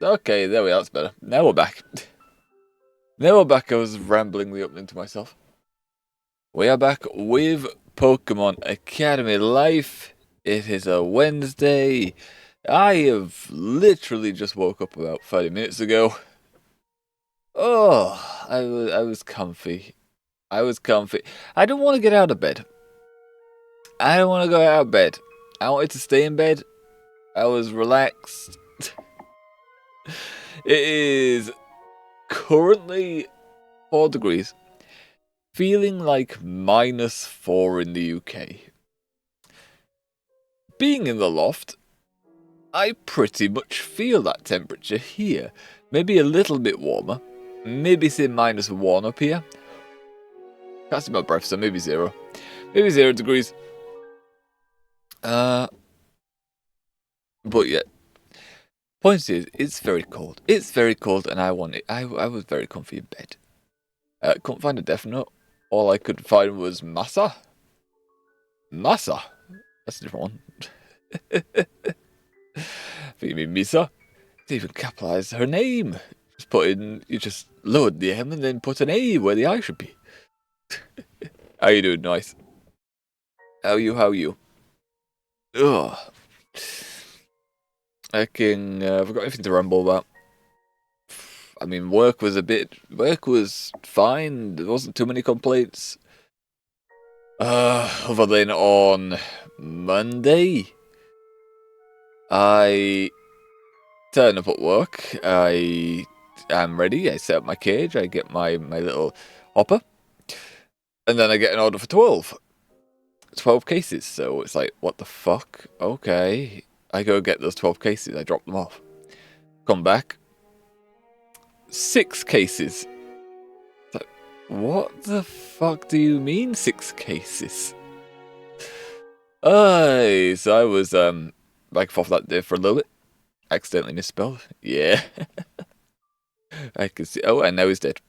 Okay, there we are, that's better. Now we're back. Now we're back, I was ramblingly upling to myself. We are back with Pokemon Academy Life. It is a Wednesday. I have literally just woke up about 30 minutes ago. Oh, I was comfy. I was comfy. I don't want to get out of bed. I don't want to go out of bed. I wanted to stay in bed. I was relaxed. It is currently 4 degrees. Feeling like -4 in the UK. Being in the loft, I pretty much feel that temperature here. Maybe a little bit warmer. Maybe say -1 up here. Can't see my breath, so maybe 0. Maybe 0 degrees. But yeah. Point is, it's very cold. It's very cold and I want it. I was very comfy in bed. Couldn't find a Death Note. All I could find was Massa. Massa? That's a different one. I think you mean Misa. They even capitalized her name. You just lowered the M and then put an A where the I should be. How you doing, nice? How you? Ugh. I've got anything to ramble about. I mean, work was fine. There wasn't too many complaints. Other than on Monday, I turn up at work. I am ready. I set up my cage. I get my little hopper. And then I get an order for 12 cases. So it's like, what the fuck? Okay. I go get those 12 cases. I drop them off. Come back. 6 cases. Like, what the fuck do you mean 6 cases? So I was back and forth that day for a little bit. Accidentally misspelled. Yeah. I can see. Oh, and now he's dead.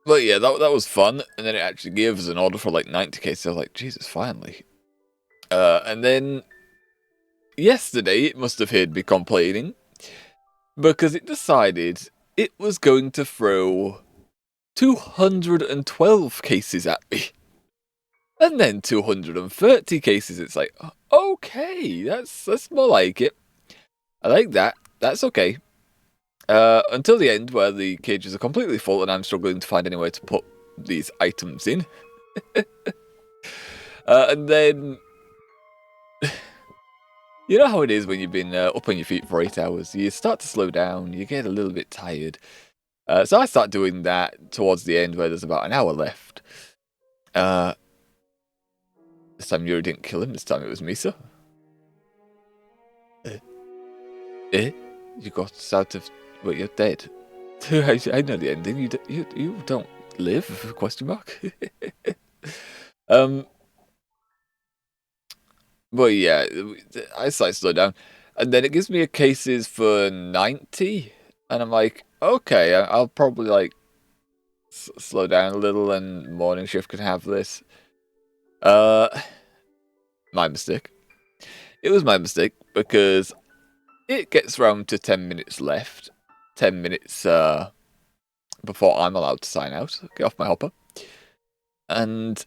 But yeah, that was fun. And then it actually gave us an order for like 90 cases. I was like, Jesus, finally. And then yesterday it must have heard me complaining because it decided it was going to throw 212 cases at me. And then 230 cases. It's like, okay, that's more like it. I like that. That's okay. Until the end, where the cages are completely full and I'm struggling to find anywhere to put these items in. And then, you know how it is when you've been up on your feet for 8 hours. You start to slow down, you get a little bit tired. So I start doing that towards the end where there's about an hour left. This time Yuri didn't kill him, this time it was Misa. You got out of... Well, you're dead. I know the ending. You don't live? Question mark. But yeah, I slightly slow down, and then it gives me a cases for 90, and I'm like, okay, I'll probably like slow down a little, and morning shift can have this. My mistake. It was my mistake because it gets round to 10 minutes left. 10 minutes before I'm allowed to sign out. Get off my hopper. And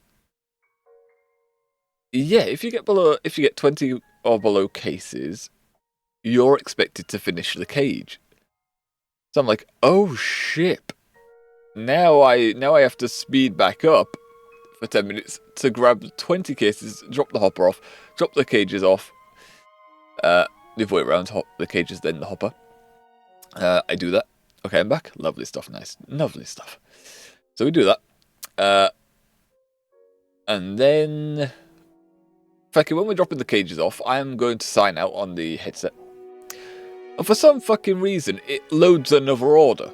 yeah, if you get 20 or below cases, you're expected to finish the cage. So I'm like, oh shit. Now I have to speed back up for 10 minutes to grab 20 cases, drop the hopper off, drop the cages off. The other way around, the cages, then the hopper. I do that. Okay, I'm back. Lovely stuff, nice. Lovely stuff. So we do that. And then... Fucking when we're dropping the cages off, I'm going to sign out on the headset. And for some fucking reason, it loads another order.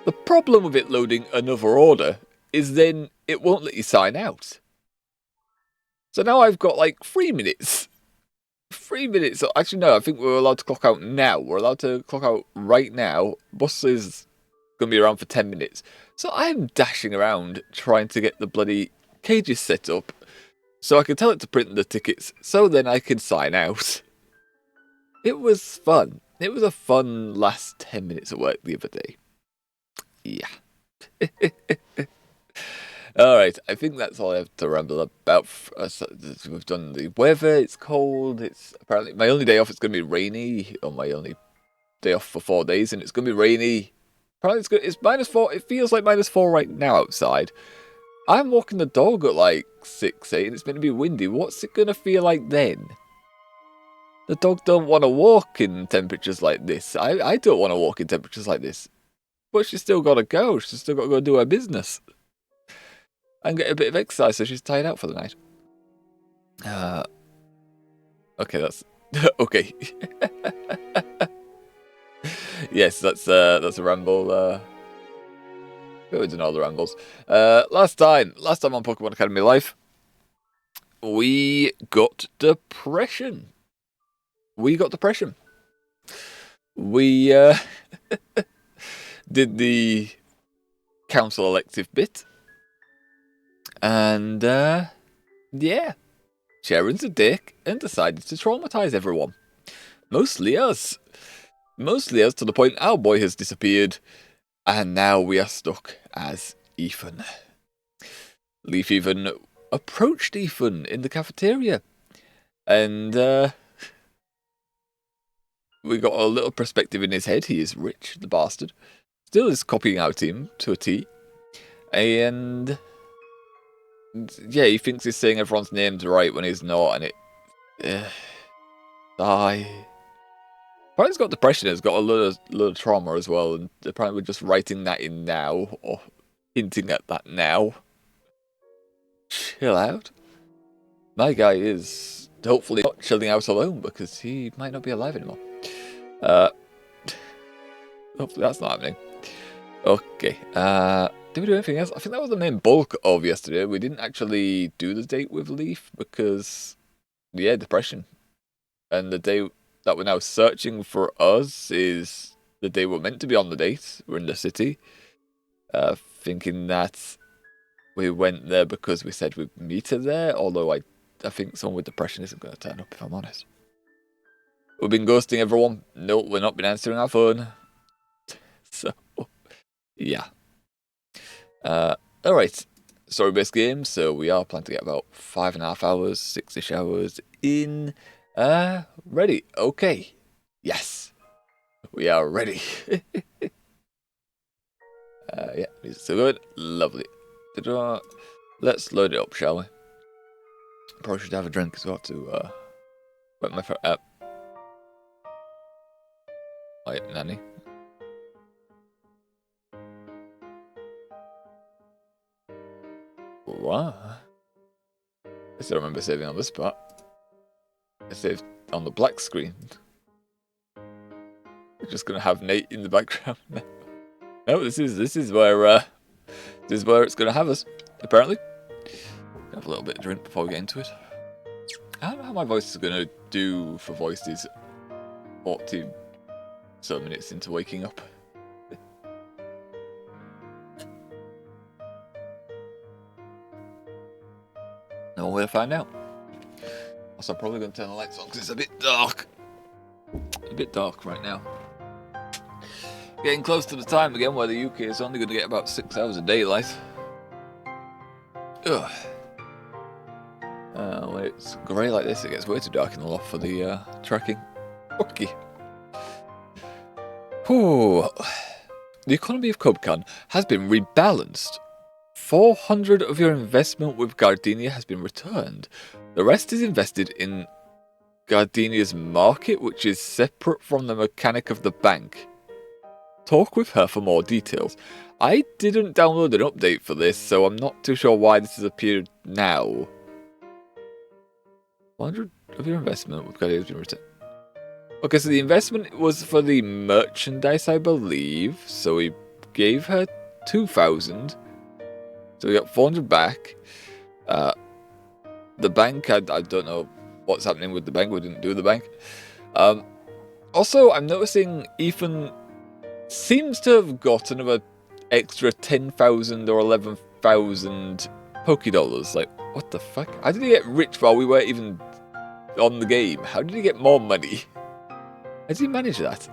The problem with it loading another order is then it won't let you sign out. So now I've got like 3 minutes. 3 minutes. Actually, no, I think we're allowed to clock out now. We're allowed to clock out right now. Bus is going to be around for 10 minutes. So I'm dashing around trying to get the bloody cages set up so I could tell it to print the tickets, so then I could sign out. It was fun. It was a fun last 10 minutes at work the other day. Yeah. Alright, I think that's all I have to ramble about. We've done the weather, it's cold, it's apparently my only day off, it's going to be rainy, or my only day off for 4 days, and it's going to be rainy. Apparently it's good. It's -4, it feels like -4 right now outside. I'm walking the dog at like 6, 8, and it's meant to be windy. What's it going to feel like then? The dog don't want to walk in temperatures like this. I don't want to walk in temperatures like this. But she's still got to go. She's still got to go do her business. And get a bit of exercise so she's tired out for the night. Okay, that's... okay. Yes, that's a ramble. We've done all the rambles. Last time on Pokemon Academy Life, we got depression. We did the council elective bit. And, yeah. Sharon's a dick and decided to traumatize everyone. Mostly us. To the point our boy has disappeared. And now we are stuck as Ethan. Leaf even approached Ethan in the cafeteria. And, we got a little perspective in his head. He is rich, the bastard. Still is copying out him to a T. And... yeah, he thinks he's saying everyone's names right when he's not, and it... die. Apparently he's got depression, he's got a lot of trauma as well, and apparently we're just writing that in now, or hinting at that now. Chill out. My guy is hopefully not chilling out alone, because he might not be alive anymore. Hopefully that's not happening. Okay, did we do anything else? I think that was the main bulk of yesterday. We didn't actually do the date with Leaf because, yeah, depression. And the day that we're now searching for us is the day we're meant to be on the date. We're in the city. Thinking that we went there because we said we'd meet her there. Although I think someone with depression isn't going to turn up, if I'm honest. We've been ghosting everyone. No, we've not been answering our phone. So, yeah. Alright, story-based game, so we are planning to get about 5.5 hours, 6-ish hours in. Ready, okay. Yes, we are ready. Yeah, it's so good, lovely. Let's load it up, shall we? Probably should have a drink as well to, wet my throat up. Wait, Nanny. What? I still remember saving on this part. I saved on the black screen. We're just gonna have Nate in the background now. No, this is where it's gonna have us. Apparently. Have a little bit of drink before we get into it. I don't know how my voice is gonna do for voices 40 so minutes into waking up. No way to find out. Also, I'm probably going to turn the lights on because it's a bit dark. A bit dark right now. Getting close to the time again where the UK is only going to get about 6 hours of daylight. Ugh. When it's grey like this, it gets way too dark in the loft for the tracking. Okay. Whew. The economy of Cubcan has been rebalanced. 400 of your investment with Gardenia has been returned. The rest is invested in Gardenia's market, which is separate from the mechanic of the bank. Talk with her for more details. I didn't download an update for this, so I'm not too sure why this has appeared now. 400 of your investment with Gardenia has been returned. Okay, so the investment was for the merchandise, I believe. So we gave her 2,000. So we got 400 back. The bank, I don't know what's happening with the bank. We didn't do the bank. Also, I'm noticing Ethan seems to have got another extra 10,000 or 11,000 Pokédollars. Like, what the fuck? How did he get rich while we weren't even on the game? How did he get more money? How did he manage that?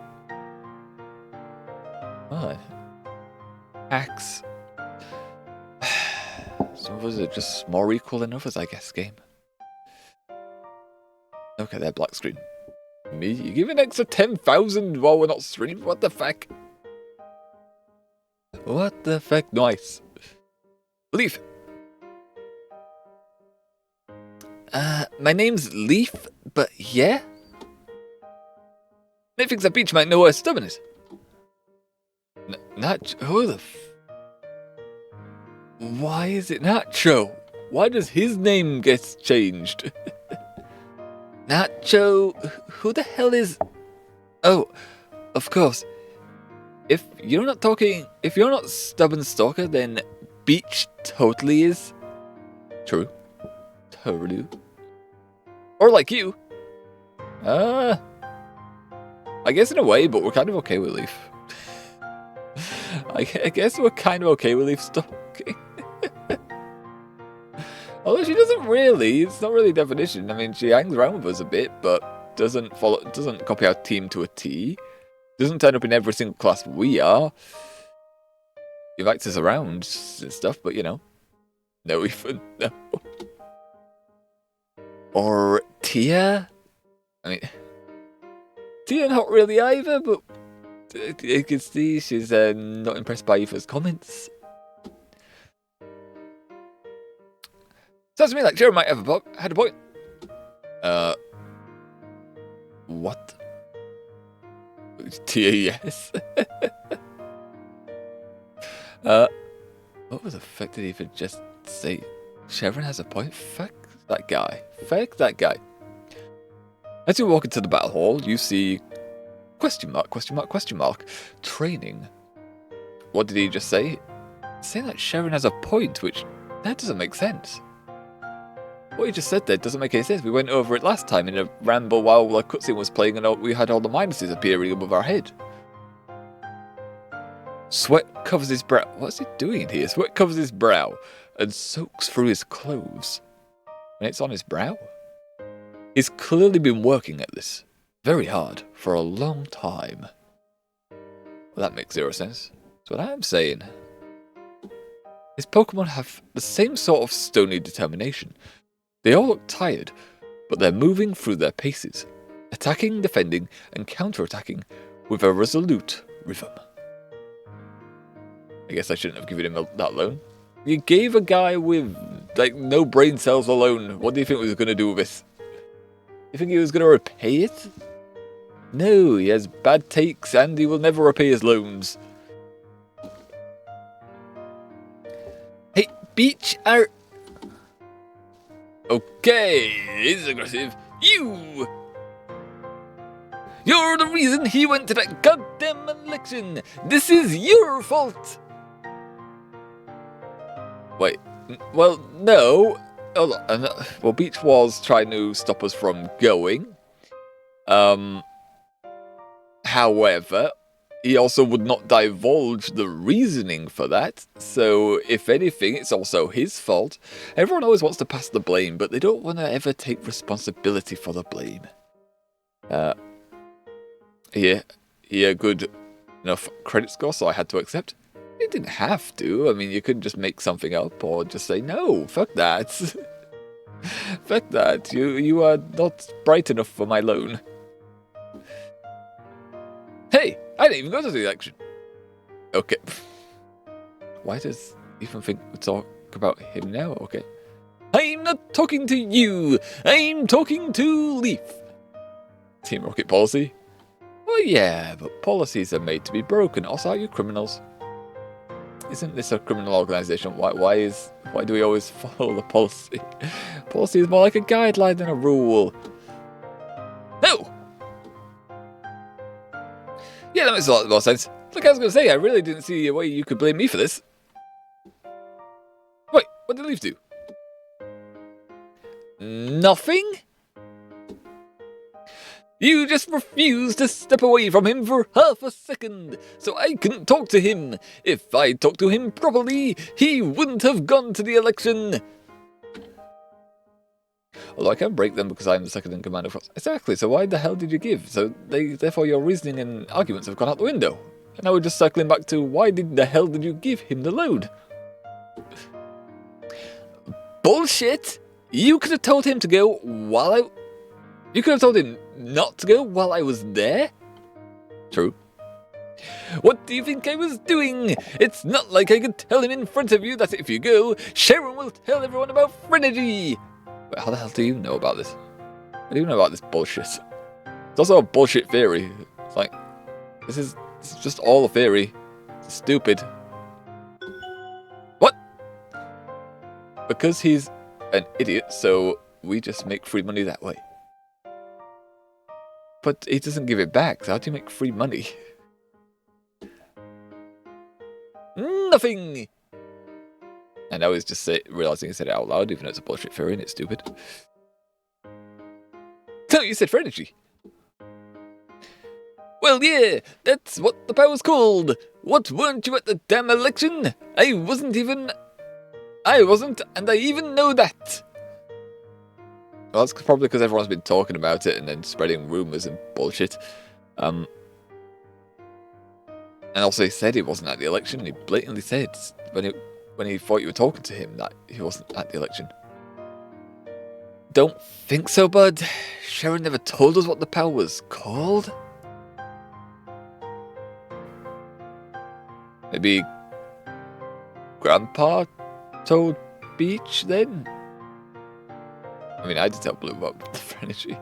Oh. Hacks. Some of us are just more equal than others, I guess, game. Okay, they're black screen. Me? You give an extra 10,000 while we're not streaming? What the fuck? What the fuck? Nice. Leaf. My name's Leaf, but yeah? Maybe a beach might know where Stubborn is. Who the Why is it Nacho? Why does his name get changed? Nacho, who the hell is... Oh, of course. If you're not Stubborn Stalker, then Beach totally is. True. Totally. Or like you. I guess in a way, but we're kind of okay with Leaf. I guess we're kind of okay with Leaf stalking. Although she doesn't really, it's not really definition. I mean, she hangs around with us a bit, but doesn't copy our team to a T. Doesn't turn up in every single class we are. Invites us around and stuff, but you know. No even, no. Or Tia? I mean, Tia not really either, but you can see she's not impressed by Aoife's comments. Sounds to me like Jared might have had a point. What? Tia, yes. What was the fuck did he even just say? Chevron has a point? Fuck that guy. Fuck that guy. As you walk into the battle hall, you see... Question mark, question mark, question mark. Training. What did he just say? Saying that Sharon has a point, which... That doesn't make sense. What he just said there doesn't make any sense. We went over it last time in a ramble while the cutscene was playing and we had all the minuses appearing above our head. Sweat covers his brow. What's he doing here? Sweat covers his brow and soaks through his clothes. And it's on his brow? He's clearly been working at this very hard for a long time. Well, that makes zero sense. That's what I'm saying. His Pokemon have the same sort of stony determination. They all look tired, but they're moving through their paces, attacking, defending, and counter-attacking with a resolute rhythm. I guess I shouldn't have given him that loan. You gave a guy with, like, no brain cells a loan. What do you think he was going to do with this? You think he was going to repay it? No, he has bad takes and he will never repay his loans. Hey, Beach, Okay, he's aggressive. You're the reason he went to that goddamn election. This is your fault. Wait, well, no. Hold on. Well, Beach was trying to stop us from going. However, he also would not divulge the reasoning for that. So, if anything, it's also his fault. Everyone always wants to pass the blame, but they don't want to ever take responsibility for the blame. Yeah, good enough credit score, so I had to accept. You didn't have to. I mean, you could just make something up or just say, no, fuck that. Fuck that. You are not bright enough for my loan. Hey, I didn't even go to the election. Okay. Why does Ethan think we talk about him now? Okay. I'm not talking to you. I'm talking to Leaf. Team Rocket policy? Well, yeah, but policies are made to be broken. Also, are you criminals? Isn't this a criminal organization? Why do we always follow the policy? Policy is more like a guideline than a rule. No! Yeah, that makes a lot more sense. Like I was going to say, I really didn't see a way you could blame me for this. Wait, what did Leaf do? Nothing? You just refused to step away from him for half a second, so I couldn't talk to him. If I talked to him properly, he wouldn't have gone to the election. Although I can break them because I'm the second in command of... Exactly, so why the hell did you give? So therefore your reasoning and arguments have gone out the window. And now we're just circling back to why the hell did you give him the load? Bullshit! You could have told him to go while I... You could have told him not to go while I was there? True. What do you think I was doing? It's not like I could tell him in front of you that if you go, Sharon will tell everyone about Frenergy. Wait, how the hell do you know about this? How do you know about this bullshit? It's also a bullshit theory. It's like, this is just all a theory. It's stupid. What? Because he's an idiot, so we just make free money that way. But he doesn't give it back, so how do you make free money? Nothing! And now he's just realising he said it out loud, even though it's a bullshit theory and it's stupid. So you said Frenergy. Well, yeah, that's what the power's called. What, weren't you at the damn election? I wasn't, and I even know that. Well, that's probably because everyone's been talking about it and then spreading rumours and bullshit. And also he said he wasn't at the election. He blatantly said when he thought you were talking to him that he wasn't at the election. Don't think so, bud. Sharon never told us what the power was called. Maybe Grandpa told Beach then? I mean, I did tell Blue about the Frenergy.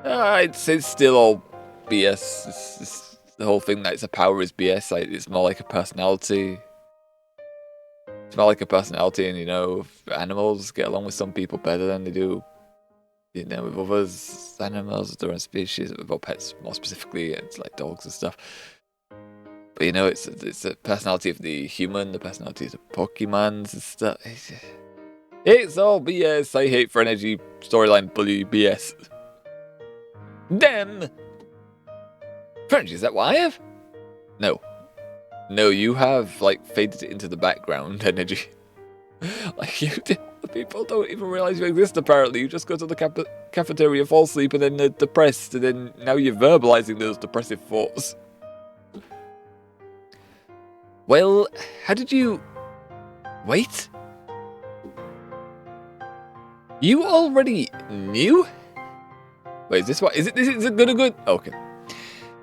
It's still all BS. It's the whole thing that it's a power is BS. It's more like a personality. It's more like a personality, and animals get along with some people better than they do, with others, animals of their own species, well, pets more specifically. It's like dogs and stuff. But it's a personality of the human, the personality of the Pokemons and stuff. It's all BS. I hate Frenergy storyline bully BS. Damn! Frenergy, is that what I have? No. No, you have, faded it into the background energy. Like you did. The people don't even realise you exist, apparently. You just go to the cafeteria, fall asleep, and then depressed, and then now you're verbalising those depressive thoughts. Well, how did you... Wait? You already knew? Wait, is this what? Is it gonna go? Okay.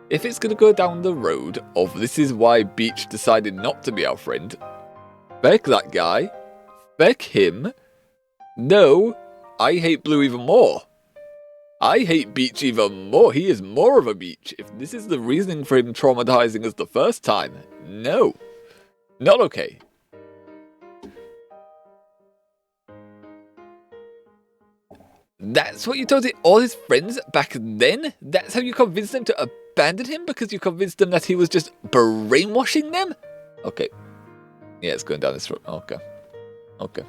If it's gonna go down the road of this is why Beach decided not to be our friend, feck that guy, feck him. No, I hate Blue even more. I hate Beach even more. He is more of a Beach. If this is the reasoning for him traumatizing us the first time, no. Not okay. That's what you told all his friends back then? That's how you convinced them to abandon him? Because you convinced them that he was just brainwashing them? Okay. Yeah, it's going down this road. Okay. Okay.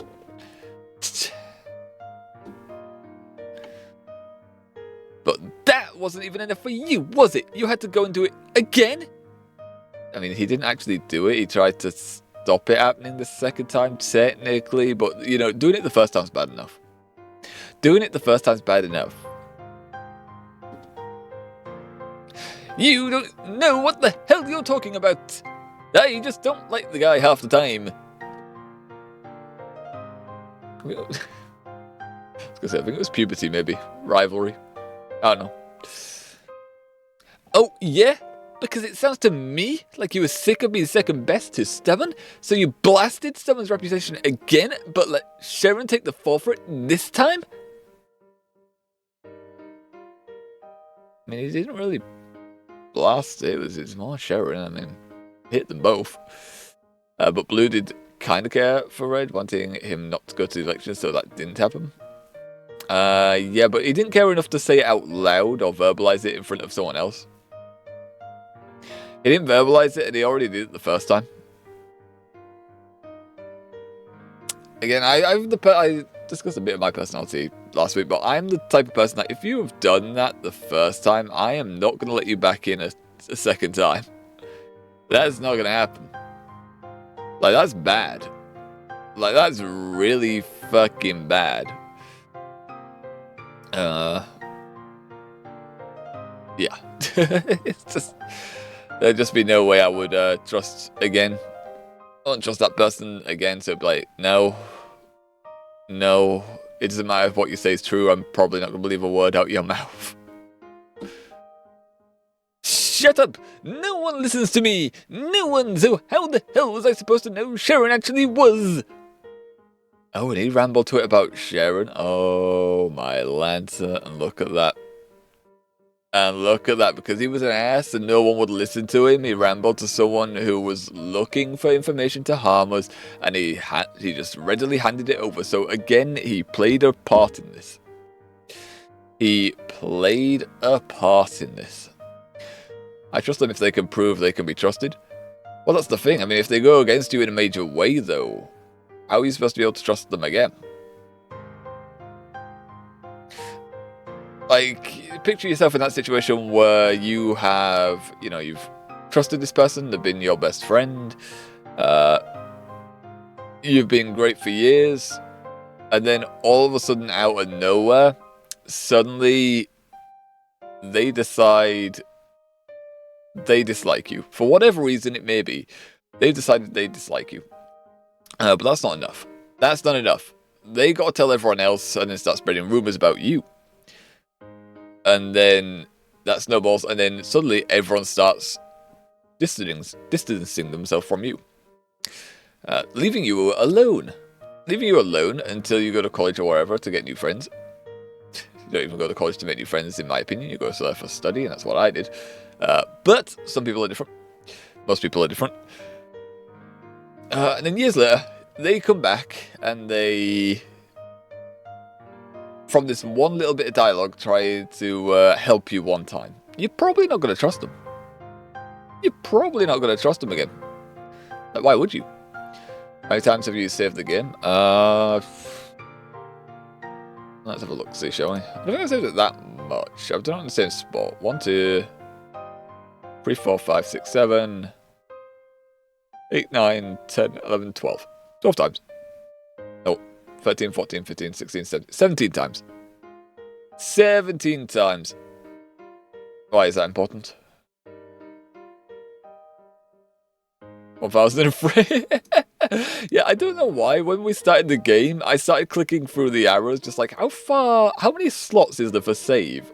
But that wasn't even enough for you, was it? You had to go and do it again? I mean, he didn't actually do it. He tried to stop it happening the second time, technically. But, doing it the first time's bad enough. Doing it the first time's bad enough. You don't know what the hell you're talking about. I just don't like the guy half the time. I was gonna say, I think it was puberty, maybe. Rivalry. I don't know. Oh, yeah? Because it sounds to me like you were sick of being second best to Stubborn, so you blasted Stubborn's reputation again, but let Sharon take the fall for it this time? I mean, he didn't really blast it. It was more Sharon. I mean, hit them both. But Blue did kind of care for Red, wanting him not to go to the election, so that didn't happen. Yeah, but he didn't care enough to say it out loud or verbalize it in front of someone else. He didn't verbalize it, and he already did it the first time. Again, I discussed a bit of my personality last week, but I'm the type of person that if you have done that the first time, I am not going to let you back in a second time. That's not going to happen. Like, that's bad. Like, that's really fucking bad. Yeah. It's just... There'd just be no way I would trust again. I don't trust that person again, so be like, no. No. It doesn't matter if what you say is true, I'm probably not going to believe a word out your mouth. Shut up! No one listens to me! No one! So how the hell was I supposed to know Sharon actually was? Oh, and he rambled to it about Sharon. Oh, my Lancer. And look at that. And look at that, because he was an ass and no one would listen to him, he rambled to someone who was looking for information to harm us, and he just readily handed it over. So again, he played a part in this. He played a part in this. I trust them if they can prove they can be trusted. Well, that's the thing. I mean, if they go against you in a major way, though, how are you supposed to be able to trust them again? Like, picture yourself in that situation where you have, you know, you've trusted this person, they've been your best friend, you've been great for years, and then all of a sudden, out of nowhere, suddenly they decide they dislike you. For whatever reason it may be, they've decided they dislike you. But that's not enough. That's not enough. They got to tell everyone else and then start spreading rumors about you. And then that snowballs, and then suddenly everyone starts distancing themselves from you. Leaving you alone. Leaving you alone until you go to college or wherever to get new friends. You don't even go to college to make new friends, in my opinion. You go there for study, and that's what I did. But some people are different. Most people are different. And then years later, they come back, and they... from this one little bit of dialogue, try to help you one time. You're probably not going to trust them. You're probably not going to trust them again. Like, why would you? How many times have you saved the game? Let's have a look, see, shall we? I don't think I saved it that much. I've done it in the same spot. 1, 2, 3, 4, 5, 6, 7, 8, 9, 10, 11, 12. 12 times. No. 13, 14, 15, 16, 17, 17 times. 17 times. Why is that important? 1003. Yeah, I don't know why. When we started the game, I started clicking through the arrows, just like, how many slots is there for save?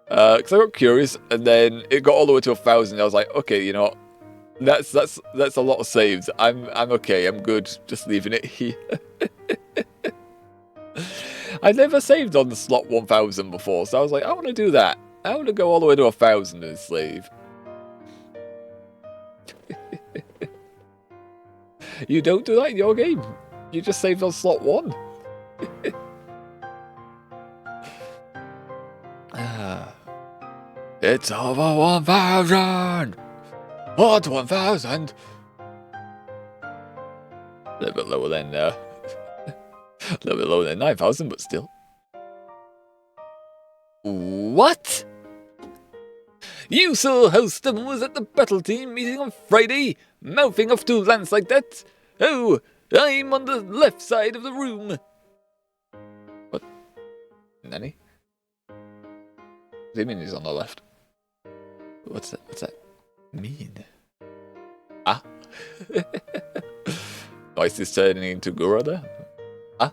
Because I got curious, and then it got all the way to 1,000. I was like, okay, you know, that's a lot of saves. I'm okay. I'm good. Just leaving it here. I've never saved on the slot 1000 before, so I was like, I want to do that. I want to go all the way to 1000 and save. You don't do that in your game. You just saved on slot 1. It's over 1000. What 1000? A little bit lower than a little bit lower than 9,000, but still. What? You saw how Stubborn was at the battle team meeting on Friday, mouthing off to Lance like that? Oh, I'm on the left side of the room. What? Nanny? What do you mean he's on the left? What's that mean? Ah? Voice is turning into Gura there? Ah?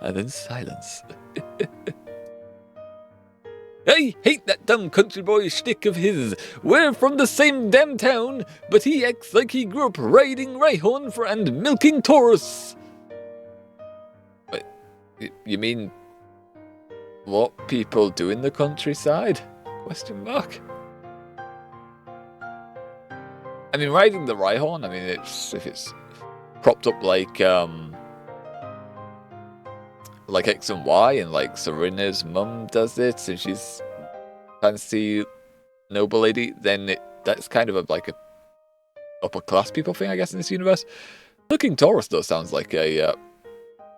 And then silence. I hate that dumb country boy shtick of his. We're from the same damn town, but he acts like he grew up riding Rhyhorn and milking Taurus. Wait, you mean what people do in the countryside? Question mark. I mean, riding the Rhyhorn, I mean, if it's propped up like X and Y, and like Serena's mum does it, and she's fancy noble lady, then that's kind of like a upper class people thing, I guess, in this universe. Looking Taurus though sounds like a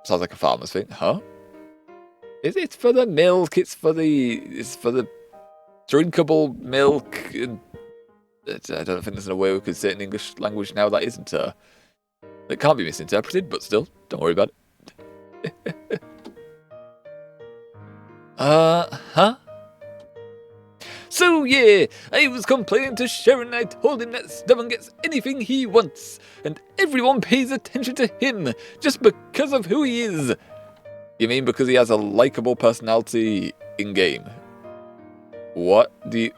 Sounds like a farmer's thing, huh? It's for the milk. It's for the drinkable milk. And I don't think there's a way we could say it in English language now that isn't. It can't be misinterpreted, but still, don't worry about it. Huh? So yeah, I was complaining to Sharon. I told him that Stubborn gets anything he wants, and everyone pays attention to him just because of who he is. You mean because he has a likable personality in game? What do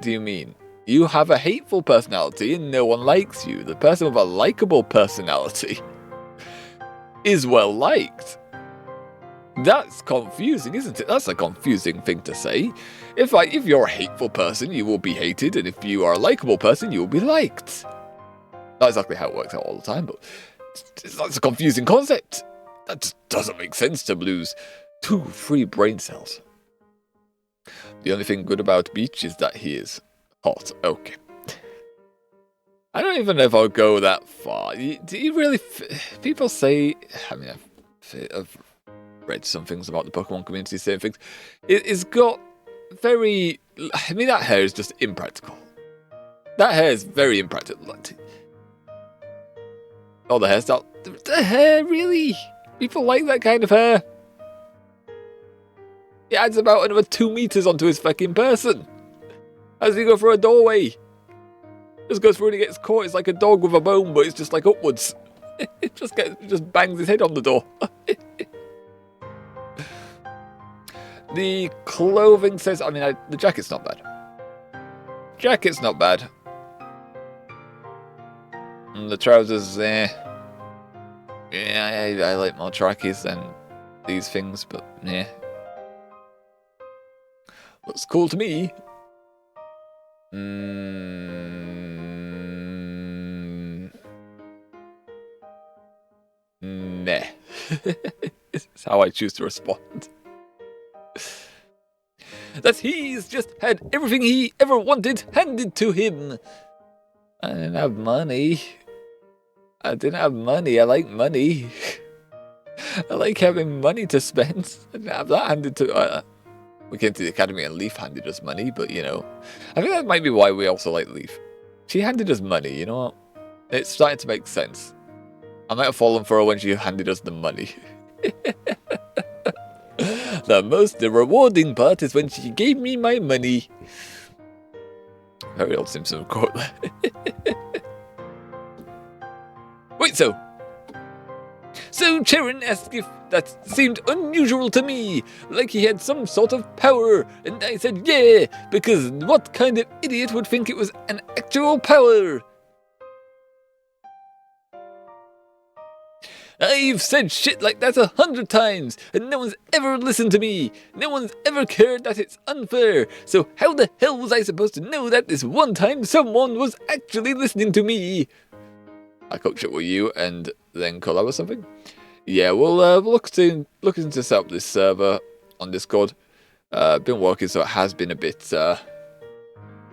you mean? You have a hateful personality and no one likes you. The person with a likable personality is well liked. That's confusing, isn't it? That's a confusing thing to say. If you're a hateful person, you will be hated, and if you are a likable person, you will be liked. Not exactly how it works out all the time, but that's a confusing concept. That just doesn't make sense to lose 2 free brain cells. The only thing good about Beach is that he is hot. Okay. I don't even know if I'll go that far. Do you really... People say... I mean, I've read some things about the Pokemon community saying things. It's got very... I mean, that hair is just impractical. That hair is very impractical. Oh, the hairstyle. The hair, really? People like that kind of hair. It adds about another 2 meters onto his fucking person. As he go through a doorway. Just goes through and he gets caught. It's like a dog with a bone, but it's just like upwards. It just bangs his head on the door. The clothing says... I mean, the jacket's not bad. Jacket's not bad. And the trousers, yeah, I like more trackies than these things, but yeah. Looks cool to me. Nah. It's how I choose to respond. That he's just had everything he ever wanted handed to him. I didn't have money. I like money. I like having money to spend. I didn't have that handed to... we came to the academy and Leaf handed us money, but, you know... I think that might be why we also like Leaf. She handed us money, you know what? It's starting to make sense. I might have fallen for her when she handed us the money. The rewarding part is when she gave me my money. Very old Simpson quote there. Wait, so Charon asked if that seemed unusual to me, like he had some sort of power, and I said yeah, because what kind of idiot would think it was an actual power? I've said shit like that 100 times, and no one's ever listened to me. No one's ever cared that it's unfair. So how the hell was I supposed to know that this one time someone was actually listening to me? I coach up with you and then collab or something. Yeah, we'll looking to set up this server on Discord. Been working, so it has been a bit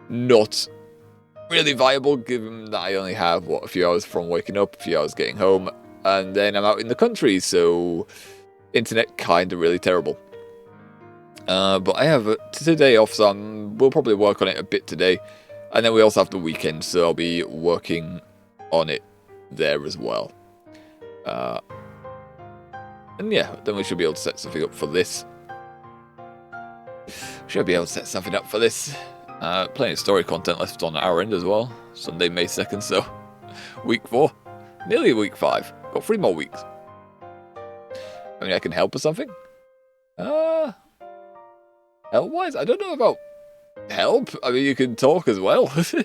not really viable, given that I only have a few hours from waking up, a few hours getting home. And then I'm out in the country, so internet kind of really terrible. But I have today off, so we'll probably work on it a bit today. And then we also have the weekend, so I'll be working on it there as well. And yeah, then we should be able to set something up for this. Plenty of story content left on our end as well. Sunday, May 2nd, so week 4. Nearly week 5. Got 3 more weeks. I mean, I can help or something? Help-wise? I don't know about help. I mean, you can talk as well. I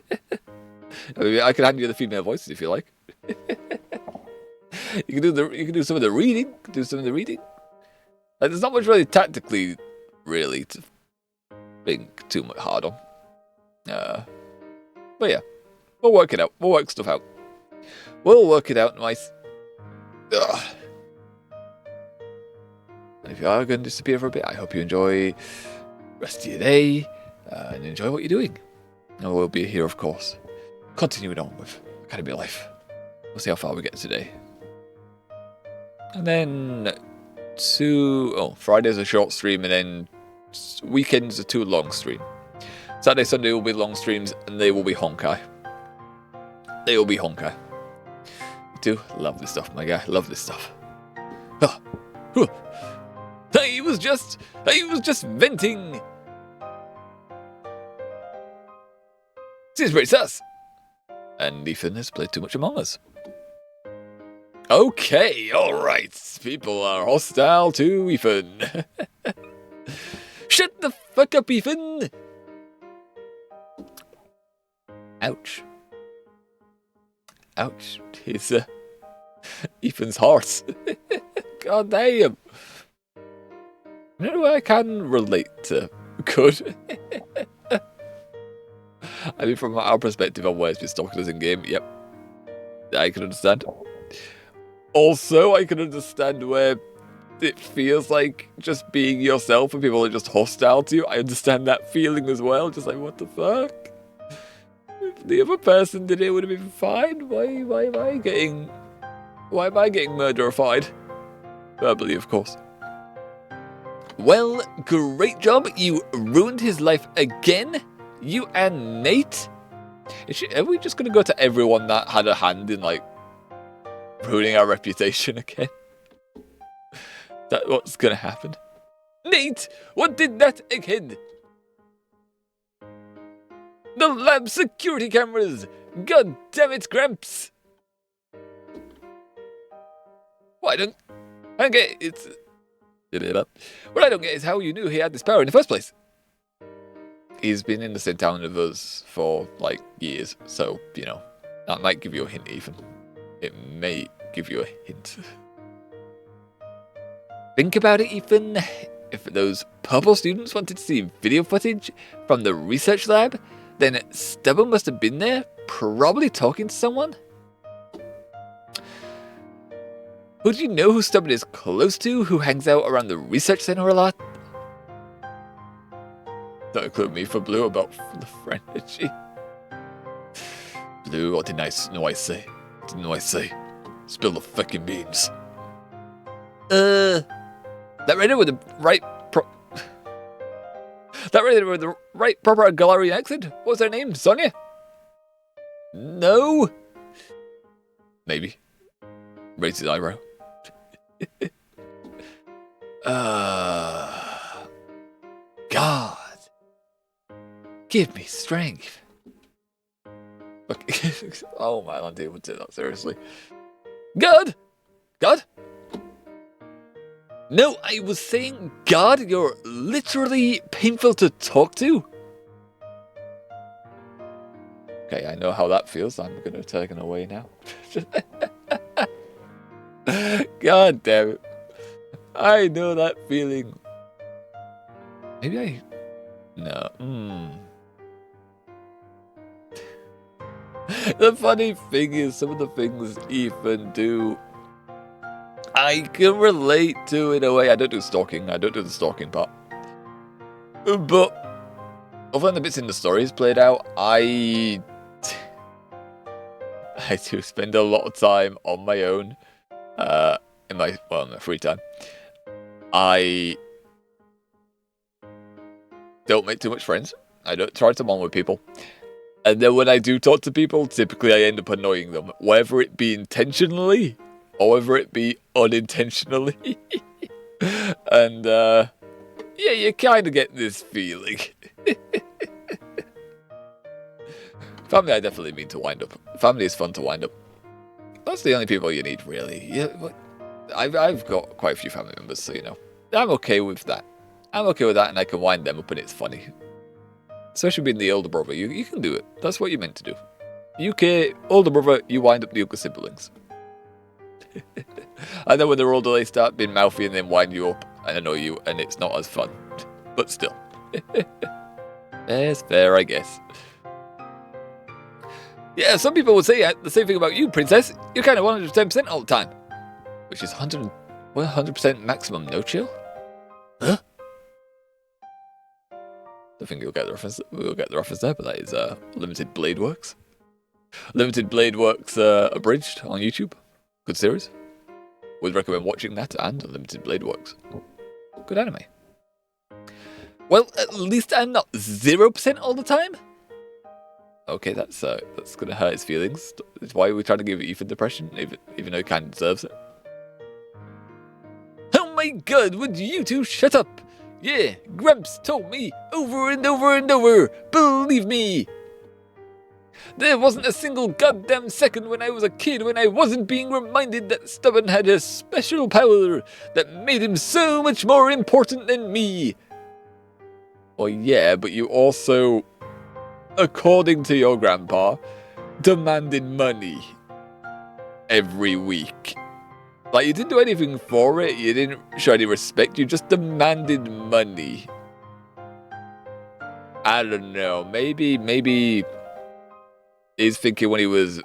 mean, I can hand you the female voices if you like. You can do some of the reading. Like, there's not much really tactically, really, to think too much hard on. But yeah, we'll work it out. We'll work stuff out. We'll work it out nice. Ugh. And if you are going to disappear for a bit, I hope you enjoy the rest of your day and enjoy what you're doing. And we'll be here, of course, continuing on with Academy Life. We'll see how far we get today. And then Friday's a short stream, and then weekends are 2 long stream. Saturday, Sunday will be long streams, and they will be honkai. They will be honkai. I do love this stuff, my guy. Love this stuff. I was just venting. Seems pretty sus. And Ethan has played too much Among Us. Okay, alright. People are hostile to Ethan. Shut the fuck up, Ethan! Ouch. Ouch. It's Ethan's heart. God damn. You know what I can relate to? Good. I mean, from our perspective on where it's been stalking us in game, yep. I can understand. Also, I can understand where it feels like just being yourself and people are just hostile to you. I understand that feeling as well. Just like, what the fuck? If the other person did it, would have been fine. Why am I getting murderified? Verbally, of course. Well, great job. You ruined his life again. You and Nate? Are we just going to go to everyone that had a hand in, like, ruining our reputation again? Is that what's going to happen? Nate, what did that again? The lab security cameras! God damn it, Gramps! What I don't get it's... What I don't get is how you knew he had this power in the first place. He's been in the same town with us for, like, years, so, you know, that might give you a hint, even. It may give you a hint. Think about it, Ethan. If those purple students wanted to see video footage from the research lab, then Stubborn must have been there, probably talking to someone. Who do you know who Stubborn is close to, who hangs out around the research center a lot? Don't include me for Blue about the friend, did she? Blue, what didn't I say? What didn't I say? Spill the fucking beans. That Reddit with the right proper Galarian accent? What's her name? Sonia? No? Maybe. Raised his eyebrow. God. Give me strength. Oh man, I'm dealing with that, seriously. God? God? No, I was saying, God, you're literally painful to talk to. Okay, I know how that feels. I'm going to take it away now. God damn it. I know that feeling. Maybe I... No. The funny thing is, some of the things Ethan do, I can relate to in a way. I don't do stalking. I don't do the stalking part. But other than the bits in the stories played out, I do spend a lot of time on my own. In my free time. I don't make too much friends. I don't try to bond with people. And then when I do talk to people, typically I end up annoying them. Whether it be intentionally, or whether it be unintentionally. And, yeah, you kind of get this feeling. Family, I definitely mean to wind up. Family is fun to wind up. That's the only people you need, really. Yeah, I've got quite a few family members, so, you know. I'm okay with that. I'm okay with that, and I can wind them up, and it's funny. Especially being the older brother, you can do it. That's what you're meant to do. UK, older brother, you wind up the younger siblings. And then when they're older, they start being mouthy and then wind you up and annoy you, and it's not as fun. But still. It's fair, I guess. Yeah, some people would say the same thing about you, Princess. You're kind of 110% all the time. Which is 100% maximum no chill? Huh? I think you'll get the reference. We'll get the reference there, but that is Limited Blade Works. Limited Blade Works abridged on YouTube. Good series. Would recommend watching that and Unlimited Blade Works. Good anime. Well, at least I'm not 0% all the time. Okay, that's gonna hurt his feelings. That's why we're trying to give Ethan depression, even though he kind of deserves it. Oh my god, would you two shut up? Yeah, Gramps told me over and over and over. Believe me. There wasn't a single goddamn second when I was a kid when I wasn't being reminded that Stubborn had a special power that made him so much more important than me. Well, yeah, but you also, according to your grandpa, demanded money every week. Like, you didn't do anything for it, you didn't show any respect, you just demanded money. I don't know, maybe he's thinking when he was,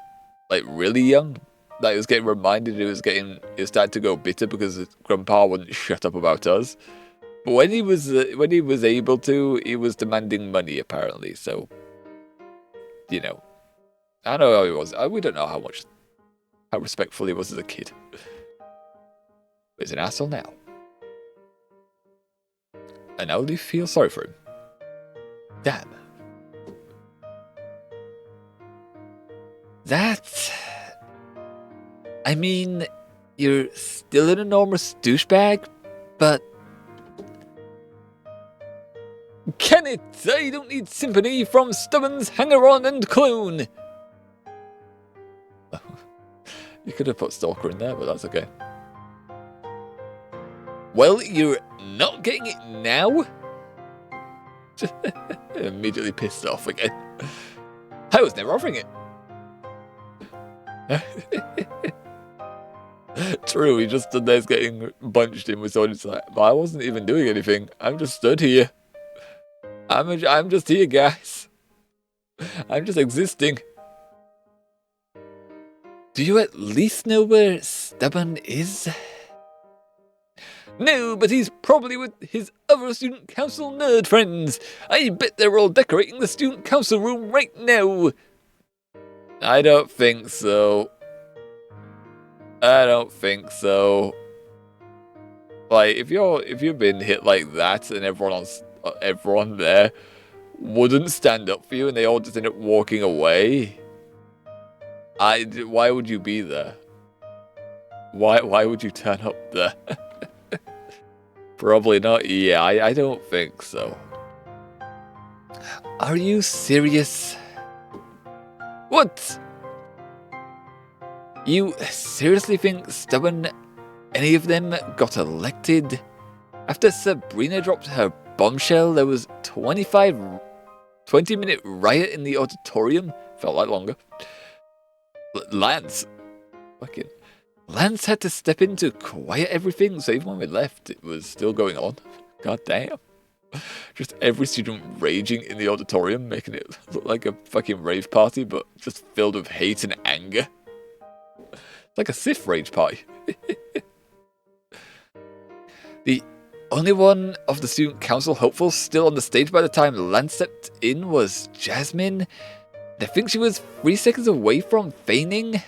like, really young, that he was getting reminded he was starting to go bitter because his grandpa wouldn't shut up about us. But when he was able to, he was demanding money, apparently, so, you know. I know how he was. We don't know how respectful he was as a kid. But he's an asshole now. And I only feel sorry for him. Damn. I mean, you're still an enormous douchebag, but... Can it? I don't need sympathy from Stubborn's hanger-on and clone! You could have put Stalker in there, but that's okay. Well, you're not getting it now? Immediately pissed off again. I was never offering it. True, he just stood there getting bunched in with someone. It's like, but I wasn't even doing anything. I'm just stood here. I'm just here, guys. I'm just existing. Do you at least know where Stubborn is? No, but he's probably with his other student council nerd friends. I bet they're all decorating the student council room right now. I don't think so. Like, if you've been hit like that and everyone there wouldn't stand up for you and they all just end up walking away, why would you be there? Why would you turn up there? Probably not. Yeah, I don't think so. Are you serious? What? You seriously think Stubborn, any of them, got elected? After Sabrina dropped her bombshell, there was 20-minute riot in the auditorium. Felt like longer. Lance had to step in to quiet everything, so even when we left, it was still going on. God damn. Just every student raging in the auditorium, making it look like a fucking rave party, but just filled with hate and anger. It's like a Sith rage party. The only one of the student council hopefuls still on the stage by the time Lance stepped in was Jasmine. I think she was 3 seconds away from fainting.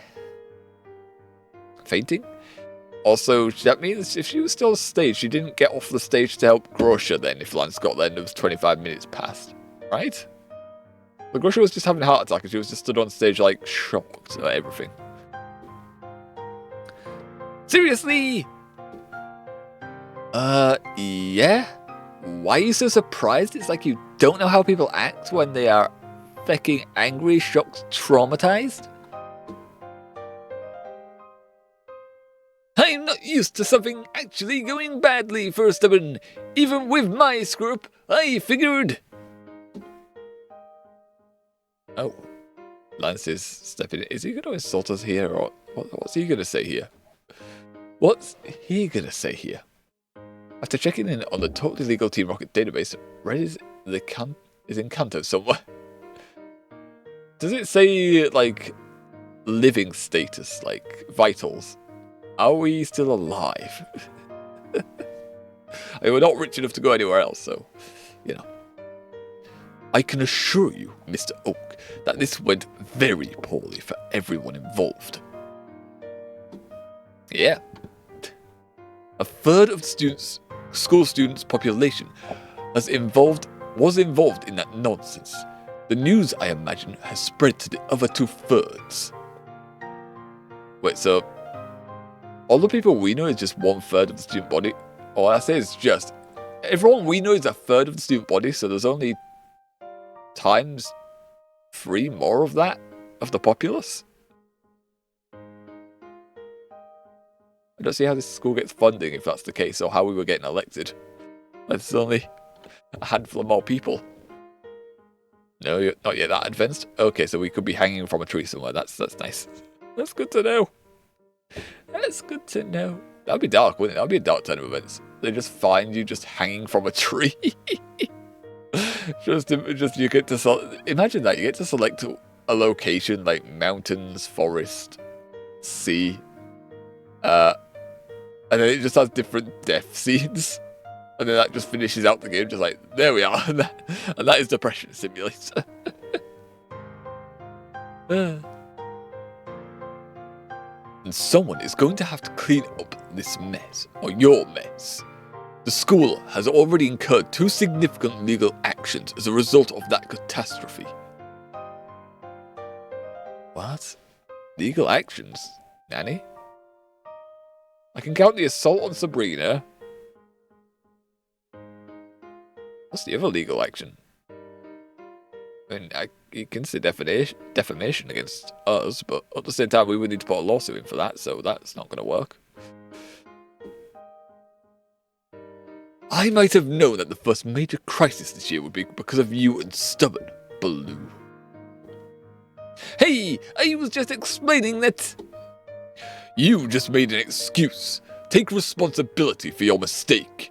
Also, that means if she was still on stage, she didn't get off the stage to help Grosha then, if Lance got there and it was 25 minutes past. Right? But Grosha was just having a heart attack and she was just stood on stage, like, shocked at everything. Seriously? Yeah? Why are you so surprised? It's like you don't know how people act when they are fecking angry, shocked, traumatized? I'm not used to something actually going badly for Stubborn. Even with my screw-up, I figured... Oh. Lance is stepping in. Is he going to insult us here, or what's he going to say here? After checking in on the totally legal Team Rocket database, Red is in Kanto somewhere. Does it say, like, living status, like, vitals? Are we still alive? I mean, we're not rich enough to go anywhere else, so, you know. I can assure you, Mr. Oak, that this went very poorly for everyone involved. Yeah. A third of the school students' population was involved in that nonsense. The news, I imagine, has spread to the other 2/3. Wait, so all the people we know is just 1/3 of the student body? All I say is just everyone we know is 1/3 of the student body, so there's only times 3 more of that, of the populace? I don't see how this school gets funding if that's the case, or how we were getting elected. There's only a handful of more people. No, you're not yet that advanced? Okay, so we could be hanging from a tree somewhere. That's nice. That's good to know. That's good to know. That'd be dark, wouldn't it? That'd be a dark turn of events. They just find you just hanging from a tree. just you get to imagine that. You get to select a location like mountains, forest, sea. And then it just has different death scenes. And then that just finishes out the game, just like, there we are. And that is Depression Simulator. And someone is going to have to clean up this mess, or your mess. The school has already incurred 2 significant legal actions as a result of that catastrophe. What? Legal actions? Nanny? I can count the assault on Sabrina. What's the other legal action? I mean, you can say defamation against us, but at the same time, we would need to put a lawsuit in for that, so that's not going to work. I might have known that the first major crisis this year would be because of you and stubborn Baloo. Hey, I was just explaining that. You just made an excuse. Take responsibility for your mistake.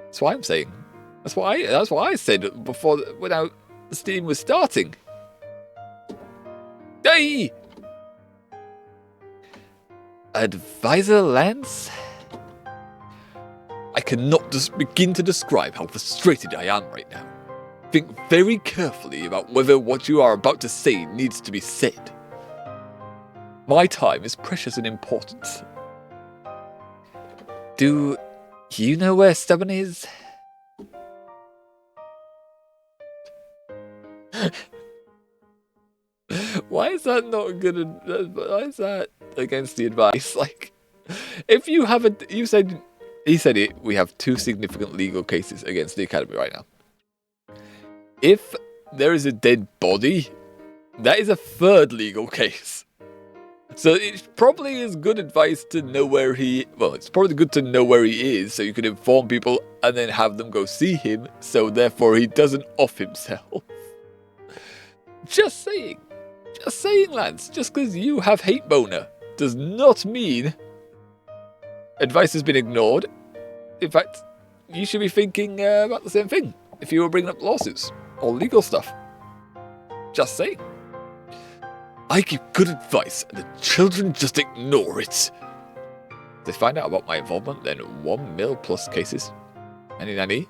That's what I'm saying. That's what I said before when the stream was starting. Hey! Advisor Lance? I cannot just begin to describe how frustrated I am right now. Think very carefully about whether what you are about to say needs to be said. My time is precious and important. Do you know where Stubborn is? Why is that not good? Why is that against the advice? Like, if you have he said it. We have 2 significant legal cases against the academy right now. If there is a dead body, that is a 3rd legal case. So it probably is good advice to know where it's probably good to know where he is so you can inform people and then have them go see him, so therefore he doesn't off himself. Just saying, Lance, just because you have hate boner does not mean advice has been ignored. In fact, you should be thinking about the same thing if you were bringing up lawsuits or legal stuff. Just saying. I give good advice, and the children just ignore it. If they find out about my involvement, then 1 mil plus cases. Nanny?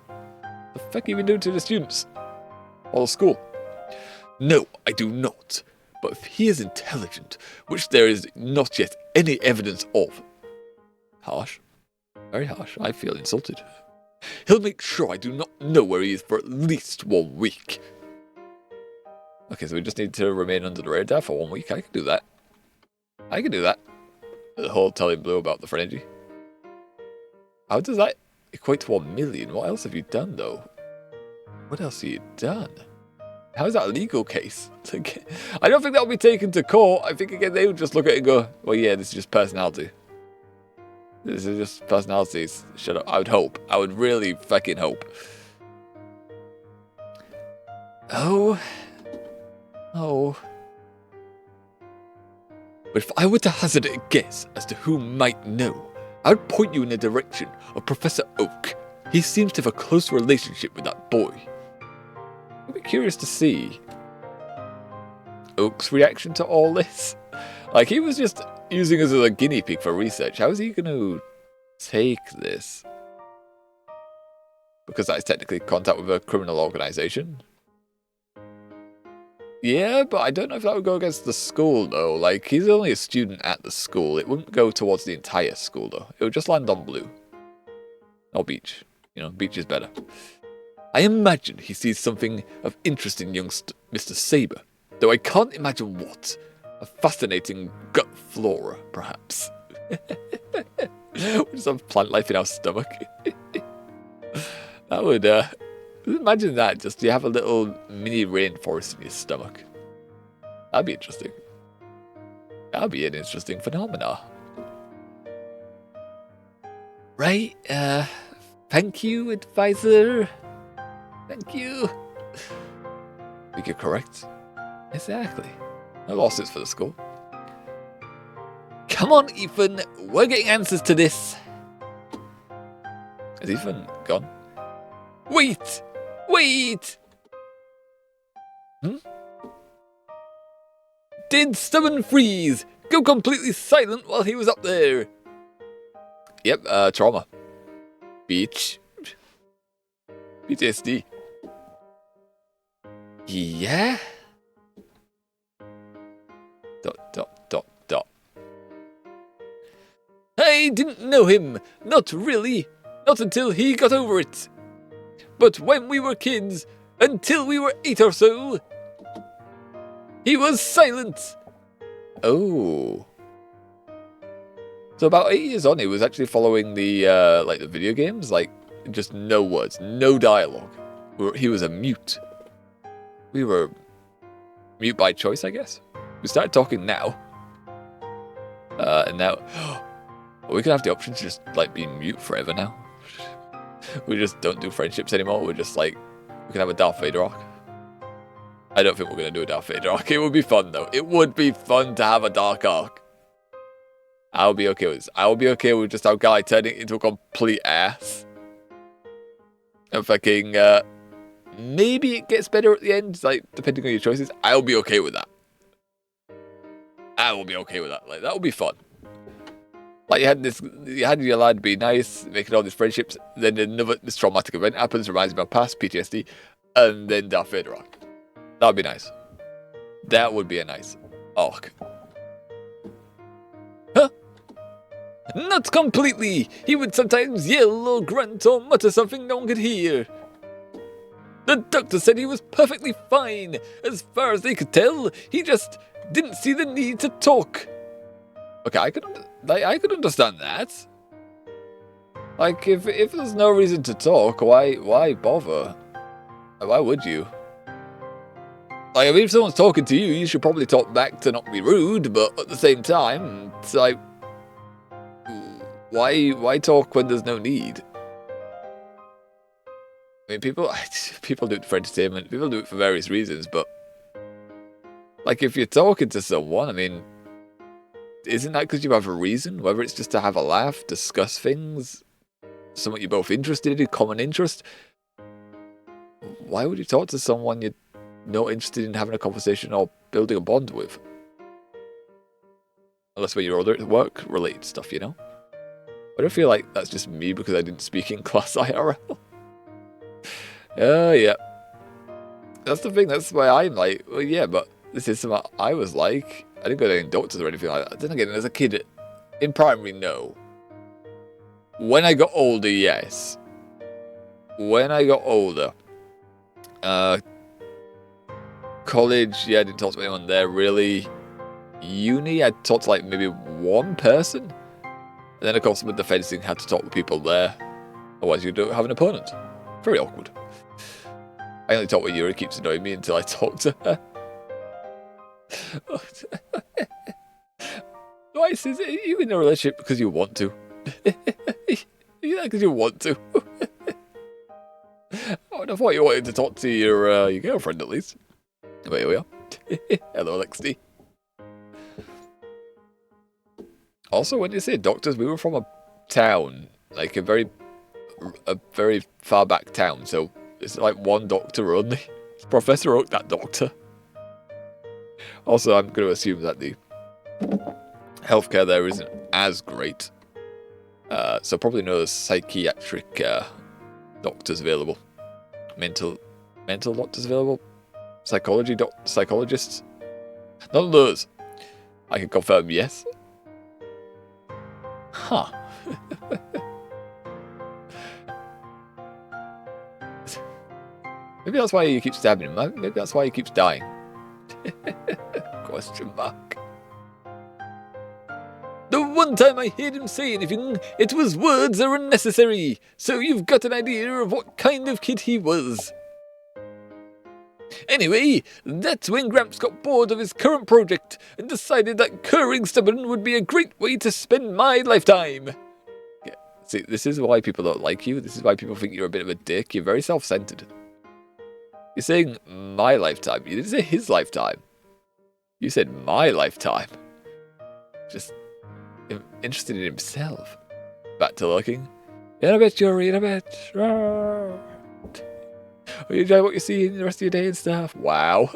The fuck have you been doing to the students? Or the school? No, I do not. But if he is intelligent, which there is not yet any evidence of. Harsh. Very harsh. I feel insulted. He'll make sure I do not know where he is for at least 1 week. Okay, so we just need to remain under the radar for 1 week. I can do that. The whole telling Blue about the frenzy. How does that equate to 1 million? What else have you done, though? What else have you done? How is that a legal case? I don't think that'll be taken to court. I think, again, they would just look at it and go, well, yeah, this is just personality. This is just personalities. Shut up. I would hope. I would really fucking hope. Oh. But if I were to hazard a guess as to who might know, I would point you in the direction of Professor Oak. He seems to have a close relationship with that boy. I'd be curious to see Oak's reaction to all this. Like, he was just using us as a guinea pig for research. How is he going to take this? Because that is technically contact with a criminal organisation. Yeah, but I don't know if that would go against the school, though. Like, he's only a student at the school. It wouldn't go towards the entire school, though. It would just land on Blue. Or Beach. You know, Beach is better. I imagine he sees something of interest in young Mr. Saber, though I can't imagine what. A fascinating gut flora, perhaps. We just have plant life in our stomach. That would, imagine that, just you have a little mini rainforest in your stomach. That'd be interesting. That'd be an interesting phenomena. Right, thank you, advisor. Thank you. I think you're correct. Exactly. No lawsuits for the school. Come on, Ethan. We're getting answers to this. Is Ethan gone? Wait! Wait! Did stubborn freeze go completely silent while he was up there? Yep, trauma. Beach. PTSD. Yeah? ... I didn't know him. Not really. Not until he got over it. But when we were kids, until we were 8 or so, he was silent. Oh. So about 8 years on, he was actually following the like the video games, like just no words, no dialogue. He was a mute. We were mute by choice, I guess. We started talking now, and now we can have the option to just like be mute forever now. We just don't do friendships anymore. We're just like, we can have a Darth Vader arc. I don't think we're going to do a Darth Vader arc. It would be fun, though. It would be fun to have a dark arc. I'll be okay with this. I'll be okay with just our guy turning into a complete ass. And fucking, maybe it gets better at the end, like, depending on your choices. I'll be okay with that. I will be okay with that. Like, that would be fun. Like, you had your lad be nice, making all these friendships, then this traumatic event happens, reminds me of past, PTSD, and then Darth Vader arc. That would be nice. That would be a nice arc. Huh? Not completely! He would sometimes yell or grunt or mutter something no one could hear. The doctor said he was perfectly fine. As far as they could tell, he just didn't see the need to talk. Okay, I could understand that. Like, if there's no reason to talk, why bother? Why would you? Like, I mean, if someone's talking to you, you should probably talk back to not be rude, but at the same time, it's like, why talk when there's no need? I mean, people do it for entertainment, people do it for various reasons, but like, if you're talking to someone, I mean, isn't that because you have a reason? Whether it's just to have a laugh, discuss things, something you're both interested in, common interest. Why would you talk to someone you're not interested in having a conversation or building a bond with? Unless when you're older, it's work-related stuff, you know? I don't feel like that's just me because I didn't speak in class IRL. Yeah. That's the thing, that's why I'm like, well, yeah, but this is something I was like. I didn't go to any doctors or anything like that. Then again, as a kid, in primary, no. When I got older, yes. When I got older, college, yeah, I didn't talk to anyone there, really. Uni, I talked to, like, maybe one person. And then, of course, with the fencing, had to talk with people there. Otherwise, you don't have an opponent. Very awkward. I only talk with Yuri, keeps annoying me until I talk to her. Why is you in a relationship because you want to? Yeah, because you want to. I thought you wanted to talk to your girlfriend at least. But here we are. Hello, LXD. Also, when you say doctors, we were from a town, like a very far back town, so it's like one doctor only. It's Professor Oak, that doctor. Also, I'm going to assume that the healthcare there isn't as great. So probably no psychiatric doctors available. Mental doctors available. Psychologists. None of those. I can confirm yes. Huh. Maybe that's why he keeps stabbing him. Maybe that's why he keeps dying. Question mark. The one time I heard him say anything, it was words are unnecessary. So you've got an idea of what kind of kid he was. Anyway, that's when Gramps got bored of his current project and decided that curing stubborn would be a great way to spend my lifetime. Yeah, see, this is why people don't like you. This is why people think you're a bit of a dick. You're very self-centered. You're saying my lifetime. You didn't say his lifetime. You said my lifetime. Just interested in himself. Back to looking. In a bit, Yuri, in a bit. Will you enjoy what you see in the rest of your day and stuff? Wow.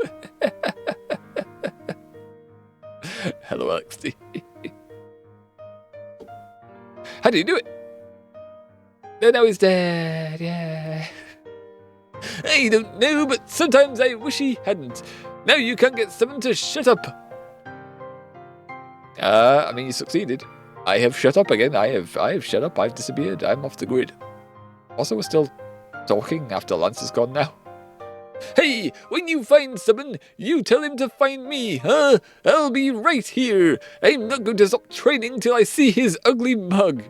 Hello, LXD. How do you do it? Oh, now he's dead, yeah. I don't know, but sometimes I wish he hadn't. Now you can't get someone to shut up. I mean, you succeeded. I have shut up again. I have shut up. I've disappeared. I'm off the grid. Also, we're still talking after Lance is gone now. Hey, when you find someone, you tell him to find me, huh? I'll be right here. I'm not going to stop training till I see his ugly mug.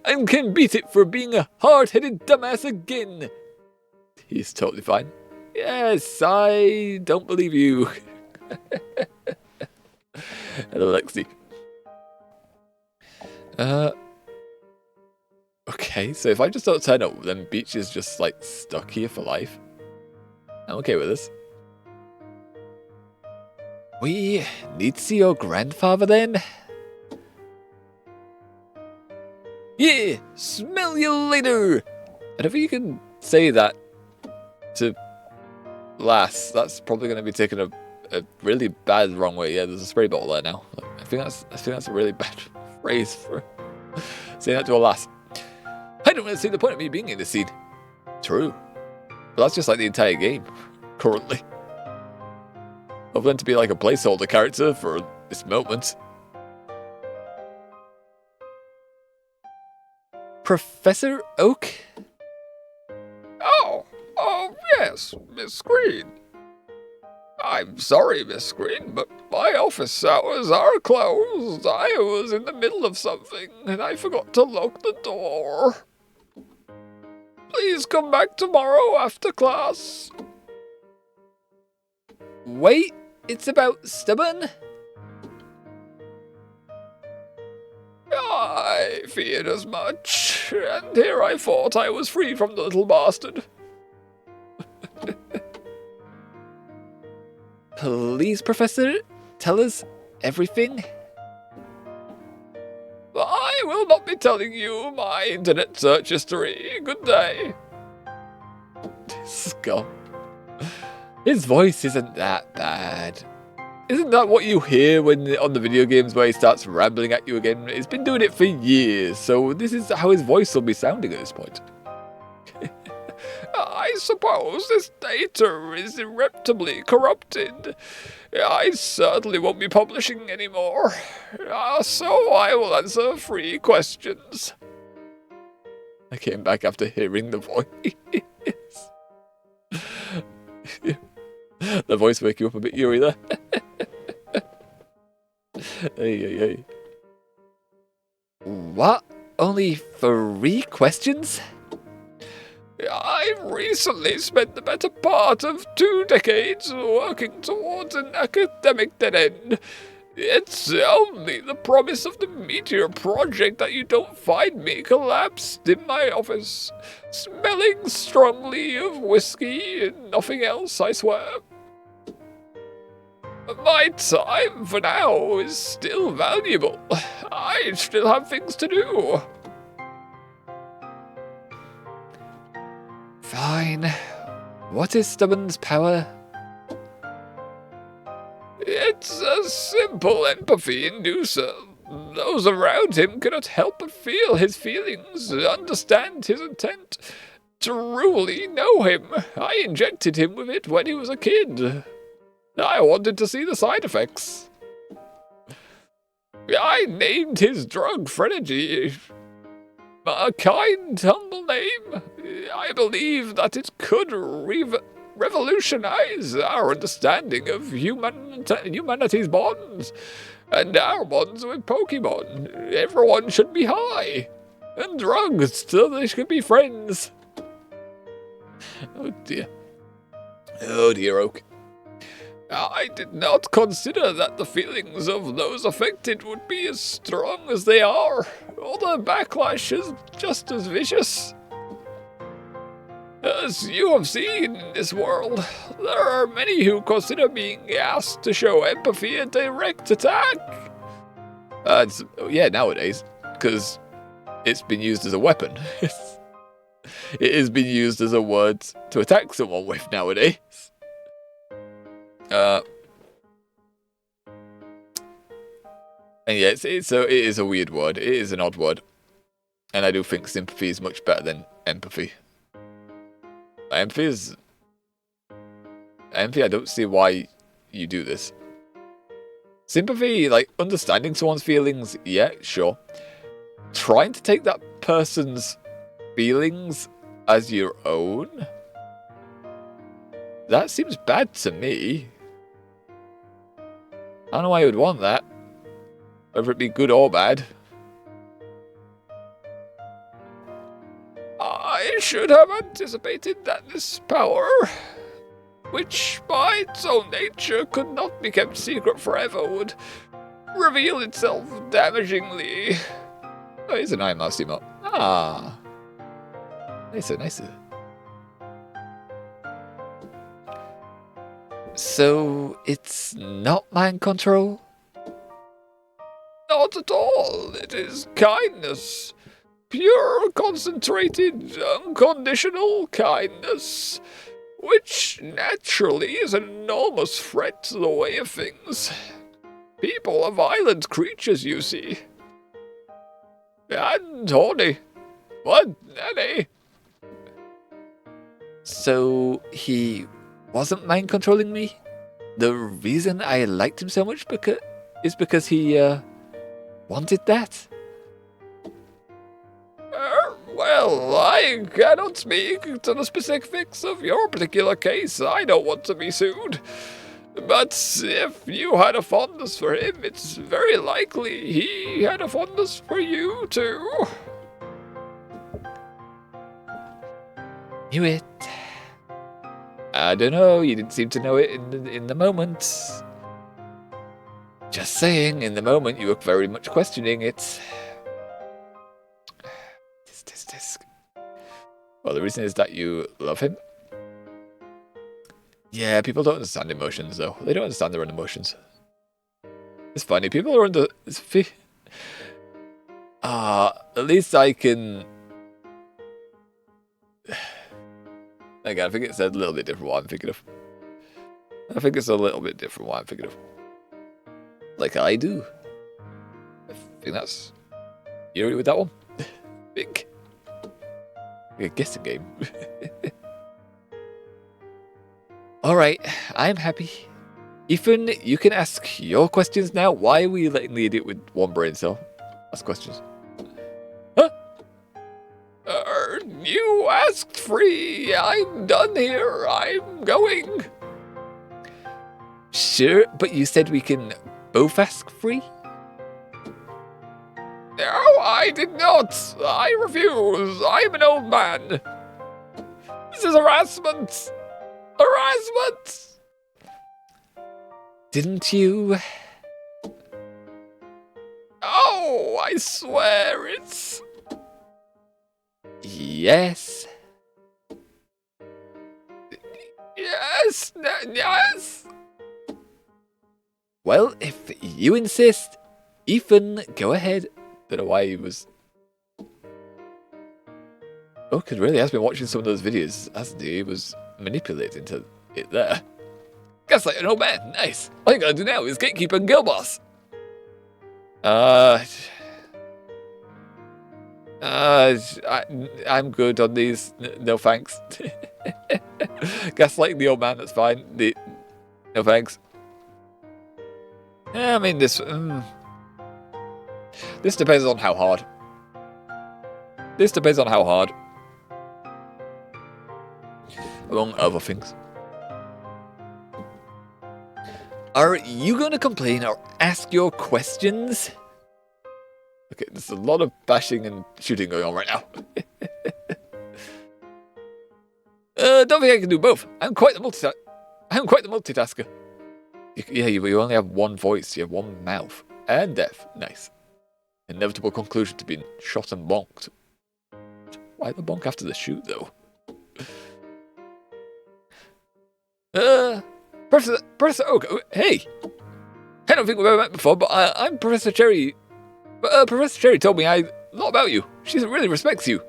And can beat it for being a hard-headed dumbass again. He's totally fine. Yes, I don't believe you. Hello, Lexi. Okay, so if I just don't turn up, then Beach is just, like, stuck here for life. I'm okay with this. We need to see your grandfather, then? Yeah, smell you later! I don't think you can say that to Lass. That's probably going to be taken a really bad wrong way. Yeah, there's a spray bottle there now. I think that's a really bad phrase for saying that to a lass. I don't really see the point of me being in this scene. True. But that's just like the entire game, currently. I've learned to be like a placeholder character for this moment. Professor Oak? Oh, yes, Miss Green. I'm sorry, Miss Green, but my office hours are closed. I was in the middle of something, and I forgot to lock the door. Please come back tomorrow after class. Wait, it's about Stubborn? I feared as much, and here I thought I was free from the little bastard. Please, Professor, tell us everything. I will not be telling you my internet search history. Good day. Scum. His voice isn't that bad. Isn't that what you hear when on the video games where he starts rambling at you again? He's been doing it for years, so this is how his voice will be sounding at this point. I suppose this data is irreparably corrupted. I certainly won't be publishing anymore, so I will answer 3 questions. I came back after hearing the voice. The voice wake you up a bit, Yuri, there. Hey. What? Only 3 questions? I've recently spent the better part of 2 decades working towards an academic dead end. It's only the promise of the Meteor Project that you don't find me collapsed in my office, smelling strongly of whiskey and nothing else, I swear. My time for now is still valuable. I still have things to do. Fine. What is Stubborn's power? It's a simple empathy inducer. Those around him cannot help but feel his feelings, understand his intent, truly know him. I injected him with it when he was a kid. I wanted to see the side effects. I named his drug Phrenergy. A kind, humble name. I believe that it could revolutionize our understanding of humanity's bonds and our bonds with Pokemon. Everyone should be high and drugged so they should be friends. Oh dear. Oh dear, Oak. I did not consider that the feelings of those affected would be as strong as they are, or the backlash is just as vicious. As you have seen in this world, there are many who consider being asked to show empathy a direct attack. Yeah, nowadays, because it's been used as a weapon. It has been used as a word to attack someone with nowadays. And yeah, it is a weird word. It is an odd word. And I do think sympathy is much better than empathy. Empathy, I don't see why you do this. Sympathy, like, understanding someone's feelings, yeah, sure. Trying to take that person's feelings as your own? That seems bad to me. I don't know why you would want that. Whether it be good or bad. I should have anticipated that this power, which by its own nature could not be kept secret forever, would reveal itself damagingly. Oh, here's an Iron Mouse emote. Ah. Nicer, nicer. So, it's not mind control? Not at all. It is kindness. Pure, concentrated, unconditional kindness. Which, naturally, is an enormous threat to the way of things. People are violent creatures, you see. And horny. What, Nanny? So, he wasn't mind controlling me? The reason I liked him so much is because he, wanted that? Well, I cannot speak to the specifics of your particular case. I don't want to be sued. But if you had a fondness for him, it's very likely he had a fondness for you, too. Knew it. I don't know, you didn't seem to know it in the moment. Just saying, in the moment you were very much questioning it. Tisk. Well, the reason is that you love him. Yeah, people don't understand emotions, though. They don't understand their own emotions. It's funny, people are under... at least I can... Again, I think it's a little bit different what I'm thinking of. I think it's a little bit different what I'm thinking of. Like I do. I think that's... You agree with that one? Think. Like a guessing game. Alright, I'm happy. Ethan, you can ask your questions now. Why are we letting the idiot with one brain cell ask questions? Huh? You asked free. I'm done here. I'm going. Sure, but you said we can both ask free? No, I did not. I refuse. I'm an old man. This is harassment. Harassment. Didn't you? Oh, I swear it's... Yes. Yes. Yes. Well, if you insist, Ethan, go ahead. Don't know why he was... Oh, because really has been watching some of those videos, hasn't he? He was manipulating to it there. Guess like an old man. Nice. All you gotta do now is gatekeeper and girl boss. I'm good on these. No thanks. Gaslighting the old man, that's fine. No thanks. I mean, this depends on how hard. This depends on how hard. Among other things. Are you going to complain or ask your questions? Okay, there's a lot of bashing and shooting going on right now. Don't think I can do both. I'm quite the multitasker. You only have one voice. You have one mouth. And deaf. Nice. Inevitable conclusion to being shot and bonked. Why the bonk after the shoot, though? Professor Oak. Hey! I don't think we've ever met before, but I'm Professor Cherry. Professor Cherry told me a lot about you. She really respects you.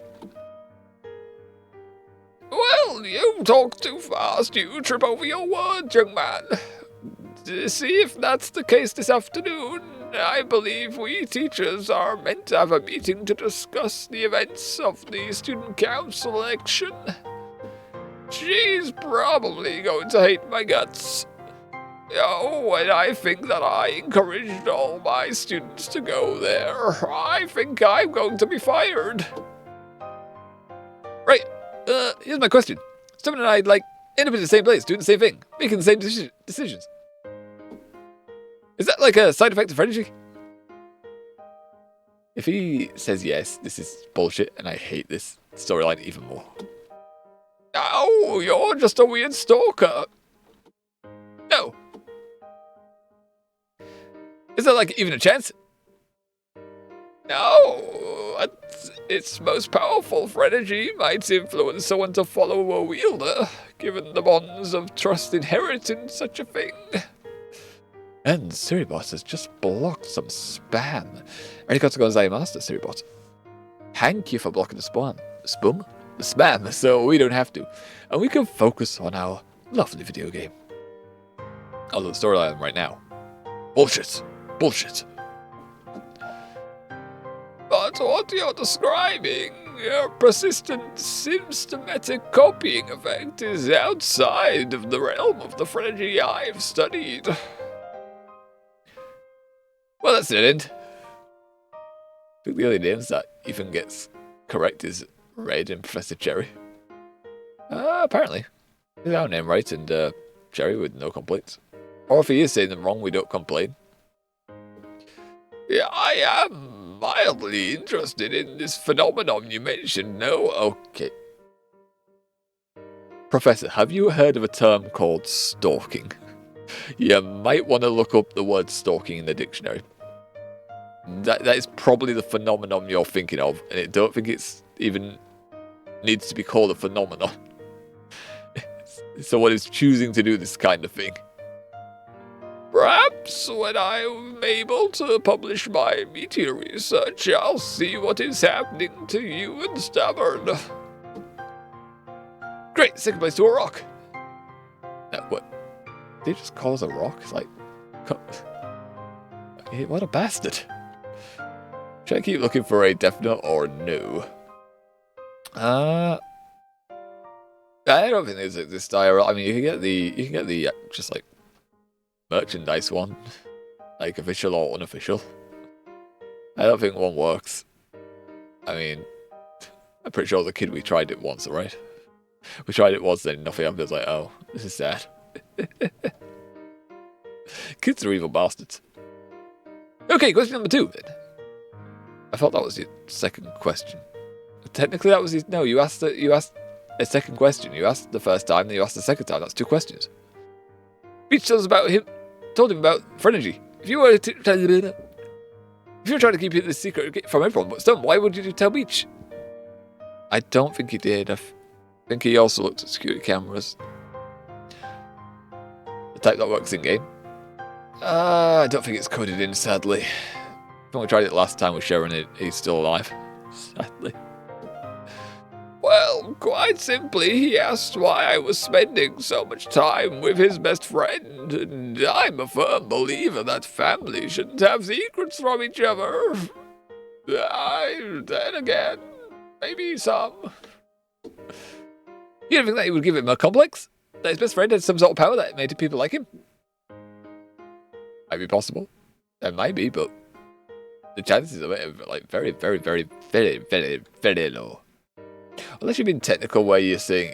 Well, you talk too fast. You trip over your words, young man. See if that's the case this afternoon. I believe we teachers are meant to have a meeting to discuss the events of the student council election. She's probably going to hate my guts. Oh, and I think that I encouraged all my students to go there. I think I'm going to be fired. Right, here's my question. Stephen and I, end up in the same place, doing the same thing, making the same decisions. Is that like a side effect of energy? If he says yes, this is bullshit, and I hate this storyline even more. Oh, you're just a weird stalker. No. Is there even a chance? No. Its most powerful energy might influence someone to follow a wielder, given the bonds of trust inherent in such a thing. And Siribot has just blocked some spam. Arigato gozaimasu, Siribot. Thank you for blocking the spam. The spam, so we don't have to. And we can focus on our lovely video game. Although the storyline right now. Bullshit. But what you're describing, your persistent, systematic copying effect, is outside of the realm of the energy I've studied. Well, that's it, end. I think the only names that Ethan gets correct is Red and Professor Cherry. Apparently. Is our name right and Cherry with no complaints. Or if he is saying them wrong, we don't complain. Yeah, I am mildly interested in this phenomenon you mentioned. No, okay. Professor, have you heard of a term called stalking? You might want to look up the word stalking in the dictionary. That is probably the phenomenon you're thinking of, and I don't think it's even needs to be called a phenomenon. Someone is choosing to do this kind of thing. Perhaps when I'm able to publish my meteor research, I'll see what is happening to you and Stubborn. Great, second place to a rock. What? Did he just call us a rock? It's like... What a bastard. Should I keep looking for a definite or no? I don't think there's this diorama. I mean, you can get the just merchandise one, official or unofficial. I don't think one works. I mean, I'm pretty sure as a kid we tried it once, right? We tried it once, then nothing happened. I was like, oh, this is sad. Kids are evil bastards. Okay, question number 2 then. I thought that was your second question. Technically, that was his. No, you asked a second question. You asked the first time, then you asked the second time. That's 2 questions. Beach told him about Frenergy. If you were trying to keep this secret from everyone, but still, why would you tell Beach? I don't think he did. I think he also looked at security cameras. The type that works in game. I don't think it's coded in, sadly. When we tried it last time with Sharon, he's still alive. Sadly. Well, quite simply, he asked why I was spending so much time with his best friend, and I'm a firm believer that family shouldn't have secrets from each other. Then again, maybe some. You don't think that he would give him a complex? That his best friend had some sort of power that made people like him? Might be possible. There might be, but the chances of it are very, very, very, very, very, very low. Unless you've been technical where you're saying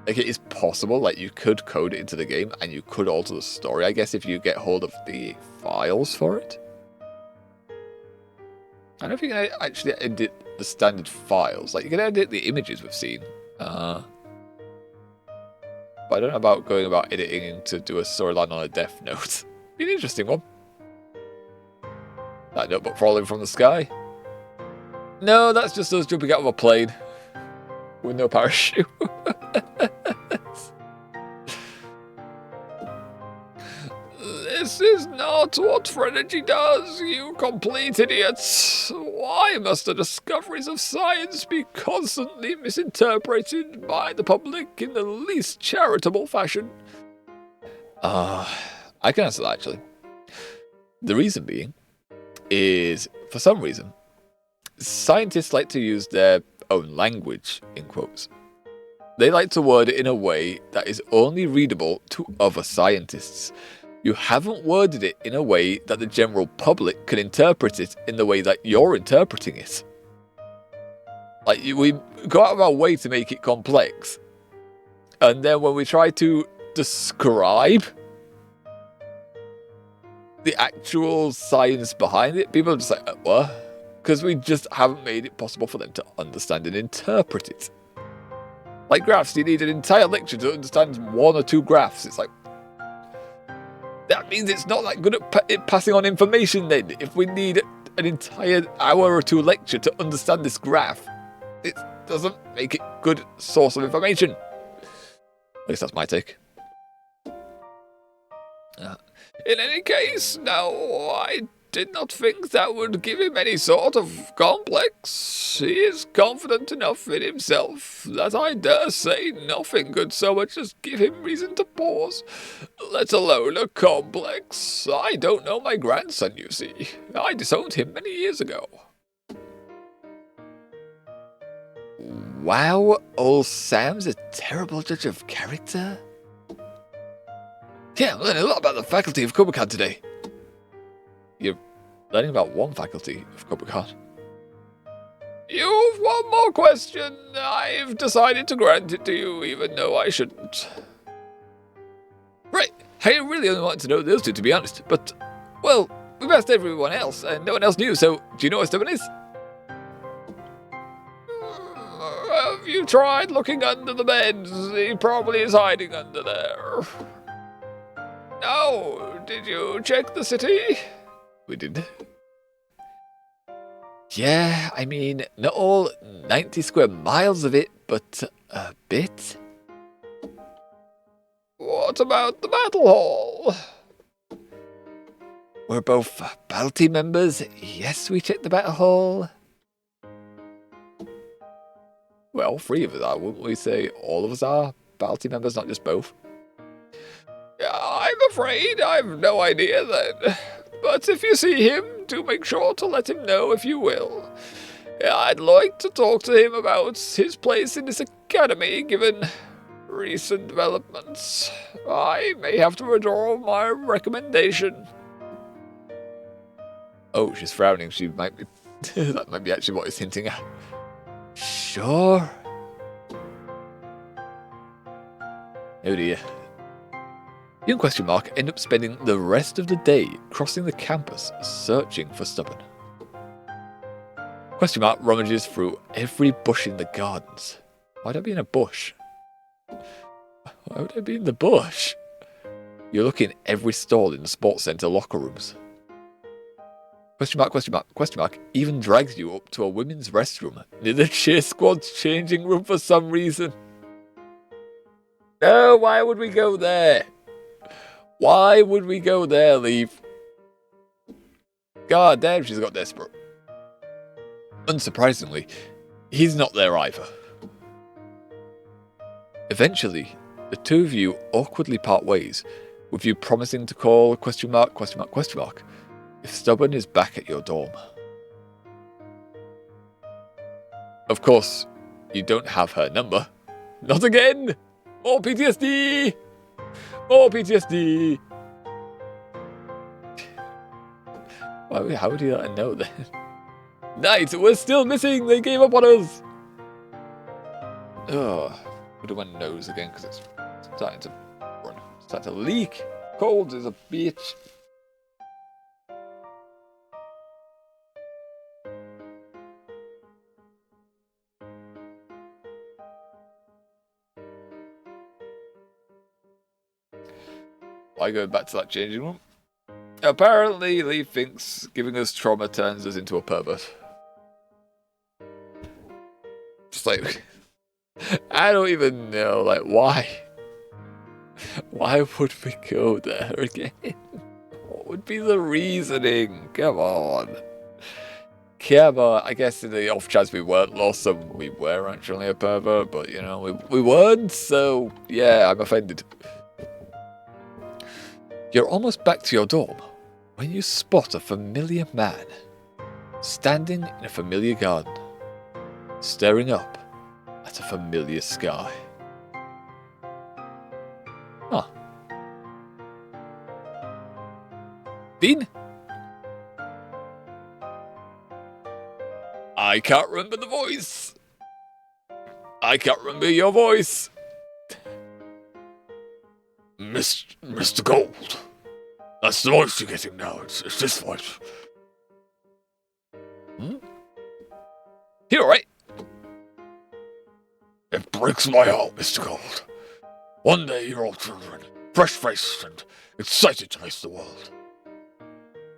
Like, it is possible, like, you could code it into the game, and you could alter the story, I guess, if you get hold of the files for it. I don't know if you can actually edit the standard files. Like, you can edit the images we've seen. But I don't know about going about editing to do a storyline on a Death Note. Be an interesting one. That notebook falling from the sky. No, that's just us jumping out of a plane. With no parachute. This is not what Phrenergy does, you complete idiots. Why must the discoveries of science be constantly misinterpreted by the public in the least charitable fashion? I can answer that, actually. The reason being is, for some reason, scientists like to use their own language, in quotes. They like to word it in a way that is only readable to other scientists. You haven't worded it in a way that the general public can interpret it in the way that you're interpreting it. Like, we go out of our way to make it complex. And then when we try to describe the actual science behind it, people are just like, what? Because we just haven't made it possible for them to understand and interpret it. Like graphs, you need an entire lecture to understand one or two graphs. It's like, that means it's not that good at passing on information then. If we need an entire hour or two lecture to understand this graph, it doesn't make it good source of information. At least that's my take. In any case, no, I did not think that would give him any sort of complex. He is confident enough in himself that I dare say nothing could so much as give him reason to pause, let alone a complex. I don't know my grandson, you see. I disowned him many years ago. Wow, old Sam's a terrible judge of character? Yeah, I'm learning a lot about the faculty of Kobukan today. You're learning about one faculty of Kobukan. You've one more question. I've decided to grant it to you, even though I shouldn't. Right, I really only wanted to know those two, to be honest. But, well, we've asked everyone else, and no one else knew, so do you know what stubborn is? Have you tried looking under the beds? He probably is hiding under there. No, did you check the city? We did. Yeah, I mean, not all 90 square miles of it, but a bit. What about the battle hall? We're both battle team members. Yes, we checked the battle hall. Well, 3 of us are, wouldn't we say all of us are battle team members, not just both? I'm afraid I've no idea then. But if you see him, do make sure to let him know if you will. I'd like to talk to him about his place in this academy, given recent developments. I may have to withdraw my recommendation. Oh, she's frowning. She might be... that might be actually what he's hinting at. Sure. Oh dear. You and question mark end up spending the rest of the day crossing the campus searching for Stubborn. Question mark rummages through every bush in the gardens. Why'd I be in a bush? Why would I be in the bush? You look in every stall in the sports centre locker rooms. Question mark, question mark, question mark even drags you up to a women's restroom near the cheer squad's changing room for some reason. No, why would we go there? Why would we go there, Leaf? God damn, she's got desperate. Unsurprisingly, he's not there either. Eventually, the two of you awkwardly part ways, with you promising to call question mark, question mark, question mark, if Stubborn is back at your dorm. Of course, you don't have her number. Not again! More PTSD! More PTSD! How would you let her know then? Knight, we're still missing! They gave up on us! Ugh. Put it in my nose again because it's starting to run. Starting to leak. Cold as a bitch. Why go back to that changing room? Apparently, Lee thinks giving us trauma turns us into a pervert. Just like, I don't even know, like, why? Why would we go there again? What would be the reasoning? Come on. Come on. I guess in the off chance we weren't lost, so we were actually a pervert, but, you know, we weren't, so, yeah, I'm offended. You're almost back to your dorm when you spot a familiar man standing in a familiar garden, staring up at a familiar sky. Huh. Bean? I can't remember the voice. I can't remember your voice. Mr. Gold. That's the voice you're getting now. It's this voice. You alright? It breaks my heart, Mr. Gold. One day you're all children, fresh-faced and excited to face the world.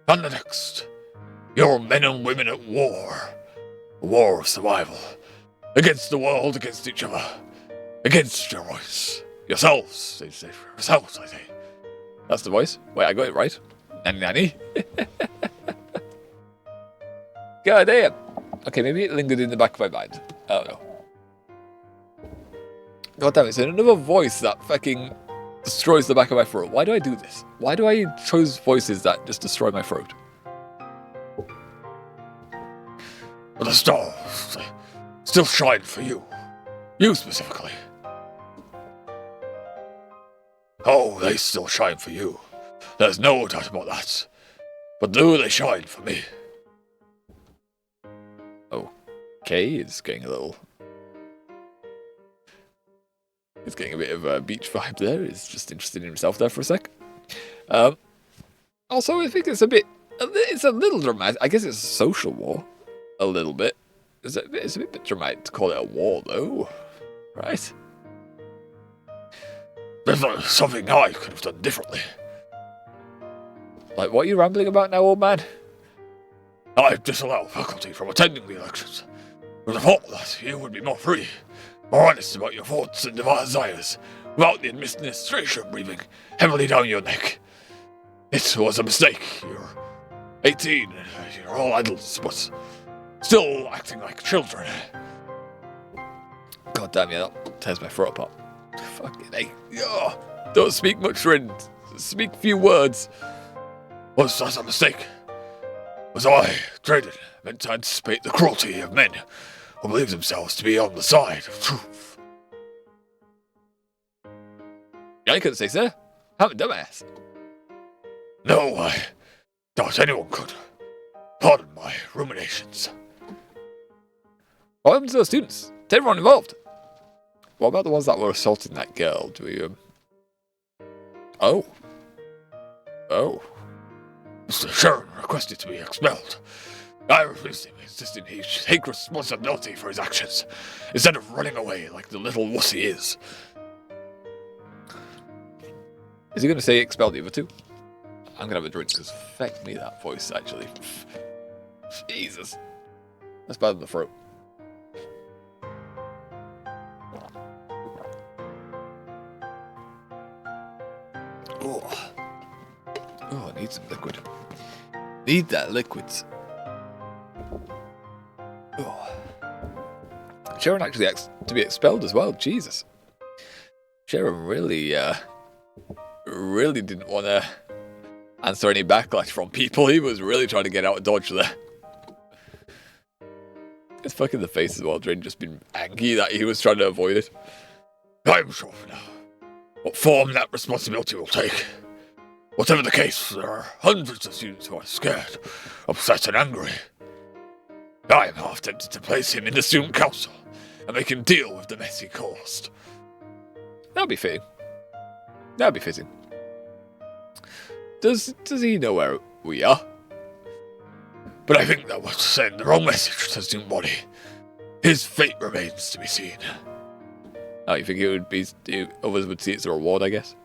And the next, you're men and women at war. A war of survival. Against the world, against each other. Against your voice. Yourselves, yourselves, I say. That's the voice. Wait, I got it right. Nanny. God damn. Okay, maybe it lingered in the back of my mind. I don't know. God damn, it's another voice that fucking destroys the back of my throat. Why do I do this? Why do I choose voices that just destroy my throat? But the stars, they still shine for you. You specifically. Oh, they still shine for you. There's no doubt about that. But do they shine for me? Okay, it's getting a little... It's getting a bit of a beach vibe there. He's just interested in himself there for a sec. Also, I think it's a bit... It's a little dramatic. I guess it's a social war. A little bit. It's a bit dramatic to call it a war, though. Right? There's something I could have done differently. Like, what are you rambling about now, old man? I disallowed faculty from attending the elections. With the thought that you would be more free, more honest about your thoughts and desires, without the administration breathing heavily down your neck. It was a mistake. You're 18, you're all adults, but still acting like children. God damn, yeah, that tears my throat apart. Fucking hey. Oh, don't speak much, friend. Speak few words. Was that a mistake? Was I traded, meant to anticipate the cruelty of men who believe themselves to be on the side of truth? I couldn't say so. I'm a dumbass. No, I doubt anyone could. Pardon my ruminations. What happened to those students? To everyone involved? What about the ones that were assaulting that girl? Do we, Oh. Mr. Sharon requested to be expelled. I refused him, insisting he should take responsibility for his actions, instead of running away like the little wuss he is. Is he going to say expel the other two? I'm going to have a drink, because feck me that voice, actually. Jesus. That's bad in the throat. Oh, I need some liquid. Need that liquid. Oh. Sharon actually asked to be expelled as well. Jesus. Sharon really didn't want to answer any backlash from people. He was really trying to get out of Dodge there. It's fucking the face as well. Drain just been angry that he was trying to avoid it. I'm sure for now. What form that responsibility will take. Whatever the case, there are hundreds of students who are scared, upset and angry. I am half tempted to place him in the student council and make him deal with the mess he caused. That'll be fitting. That'll be fitting. Does he know where we are? But I think that was sending the wrong message to his new body. His fate remains to be seen. Oh, you think it would be... Others would see it as a reward, I guess?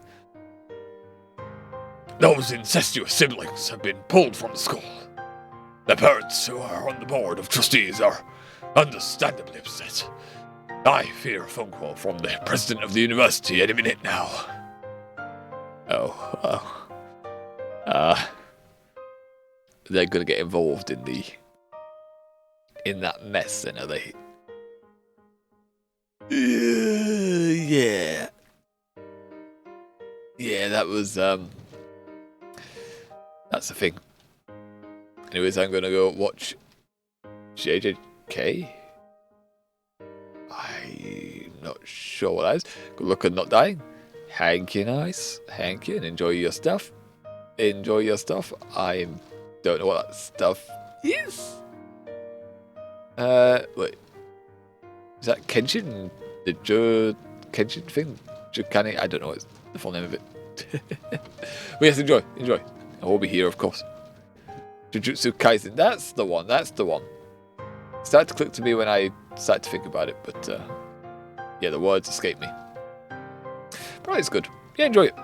Those incestuous siblings have been pulled from the school. The parents who are on the board of trustees are understandably upset. I fear a phone call from the president of the university any minute now. They're gonna get involved in that mess, then, are they? Yeah. Yeah, that was that's the thing. Anyways, I'm gonna go watch JJK. I'm not sure what that is. Good luck on not dying. Hanky nice. Hanky, and enjoy your stuff. Enjoy your stuff. I don't know what that stuff is. Wait. Is that Kenshin? The Kenshin thing? Jukani? I don't know what's the full name of it. But yes, enjoy. I will be here, of course. Jujutsu Kaisen. That's the one. It started to click to me when I started to think about it, but yeah, the words escape me. But it's good. Yeah, enjoy it.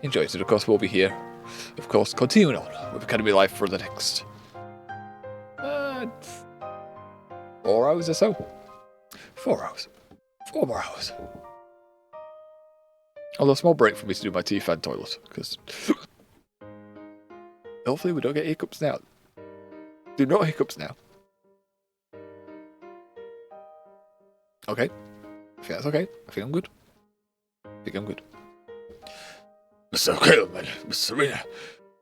And of course, we'll be here. Of course, continuing on with Academy Life for the next 4 hours or so. 4 hours. 4 more hours. Although a small break for me to do my teeth and toilet, because hopefully we don't get hiccups now. Do not hiccups now. Okay. I think that's okay. I think I'm good. Mr. Caleb and Miss Serena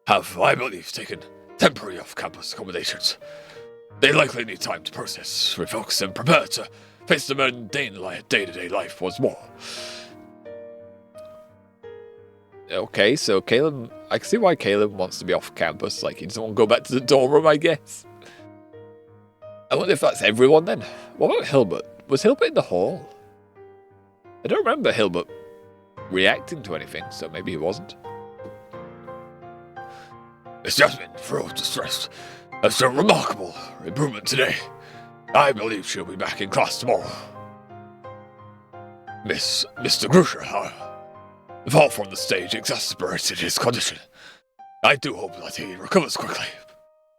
have, I believe, taken temporary off-campus accommodations. They likely need time to process, refocus, and prepare to face the mundane day-to-day life once more. Okay, so Caleb... I can see why Caleb wants to be off campus. Like, he doesn't want to go back to the dorm room, I guess. I wonder if that's everyone, then. What about Hilbert? Was Hilbert in the hall? I don't remember Hilbert reacting to anything, so maybe he wasn't. Miss Jasmine, thrilled distressed. That's a remarkable improvement today. I believe she'll be back in class tomorrow. Mr. Grusher, however, the fall from the stage exasperated his condition. I do hope that he recovers quickly,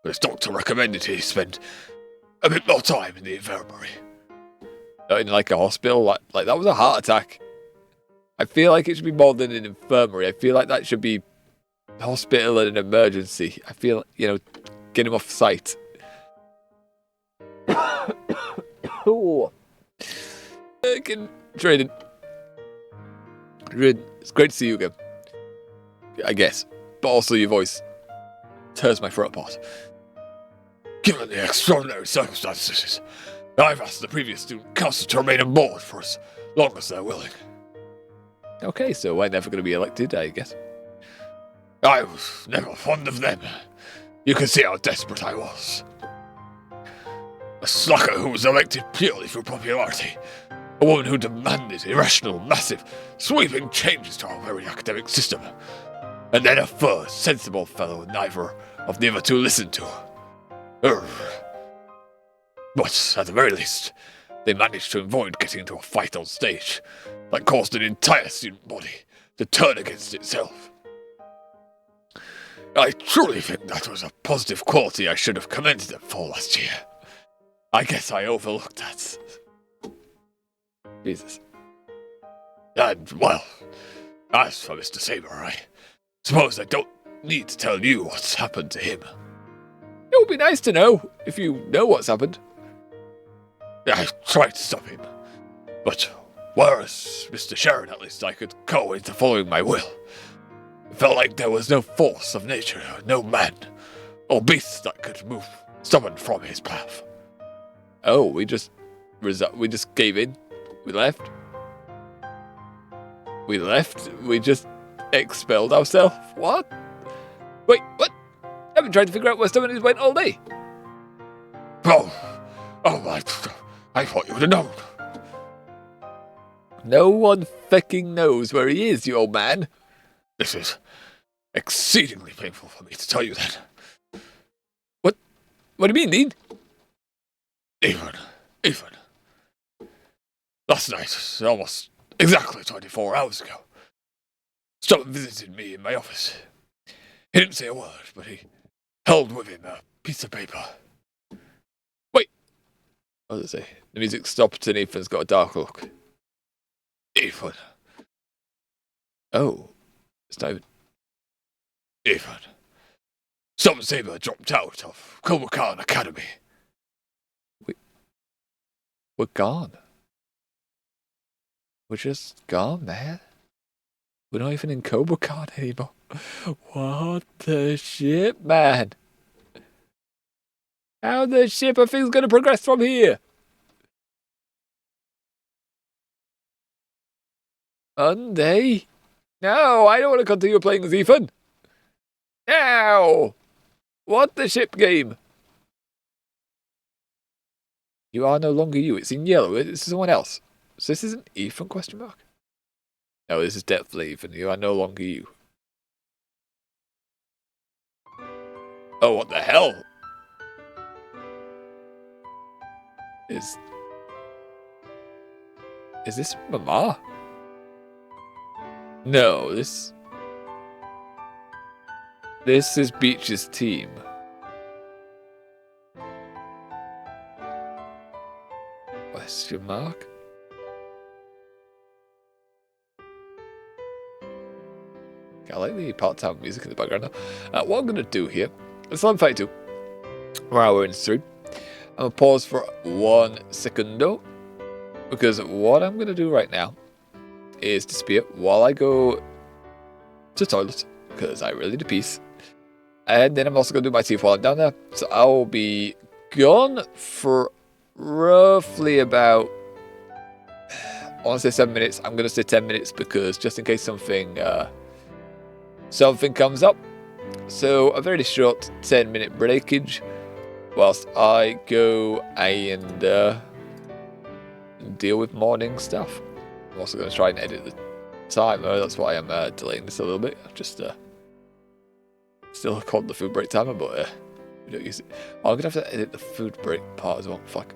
but his doctor recommended he spend a bit more time in the infirmary. In like a hospital? Like that was a heart attack. I feel like it should be more than an infirmary. I feel like that should be a hospital and an emergency. I feel, get him off site. Drayden, it's great to see you again. I guess. But also your voice tears my throat apart. Given the extraordinary circumstances, I've asked the previous student council to remain on board for as long as they're willing. Okay, so we're never going to be elected, I guess. I was never fond of them. You can see how desperate I was. A slacker who was elected purely for popularity. A woman who demanded irrational, massive, sweeping changes to our very academic system. And then a first, sensible fellow neither of the other two listened to. But at the very least, they managed to avoid getting into a fight on stage that caused an entire student body to turn against itself. I truly think that was a positive quality I should have commended them for last year. I guess I overlooked that. Jesus. And, well, as for Mr. Saber, I suppose I don't need to tell you what's happened to him. It would be nice to know, if you know what's happened. I tried to stop him, but whereas Mr. Sharon, at least I could go into following my will. It felt like there was no force of nature, no man or beast that could stop him from his path. Oh, we just gave in. We left. We just expelled ourselves. What? Wait, what? I've been trying to figure out where someone went all day. Oh, I thought you would have known. No one fucking knows where he is, you old man. This is exceedingly painful for me to tell you that. What do you mean, Dean? Ethan. Last night, almost exactly 24 hours ago, someone visited me in my office. He didn't say a word, but he held with him a piece of paper. Wait. What does it say? The music stopped and Ethan's got a dark look. Ethan. Oh. It's not even... Ethan. Some saber dropped out of Cobra Khan Academy. We're gone. We're just gone, man. We're not even in Cobra Khan anymore. What the shit, man? How the shit are things gonna progress from here? Monday? No, I don't want to continue playing as Ethan. No! What the ship game? You are no longer you. It's in yellow. It's someone else. So this isn't Ethan, question mark? No, this is definitely Ethan. You are no longer you. Oh, what the hell? Is this Mama? No, this is Beach's team. Question mark? I like the part-time music in the background now. What I'm going to do here is Slam Fight 2. We're in stream. I'm going to pause for 1 secundo. Because what I'm going to do right now is disappear while I go to the toilet. Because I really need a piece. And then I'm also going to do my teeth while I'm down there. So I will be gone for roughly about... I want to say 7 minutes. I'm going to say 10 minutes because just in case something comes up. So a very short 10-minute breakage whilst I go and deal with morning stuff. I'm also going to try and edit the timer. That's why I'm delaying this a little bit. I've just still called the food break timer, but we don't use it. Oh, I'm going to have to edit the food break part as well. Fuck.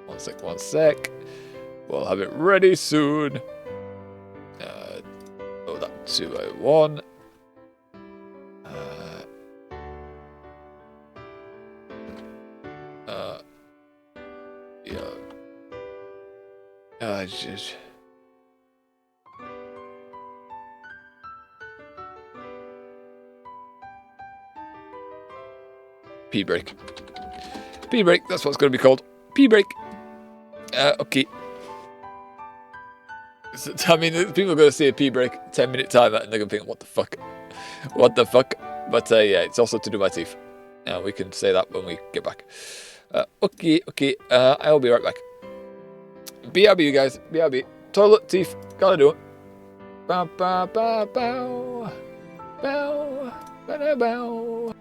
One sec. We'll have it ready soon. Oh, that 201. Yeah. Just... Pee break. Pee break, that's what it's going to be called. Pee break. Okay. So, I mean, people are going to see a pee break, 10-minute timer, and they're going to think, what the fuck? What the fuck? But yeah, it's also to do my teeth. We can say that when we get back. Okay. I'll be right back. BRB, you guys. BRB. Toilet, teeth. Gotta do it. Bow, bow, bow, bow. Bow, bow, bow.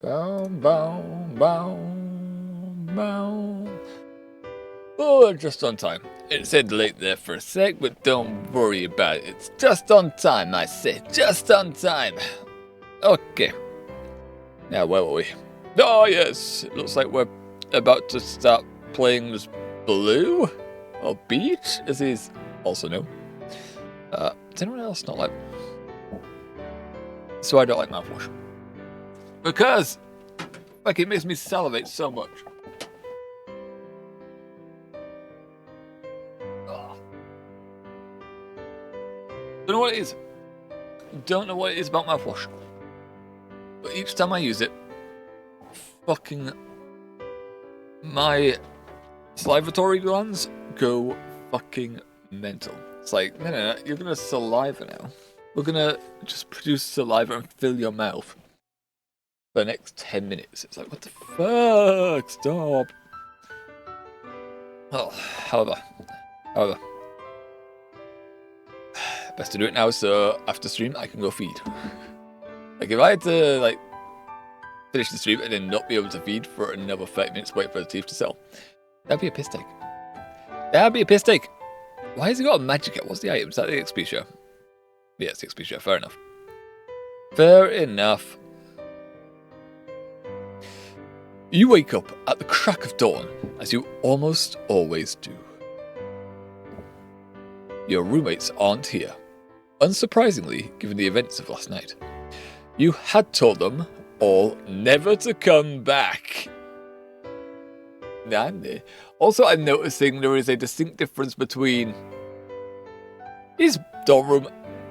Boom, boom, boom, boom. Oh, just on time. It said late there for a sec, but don't worry about it. It's just on time, I say. Just on time. Okay. Now, where were we? Oh, yes. It looks like we're about to start playing this Blue, or Beach, as he's also known. Does anyone else not like... So I don't like mouthwash. Because, like, it makes me salivate so much. Don't know what it is. Don't know what it is about mouthwash. But each time I use it, fucking my salivatory glands go fucking mental. It's like, no, you're gonna saliva now. We're gonna just produce saliva and fill your mouth for the next 10 minutes. It's like, what the fuck? Stop. Oh, however. Best to do it now, so after stream I can go feed. Like, if I had to, like, finish the stream and then not be able to feed for another 30 minutes, wait for the teeth to sell, that'd be a piss take. That'd be a piss take. Why has he got a magic hat? What's the item? Is that the XP share? Yeah, it's the XP share. Fair enough. Fair enough. You wake up at the crack of dawn, as you almost always do. Your roommates aren't here. Unsurprisingly, given the events of last night. You had told them all never to come back. Nanny. Also, I'm noticing there is a distinct difference between his dorm room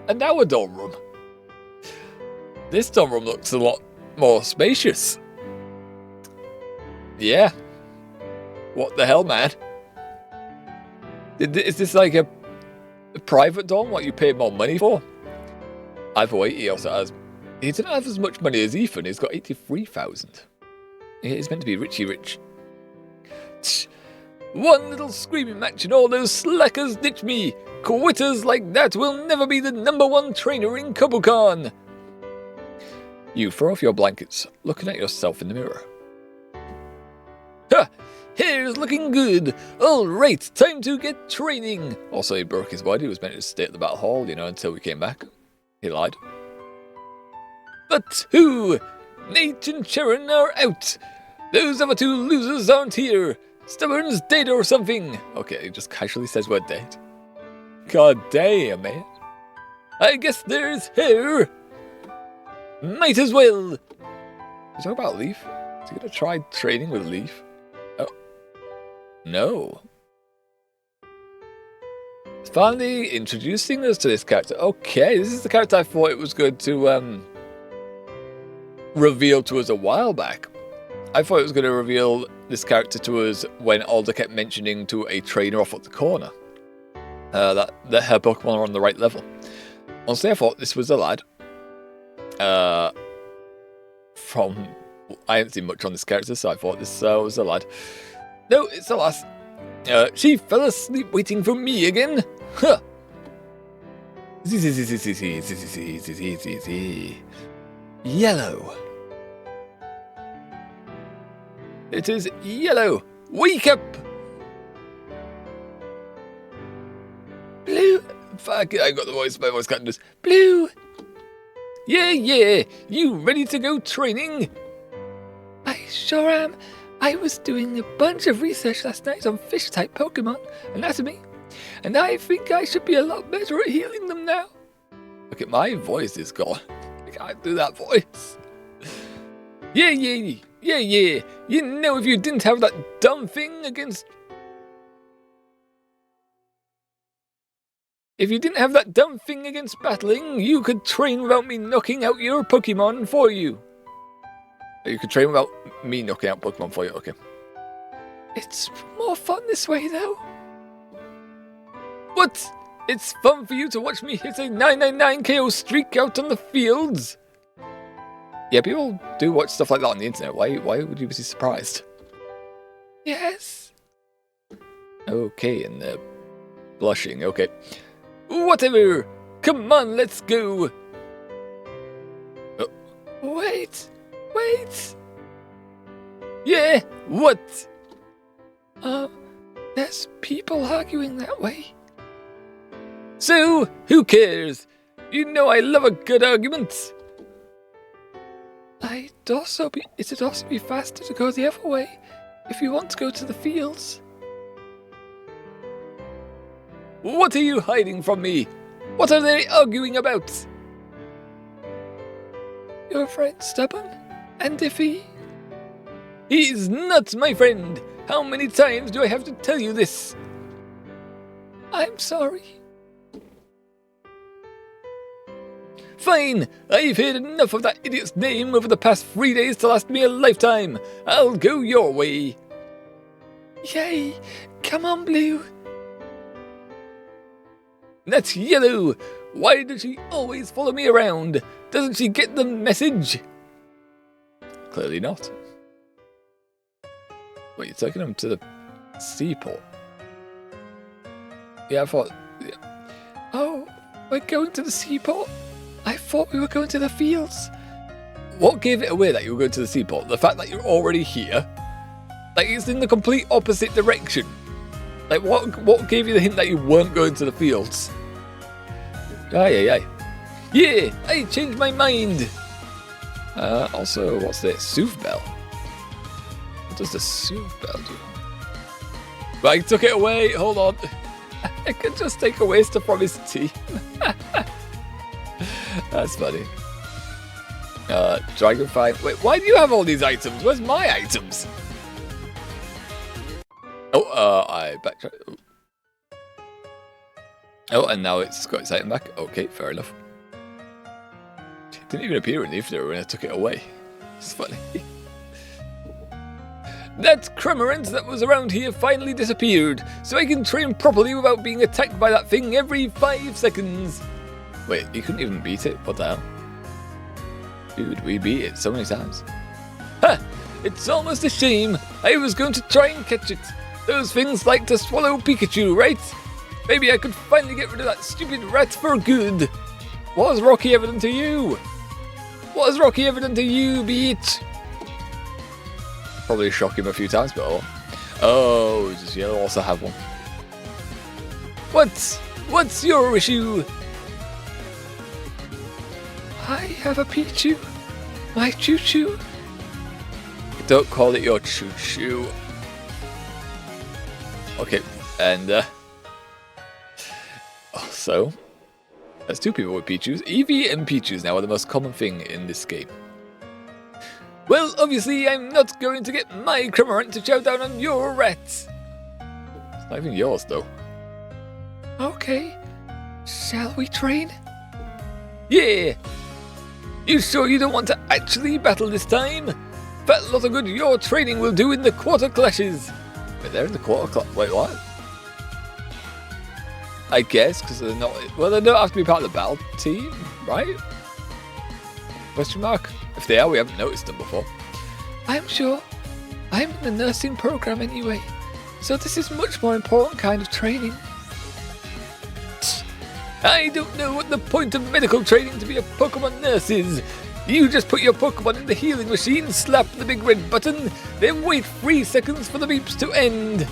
and our dorm room. This dorm room looks a lot more spacious. Yeah. What the hell, man? Is this like a private dorm, what you pay more money for? Either way, he also has... He doesn't have as much money as Ethan. He's got 83,000. He's meant to be richy rich. One little screaming match and all those slackers ditch me. Quitters like that will never be the #1 trainer in Kobukan. You throw off your blankets, looking at yourself in the mirror. Ha! Hair's looking good. All right, time to get training. Also, he broke his body. He was meant to stay at the battle hall, until we came back. He lied. But who? Nate and Sharon are out. Those other two losers aren't here. Stubborn's dead or something. Okay, he just casually says we're dead. God damn, man. I guess there's hair. Might as well. You talk about Leaf? Is he gonna try training with Leaf? Oh. No. Finally introducing us to this character. Okay, this is the character I thought it was good to reveal to us a while back. I thought it was going to reveal this character to us when Alder kept mentioning to a trainer off at the corner that her Pokemon are on the right level. Honestly, I thought this was a lad. I hadn't seen much on this character, so I thought this was a lad. No, it's a lass. She fell asleep waiting for me again. Huh. Yellow. It is Yellow. Wake up! Blue. Fuck, I got the voice. My voice can't do this. Blue. Yeah. You ready to go training? I sure am. I was doing a bunch of research last night on fish-type Pokemon anatomy, and I think I should be a lot better at healing them now. Look at my voice is gone. I can't do that voice. Yeah. If you didn't have that dumb thing against... If you didn't have that dumb thing against battling, you could train without me knocking out your Pokemon for you. You could train without me knocking out Pokemon for you, okay. It's more fun this way, though. What? It's fun for you to watch me hit a 999 KO streak out on the fields? Yeah, people do watch stuff like that on the internet. Why would you be surprised? Yes. Okay, and they're blushing, okay. Whatever. Come on, let's go. Oh. Wait. Yeah, what? There's people arguing that way. So, who cares? You know I love a good argument. It'd also be faster to go the other way if you want to go to the fields. What are you hiding from me? What are they arguing about? Your friend's stubborn, and if he's not my friend. How many times do I have to tell you this? I'm sorry. Fine, I've heard enough of that idiot's name over the past 3 days to last me a lifetime. I'll go your way. Yay, come on, Blue. That's Yellow. Why does she always follow me around? Doesn't she get the message? Clearly not. Wait, you're taking him to the seaport? Yeah, I thought... Yeah. Oh, we're going to the seaport? I thought we were going to the fields. What gave it away that you were going to the seaport? The fact that you're already here? Like, it's in the complete opposite direction. Like, what gave you the hint that you weren't going to the fields? Aye. Yeah, I changed my mind. Also, what's this? Sooth Bell. What does the Sooth Bell do? Right, took it away. Hold on. I could just take away stuff from his team. That's funny. Dragonfly. Wait, why do you have all these items? Where's my items? Oh, I backtracked. Oh, and now it's got its item back. Okay, fair enough. It didn't even appear in the ether when I took it away. It's funny. That Cremorant that was around here finally disappeared, so I can train properly without being attacked by that thing every 5 seconds. Wait, you couldn't even beat it? What the hell? Dude, we beat it so many times. Ha! It's almost a shame. I was going to try and catch it. Those things like to swallow Pikachu, right? Maybe I could finally get rid of that stupid rat for good. What has Rocky ever done to you? What has Rocky ever done to you, bitch? Probably shock him a few times, but oh, does Yellow also have one? What's your issue? I have a Pichu. My choo-choo. Don't call it your choo-choo. Okay, and also, there's 2 people with Pichus. Eevee and Pichus now are the most common thing in this game. Well, obviously, I'm not going to get my Cremorant to chow down on your rats. It's not even yours, though. Okay, shall we train? Yeah. You sure you don't want to actually battle this time? That lot of good your training will do in the quarter clashes. Wait, they're in the quarter clash. Wait, what? I guess, because they're not... Well, they don't have to be part of the battle team, right? Question mark? If they are, we haven't noticed them before. I'm sure. I'm in the nursing program anyway, so this is much more important kind of training. I don't know what the point of medical training to be a Pokemon nurse is. You just put your Pokemon in the healing machine, slap the big red button, then wait 3 seconds for the beeps to end.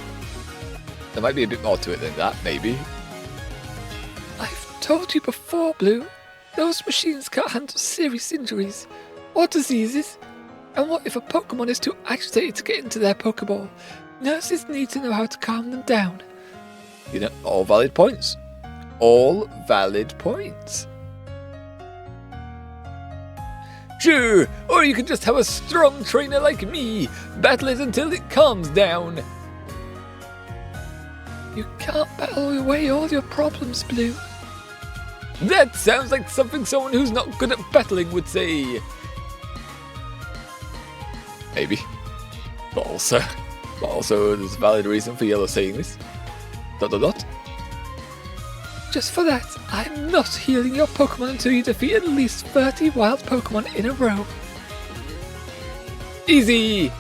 There might be a bit more to it than that, maybe. I've told you before, Blue. Those machines can't handle serious injuries or diseases. And what if a Pokemon is too agitated to get into their Pokeball? Nurses need to know how to calm them down. You know, all valid points. All valid points. Sure, or you can just have a strong trainer like me. Battle it until it calms down. You can't battle away all your problems, Blue. That sounds like something someone who's not good at battling would say. Maybe. But also there's a valid reason for Yellow saying this. ... Just for that, I'm not healing your Pokemon until you defeat at least 30 wild Pokemon in a row. Easy!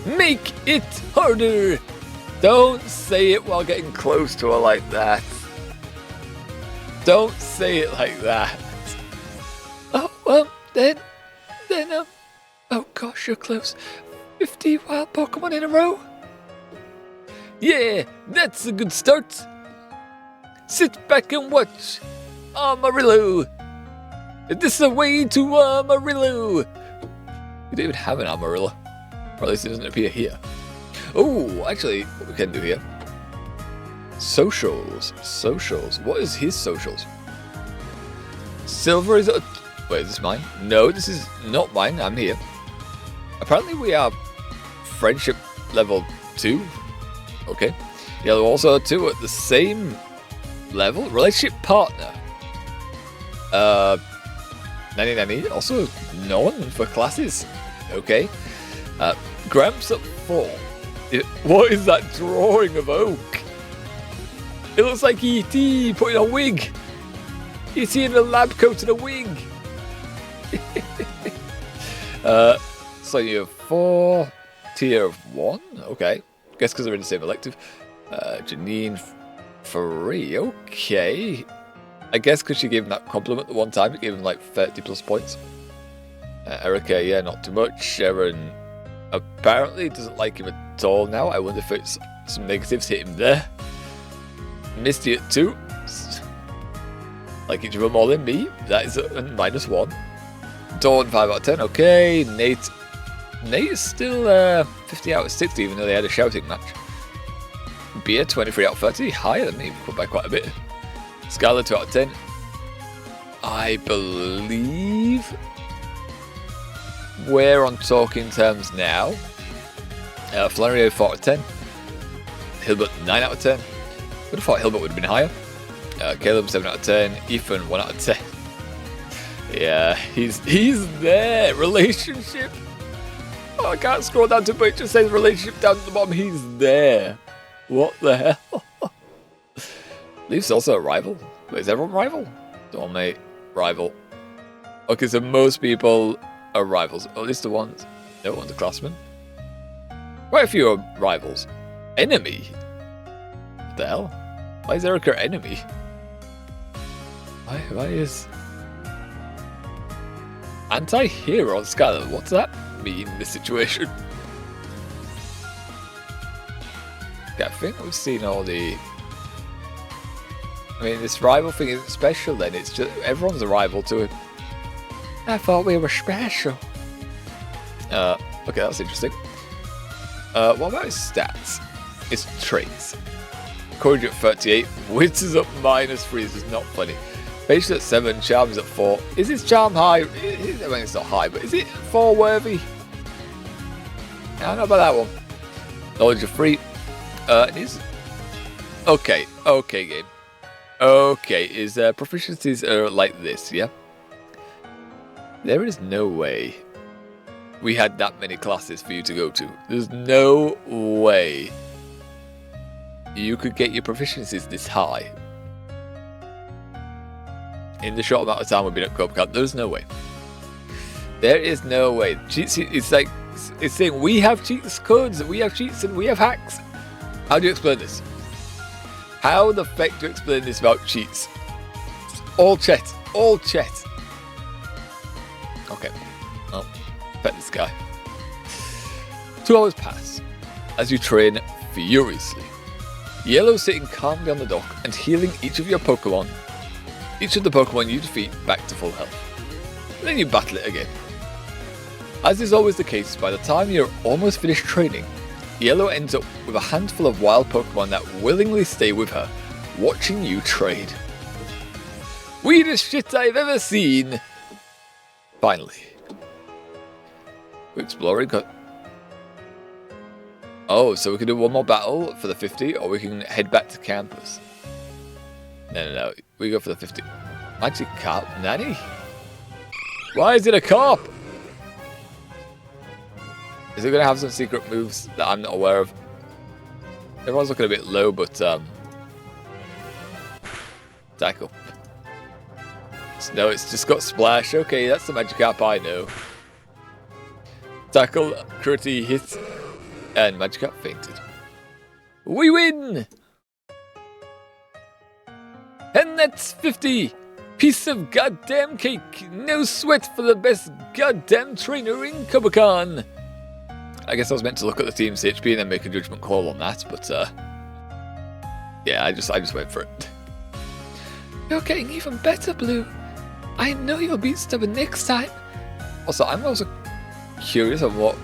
Make it harder! Don't say it while getting close to her like that. Don't say it like that. Oh, then, oh gosh, you're close. 50 wild Pokemon in a row? Yeah, that's a good start. Sit back and watch Amarillo. Is this the way to Amarillo? We don't even have an Amarillo. Or at least it doesn't appear here. Oh, actually, what we can do here. Socials. Socials. What is his socials? Silver is... Wait, is this mine? No, this is not mine. I'm here. Apparently we are friendship level 2. Okay. Yellow also 2 at the same level. Relationship partner. 90 also known for classes. Okay. Gramps at 4. What is that drawing of Oak? It looks like E.T. putting a wig. E.T. in a lab coat and a wig. So you have 4, tier of 1. Okay. Guess because they're in the same elective. Janine 3. Okay. I guess because she gave him that compliment the one time, it gave him like 30 plus points. Erica, yeah, not too much. Sharon apparently doesn't like him at all now. I wonder if it's some negatives hit him there. Misty at 2. Like each of them more than me. That is a -1. Dawn 5 out of 10. Okay. Nate is still 50 out of 60, even though they had a shouting match. Beer 23 out of 30. Higher than me, but by quite a bit. Skylar 2 out of 10. I believe we're on talking terms now. Flannery 4 out of 10. Hilbert 9 out of 10. Would have thought Hilbert would have been higher. Caleb 7 out of 10. Ethan 1 out of 10. Yeah, he's there. Relationship. Oh, I can't scroll down to it, but it just says relationship down at the bottom. He's there. What the hell? Leaf's also a rival. Wait, is everyone rival? Doormate, rival. Okay, so most people are rivals. Or at least the ones. No one's a classman. Quite a few are rivals. Enemy? What the hell? Why is Erica enemy? Why is... Anti-hero on Skylar? What's that mean in this situation? Yeah, I think we've seen all the... I mean, this rival thing isn't special then. It's just... Everyone's a rival to it. I thought we were special. Okay, that's interesting. What about his stats? His traits. Courage at 38. Wits is up -3. This is not funny. Patience at 7. Charm is at 4. Is his charm high? I mean, it's not high, but is it 4 worthy? I don't know about that one. Knowledge of 3. It is. Okay, game. Okay, his proficiencies are like this, yeah? There is no way we had that many classes for you to go to. There's no way you could get your proficiencies this high in the short amount of time we've been at Cobra Camp. There's no way. There is no way. It's like it's saying we have cheats codes, we have cheats, and we have hacks. How do you explain this? How the feck do you explain this about cheats? All chat. All chat. Okay. Well, pet this guy. 2 hours pass as you train furiously. Yellow sitting calmly on the dock and healing each of your Pokemon. Each of the Pokemon you defeat back to full health. Then you battle it again. As is always the case, by the time you're almost finished training, Yellow ends up with a handful of wild Pokemon that willingly stay with her, watching you trade. Weirdest shit I've ever seen! Finally. We're exploring. Oh, so we can do one more battle for the 50, or we can head back to campus. No. We go for the 50. Magic Carp? Nanny? Why is it a carp? Is it going to have some secret moves that I'm not aware of? Everyone's looking a bit low, but tackle. No, it's just got splash. Okay, that's the Magikarp I know. Tackle, Critty, hit, and Magikarp fainted. We win! And that's 50! Piece of goddamn cake! No sweat for the best goddamn trainer in Kobakan! I guess I was meant to look at the team's HP and then make a judgment call on that, but yeah, I just went for it. You're getting even better, Blue. I know you'll beat Stubborn next time. Also, I'm also curious on what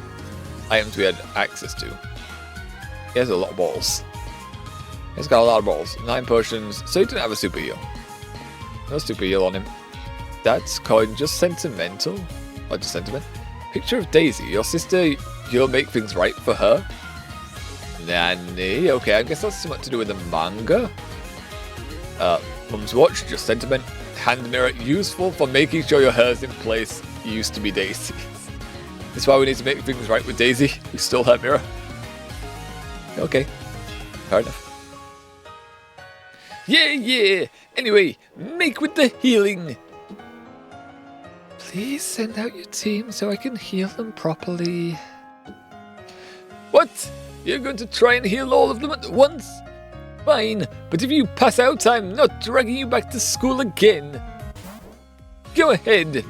items we had access to. He has a lot of balls. He's got a lot of balls. 9 potions, so he didn't have a super heal. No super heal on him. That's coin, just sentimental. Or just sentiment. Picture of Daisy, your sister, you'll make things right for her. Nanny, okay, I guess that's something to do with the manga. Mum's watch, just sentiment. Hand mirror, useful for making sure your hair's in place. Used to be Daisy. This is why we need to make things right with Daisy. We stole her mirror. Okay, fair enough. Yeah. Anyway, make with the healing. Please send out your team so I can heal them properly. What? You're going to try and heal all of them at once? Fine, but if you pass out, I'm not dragging you back to school again. Go ahead.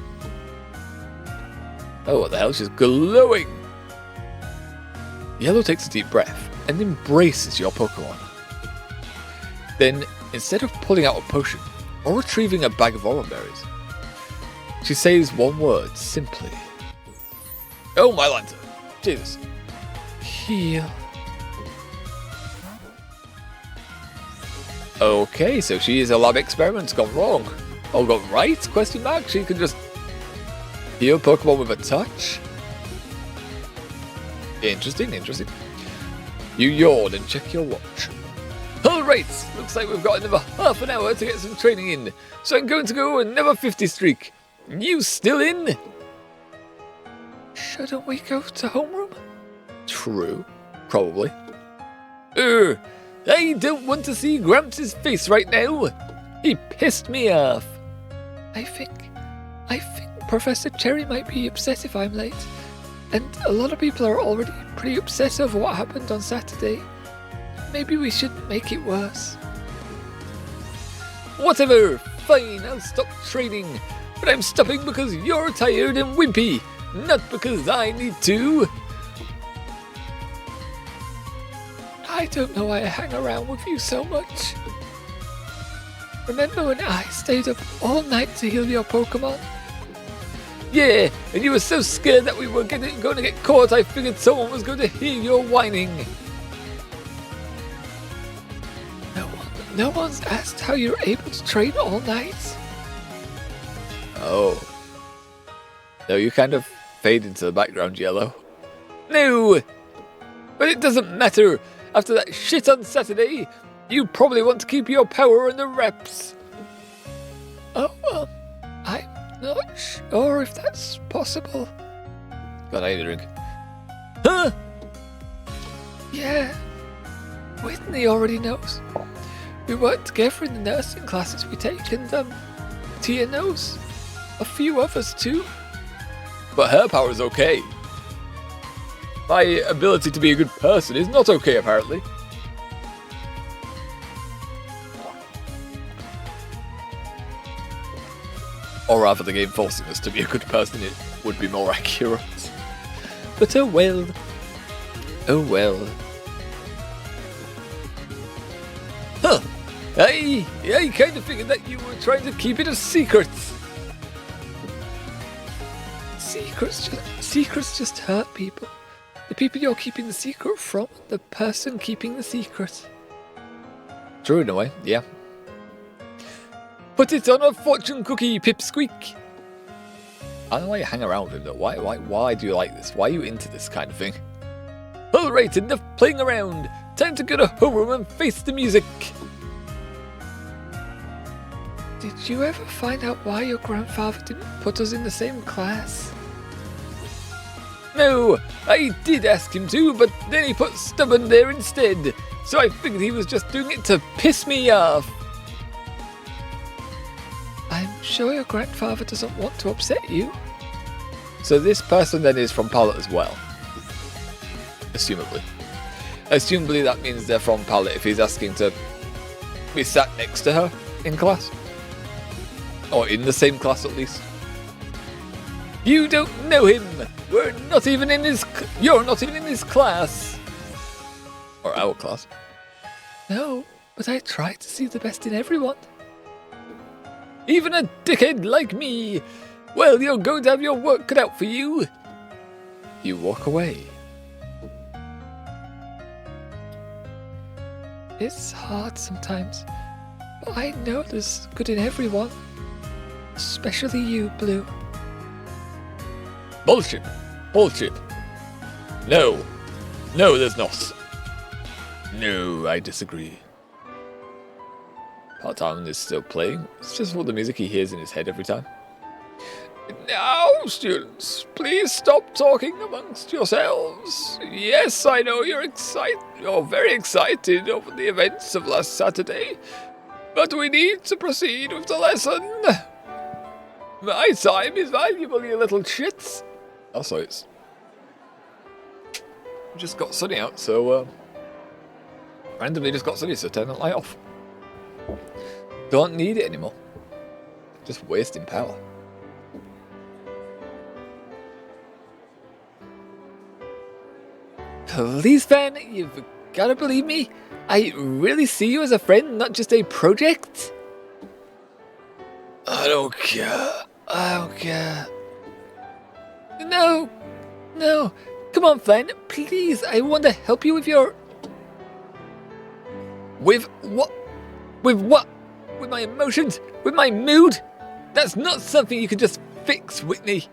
Oh, what the hell? She's glowing. Yellow takes a deep breath and embraces your Pokemon. Then, instead of pulling out a potion or retrieving a bag of orange berries, she says one word simply. Oh, my lantern. Jesus. Heal. Okay, so she is a lab experiment gone wrong. Or gone right? Question mark. She can just heal Pokemon with a touch. Interesting. You yawn and check your watch. Alright, looks like we've got another half an hour to get some training in. So I'm going to go another 50 streak. You still in? Shouldn't we go to homeroom? True. Probably. I don't want to see Gramps' face right now. He pissed me off. I think Professor Cherry might be upset if I'm late. And a lot of people are already pretty upset over what happened on Saturday. Maybe we shouldn't make it worse. Whatever. Fine, I'll stop training. But I'm stopping because you're tired and wimpy. Not because I need to. I don't know why I hang around with you so much. Remember when I stayed up all night to heal your Pokemon? Yeah, and you were so scared that we were going to get caught, I figured someone was going to hear your whining. No one's asked how you're able to train all night. Oh. No, you kind of fade into the background, Yellow. No! But it doesn't matter. After that shit on Saturday, you probably want to keep your power in the reps. Oh, I'm not sure if that's possible. God, I need a drink. Huh? Yeah. Whitney already knows. We worked together in the nursing classes we take, and Tia knows. A few others too. But her power is okay. My ability to be a good person is not okay, apparently. Or rather, the game forcing us to be a good person, it would be more accurate. But oh well. Oh well. Huh. I kind of figured that you were trying to keep it a secret. Secrets just hurt people. The people you're keeping the secret from, the person keeping the secret. True in a way, yeah. Put it on a fortune cookie, Pipsqueak. I don't know why you hang around with him though. Why do you like this? Why are you into this kind of thing? Alright, enough playing around. Time to go to homeroom and face the music. Did you ever find out why your grandfather didn't put us in the same class? No, I did ask him to, but then he put Stubborn there instead. So I figured he was just doing it to piss me off. I'm sure your grandfather doesn't want to upset you. So this person then is from Pallet as well. Assumably. Assumably that means they're from Pallet if he's asking to be sat next to her in class. Or in the same class at least. You don't know him. You're not even in his class. Or our class. No, but I try to see the best in everyone. Even a dickhead like me. Well, you're going to have your work cut out for you. You walk away. It's hard sometimes, but I know there's good in everyone. Especially you, Blue. Bullshit. Bullshit. No. No, there's not. No, I disagree. Part-time is still playing. It's just what the music he hears in his head every time. Now, students, please stop talking amongst yourselves. Yes, I know you're very excited over the events of last Saturday, but we need to proceed with the lesson. My time is valuable, you little shits. Also, it's just got sunny out, so randomly just got sunny, so turn the light off. Don't need it anymore. Just wasting power. Please, Fan, you've got to believe me. I really see you as a friend, not just a project. I don't care. I don't care. No. No. Come on, Fan. Please, I want to help you with your... With what? With what? With my emotions? With my mood? That's not something you can just fix, Whitney.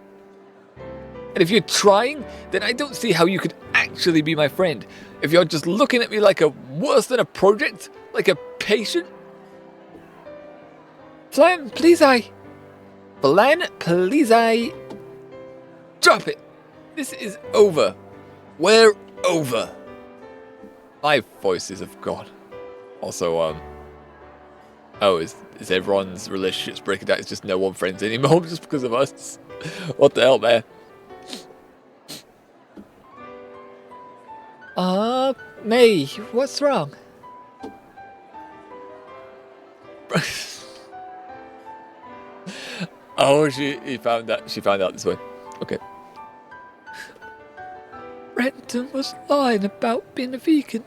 And if you're trying, then I don't see how you could actually be my friend. If you're just looking at me like a worse than a project, like a patient. Flan, please Flan, please Drop it. This is over. We're over. My voices have gone. Also, oh, is everyone's relationships breaking down? It's just no one friends anymore just because of us. What the hell, man? May, what's wrong? Oh, she found out this way. Okay. Renton was lying about being a vegan,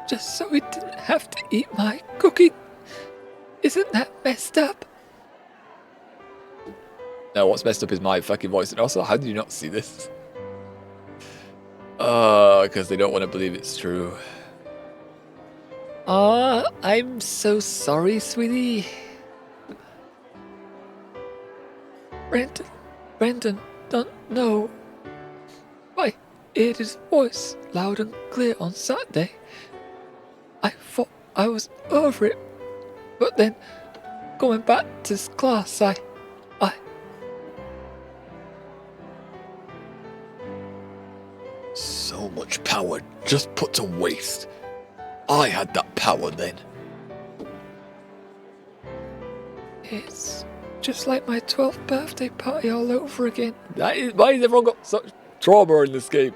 just so he didn't have to eat my cooking. Isn't that messed up? No, what's messed up is my fucking voice. And also, how do you not see this? Because they don't want to believe it's true. I'm so sorry, sweetie. Brendan, don't know. I heard his voice loud and clear on Saturday. I thought I was over it, but then going back to class, I So much power just put to waste. I had that power then. It's just like my 12th birthday party all over again. Why has everyone got such trauma in this game?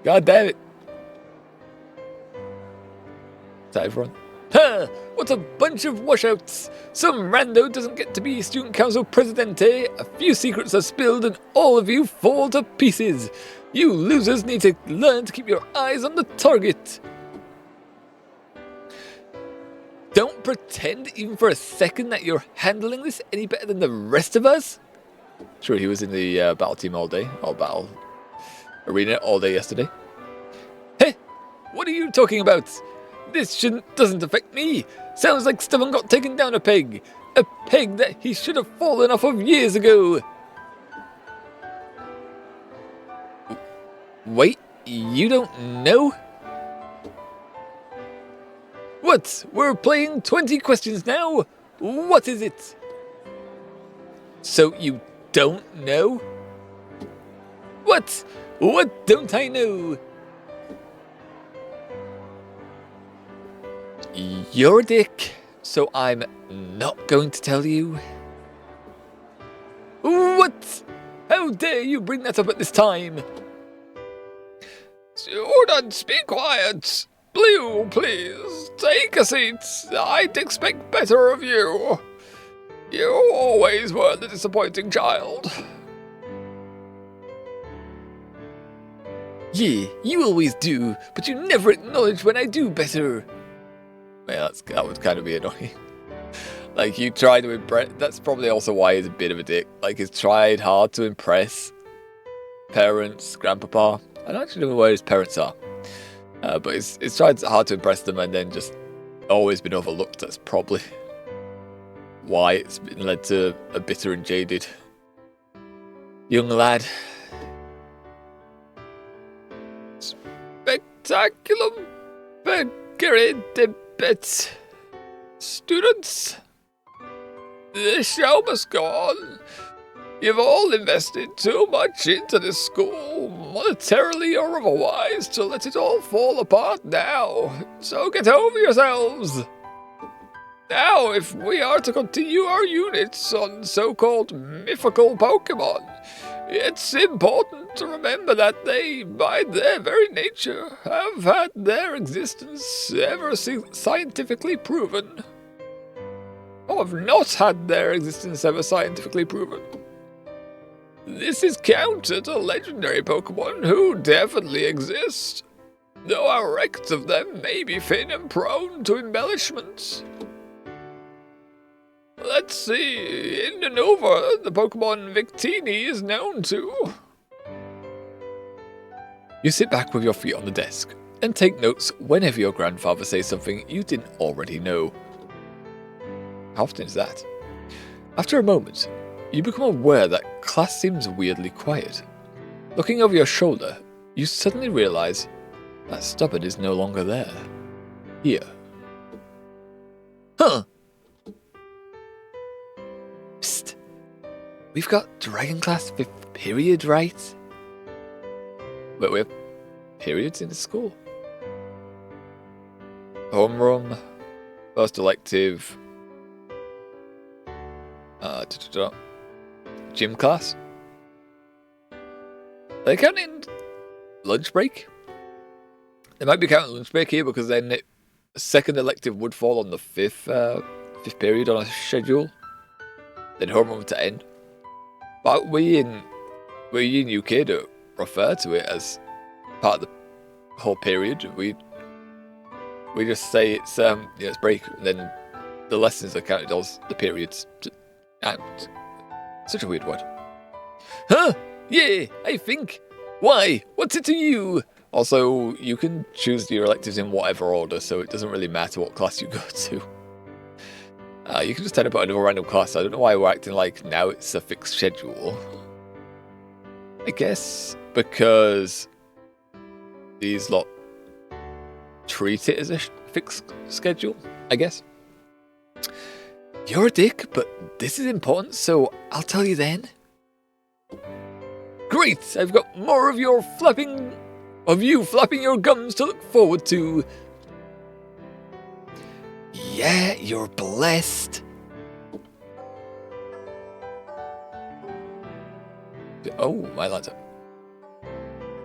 God damn it. Is that everyone? Huh, what a bunch of washouts. Some rando doesn't get to be student council presidente, a few secrets are spilled and all of you fall to pieces. You losers need to learn to keep your eyes on the target. Don't pretend even for a second that you're handling this any better than the rest of us. Sure, he was in the battle team all day, or battle arena all day yesterday. Hey, what are you talking about? This doesn't affect me. Sounds like Stefan got taken down a peg. A peg that he should have fallen off of years ago. Wait, you don't know? What? We're playing 20 questions now? What is it? So you don't know? What? What don't I know? You're a dick, so I'm not going to tell you. What? How dare you bring that up at this time? Students, be quiet. Blue, please, take a seat. I'd expect better of you. You always were the disappointing child. Yeah, you always do, but you never acknowledge when I do better. Well, that would kind of be annoying. Like, you try to impress... That's probably also why he's a bit of a dick. Like, he's tried hard to impress parents, grandpapa. I don't actually know where his parents are. But he's tried hard to impress them and then just always been overlooked. That's probably why it's been led to a bitter and jaded young lad. Spectaculum Pegeridibet. Students, the show must go on. You've all invested too much into this school, monetarily or otherwise, to let it all fall apart now. So get over yourselves. Now, if we are to continue our units on so-called mythical Pokemon, it's important to remember that they, by their very nature, have had their existence ever scientifically proven. Or have not had their existence ever scientifically proven. This is counter to legendary Pokemon who definitely exist, though our records of them may be thin and prone to embellishments. Let's see, in Unova, the Pokemon Victini is known to. You sit back with your feet on the desk and take notes whenever your grandfather says something you didn't already know. How often is that? After a moment, you become aware that class seems weirdly quiet. Looking over your shoulder, you suddenly realize that Stubborn is no longer there. Here. Huh! Psst! We've got Dragon Class 5th period, right? Wait, we have periods in the school? Homeroom, first elective, gym class? Are they counting lunch break? They might be counting lunch break here because then the second elective would fall on the fifth period on a schedule. Then homeroom to end. But we in UK don't refer to it as part of the whole period. We just say it's break, and then the lessons are counted as the periods. And such a weird word. Huh? Yeah, I think. Why? What's it to you? Also, you can choose your electives in whatever order, so it doesn't really matter what class you go to. You can just turn up at another random class. I don't know why we're acting like now it's a fixed schedule. I guess because these lot treat it as a fixed schedule, I guess. You're a dick, but this is important, so I'll tell you then. Great! I've got more of you flapping your gums to look forward to. Yeah, you're blessed. Oh, my lads.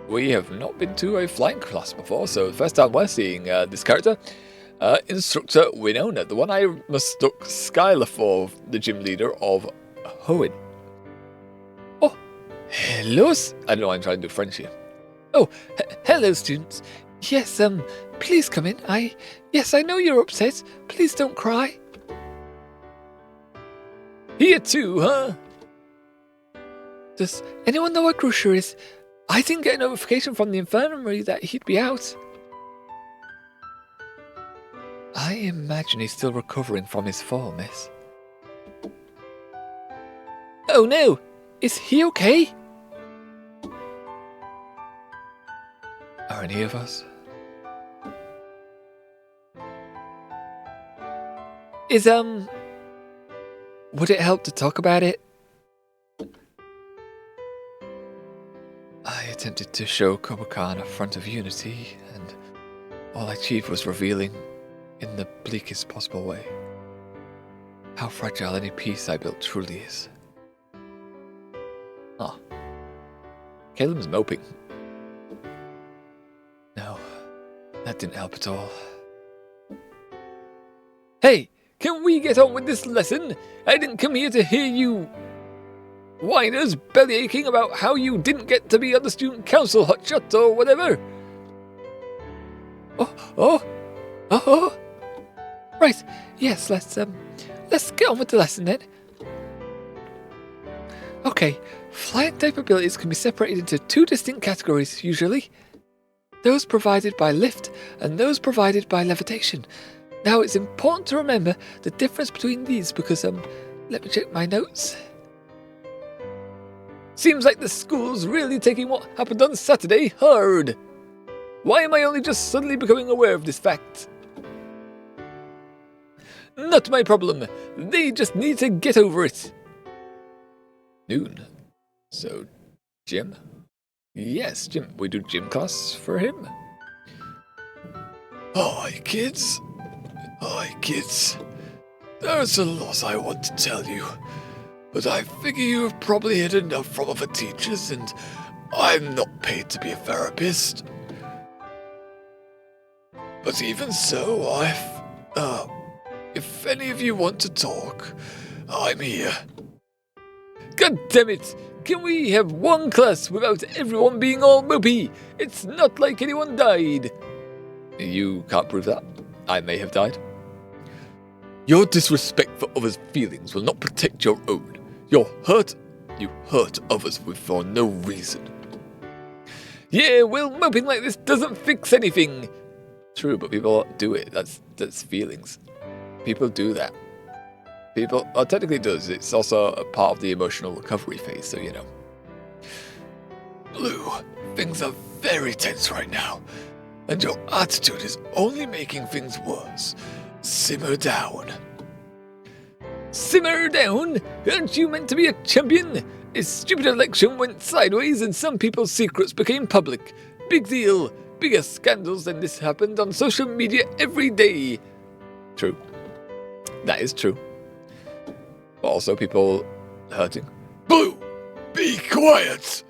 We have not been to a flying class before, so the first time we're seeing this character. Instructor Winona, the one I mistook Skylar for, the gym leader of Hoenn. Oh, hello. I don't know why I'm trying to do French here. Oh, hello, students. Yes, please come in. Yes, I know you're upset. Please don't cry. Here too, huh? Does anyone know where Crusher is? I didn't get a notification from the infirmary that he'd be out. I imagine he's still recovering from his fall, miss. Oh no! Is he okay? Are any of us? Would it help to talk about it? I attempted to show Kobakan a front of unity, and all I achieved was revealing, in the bleakest possible way, how fragile any peace I built truly is. Ah. Caleb's moping. No, that didn't help at all. Hey, can we get on with this lesson? I didn't come here to hear you whiners bellyaching about how you didn't get to be on the student council hotshot or whatever. Oh. Right, yes, let's get on with the lesson then. Okay, flying type abilities can be separated into two distinct categories, usually. Those provided by lift and those provided by levitation. Now, it's important to remember the difference between these because, let me check my notes. Seems like the school's really taking what happened on Saturday hard. Why am I only just suddenly becoming aware of this fact? Not my problem. They just need to get over it. Noon. So, gym? Yes, gym. We do gym class for him. Hi, kids. There's a lot I want to tell you, but I figure you have probably heard enough from other teachers, and I'm not paid to be a therapist. But even so, if any of you want to talk, I'm here. God damn it! Can we have one class without everyone being all mopey? It's not like anyone died. You can't prove that. I may have died. Your disrespect for others' feelings will not protect your own. You hurt others for no reason. Yeah, well, moping like this doesn't fix anything. True, but people do it. That's feelings. People do that. Technically it does. It's also a part of the emotional recovery phase, so you know. Blue, things are very tense right now, and your attitude is only making things worse. Simmer down. Simmer down? Aren't you meant to be a champion? A stupid election went sideways and some people's secrets became public. Big deal. Bigger scandals than this happened on social media every day. True. That is true. But also people hurting. Blue, be quiet!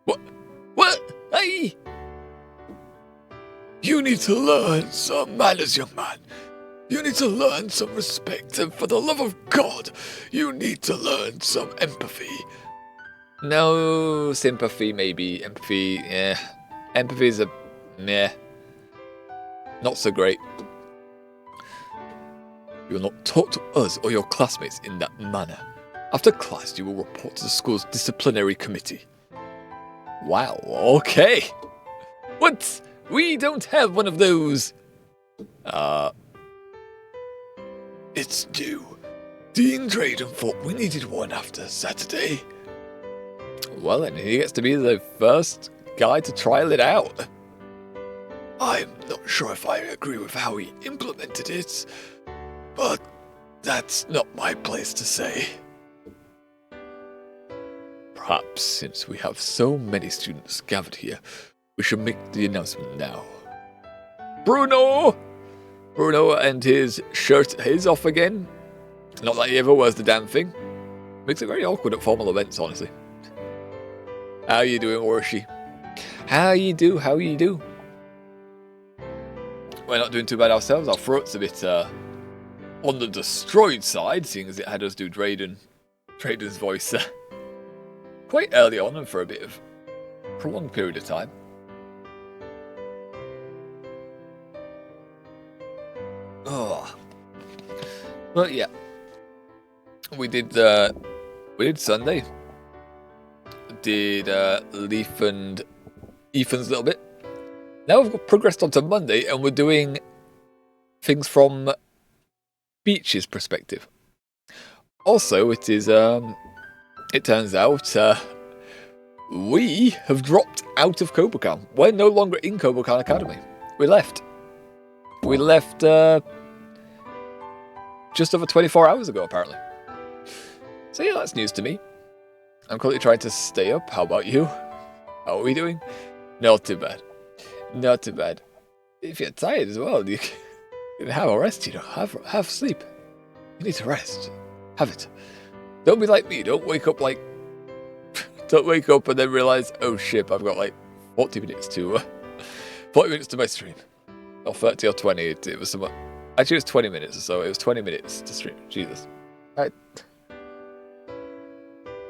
What? Hey! You need to learn some manners, young man. You need to learn some respect, and for the love of God, you need to learn some empathy. No, sympathy maybe. Empathy, yeah. Empathy's a meh. Not so great. You will not talk to us or your classmates in that manner. After class, you will report to the school's disciplinary committee. Wow, okay. What? We don't have one of those. It's due. Dean Drayden thought we needed one after Saturday. Well, then he gets to be the first guy to trial it out. I'm not sure if I agree with how he implemented it, but that's not my place to say. Perhaps, since we have so many students gathered here, we should make the announcement now. Bruno! Bruno and his shirt is off again. Not that he ever wears the damn thing. Makes it very awkward at formal events, honestly. How you doing, Warshi? How you do? We're not doing too bad ourselves. Our throat's a bit on the destroyed side, seeing as it had us do Drayden's voice quite early on and for a bit of prolonged period of time. Oh, well, yeah. We did Sunday. Did Leaf and Ethan's a little bit. Now we've progressed on to Monday, and we're doing things from Beach's perspective. Also, it is it turns out we have dropped out of Kobokan. We're no longer in Kobokan Academy. We left. We left just over 24 hours ago, apparently. So yeah, that's news to me. I'm currently trying to stay up. How about you? How are we doing? Not too bad. Not too bad. If you're tired as well, you can have a rest, you know. Have sleep. You need to rest. Have it. Don't be like me. Don't wake up and then realize, oh shit, I've got like 40 minutes to my stream. Or 30 or 20. It was somewhat Actually, it was 20 minutes or so. It was 20 minutes to stream. Jesus. I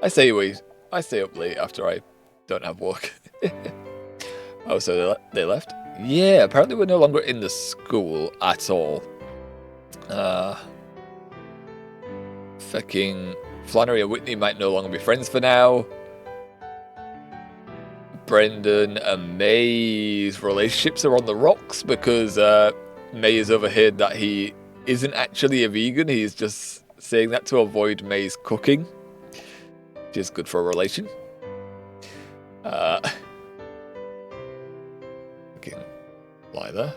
stay up late after I don't have work. Oh, so they left? Yeah, apparently we're no longer in the school at all. Fecking Flannery and Whitney might no longer be friends for now. Brendan and May's relationships are on the rocks because May has overheard that he isn't actually a vegan. He's just saying that to avoid May's cooking, which is good for a relation. Fucking lie there.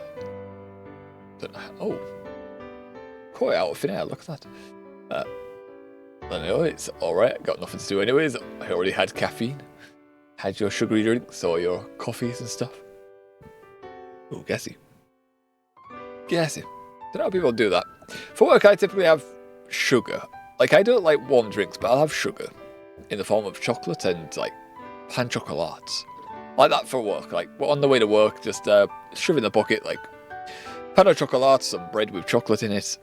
Oh, quite out of thin air. Look at that. I know it's alright. Got nothing to do anyways. I already had caffeine. Had your sugary drinks or your coffees and stuff. Oh, gassy. Gassy. Don't know how people do that. For work, I typically have sugar. Like, I don't like warm drinks, but I'll have sugar in the form of chocolate and, like, pan chocolates. Like that for work. Like, on the way to work, just shove in the bucket, like, pan of chocolate, some bread with chocolate in it.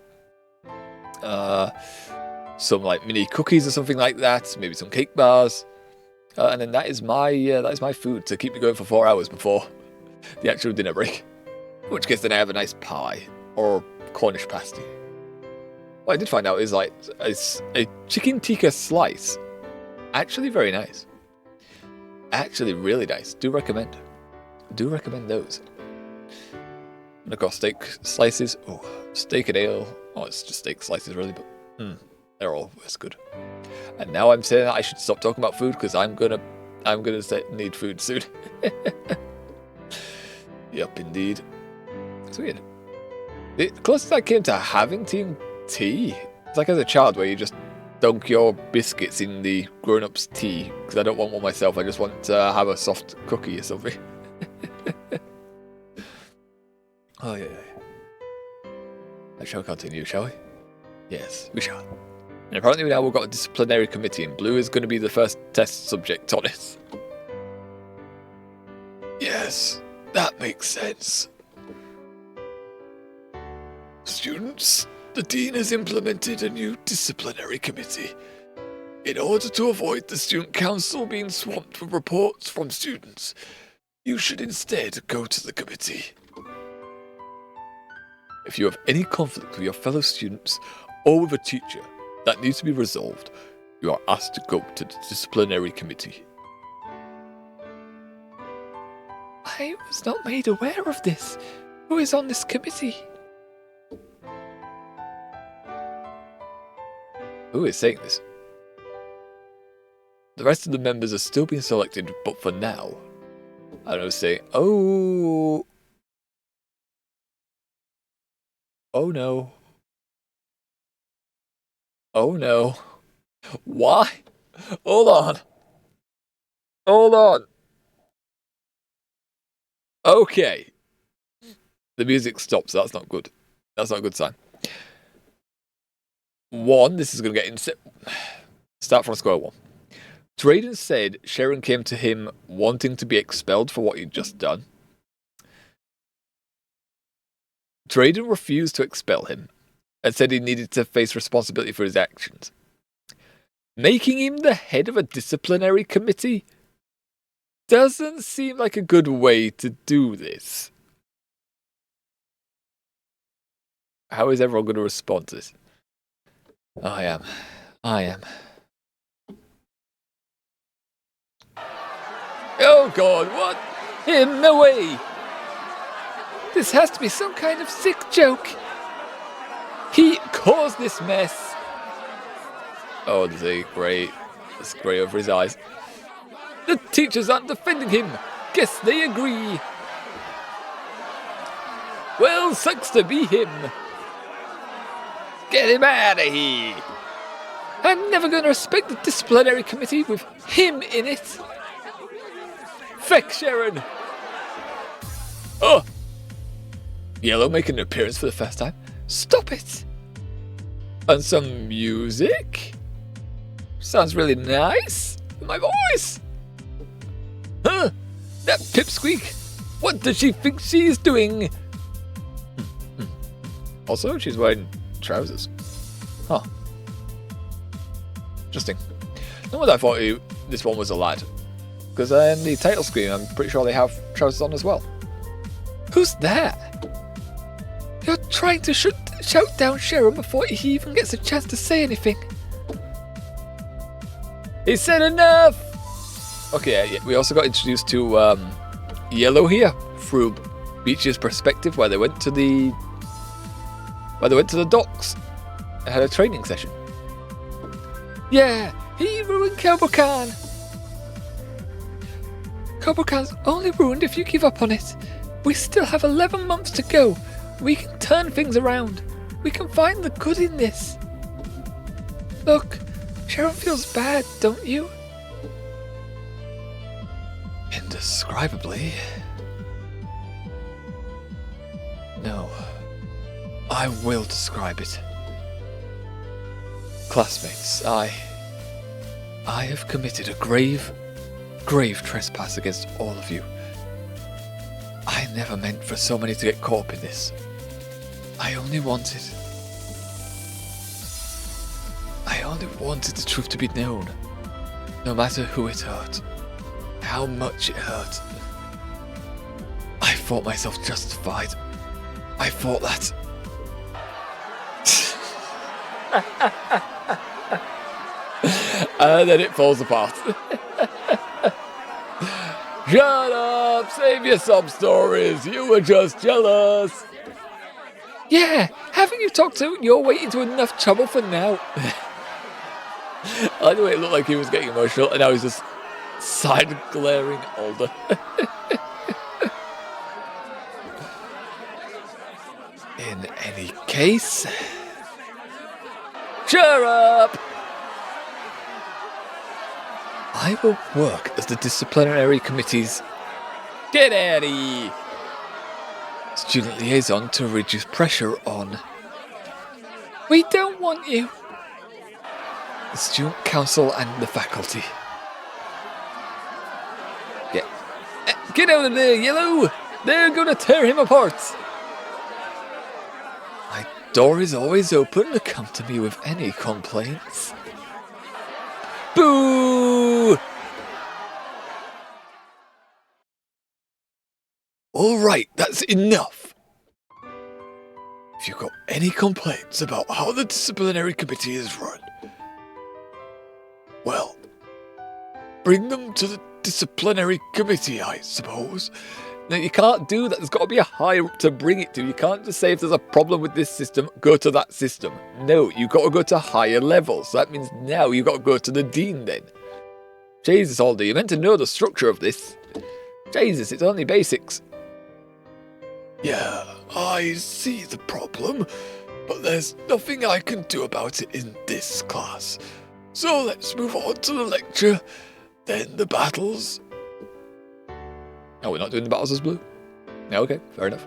Some, like, mini cookies or something like that. Maybe some cake bars. And then that is my food to keep me going for 4 hours before the actual dinner break. In which case then I have a nice pie or Cornish pasty. What I did find out is like a chicken tikka slice. Actually very nice. Actually really nice. Do recommend those. And of course steak slices. Oh, steak and ale. Oh, it's just steak slices really, but they're always good. And now I'm saying that I should stop talking about food because I'm gonna need food soon. Yep, indeed. It's weird. The closest I came to having tea, it's like as a child where you just dunk your biscuits in the grown-ups' tea because I don't want one myself. I just want to have a soft cookie or something. Oh yeah. I shall continue, shall we? Yes, we shall. And apparently now we've got a disciplinary committee and Blue is going to be the first test subject on it. Yes, that makes sense. Students, the Dean has implemented a new disciplinary committee. In order to avoid the Student Council being swamped with reports from students, you should instead go to the committee. If you have any conflict with your fellow students or with a teacher that needs to be resolved, you are asked to go to the disciplinary committee. I was not made aware of this. Who is on this committee? Who is saying this? The rest of the members are still being selected, but for now, I don't know, say, oh no. Oh no. Why? Hold on. Okay. The music stops. That's not good. That's not a good sign. This is going to get start from square one. Drayden said Sharon came to him wanting to be expelled for what he'd just done. Drayden refused to expel him and said he needed to face responsibility for his actions. Making him the head of a disciplinary committee doesn't seem like a good way to do this. How is everyone going to respond to this? I am. Oh God, what? Him away! This has to be some kind of sick joke. He caused this mess. Oh, there's a grey over his eyes. The teachers aren't defending him. Guess they agree. Well, sucks to be him. Get him out of here. I'm never going to respect the disciplinary committee with him in it. Feck Sharon. Oh. Yellow making an appearance for the first time. Stop it. And some music. Sounds really nice. My voice. Huh? That pipsqueak. What does she think she's doing? Also, she's wearing trousers. Huh. Interesting. No wonder I thought this one was a lad. Because in the title screen, I'm pretty sure they have trousers on as well. Who's that? You're trying to shout down Sharon before he even gets a chance to say anything. He said enough! Okay, yeah, we also got introduced to Yellow here through Beach's perspective, where they went to the docks and had a training session. Yeah, he ruined Kobokan. Kobokan's only ruined if you give up on it. We still have 11 months to go. We can turn things around. We can find the good in this. Look, Sharon feels bad, don't you? Indescribably. No. I will describe it. Classmates, I have committed a grave trespass against all of you. I never meant for so many to get caught up in this. I only wanted the truth to be known, no matter who it hurt, how much it hurt. I thought myself justified. I thought that. And then it falls apart. Shut up! Save your sob stories. You were just jealous. Yeah, haven't you talked to your way into enough trouble for now? I like the way it looked like he was getting emotional, and now he's just side glaring older. In any case, cheer up! I will work as the disciplinary committee's Daddy student liaison to reduce pressure on. We don't want you. The student council and the faculty. Get out of there, Yellow! They're gonna tear him apart! My door is always open to come to me with any complaints. Boo! Alright, that's enough. If you've got any complaints about how the disciplinary committee is run, well, bring them to the disciplinary committee, I suppose. Now, you can't do that. There's got to be a higher up to bring it to. You can't just say if there's a problem with this system, go to that system. No, you've got to go to higher levels. So that means now you've got to go to the dean then. Jesus, Alder, you're meant to know the structure of this. Jesus, it's only basics. Yeah, I see the problem, but there's nothing I can do about it in this class. So let's move on to the lecture, then the battles. Oh, we're not doing the battles as blue? Yeah, okay, fair enough.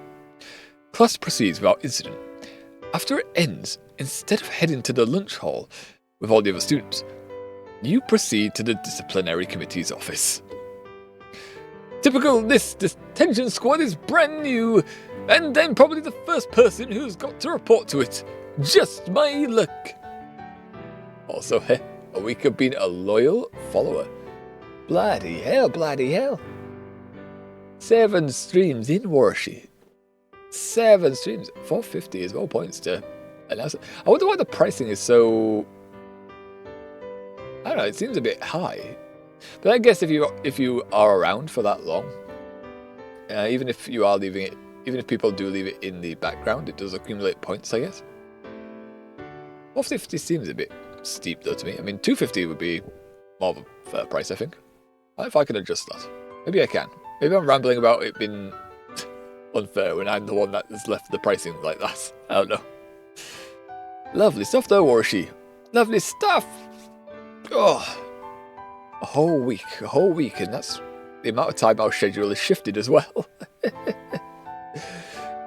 Class proceeds without incident. After it ends, instead of heading to the lunch hall with all the other students, you proceed to the disciplinary committee's office. Typical, this detention squad is brand new, and I'm probably the first person who's got to report to it. Just my luck. Also, a week of being a loyal follower. Bloody hell, bloody hell. 7 streams in Warshi. 7 streams. 450 is more points to announce it. I wonder why the pricing is so... I don't know, it seems a bit high. But I guess if you are around for that long, even if you are leaving it, even if people do leave it in the background, it does accumulate points, I guess. 450 seems a bit steep though to me. I mean, 250 would be more of a fair price, I think. If I can adjust that. Maybe I can. Maybe I'm rambling about it being unfair when I'm the one that has left the pricing like that. I don't know. Lovely stuff though, Warshi. Lovely stuff. Oh, a whole week, and that's the amount of time our schedule has shifted as well.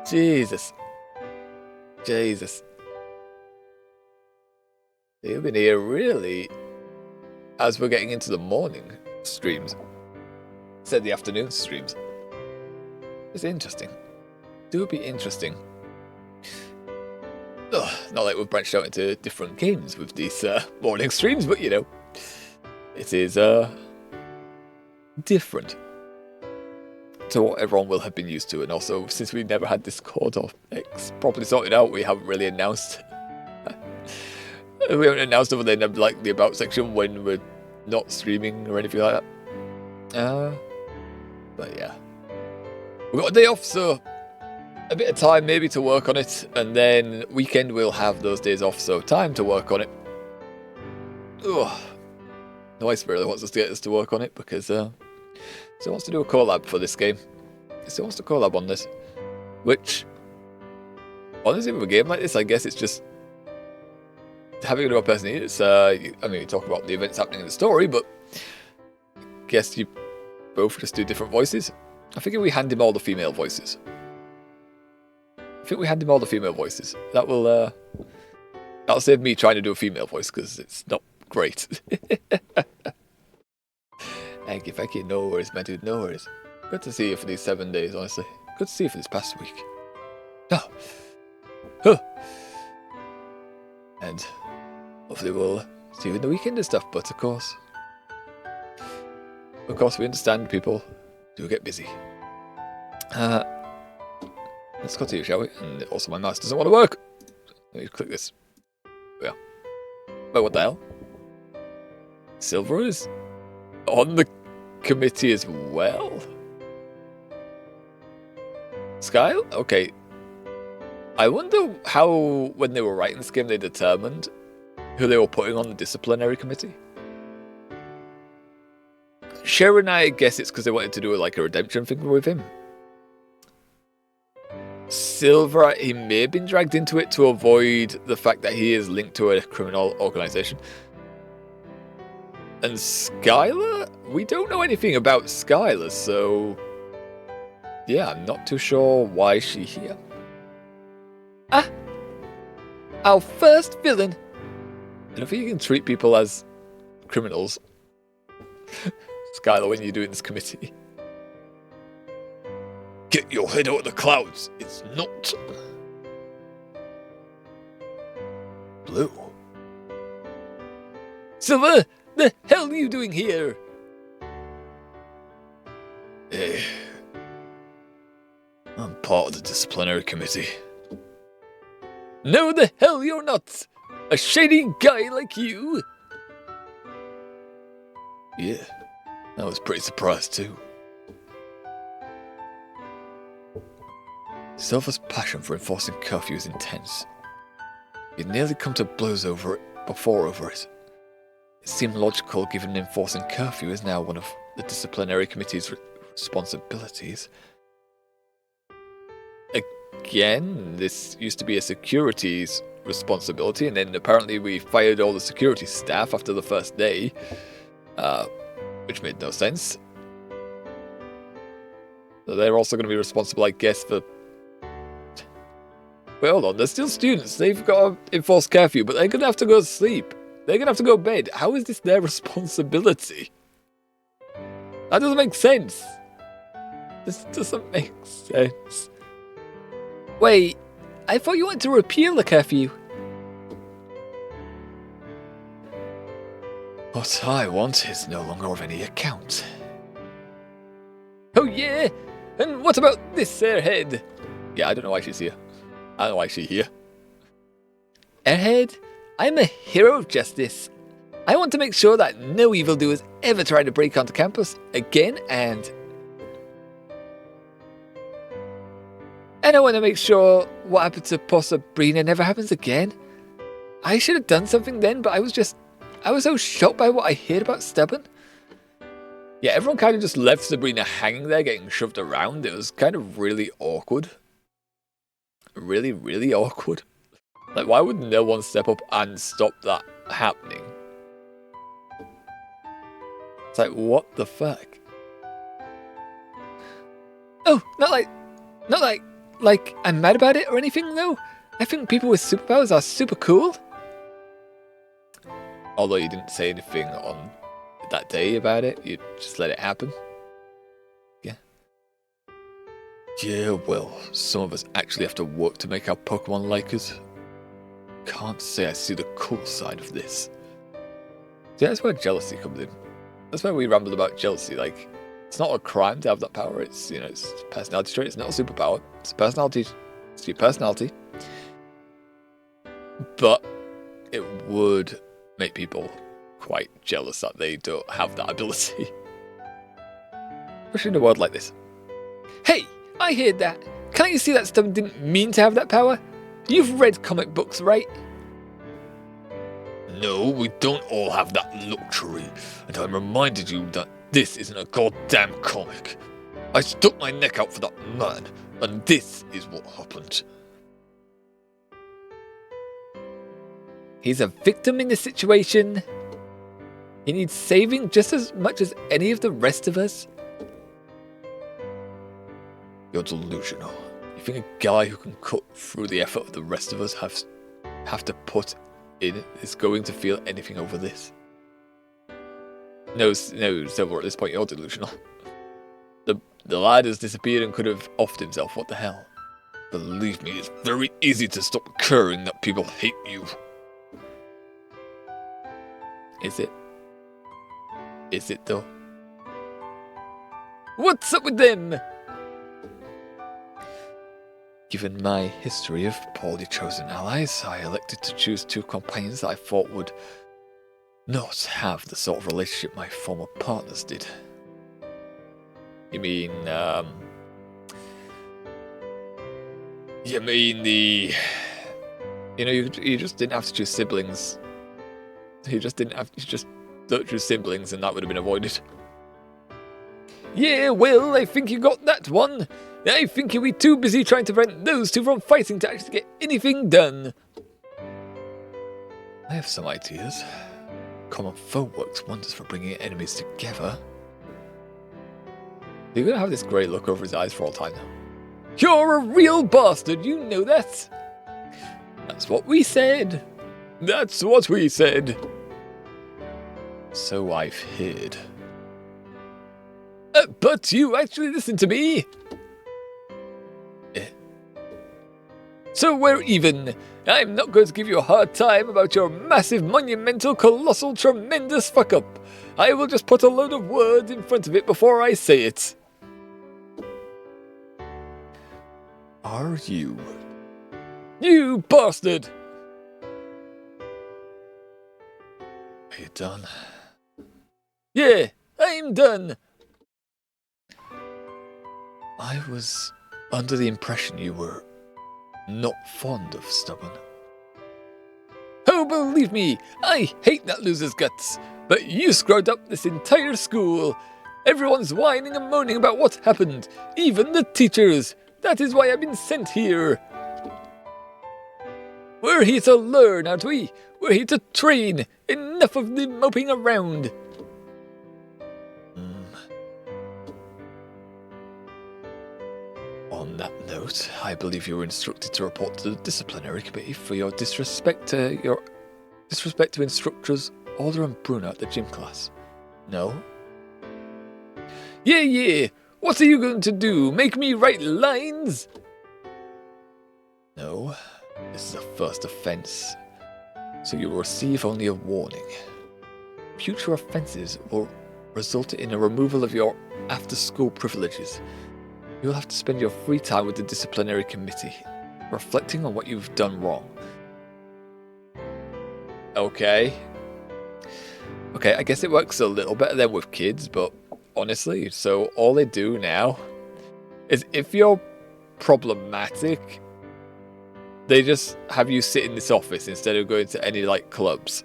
Jesus. You've been here really as we're getting into the morning streams. Said the afternoon streams. It's interesting. Do be interesting. Not like we've branched out into different games with these morning streams, but you know, it is different to what everyone will have been used to. And also, since we never had Discord or X properly sorted out, we haven't really announced. We haven't announced other than like the about section when we're not streaming or anything like that. But yeah, we've got a day off, so a bit of time maybe to work on it, and then weekend we'll have those days off, so time to work on it. Ugh. The wife really wants us to get us to work on it because she wants to do a collab for this game. She wants to collab on this, which honestly with a game like this, I guess it's just having another person in it. It's I mean, you talk about the events happening in the story, but I guess you both just do different voices. I figure we hand him all the female voices. That will that'll save me trying to do a female voice because it's not great. Thank you, Fecking. No worries, my dude, no worries. Good to see you for these 7 days, honestly. Good to see you for this past week. Oh. Huh. And hopefully we'll see you in the weekend and stuff, but of course we understand people do get busy. Let's continue, shall we? And also my mouse doesn't want to work. Let me click this. Yeah. But what the hell? Silver is on the committee as well. Sky? Okay. I wonder how, when they were writing this game, they determined who they were putting on the disciplinary committee. Sharon, I guess it's because they wanted to do like a redemption thing with him. Silver, he may have been dragged into it to avoid the fact that he is linked to a criminal organization. And Skylar? We don't know anything about Skylar, so yeah, I'm not too sure why she's here. Ah! Our first villain! I don't think you can treat people as criminals, Skylar, when you're doing this committee. Get your head out of the clouds. It's not blue. Silver, the hell are you doing here? I'm part of the disciplinary committee. No, the hell you're not. A shady guy like you. Yeah, I was pretty surprised too. Silver's passion for enforcing curfew is intense. He'd nearly come to blows over it. It seemed logical given enforcing curfew is now one of the disciplinary committee's responsibilities. Again, this used to be a security's responsibility, and then apparently we fired all the security staff after the first day, which made no sense. So they're also going to be responsible, I guess, for... Wait, hold on, they're still students. They've got to enforce curfew, but they're going to have to go to sleep. They're going to have to go to bed. How is this their responsibility? That doesn't make sense. This doesn't make sense. Wait, I thought you wanted to repeal the curfew. What I want is no longer of any account. Oh yeah? And what about this airhead? Yeah, I don't know why she's here. I don't know why she's here. Airhead, I'm a hero of justice. I want to make sure that no evildoers ever try to break onto campus again, and I want to make sure what happened to poor Sabrina never happens again. I should have done something then, but I was so shocked by what I heard about Stubborn. Yeah, everyone kind of just left Sabrina hanging there, getting shoved around. It was kind of really awkward. Really, really awkward. Like, why would no one step up and stop that happening? It's like, what the fuck? Oh, not like I'm mad about it or anything, though. I think people with superpowers are super cool. Although you didn't say anything on that day about it, you just let it happen. Yeah. Yeah, well, some of us actually have to work to make our Pokemon like us. can't say I see the cool side of this. See, that's where jealousy comes in. That's where we rambled about jealousy. Like, it's not a crime to have that power. It's, it's a personality trait. It's not a superpower. It's a personality. It's your personality. But it would make people quite jealous that they don't have that ability. Especially in a world like this. Hey, I heard that. Can't you see that Stubborn didn't mean to have that power? You've read comic books, right? No, we don't all have that luxury, and I reminded you that this isn't a goddamn comic. I stuck my neck out for that man, and this is what happened. He's a victim in this situation. He needs saving just as much as any of the rest of us. You're delusional. You think a guy who can cut through the effort of the rest of us have to put in is going to feel anything over this? No, Silver, at this point you're delusional. The lad has disappeared and could have offed himself. What the hell? Believe me, it's very easy to stop caring that people hate you. Is it? Is it though? What's up with them? Given my history of poorly chosen allies, I elected to choose 2 companions that I thought would not have the sort of relationship my former partners did. You mean the... You just didn't have to choose siblings. You just don't choose siblings and that would have been avoided. Yeah, well, I think you got that one. I think you'll be too busy trying to prevent those 2 from fighting to actually get anything done. I have some ideas. Common foe works wonders for bringing enemies together. You're going to have this grey look over his eyes for all time now. You're a real bastard, you know that. That's what we said. That's what we said. So I've heard. But you actually listened to me. So we're even. I'm not going to give you a hard time about your massive, monumental, colossal, tremendous fuck-up. I will just put a load of words in front of it before I say it. Are you? You bastard! Are you done? Yeah, I'm done. I was under the impression you were not fond of Stubborn. Oh, believe me, I hate that loser's guts. But you screwed up this entire school. Everyone's whining and moaning about what happened, even the teachers. That is why I've been sent here. We're here to learn, aren't we? We're here to train. Enough of the moping around. On that note, I believe you were instructed to report to the disciplinary committee for your disrespect to instructors Alder and Bruno at the gym class. No? Yeah. What are you going to do? Make me write lines? No. This is a first offence, so you will receive only a warning. Future offences will result in a removal of your after-school privileges. You will have to spend your free time with the disciplinary committee, reflecting on what you've done wrong. Okay, I guess it works a little better than with kids, but honestly, so all they do now is if you're problematic, they just have you sit in this office instead of going to any, clubs.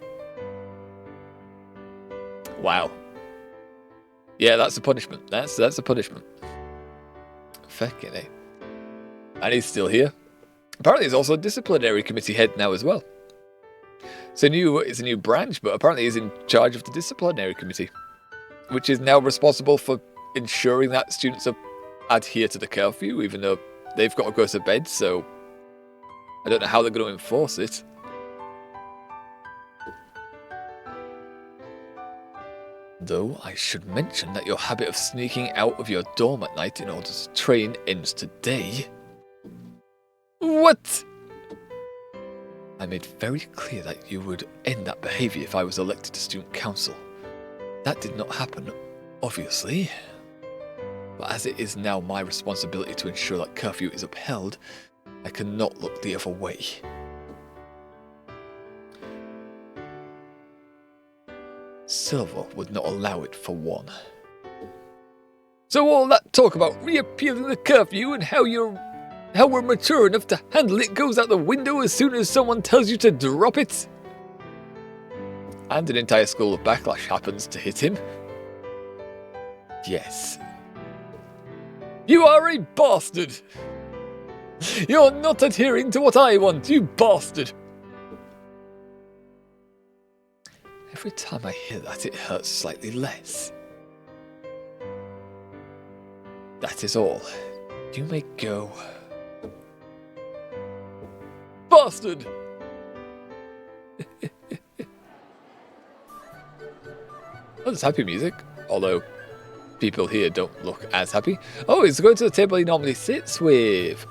Wow. Yeah, that's a punishment. That's a punishment. Fecking, eh? And he's still here. Apparently he's also a disciplinary committee head now as well. It's a new branch, but apparently he's in charge of the disciplinary committee, which is now responsible for ensuring that students adhere to the curfew, even though they've got to go to bed, so I don't know how they're going to enforce it. Though I should mention that your habit of sneaking out of your dorm at night in order to train ends today. What? I I made very clear that you would end that behaviour if I was elected to student council. That did not happen, obviously. But as it is now my responsibility to ensure that curfew is upheld, I cannot look the other way. Silver would not allow it for one. So all that talk about reappealing the curfew and how we're mature enough to handle it goes out the window as soon as someone tells you to drop it? And an entire school of backlash happens to hit him. Yes. You are a bastard! You're not adhering to what I want, you bastard! Every time I hear that, it hurts slightly less. That is all. You may go. Bastard! Oh, there's happy music, although people here don't look as happy. Oh, he's going to the table he normally sits with.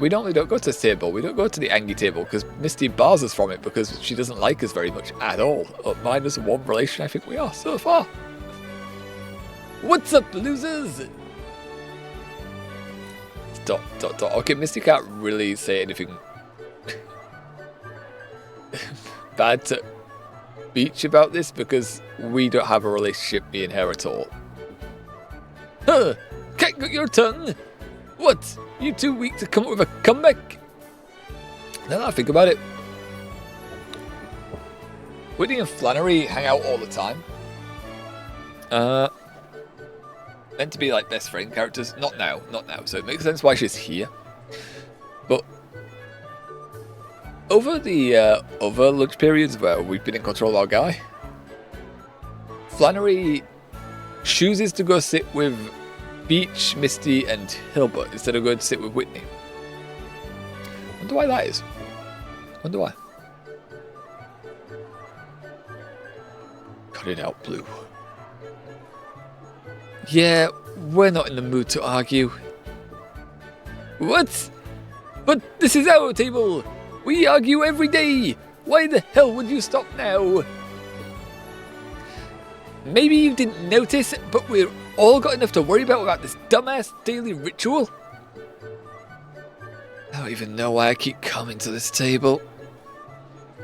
We normally don't go to this table. We don't go to the Angie table because Misty bars us from it because she doesn't like us very much at all. Minus one relation I think we are so far. What's up, losers? Dot, dot, dot. Okay, Misty can't really say anything bad to Beach about this because we don't have a relationship, me and her, at all. Huh! Can't get your tongue! What? You too weak to come up with a comeback? Now that I think about it, Whitney and Flannery hang out all the time. Meant to be like best friend characters. Not now, so it makes sense why she's here. But over the other lunch periods where we've been in control of our guy, Flannery chooses to go sit with Beach, Misty, and Hilbert instead of going to sit with Whitney. Wonder why that is. Wonder why. Cut it out, Blue. Yeah, we're not in the mood to argue. What? But this is our table. We argue every day. Why the hell would you stop now? Maybe you didn't notice, but we're all got enough to worry about this dumbass daily ritual. I don't even know why I keep coming to this table.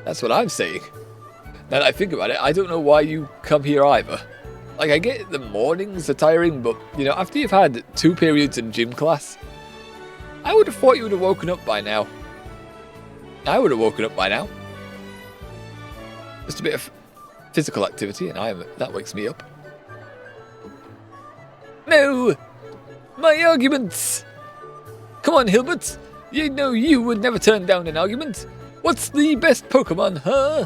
That's what I'm saying. Now that I think about it, I don't know why you come here either. Like, I get the mornings are tiring, but, you know, after you've had 2 periods in gym class, I would have thought you would have woken up by now. I would have woken up by now. Just a bit of physical activity, and that wakes me up. No! My arguments! Come on, Hilbert! You know you would never turn down an argument. What's the best Pokemon, huh?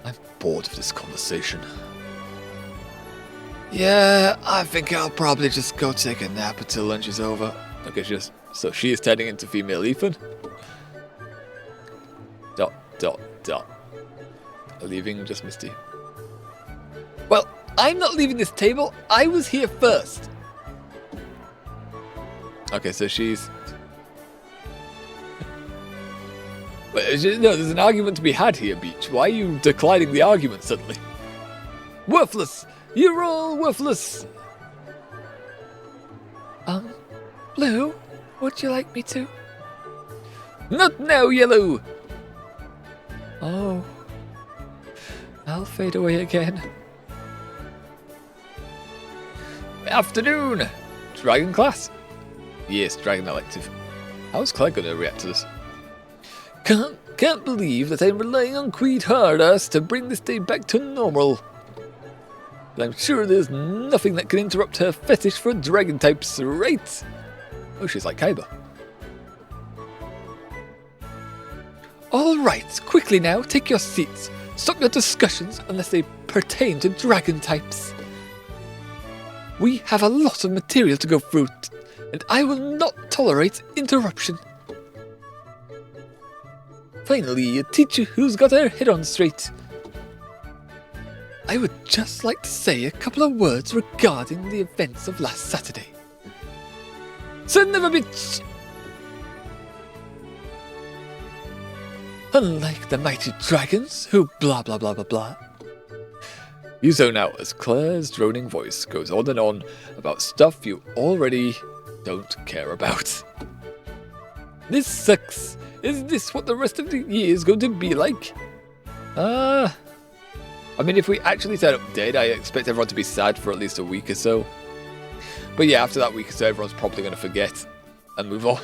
I'm bored of this conversation. Yeah, I think I'll probably just go take a nap until lunch is over. Okay, so she is turning into female Ethan. Dot, dot, dot. Leaving just Misty. Well, I'm not leaving this table. I was here first. Okay, so she's... No, there's an argument to be had here, Beach. Why are you declining the argument suddenly? Worthless! You're all worthless! Blue, would you like me to? Not now, Yellow! Oh. I'll fade away again. Afternoon! Dragon class? Yes, Dragon elective. How's Claire going to react to this? Can't believe that I'm relying on Queen Hardass to bring this day back to normal. But I'm sure there's nothing that can interrupt her fetish for dragon types, right? Oh, she's like Kaiba. Alright, quickly now, take your seats. Stop your discussions unless they pertain to dragon types. We have a lot of material to go through, and I will not tolerate interruption. Finally, a teacher who's got her head on straight. I would just like to say a couple of words regarding the events of last Saturday. Son of a bitch! Unlike the mighty dragons who blah blah blah blah blah. You zone out as Claire's droning voice goes on and on about stuff you already don't care about. This sucks. Is this what the rest of the year is going to be like? I mean, if we actually turn up dead, I expect everyone to be sad for at least a week or so. But yeah, after that week or so, everyone's probably going to forget and move on.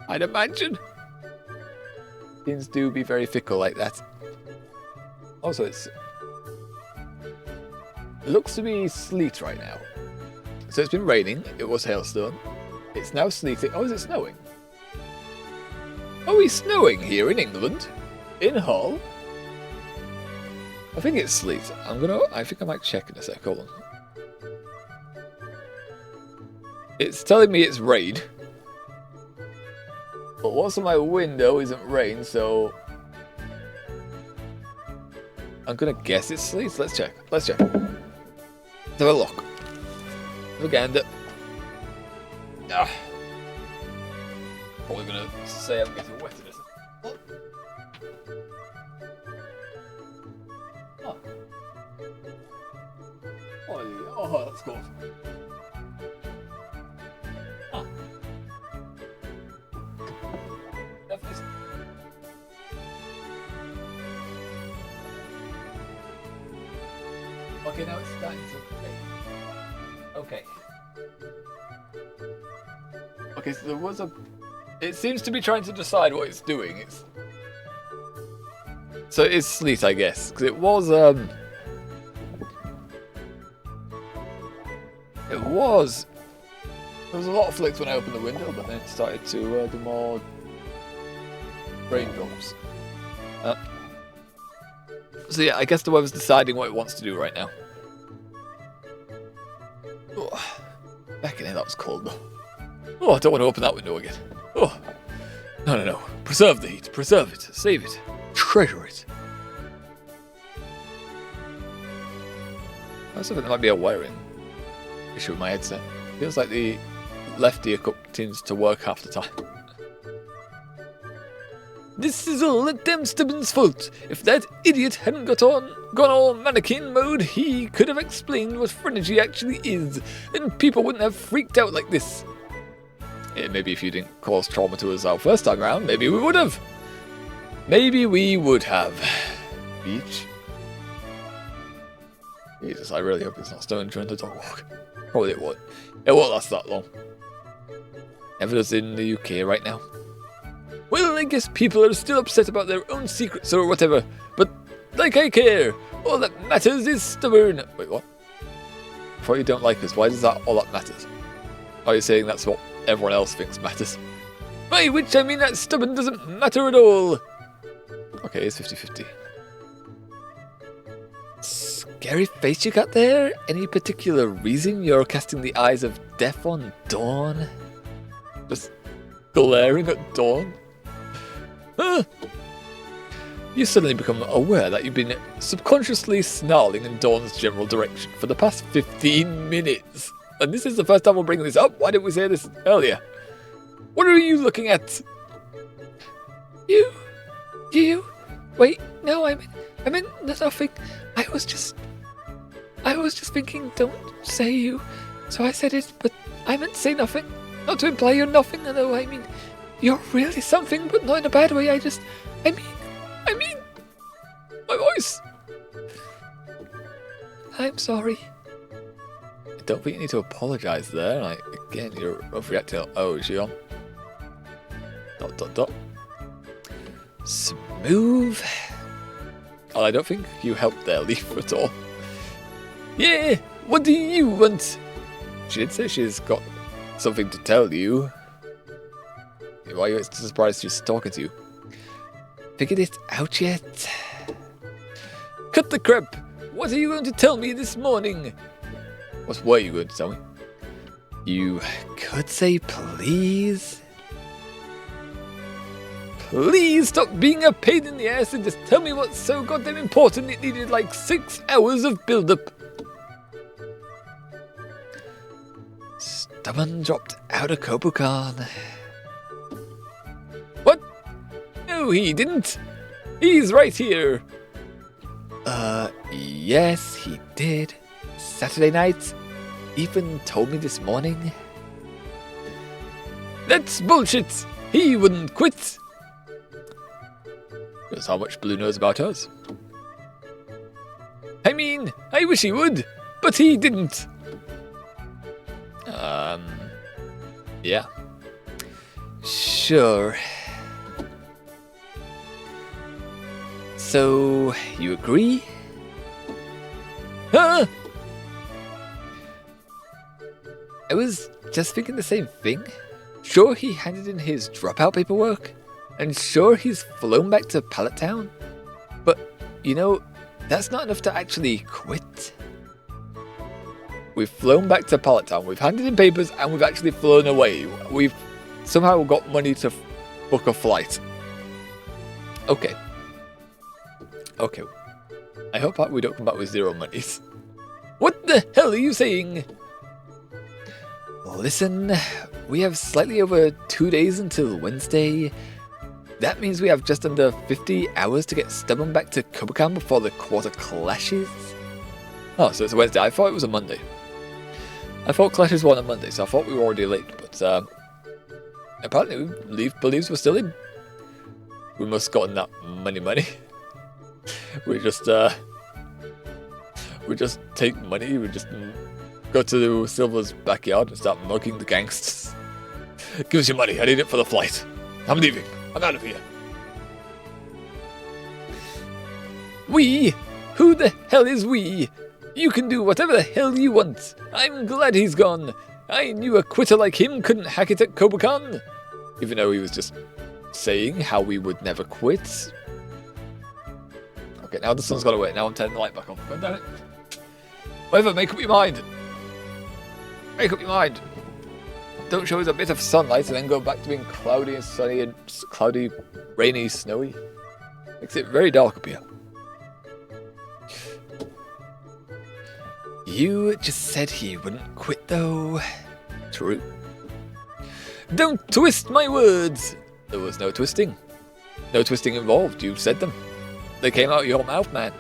I'd imagine. Things do be very fickle like that. Also, it looks to be sleet right now. So it's been raining. It was hailstone. It's now sleeting. Oh, is it snowing? Oh, it's snowing here in England. In Hull. I think it's sleet. I think I might check in a sec. Hold on. It's telling me it's rain. But what's on my window isn't rain, so I'm gonna guess it's sleet. Let's check. Let's check. Let's have a look. Again, probably gonna say I'm getting wet in this. Oh, that's cool. Definitely. Okay, now it's starting to fade. Okay. Okay, so there was a... It seems to be trying to decide what it's doing. So it is sleet, I guess. Because it was, There was a lot of flicks when I opened the window, but then it started to do more raindrops. So yeah, I guess the weather's deciding what it wants to do right now. Oh, back in here, that was cold though. Oh, I don't want to open that window again. Oh, no. Preserve the heat. Preserve it. Save it. Treasure it. I also think there might be a wiring issue with my headset. Feels like the left ear cup tends to work half the time. This is all that damn Stubbins' fault. If that idiot hadn't gone all mannequin mode, he could have explained what phrenology actually is, and people wouldn't have freaked out like this. Yeah, maybe if you didn't cause trauma to us our first time around, maybe we would have. Maybe we would have. Beach. Jesus, I really hope it's not snowing during the dog walk. Probably it won't. It won't last that long. Never does in the UK right now. Well, I guess people are still upset about their own secrets or whatever, but like I care. All that matters is stubborn. Wait, what? I thought you don't like us. Why does that all that matters? Are you saying that's what everyone else thinks matters? By which I mean that stubborn doesn't matter at all. Okay, it's 50-50. Scary face you got there? Any particular reason you're casting the eyes of death on Dawn? Just glaring at Dawn? Huh? You suddenly become aware that you've been subconsciously snarling in Dawn's general direction for the past 15 minutes. And this is the first time we're bringing this up. Why didn't we say this earlier? What are you looking at? You? Wait, no, I meant nothing. I was just thinking, don't say you. So I said it, but I meant to say nothing. Not to imply you're nothing, although I mean, you're really something, but not in a bad way. I mean, my voice. I'm sorry. I don't think you need to apologise there. Like, again, you're overreacting. Oh, is she on? ... Smooth. Oh, I don't think you helped there, Leaf, at all. Yeah, what do you want? She did say she's got something to tell you. Why are you surprised she's talking to you? Figured it out yet? Cut the crap! What are you going to tell me this morning? What were you going to tell me? You could say please. Please stop being a pain in the ass and just tell me what's so goddamn important it needed like 6 hours of build-up. Stubborn dropped out of Kobukan. What? No, he didn't. He's right here. Yes, he did. Saturday night. Even told me this morning. That's bullshit. He wouldn't quit. That's how much Blue knows about us. I mean, I wish he would, but he didn't. Yeah. Sure. So, you agree? Huh? I was just thinking the same thing. Sure, he handed in his dropout paperwork, and sure, he's flown back to Pallet Town. But, you know, that's not enough to actually quit. We've flown back to Pallet Town, we've handed in papers, and we've actually flown away. We've somehow got money to book a flight. Okay. Okay. I hope we don't come back with zero monies. What the hell are you saying? Listen, we have slightly over 2 days until Wednesday. That means we have just under 50 hours to get Stubborn back to Kobakan before the quarter clashes. Oh, so it's a Wednesday. I thought it was a Monday. I thought clashes were on a Monday, so I thought we were already late, but apparently Leaf believes we're still in. We must have gotten that money. We just take money, we just go to Silver's backyard and start mugging the gangsters. Give us your money, I need it for the flight. I'm leaving, I'm out of here. We? Who the hell is we? You can do whatever the hell you want. I'm glad he's gone. I knew a quitter like him couldn't hack it at Kobakan. Even though he was just saying how we would never quit. Okay, now the sun's got away. Now I'm turning the light back on. God damn it. Whatever, make up your mind. Make up your mind. Don't show us a bit of sunlight and then go back to being cloudy and sunny and cloudy, rainy, snowy. Makes it very dark up here. You just said he wouldn't quit though. True. Don't twist my words. There was no twisting. No twisting involved. You said them. They came out of your mouth, man.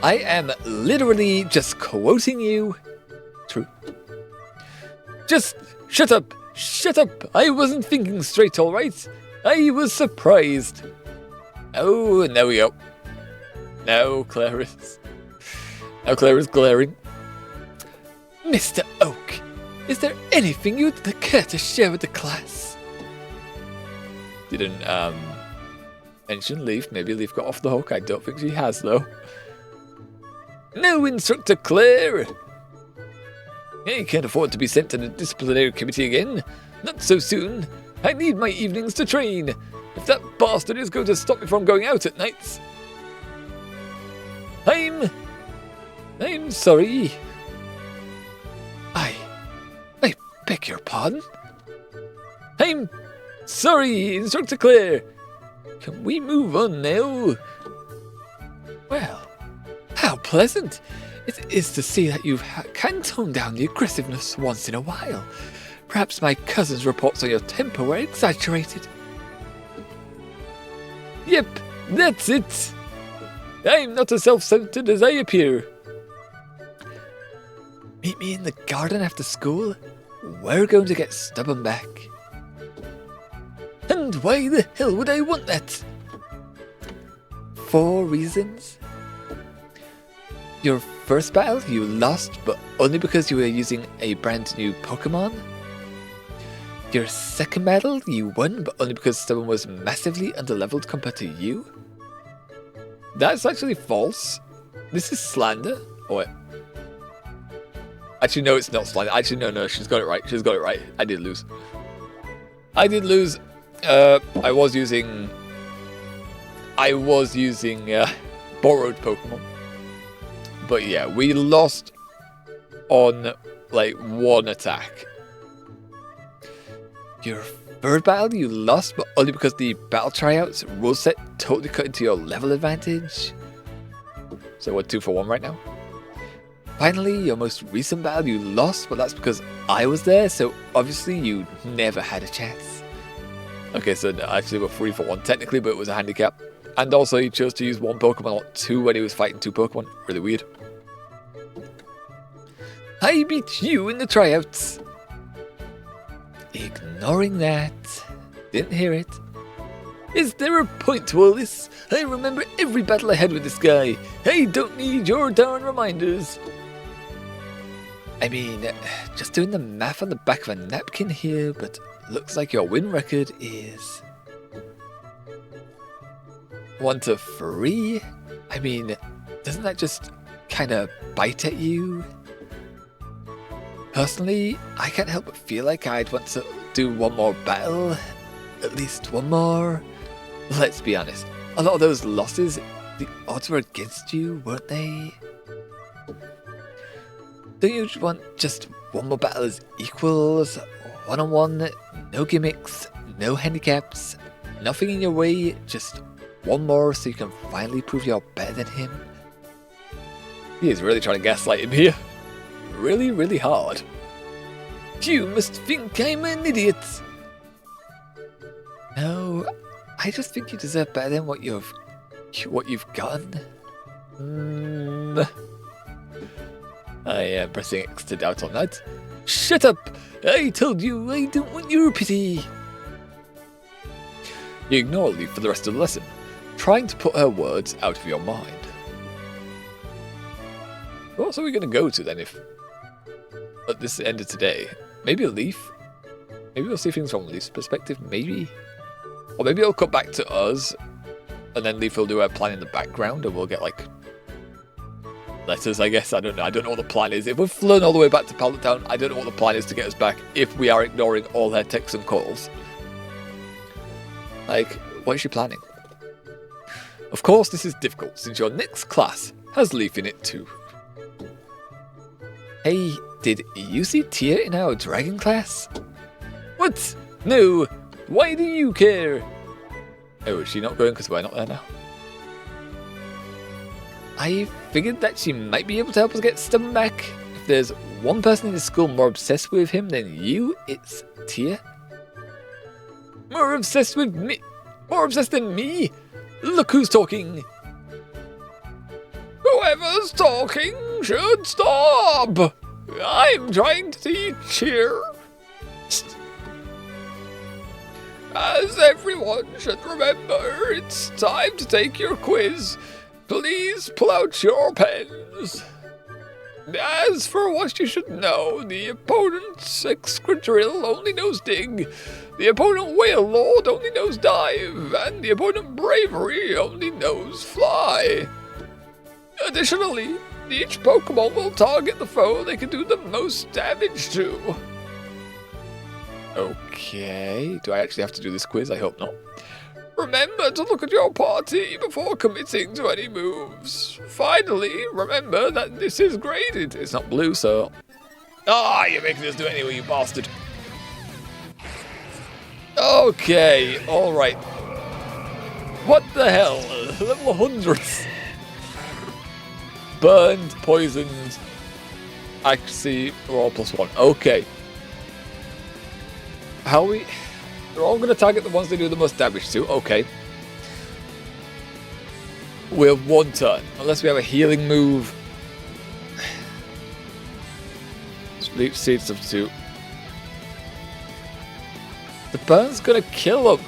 I am literally just quoting you. True. Just shut up. Shut up. I wasn't thinking straight, all right? I was surprised. Oh, and there we go. Now Claire is glaring. Mr. Oak, is there anything you'd care to share with the class? Didn't mention Leaf. Maybe Leaf got off the hook. I don't think she has though. No, Instructor Claire. I can't afford to be sent to the disciplinary committee again. Not so soon. I need my evenings to train. If that bastard is going to stop me from going out at nights. I'm sorry. I beg your pardon? I'm sorry, Instructor Claire. Can we move on now? Well, how pleasant it is to see that you can tone down the aggressiveness once in a while. Perhaps my cousin's reports on your temper were exaggerated. Yep, that's it. I'm not as self-centered as I appear. Meet me in the garden after school. We're going to get Stubborn back. And why the hell would I want that? 4 reasons. Your first battle, you lost, but only because you were using a brand new Pokemon. Your second battle, you won, but only because Stubborn was massively underleveled compared to you. That's actually false. This is slander. Oh wait. Actually, no, it's not slander. Actually, no, she's got it right. She's got it right. I did lose. I was using borrowed Pokemon. But yeah, we lost on like 1 attack. Your third battle, you lost, but only because the battle tryouts rule set totally cut into your level advantage. So we're 2 for 1 right now. Finally, your most recent battle, you lost, but that's because I was there, so obviously you never had a chance. Okay, so no, actually we're 3 for 1 technically, but it was a handicap. And also he chose to use 1 Pokemon, not 2 when he was fighting 2 Pokemon. Really weird. I beat you in the tryouts. Ignoring that. Didn't hear it. Is there a point to all this? I remember every battle I had with this guy. I don't need your darn reminders. I mean, just doing the math on the back of a napkin here, but looks like your win record is 1 to 3. I mean, doesn't that just kind of bite at you? Personally, I can't help but feel like I'd want to do one more battle. At least one more. Let's be honest, a lot of those losses, the odds were against you, weren't they? Don't you want just one more battle as equals? One-on-one, no gimmicks, no handicaps, nothing in your way, just one more so you can finally prove you're better than him? He is really trying to gaslight him here. Really, really hard. You must think I'm an idiot. No, I just think you deserve better than what you've gotten. I am pressing X to doubt on that. Shut up! I told you I don't want your pity. You ignore Leaf for the rest of the lesson, trying to put her words out of your mind. What else are we going to go to then if at this end of today? Maybe a Leaf? Maybe we'll see things from Leaf's perspective, maybe? Or maybe it'll cut back to us, and then Leaf will do her plan in the background, and we'll get, like, letters, I guess. I don't know. I don't know what the plan is. If we've flown all the way back to Pallet Town, I don't know what the plan is to get us back if we are ignoring all her texts and calls. Like, what is she planning? Of course, this is difficult, since your next class has Leaf in it too. Hey, did you see Tia in our dragon class? What? No. Why do you care? Oh, is she not going because we're not there now? I figured that she might be able to help us get Stubborn back. If there's one person in the school more obsessed with him than you, it's Tia. More obsessed with me? More obsessed than me? Look who's talking. Whoever's talking should stop. I'm trying to teach here. As everyone should remember, it's time to take your quiz. Please pull out your pens. As for what you should know, the opponent's Excadrill only knows Dig, the opponent Whale Lord only knows Dive, and the opponent Bravery only knows Fly. Additionally, each Pokemon will target the foe they can do the most damage to. Okay, do I actually have to do this quiz? I hope not. Remember to look at your party before committing to any moves. Finally, remember that this is graded. It's not blue, so... Ah, you're making us do it anyway, you bastard. Okay, alright. What the hell? Level 100s. Burned, poisoned. Actually, we're all +1. Okay. How we... They're all going to target the ones they do the most damage to. Okay. We have 1 turn. Unless we have a healing move. Sleep Seed Substitute. The burn's going to kill them.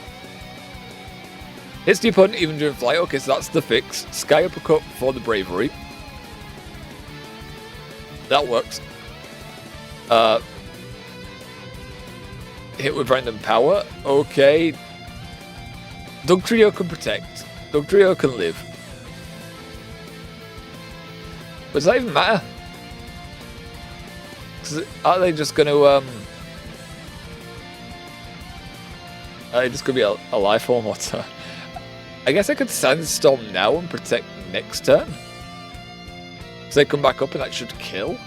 Hits the opponent even during flight. Okay, so that's the fix. Sky Uppercut for the Bravery. That works. Hit with random power. Okay. Dugtrio can protect. Dugtrio can live. But does that even matter? Are they just going to are they just going to be a life form or something? I guess I could Sandstorm now and protect next turn. So they come back up and that should kill.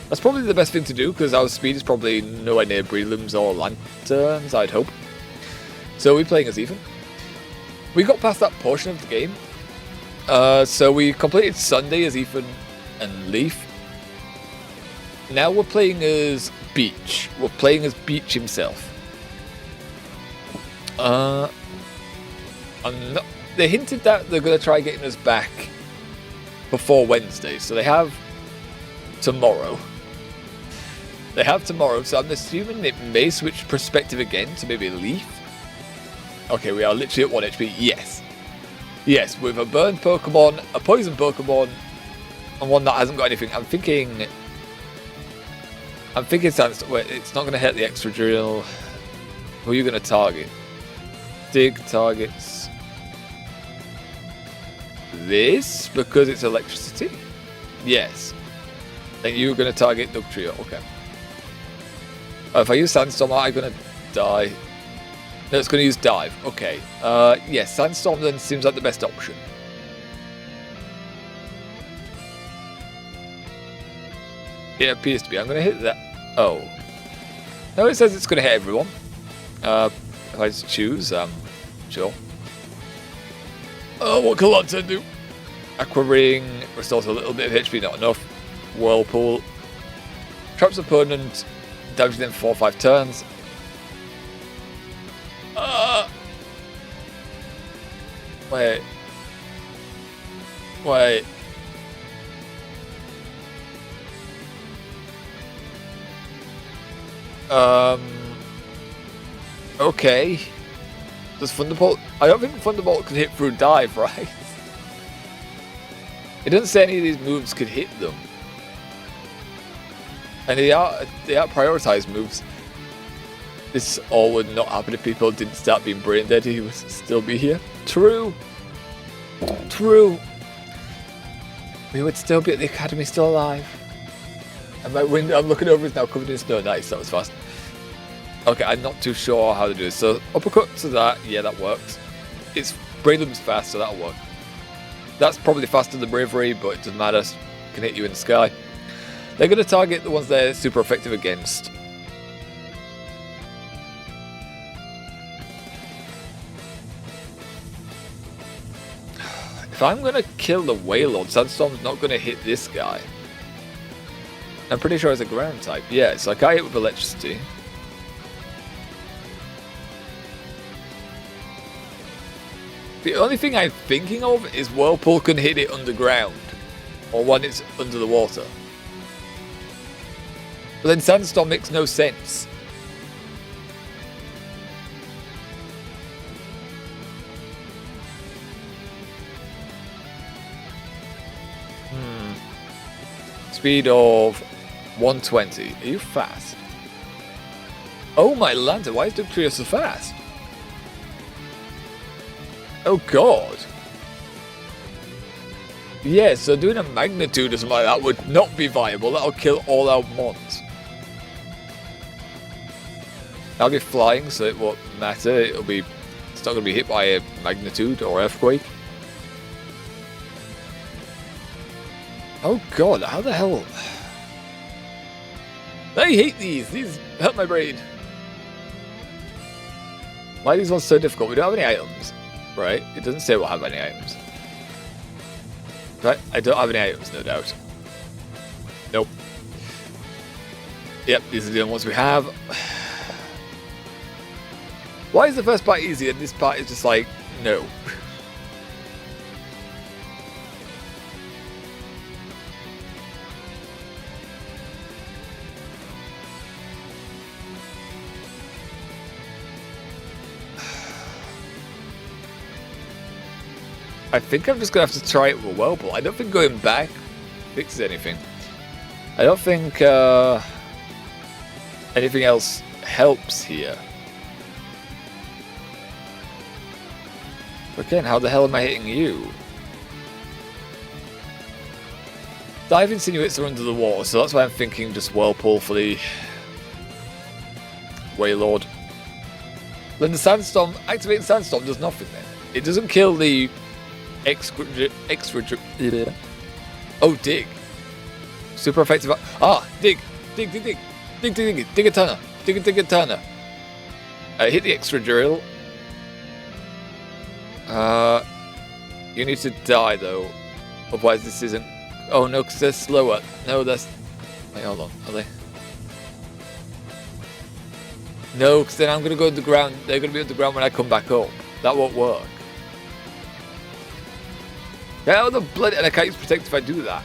That's probably the best thing to do, because our speed is probably nowhere near Breedlums or Lanterns, I'd hope. So we're playing as even. We got past that portion of the game. So we completed Sunday as Ethan and Leaf. Now we're playing as Beach. We're playing as Beach himself. They hinted that they're going to try getting us back before Wednesday, so they have tomorrow. They have tomorrow, so I'm assuming it may switch perspective again to maybe Leaf. Okay, we are literally at 1 HP. Yes. Yes, with a burned Pokemon, a poison Pokemon, and one that hasn't got anything. I'm thinking Sandstorm. Wait, it's not going to hit the extra drill. Who are you going to target? Dig targets this because it's electricity. Yes. And you're going to target Dugtrio. Okay. If I use Sandstorm, am I going to die? No, it's going to use Dive. Okay. Yes, Sandstorm then seems like the best option. It appears to be. I'm going to hit that. Oh. No, it says it's going to hit everyone. If I just choose, sure. Oh, what can Lantern do? Aqua Ring restores a little bit of HP, not enough. Whirlpool. Traps opponent, damages them 4 or 5 turns. Wait. Wait. Okay. Does Thunderbolt... I don't think Thunderbolt can hit through Dive, right? It doesn't say any of these moves could hit them. And they are prioritized moves. This all would not happen if people didn't start being brain dead. He would still be here. True. True. We would still be at the academy, still alive. And my window, I'm looking over, is now covered in snow. Nice, that was fast. Okay, I'm not too sure how to do this. So, uppercut to that, yeah, that works. It's Braidlam's fast, so that'll work. That's probably faster than Bravery, but it doesn't matter. Can hit you in the sky. They're going to target the ones they're super effective against. If I'm going to kill the Wailord, Sandstorm's not going to hit this guy. I'm pretty sure it's a ground type. Yeah, so I can't hit with electricity. The only thing I'm thinking of is Whirlpool can hit it underground. Or when it's under the water. But then Sandstorm makes no sense. Speed of 120. Are you fast? Oh my lantern, why is Dugtrio so fast? Oh god. Yeah, so doing a magnitude or something like that would not be viable. That'll kill all our mons. I'll be flying, so it won't matter. It's not going to be hit by a magnitude or earthquake. Oh god, how the hell? I hate these. These hurt my brain. Why are these ones so difficult? We don't have any items, right? It doesn't say we'll have any items. Right? I don't have any items, no doubt. Nope. Yep, these are the only ones we have. Why is the first part easy and this part is just like, no? I think I'm just going to have to try it with Whirlpool. I don't think going back fixes anything. I don't think anything else helps here. Again, how the hell am I hitting you? Dive insinuates are under the water, so that's why I'm thinking just Whirlpool for the Wailord. Then the Sandstorm, activating Sandstorm does nothing then. It doesn't kill the extra oh, dig. Super effective. Dig a turner. Dig a turner. Hit the extra drill. You need to die though. Otherwise this isn't... Oh no, because they're slower. No, that's... Wait, hold on. Are they? No, because then I'm going to go underground. They're going to be underground when I come back up. That won't work. How the blood... And I can't use protect if I do that.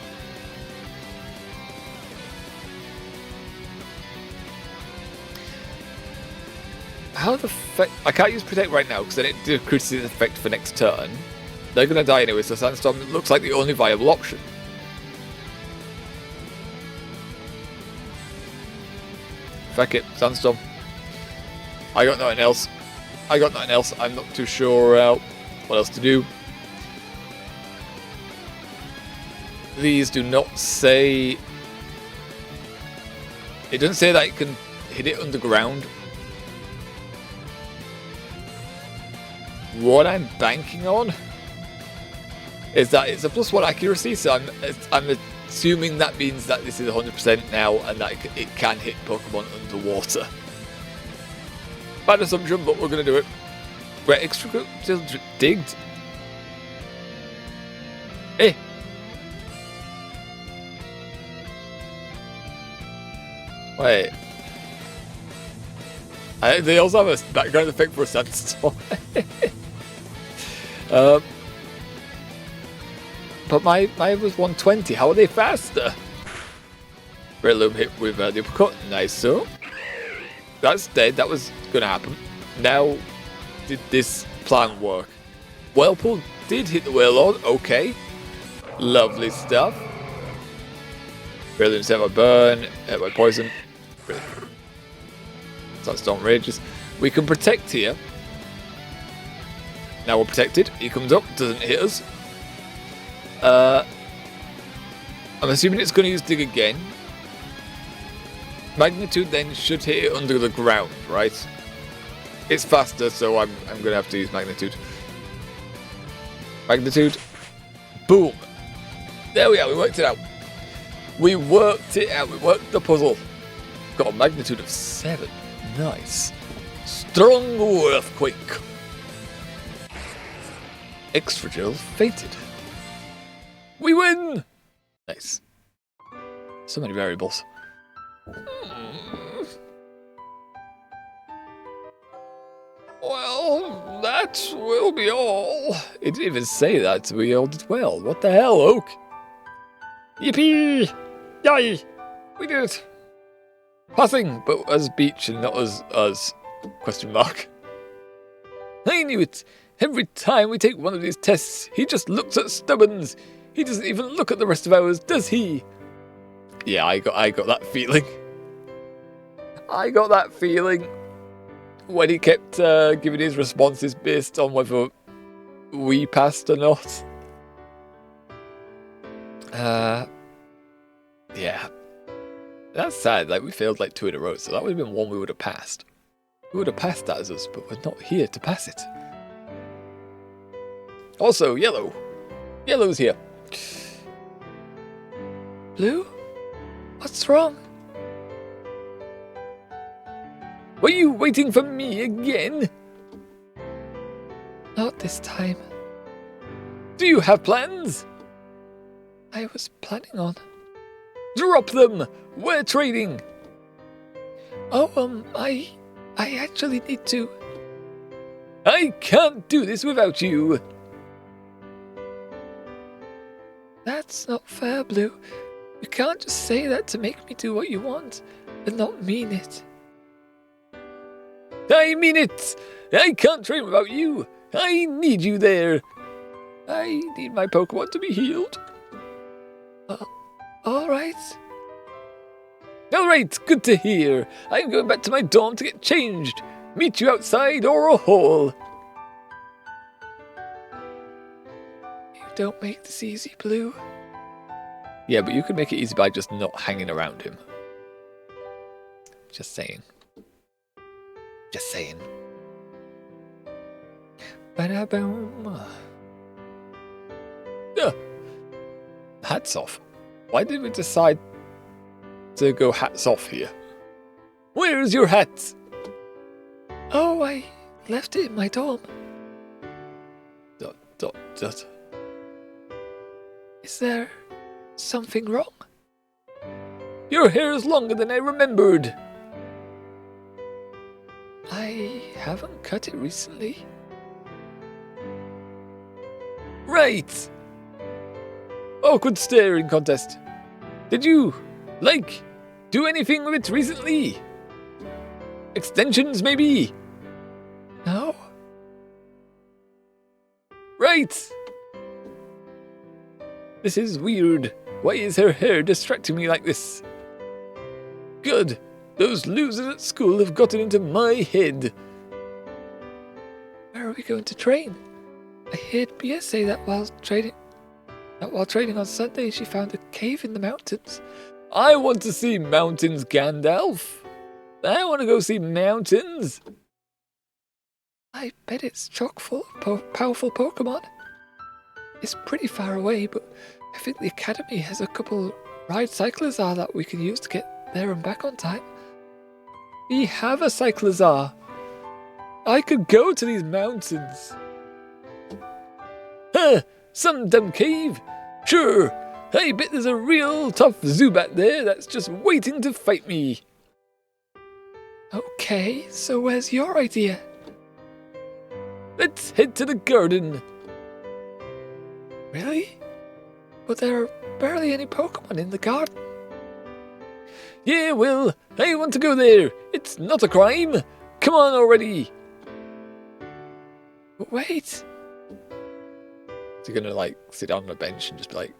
How the fuck... I can't use protect right now because then it decreases its effect for next turn. They're going to die anyway, so Sandstorm looks like the only viable option. Fuck it, Sandstorm. I got nothing else. I'm not too sure what else to do. These do not say... It doesn't say that it can hit it underground. What I'm banking on is that it's a +1 accuracy, so I'm assuming that means that this is 100% now and that it can hit Pokemon underwater. Bad assumption, but we're going to do it. We're extra digged. Eh. Wait. They also have a background effect for a sandstorm. But mine was 120. How are they faster? Red Loom hit with the uppercut. Nice, so. That's dead. That was going to happen. Now, did this plan work? Whirlpool did hit the Wailord. Okay. Lovely stuff. Red Loom set by burn. Hit by poison. Sandstorm rages. We can protect here. Now we're protected. He comes up. Doesn't hit us. I'm assuming it's going to use Dig again. Magnitude then should hit it under the ground, right? It's faster, so I'm going to have to use Magnitude. Magnitude. Boom. There we are. We worked it out. We worked it out. We worked the puzzle. Got a Magnitude of 7. Nice. Strong Earthquake. Extra fated. We win! Nice. So many variables. Well, that will be all. It didn't even say that, we all did well. What the hell, Oak? Yippee! Yay! We did it! Passing, but as Beach and not as us. Question mark. I knew it! Every time we take one of these tests, he just looks at Stubbins. He doesn't even look at the rest of ours, does he? Yeah, I got that feeling. I got that feeling when he kept giving his responses based on whether we passed or not. Yeah. That's sad, like we failed like 2 in a row, so that would have been one we would have passed. We would have passed that as us, but we're not here to pass it. Also, Yellow. Yellow's here. Blue? What's wrong? Were you waiting for me again? Not this time. Do you have plans? I was planning on... Drop them! We're trading! Oh, I actually need to... I can't do this without you! That's not fair, Blue. You can't just say that to make me do what you want and not mean it. I mean it! I can't train without you! I need you there! I need my Pokemon to be healed. Alright. Alright, good to hear. I'm going back to my dorm to get changed. Meet you outside or a hole. You don't make this easy, Blue. Yeah, but you can make it easy by just not hanging around him. Just saying. Just saying. Ba-da-boom. Hats off. Why did we decide to go hats off here? Where's your hat? Oh, I left it in my dorm. ... Is there something wrong? Your hair is longer than I remembered. I haven't cut it recently. Right. Awkward staring contest. Did you, do anything with it recently? Extensions, maybe? No? Right. This is weird. Why is her hair distracting me like this? Good. Those losers at school have gotten into my head. Where are we going to train? I heard Bia say that while training on Sunday she found a cave in the mountains. I want to see mountains, Gandalf. I want to go see mountains. I bet it's chock full of powerful Pokemon. It's pretty far away, but I think the academy has a couple ride Cyclizar that we can use to get there and back on time. We have a Cyclizar. I could go to these mountains. Huh, some dumb cave. Sure, I bet there's a real tough Zubat there that's just waiting to fight me. Okay, so where's your idea? Let's head to the garden. Really? But there are barely any Pokemon in the garden. Yeah, well, I want to go there. It's not a crime. Come on already. But wait. Is he gonna sit down on a bench and just be like,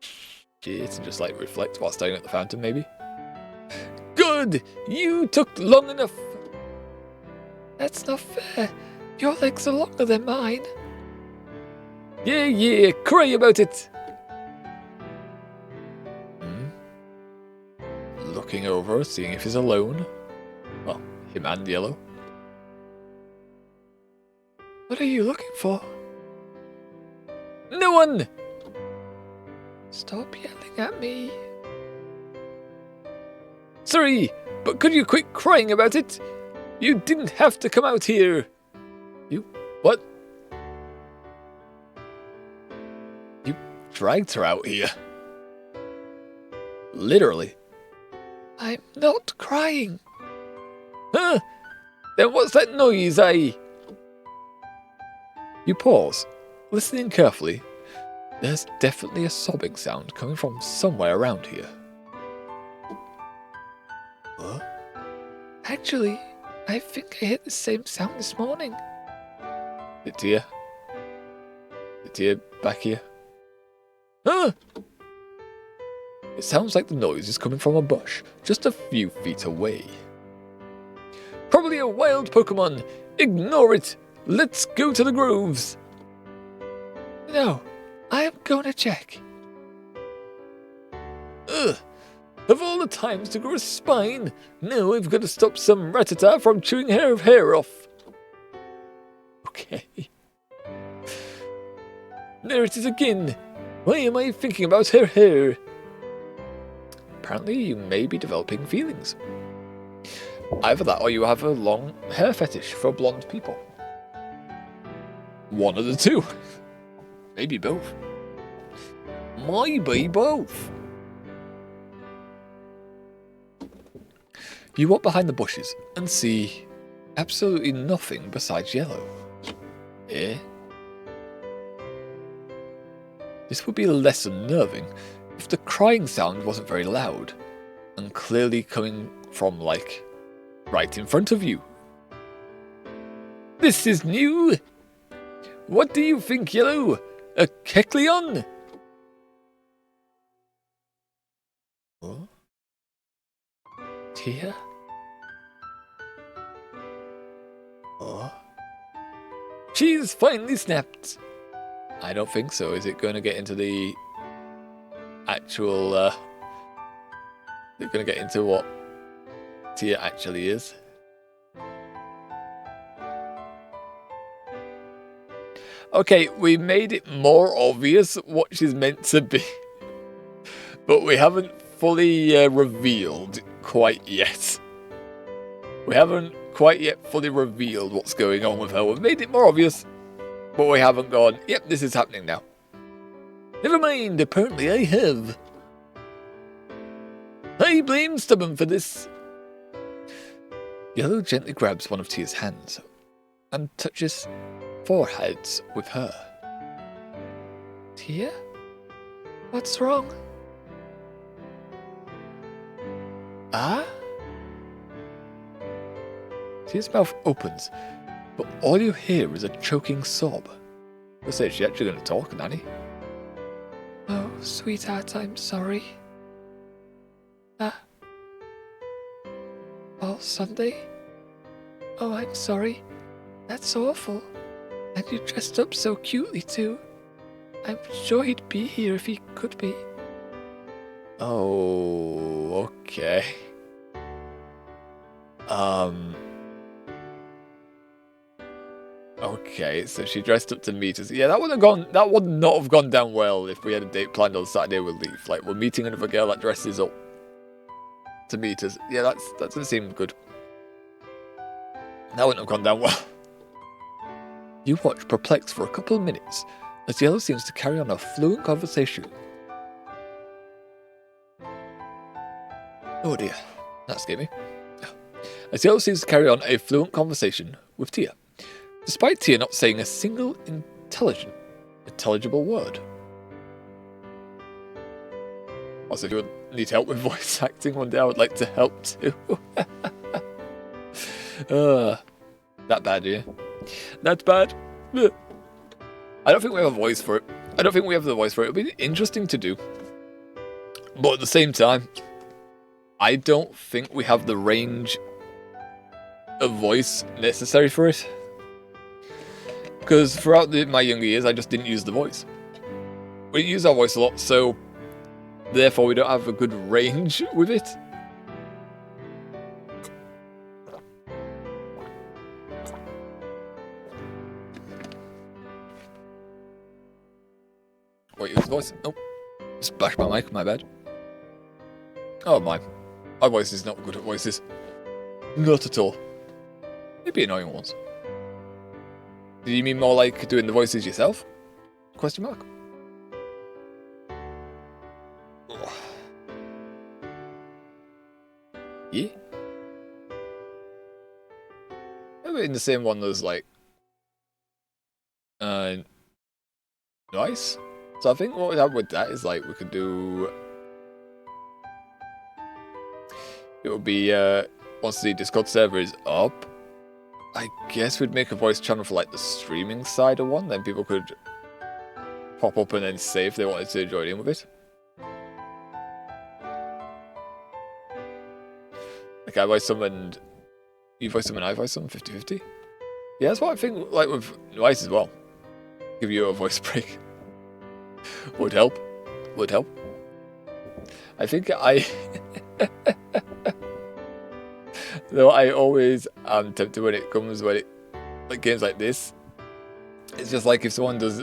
shit, and just reflect while staring at the fountain maybe? Good! You took long enough. That's not fair. Your legs are longer than mine. Yeah, cry about it. Looking over, seeing if he's alone. Well, him and Yellow. What are you looking for? No one! Stop yelling at me. Sorry, but could you quit crying about it? You didn't have to come out here. You... what? You dragged her out here. Literally. I'm not crying. Huh? Then what's that noise, You pause, listening carefully. There's definitely a sobbing sound coming from somewhere around here. What? Actually, I think I heard the same sound this morning. Is it here back here? Huh? It sounds like the noise is coming from a bush just a few feet away. Probably a wild Pokemon. Ignore it. Let's go to the groves. No, I am going to check. Ugh. Of all the times to grow a spine, now I've got to stop some Rattata from chewing her hair off. Okay. There it is again. Why am I thinking about her hair? Apparently you may be developing feelings. Either that or you have a long hair fetish for blonde people. One of the two. Maybe both. Maybe both. You walk behind the bushes and see absolutely nothing besides Yellow. Eh? This would be less unnerving if the crying sound wasn't very loud and clearly coming from, right in front of you. This is new! What do you think, Yellow? A Kecleon? What? Tia? Oh. She's finally snapped. I don't think so. Is it going to get into the actual... is it going to get into what Tia actually is? Okay, we made it more obvious what she's meant to be. But we haven't fully revealed quite yet. We haven't quite yet fully revealed what's going on with her. We've made it more obvious, but we haven't gone, yep, this is happening now. Never mind, apparently I have. I blame Stubborn for this. Yellow gently grabs one of Tia's hands and touches foreheads with her. Tia? What's wrong? Ah? Tia's mouth opens, but all you hear is a choking sob. I say she's actually going to talk, Nanny. Oh, sweetheart, I'm sorry. Ah. All Sunday? Oh, I'm sorry. That's awful. And you dressed up so cutely, too. I'm sure he'd be here if he could be. Oh, okay. Okay, so she dressed up to meet us. Yeah, that would not have gone down well if we had a date planned on Saturday with Leaf. Like, we're meeting another girl that dresses up to meet us. Yeah, that doesn't seem good. That wouldn't have gone down well. You watch perplexed for a couple of minutes as Yellow seems to carry on a fluent conversation. Oh dear, that scared me. As Yellow seems to carry on a fluent conversation with Tia, despite Tia not saying a single intelligible word. Also, if you need help with voice acting one day, I would like to help too. That bad, yeah. That's bad. I don't think we have a voice for it. I don't think we have the voice for it. It'll be interesting to do. But at the same time, I don't think we have the range of voice necessary for it. Because throughout my younger years, I just didn't use the voice. We didn't use our voice a lot, so therefore we don't have a good range with it. Wait, use the voice? Nope. Splash my mic, my bad. Oh my voice is not good at voices. Not at all. Maybe annoying ones. Do you mean more like doing the voices yourself? Question mark. Yeah. Maybe in the same one as like nice. So I think what we have with that is like we could do. It would be once the Discord server is up, I guess we'd make a voice channel for like the streaming side of one, then people could pop up and then say if they wanted to join in with it. Like I voice some and you voice some and I voice some, 50-50. Yeah, that's what I think like with Noise as well. Give you a voice break. Would help. Would help. I think though I always am tempted when it comes like games like this. It's just like if someone does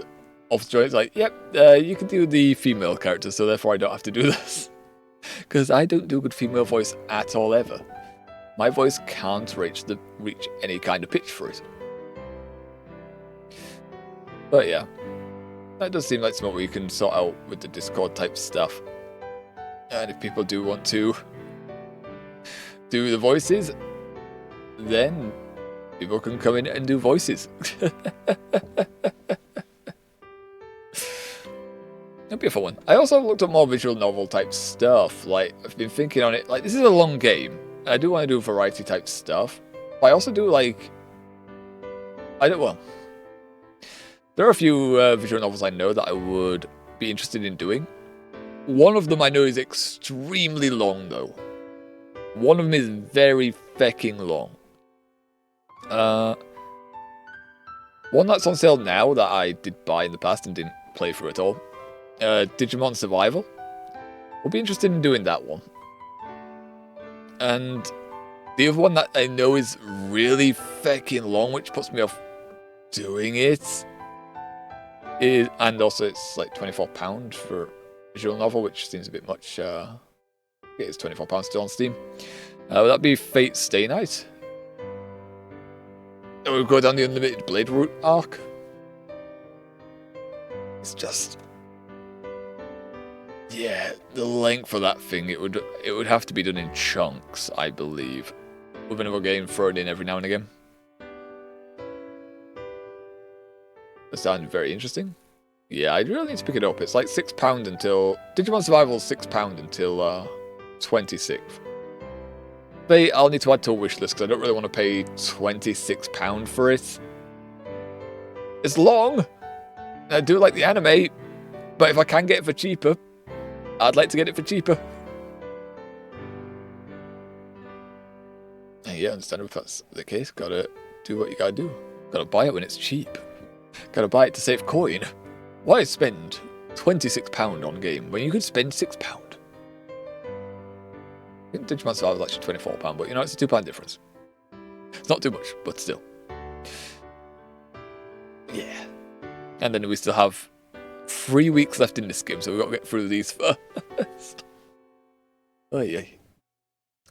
off joint, it's like, yep, you can do the female character, so therefore I don't have to do this. Because I don't do good female voice at all ever. My voice can't reach any kind of pitch for it. But yeah, that does seem like something we can sort out with the Discord type stuff. And if people do want to do the voices, then people can come in and do voices. It'll be a fun one. I also looked at more visual novel type stuff. Like, I've been thinking on it. Like, this is a long game. I do want to do variety type stuff. But I also do like... There are a few visual novels I know that I would be interested in doing. One of them I know is extremely long, though. One of them is very fecking long. One that's on sale now that I did buy in the past and didn't play through at all. Digimon Survival. We'll be interested in doing that one. And the other one that I know is really fecking long, which puts me off doing it, and also it's like £24 for a visual novel, which seems a bit much. It is £24 still on Steam. Would that be Fate Stay Night? It would go down the Unlimited Blade route arc. It's just... Yeah, the length of that thing, it would have to be done in chunks, I believe. With another game thrown in every now and again. That sounded very interesting. Yeah, I really need to pick it up. It's like £6 until... Digimon Survival's £6 until 26th. I'll need to add to a wish list because I don't really want to pay £26 for it. It's long. I do like the anime, but if I can get it for cheaper, I'd like to get it for cheaper. Yeah, understandable if that's the case. Gotta do what you gotta do. Gotta buy it when it's cheap. Gotta buy it to save coin. Why spend £26 on game when you could spend £6? I think Digimon Survival is actually £24, but you know, it's a £2 difference. It's not too much, but still. Yeah. And then we still have 3 weeks left in this game, so we've got to get through these first. Oh, yeah.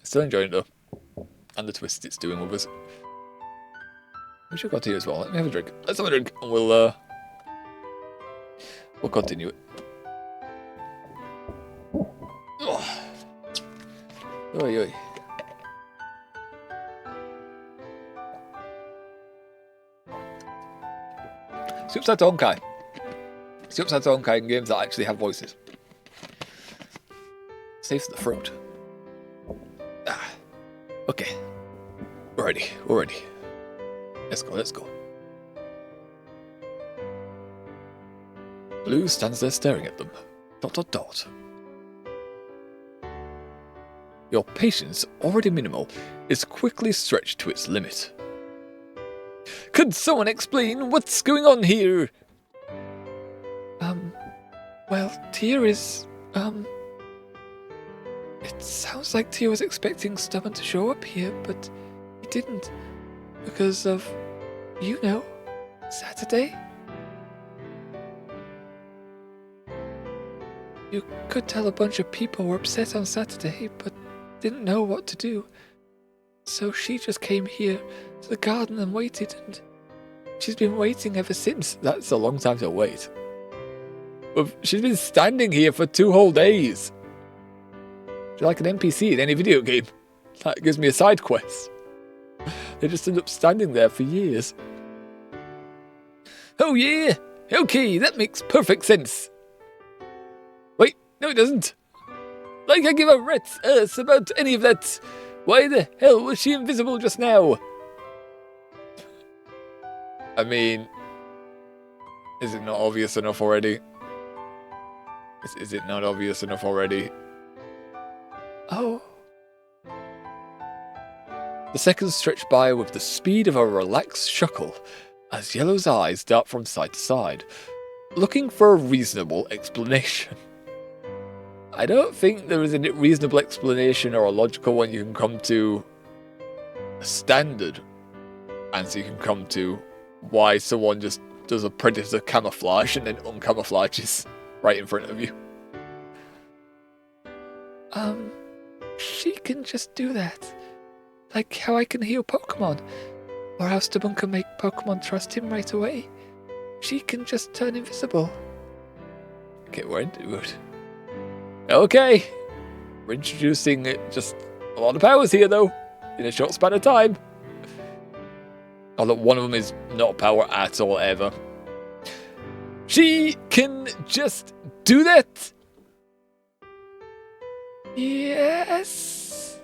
Still enjoying it, though. And the twist it's doing with us. We should go to you as well. Let me have a drink. Let's have a drink, and we'll continue it. Oh. Oi, oi. Super Honkai. Super Honkai in games that actually have voices. Safe to the throat. Okay. We're ready. We're ready. Let's go, let's go. Blue stands there staring at them. ... Your patience, already minimal, is quickly stretched to its limit. Could someone explain what's going on here? Well, Tia is, It sounds like Tia was expecting Stubborn to show up here, but he didn't. Because of, you know, Saturday? You could tell a bunch of people were upset on Saturday, but didn't know what to do. So she just came here to the garden and waited, and she's been waiting ever since. That's a long time to wait. But she's been standing here for 2 whole days. She's like an NPC in any video game. That gives me a side quest. They just end up standing there for years. Oh yeah? Okay, that makes perfect sense. Wait, no it doesn't. Like I give a rat's ass about any of that. Why the hell was she invisible just now? I mean, is it not obvious enough already? Is it not obvious enough already? Oh. The seconds stretch by with the speed of a relaxed chuckle as Yellow's eyes dart from side to side, looking for a reasonable explanation. I don't think there is a reasonable explanation or a logical one you can come to. A standard answer you can come to why someone just does a predator camouflage and then uncamouflages right in front of you. She can just do that. Like how I can heal Pokemon, or how Stubborn can make Pokemon trust him right away. She can just turn invisible. Okay, we're into it. Okay, we're introducing just a lot of powers here, though, in a short span of time. Although one of them is not a power at all, ever. She can just do that? Yes.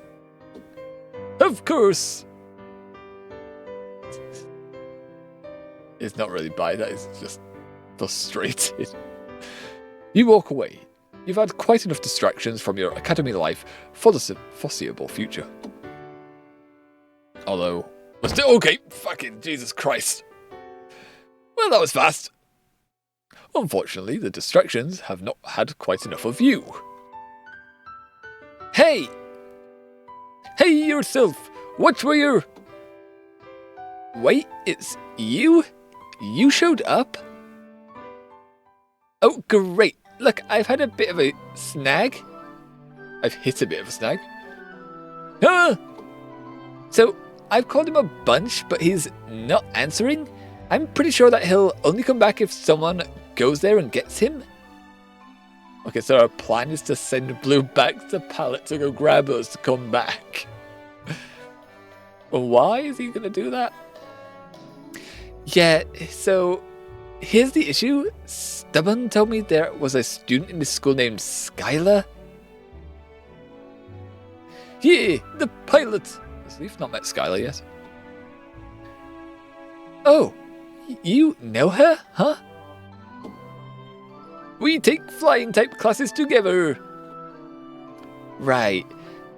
Of course. It's not really by that, it's just frustrated. You walk away. You've had quite enough distractions from your academy life for the foreseeable future. Although, we're still okay. Fucking Jesus Christ. Well, that was fast. Unfortunately, the distractions have not had quite enough of you. Hey! Hey yourself! What were your... Wait, it's you? You showed up? Oh, great. Look, I've had a bit of a snag. I've hit a bit of a snag. Huh? So, I've called him a bunch, but he's not answering? I'm pretty sure that he'll only come back if someone goes there and gets him. Okay, so our plan is to send Blue back to Pallet to go grab us to come back. Well, why is he going to do that? Yeah, so here's the issue. Stubborn told me there was a student in this school named Skylar. Yeah, the pilot. We've not met Skylar yet. Oh, you know her, huh? We take flying type classes together. Right.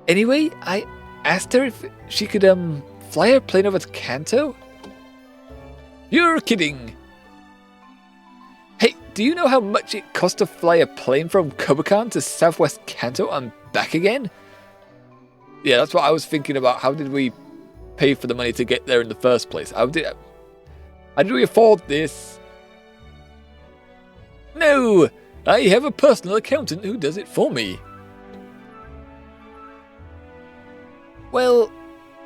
Anyway, I asked her if she could fly her plane over to Kanto. You're kidding. Hey, do you know how much it costs to fly a plane from Kobukan to Southwest Kanto and back again? Yeah, that's what I was thinking about. How did we pay for the money to get there in the first place? How did we afford this? No, I have a personal accountant who does it for me. Well,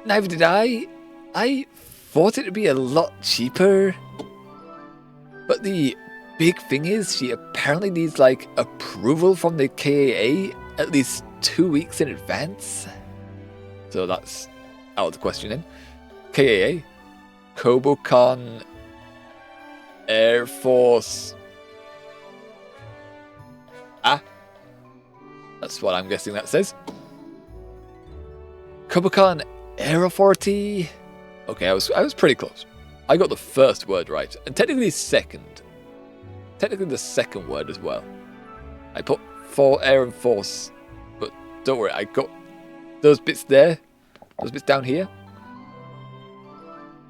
neither did I. I thought it would be a lot cheaper. But the big thing is she apparently needs like approval from the KAA at least 2 weeks in advance. So that's out of the question then. KAA, Kobukan Air Force. That's what I'm guessing that says. Kobukan Air Authority. Okay, I was pretty close. I got the first word right, and technically second. Technically the second word as well. I put for air and force, but don't worry, I got those bits there, those bits down here.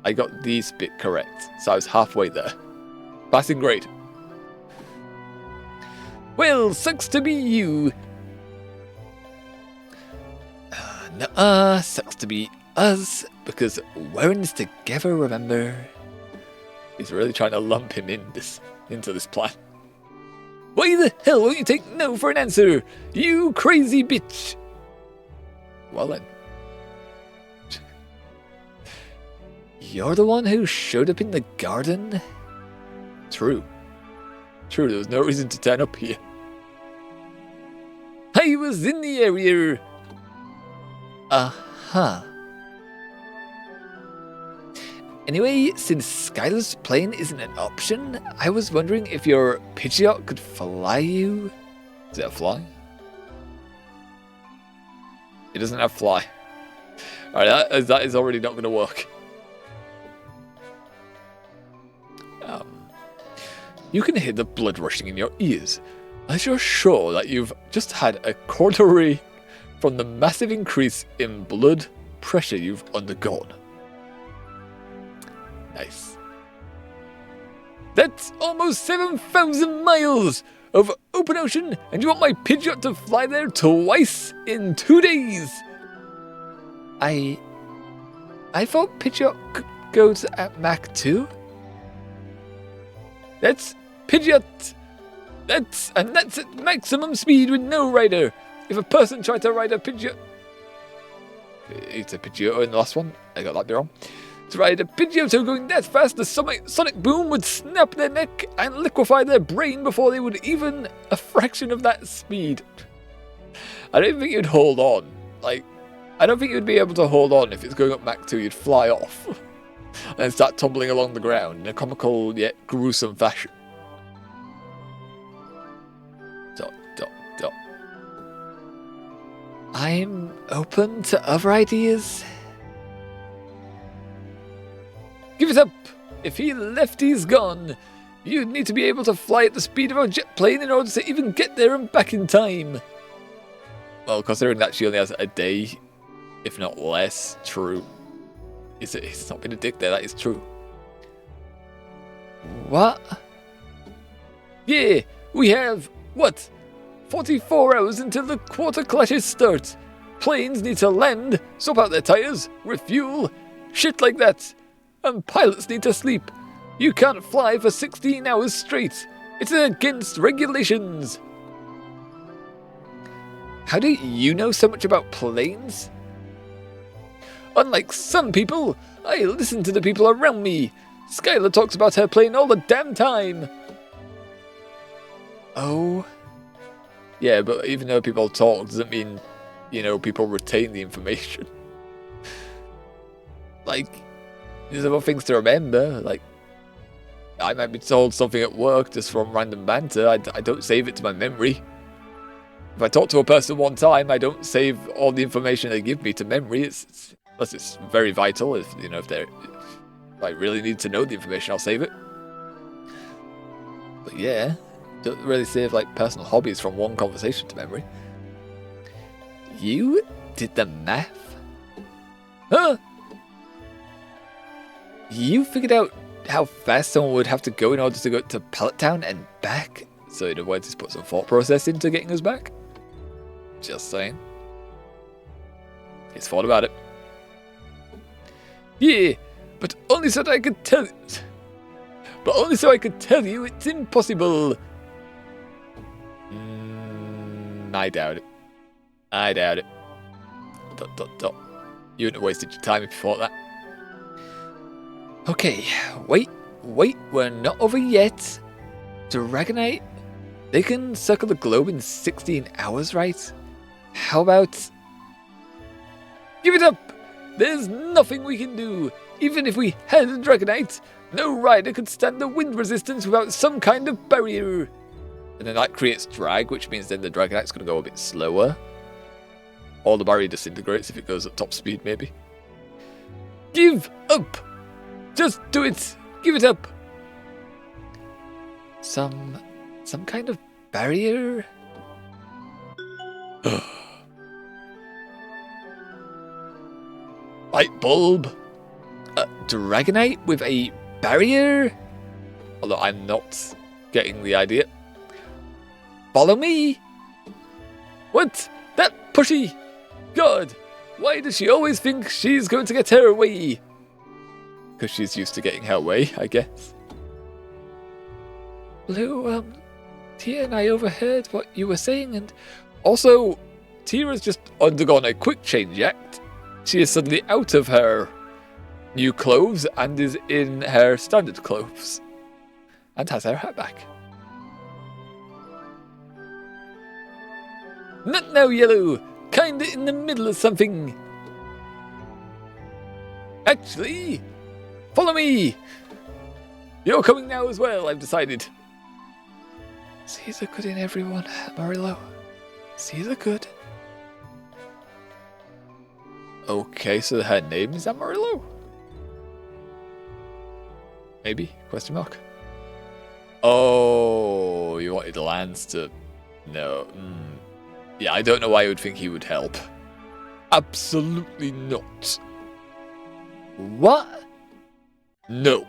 I got these bit correct, so I was halfway there. Passing grade. Well, sucks to be you. Sucks to be us, because we're in this together, remember? He's really trying to lump him into this plan. Why the hell won't you take no for an answer, you crazy bitch? Well then. You're the one who showed up in the garden? True. True, there was no reason to turn up here. I was in the area. Uh-huh. Anyway, since Skylar's plane isn't an option, I was wondering if your Pidgeot could fly you. Does it have fly? It doesn't have fly. Alright, that is already not going to work. You can hear the blood rushing in your ears, as you're sure that you've just had a coronary from the massive increase in blood pressure you've undergone. Nice. That's almost 7,000 miles over open ocean, and you want my Pidgeot to fly there twice in 2 days? I thought Pidgeot could go at Mach 2? That's Pidgeot. That's at maximum speed with no rider. If a person tried to ride a Pidgeot... It's a Pidgeotto in the last one. I got that bit wrong. To ride a Pidgeotto going that fast, the sonic boom would snap their neck and liquefy their brain before they would even a fraction of that speed. I don't think you'd hold on. Like, I don't think you'd be able to hold on if it's going up Mach 2. You'd fly off and start tumbling along the ground in a comical yet gruesome fashion. I'm open to other ideas. Give it up! If he left, he's gone. You'd need to be able to fly at the speed of a jet plane in order to even get there and back in time. Well, considering that she only has a day, if not less, true. It's not been a dick there, that is true. What? Yeah, we have, what? 44 hours until the quarter clashes start. Planes need to land, swap out their tires, refuel, shit like that. And pilots need to sleep. You can't fly for 16 hours straight. It's against regulations. How do you know so much about planes? Unlike some people, I listen to the people around me. Skylar talks about her plane all the damn time. Oh. Yeah, but even though people talk doesn't mean, people retain the information. Like, there's other things to remember. Like, I might be told something at work just from random banter. I don't save it to my memory. If I talk to a person one time, I don't save all the information they give me to memory. Unless it's very vital. If I really need to know the information, I'll save it. But yeah, don't really save like personal hobbies from one conversation to memory. You did the math? Huh? You figured out how fast someone would have to go in order to go to Pallet Town and back? So in other words, just put some thought process into getting us back? Just saying. He's thought about it. Yeah, but only so that I could tell it. But only so I could tell you it's impossible. I doubt it. I doubt it. ... You wouldn't have wasted your time if you thought that. Okay, wait, we're not over yet. Dragonite? They can circle the globe in 16 hours, right? How about... Give it up! There's nothing we can do. Even if we had a Dragonite, no rider could stand the wind resistance without some kind of barrier. And then that creates drag, which means then the Dragonite's going to go a bit slower. Or the barrier disintegrates if it goes at top speed, maybe. Give up! Just do it! Give it up! Some kind of barrier? Light bulb? A Dragonite with a barrier? Although I'm not getting the idea. Follow me! What? That pushy! God! Why does she always think she's going to get her way? Because she's used to getting her way, I guess. Blue, Tia and I overheard what you were saying, and Also, Tira's just undergone a quick change act. She is suddenly out of her new clothes and is in her standard clothes. And has her hat back. Not now, Yellow! Kinda in the middle of something. Actually, follow me! You're coming now as well, I've decided. see the good in everyone, Amarillo. See the good. Okay, so her name is Amarillo? Maybe? Question mark. Oh, you wanted Lance to... No. Yeah, I don't know why you would think he would help. Absolutely not. What? No.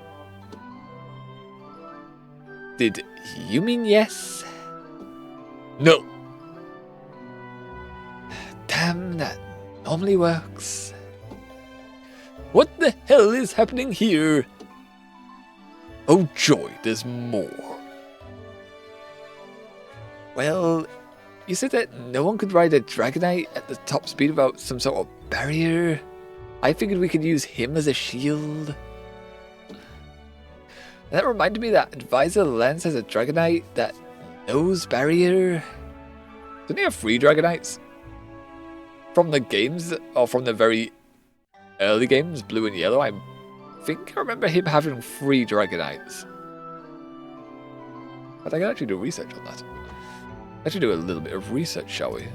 Did you mean yes? No. Damn, that normally works. What the hell is happening here? Oh joy, there's more. Well, you said that no one could ride a Dragonite at the top speed without some sort of barrier. I figured we could use him as a shield. And that reminded me that Advisor Lance has a Dragonite that knows barrier. Doesn't he have 3 Dragonites? From the games, or from the very early games, Blue and Yellow, I think I remember him having 3 Dragonites. But I can actually do research on that. Let's do a little bit of research, shall we?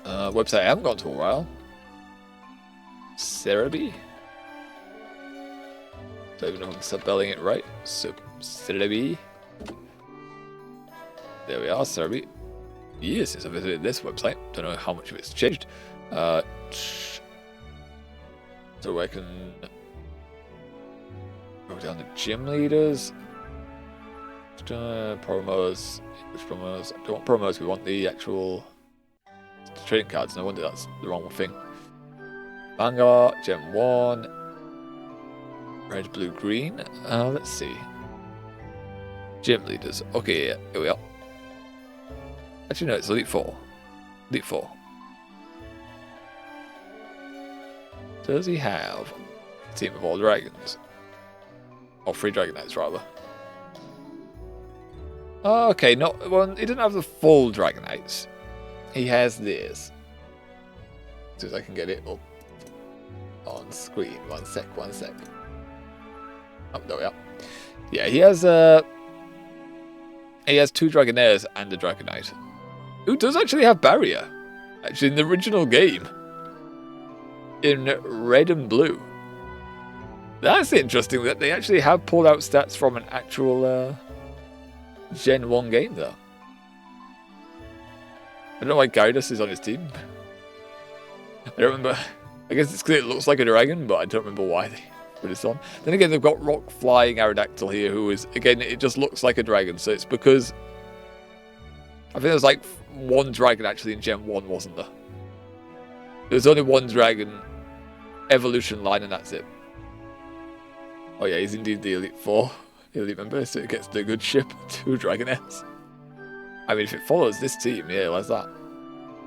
Website I haven't gone to a while. Cerebi? Don't even know if I'm spelling it right. So, Cerebi. There we are, Cerebi. Years since I visited this website. Don't know how much of it's changed. So I can go down to gym leaders. Promos. Which promos? I don't want promos, we want the actual trading cards. No wonder that's the wrong thing. Manga, Gem 1. Red, blue, green. Let's see. Gym leaders. Okay, yeah, here we are. Actually, no, it's Elite 4. Elite 4. Does he have a team of all dragons? Or 3 Dragonites, rather. Oh, okay, well, he doesn't have the full Dragonites. He has this. As soon as I can get it up on screen. One sec. Oh, there we are. Yeah, he has two Dragonaires and a Dragonite. Who does actually have Barrier? Actually, in the original game. In red and blue. That's interesting that they actually have pulled out stats from an actual Gen 1 game, though. I don't know why Gyarados is on his team. I don't remember. I guess it's because it looks like a dragon, but I don't remember why they put this on. Then again, they've got Rock Flying Aerodactyl here, who is, again, it just looks like a dragon. So it's because I think there's like one dragon actually in Gen 1, wasn't there? There's only one dragon evolution line, and that's it. Oh yeah, he's indeed the Elite Four, Elite member, so it gets the good ship, 2 Dragonets. I mean, if it follows this team, yeah, like that.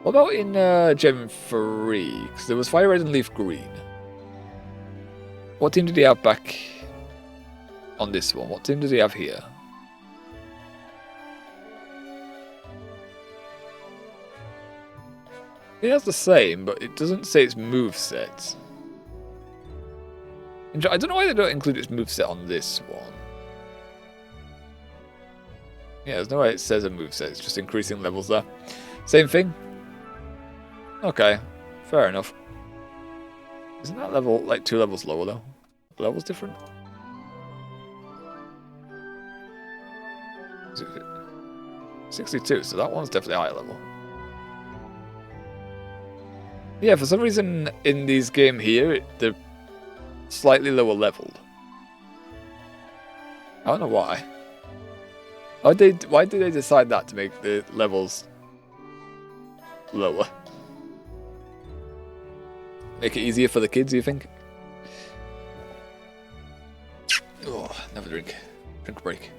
What about in Gen 3? Because there was Fire Red and Leaf Green. What team did he have back on this one? What team does he have here? He has the same, but it doesn't say its moveset. I don't know why they don't include its moveset on this one. Yeah, there's no way it says a moveset, it's just increasing levels there. Same thing? Okay, fair enough. Isn't that level like 2 levels lower though? The level's different? 62, so that one's definitely a higher level. Yeah, for some reason in these games here, they're slightly lower leveled. I don't know why. Why did they decide that to make the levels lower? Make it easier for the kids, you think? Oh, another drink. Drink break.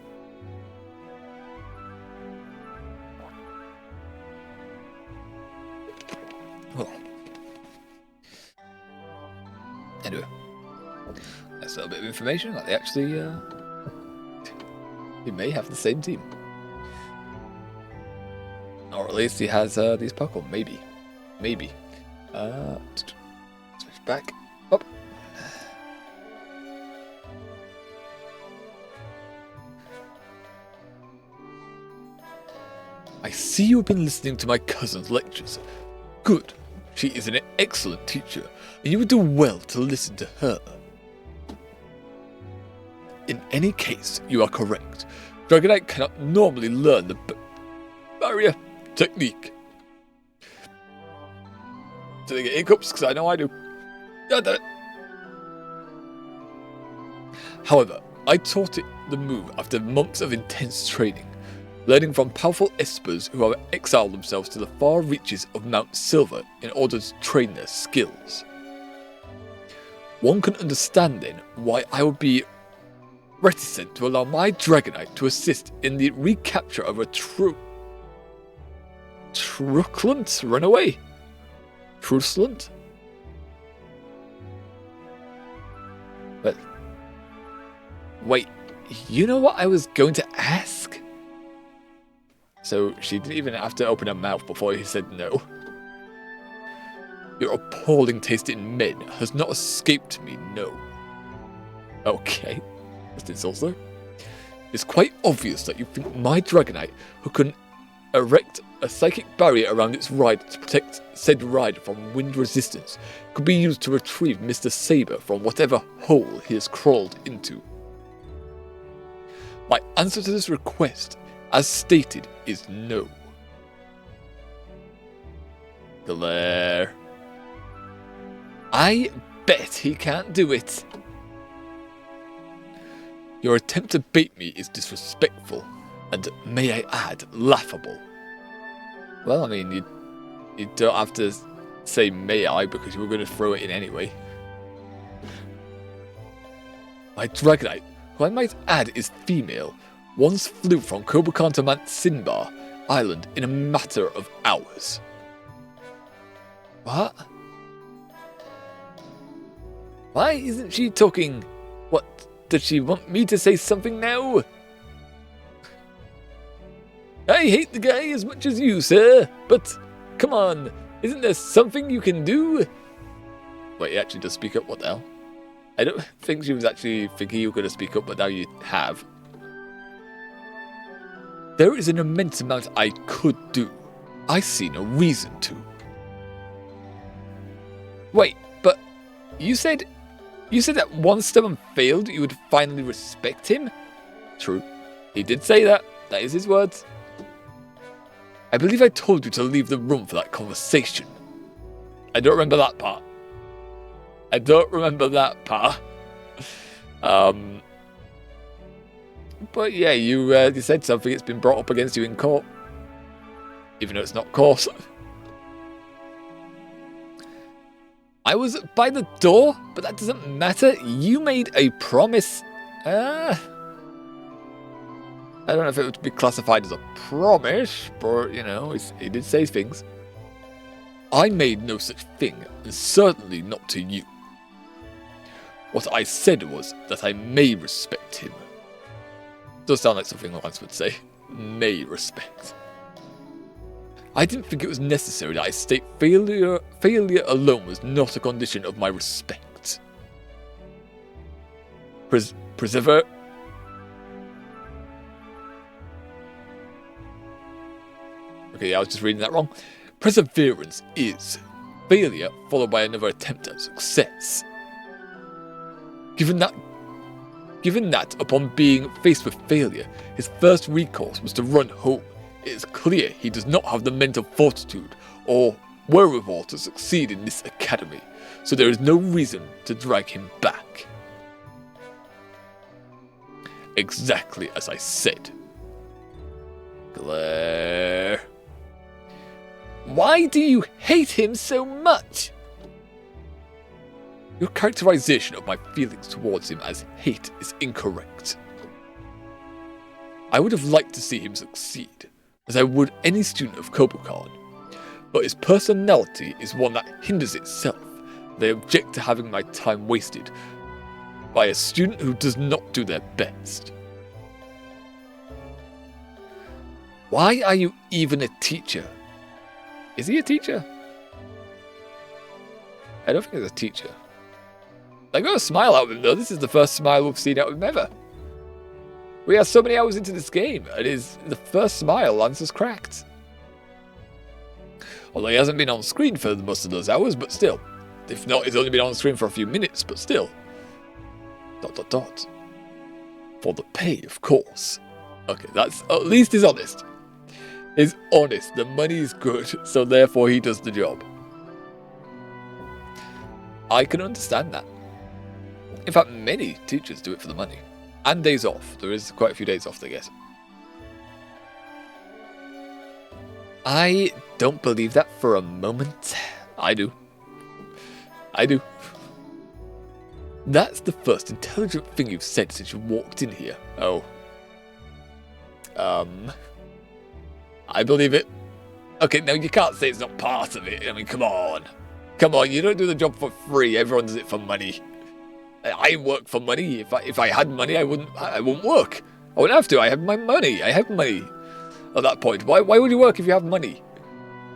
Oh. Anyway, that's a little bit of information that they actually he may have the same team, or at least he has these Pokemon. Maybe. Switch back up. I see you've been listening to my cousin's lectures. Good. She is an excellent teacher, and you would do well to listen to her. In any case, you are correct. Dragonite cannot normally learn the barrier technique. Do they get hiccups? Because I know I do. However, I taught it the move after months of intense training, learning from powerful espers who have exiled themselves to the far reaches of Mount Silver in order to train their skills. One can understand then why I would be reticent to allow my Dragonite to assist in the recapture of a truculent runaway? Truculent? But wait, you know what I was going to ask? So she didn't even have to open her mouth before he said no. Your appalling taste in men has not escaped me, no. Okay, that's insults though. It's quite obvious that you think my Dragonite, who can erect a psychic barrier around its ride to protect said ride from wind resistance, could be used to retrieve Mr. Saber from whatever hole he has crawled into. My answer to this request, as stated, is no. Glare. I bet he can't do it. Your attempt to bait me is disrespectful, and may I add, laughable. Well, I mean, you don't have to say may I, because you were going to throw it in anyway. My Dragonite, who I might add is female, once flew from Kobukan to Mount Sinbar Island in a matter of hours. What? Why isn't she talking? What, does she want me to say something now? I hate the guy as much as you, sir, but come on, isn't there something you can do? Wait, he actually does speak up, what the hell? I don't think she was actually thinking you were going to speak up, but now you have. There is an immense amount I could do. I see no reason to. Wait, but you said that once someone failed, you would finally respect him? True. He did say that. That is his words. I believe I told you to leave the room for that conversation. I don't remember that part. But yeah, you said something. It's been brought up against you in court. Even though it's not court. I was by the door, but that doesn't matter. You made a promise. I don't know if it would be classified as a promise, but, you know, he did say things. I made no such thing, and certainly not to you. What I said was that I may respect him. Does sound like something Lance would say. May respect. I didn't think it was necessary that I state failure alone was not a condition of my respect. Preserver. Okay, I was just reading that wrong. Perseverance is failure followed by another attempt at success. Given that upon being faced with failure, his first recourse was to run home, it is clear he does not have the mental fortitude or wherewithal to succeed in this academy, so there is no reason to drag him back. Exactly as I said. Glare. Why do you hate him so much? Your characterization of my feelings towards him as hate is incorrect. I would have liked to see him succeed, as I would any student of Kobokan, but his personality is one that hinders itself. They object to having my time wasted by a student who does not do their best. Why are you even a teacher? Is he a teacher? I don't think he's a teacher. I got a smile out of him though. This is the first smile we've seen out of him ever. We are so many hours into this game, and the first smile Lance has cracked. Although he hasn't been on screen for most of those hours, but still. If not, he's only been on screen for a few minutes, but still. ... For the pay, of course. Okay, that's at least he's honest. He's honest. The money's good, so therefore he does the job. I can understand that. In fact, many teachers do it for the money. And days off. There is quite a few days off, I guess. I don't believe that for a moment. I do. That's the first intelligent thing you've said since you walked in here. Oh. I believe it. Okay, no, you can't say it's not part of it. I mean, come on. Come on, you don't do the job for free. Everyone does it for money. I work for money. If I had money, I wouldn't work. I wouldn't have to. I have my money. I have money. At that point, why would you work if you have money?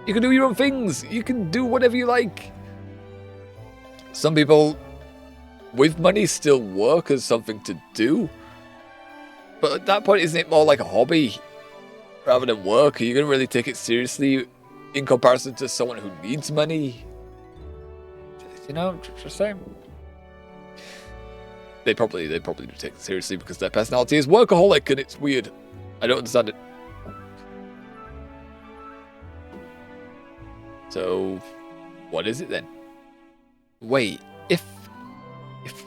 You can do your own things. You can do whatever you like. Some people with money still work as something to do. But at that point, isn't it more like a hobby rather than work? Are you going to really take it seriously in comparison to someone who needs money? You know, just saying. They probably do take it seriously because their personality is workaholic and it's weird. I don't understand it. So, what is it then? Wait, if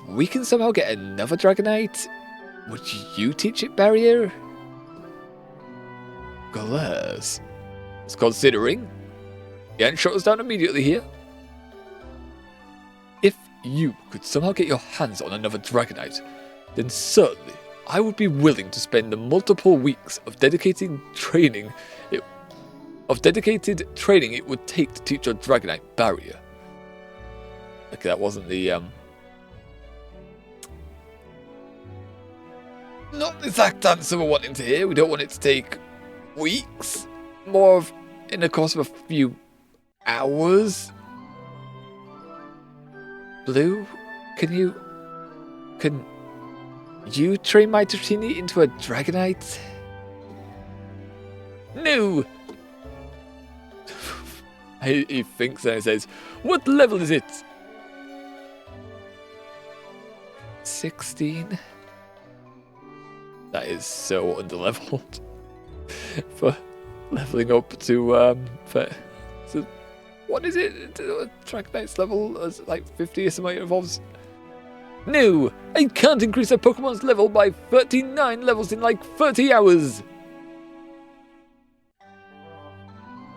we can somehow get another Dragonite, would you teach it Barrier? Glass. It's considering. You ain't shut us down immediately here. If you could somehow get your hands on another Dragonite, then certainly I would be willing to spend the multiple weeks of dedicated training it would take to teach your Dragonite Barrier. Okay, that wasn't the not the exact answer we're wanting to hear. We don't want it to take weeks, more of in the course of a few hours. Blue, can you train my Dratini into a Dragonite? No! He thinks and he says, what level is it? 16. That is so underleveled for leveling up to what is it? Dragonite's level is like 50 or something it evolves. No, I can't increase a Pokemon's level by 39 levels in like 30 hours.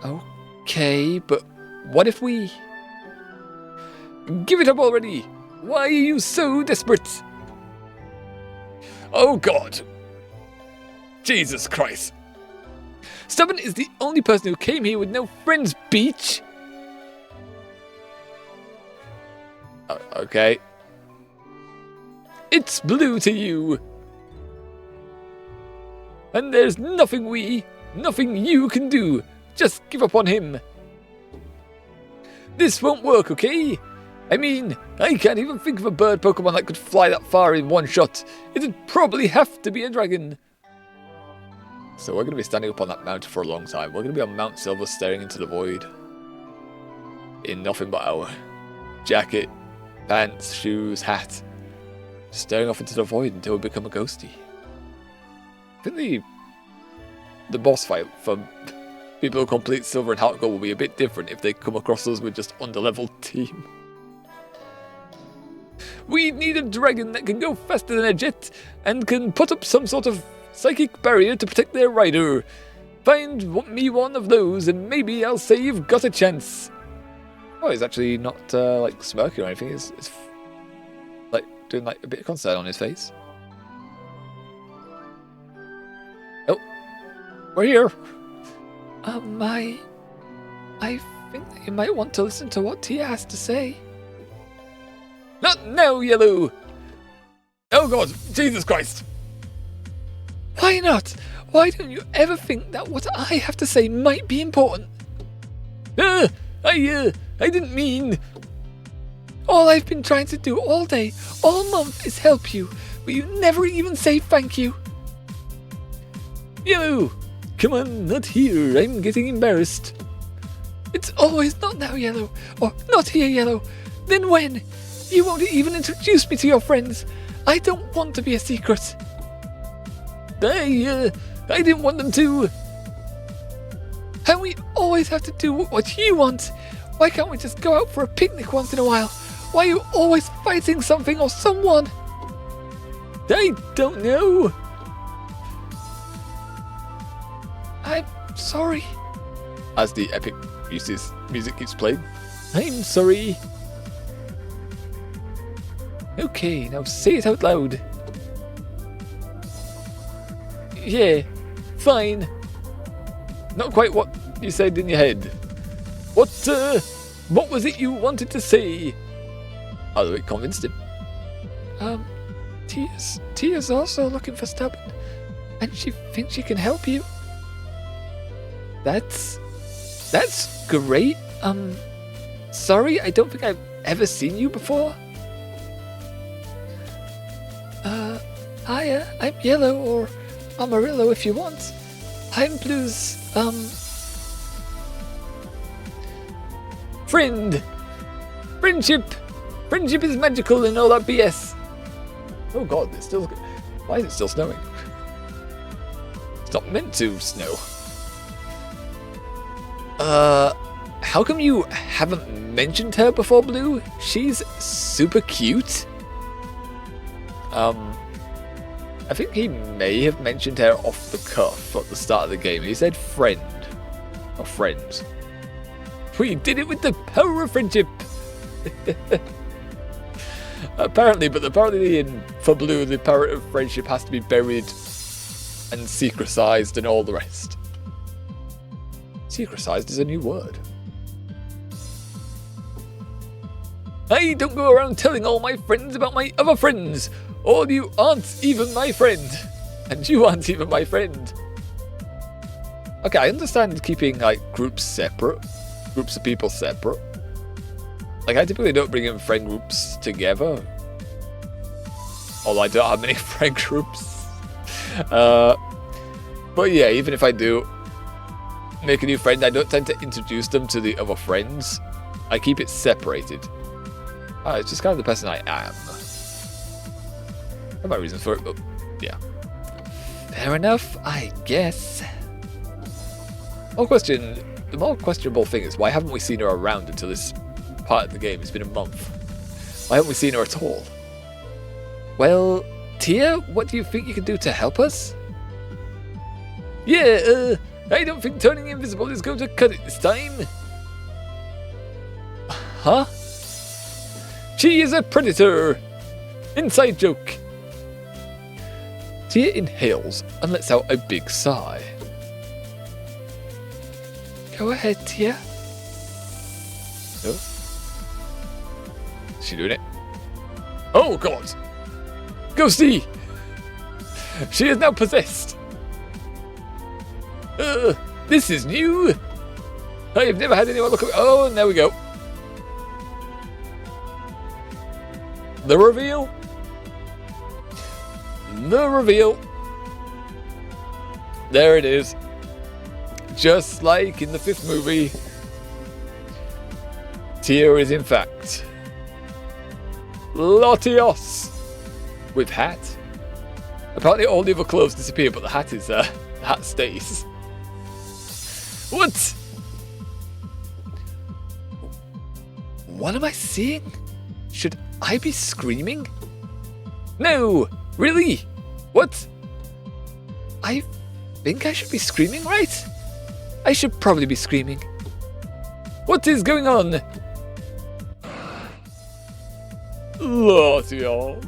Okay, but what if we... Give it up already! Why are you so desperate? Oh God! Jesus Christ! Stubborn is the only person who came here with no friends, Beach! Okay. It's Blue to you! And there's nothing you can do. Just give up on him. This won't work, okay? I mean, I can't even think of a bird Pokemon that could fly that far in one shot. It'd probably have to be a dragon. So we're going to be standing up on that mountain for a long time. We're going to be on Mount Silver staring into the void. In nothing but our jacket, pants, shoes, hat. Staring off into the void until we become a ghosty. I think the boss fight for people who complete Silver and Heart Gold will be a bit different if they come across us with just underleveled team. We need a dragon that can go faster than a jet and can put up some sort of psychic barrier to protect their rider. Find me one of those and maybe I'll say you've got a chance. Oh, he's actually not like smirking or anything. He's like doing like a bit of concern on his face. Oh, we're here. I think that you might want to listen to what Tia has to say. Not now, Yellow! Oh God, Jesus Christ! Why not? Why don't you ever think that what I have to say might be important? I didn't mean... All I've been trying to do all day, all month, is help you, but you never even say thank you. Yellow! Come on, not here, I'm getting embarrassed. It's always not now, Yellow, or not here, Yellow. Then when? You won't even introduce me to your friends. I don't want to be a secret. I didn't want them to. And we always have to do what you want. Why can't we just go out for a picnic once in a while? Why are you always fighting something or someone? I don't know. I'm sorry. As the epic music keeps playing. I'm sorry. Okay, now say it out loud. Yeah, fine. Not quite what you said in your head. What was it you wanted to say? Although it convinced him. Tia's also looking for Stubborn, and she thinks she can help you. That's great. Sorry, I don't think I've ever seen you before. Hiya, I'm Yellow, or Amarillo if you want. I'm Blue's, friend! Friendship! Friendship is magical and all that BS. Oh God, it's still... Why is it still snowing? It's not meant to snow. How come you haven't mentioned her before, Blue? She's super cute. I think he may have mentioned her off the cuff at the start of the game. He said friend. Or friends. We did it with the power of friendship. Apparently for Blue, the power of friendship has to be buried and secretized and all the rest. Secretized is a new word. I don't go around telling all my friends about my other friends. All you aren't even my friend. And you aren't even my friend. Okay, I understand keeping like groups separate, groups of people separate. Like I typically don't bring in friend groups together. Although I don't have many friend groups. But yeah, even if I do make a new friend, I don't tend to introduce them to the other friends. I keep it separated. It's just kind of the person I am. I have my reasons for it, but yeah. Fair enough, I guess. The more questionable thing is, why haven't we seen her around until this part of the game? It's been a month. Why haven't we seen her at all? Well, Tia, what do you think you can do to help us? Yeah, I don't think turning invisible is going to cut it this time. Huh? She is a predator! Inside joke. Tia inhales and lets out a big sigh. Go ahead, Tia. Oh. Is she doing it? Oh god! Ghosty! She is now possessed! This is new! I have never had anyone look at me. Oh, and there we go. The reveal! The reveal! There it is. Just like in the 5th movie, Tia is in fact Latios with hat. Apparently all the other clothes disappear, but the hat is the hat stays. What? What am I seeing? Should I be screaming? No! Really? What? I think I should be screaming, right? I should probably be screaming. What is going on? Latios.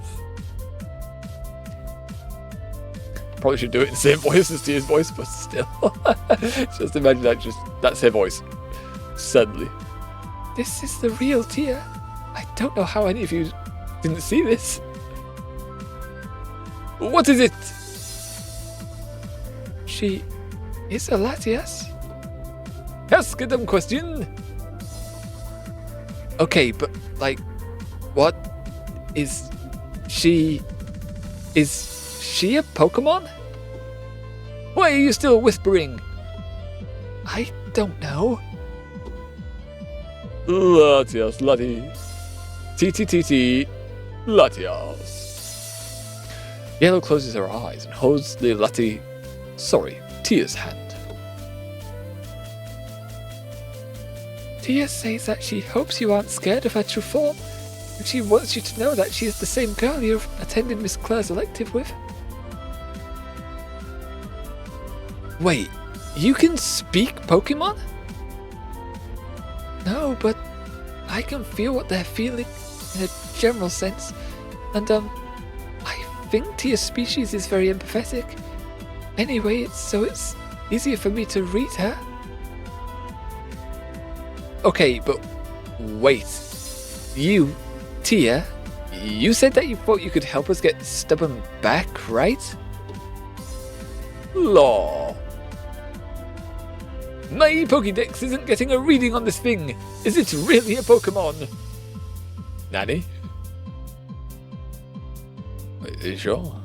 Probably should do it in the same voice as Tia's voice, but still. Just imagine that's her voice. Suddenly. This is the real Tia. I don't know how any of you didn't see this. What is it? She is a Latias. Ask a dumb question. Okay, but like, what is she? Is she a Pokemon? Why are you still whispering? I don't know. Latias, Lati. TTTT, Latias. Yellow closes her eyes and holds the Tia's hand. Tia says that she hopes you aren't scared of her true form, and she wants you to know that she is the same girl you're attending Miss Claire's elective with. Wait, you can speak Pokemon? No, but I can feel what they're feeling in a general sense, and I think Tia's species is very empathetic. Anyway, it's easier for me to read her. Okay, but wait. You, Tia, you said that you thought you could help us get Stubborn back, right? Law. My Pokédex isn't getting a reading on this thing. Is it really a Pokemon? Nanny? Wait, are you sure?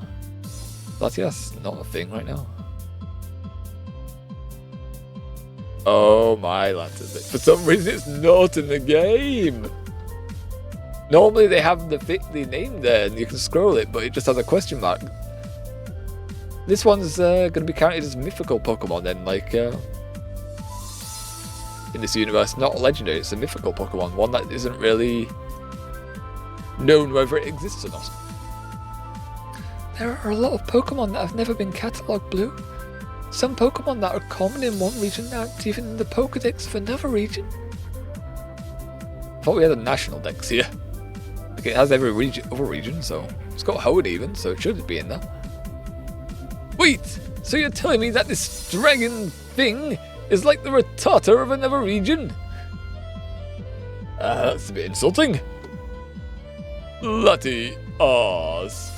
That's not a thing right now. Oh my lantern. For some reason it's not in the game. Normally they have the name there and you can scroll it, but it just has a question mark. This one's going to be counted as mythical Pokemon then, like in this universe, not legendary, it's a mythical Pokemon, one that isn't really known whether it exists or not. There are a lot of Pokemon that have never been catalogued, Blue. Some Pokemon that are common in one region aren't even in the Pokédex of another region. I thought we had a national dex here. Like it has every other region, so it's got Hoenn even, so it should be in there. Wait, so you're telling me that this dragon thing is like the Rattata of another region? That's a bit insulting. Latias.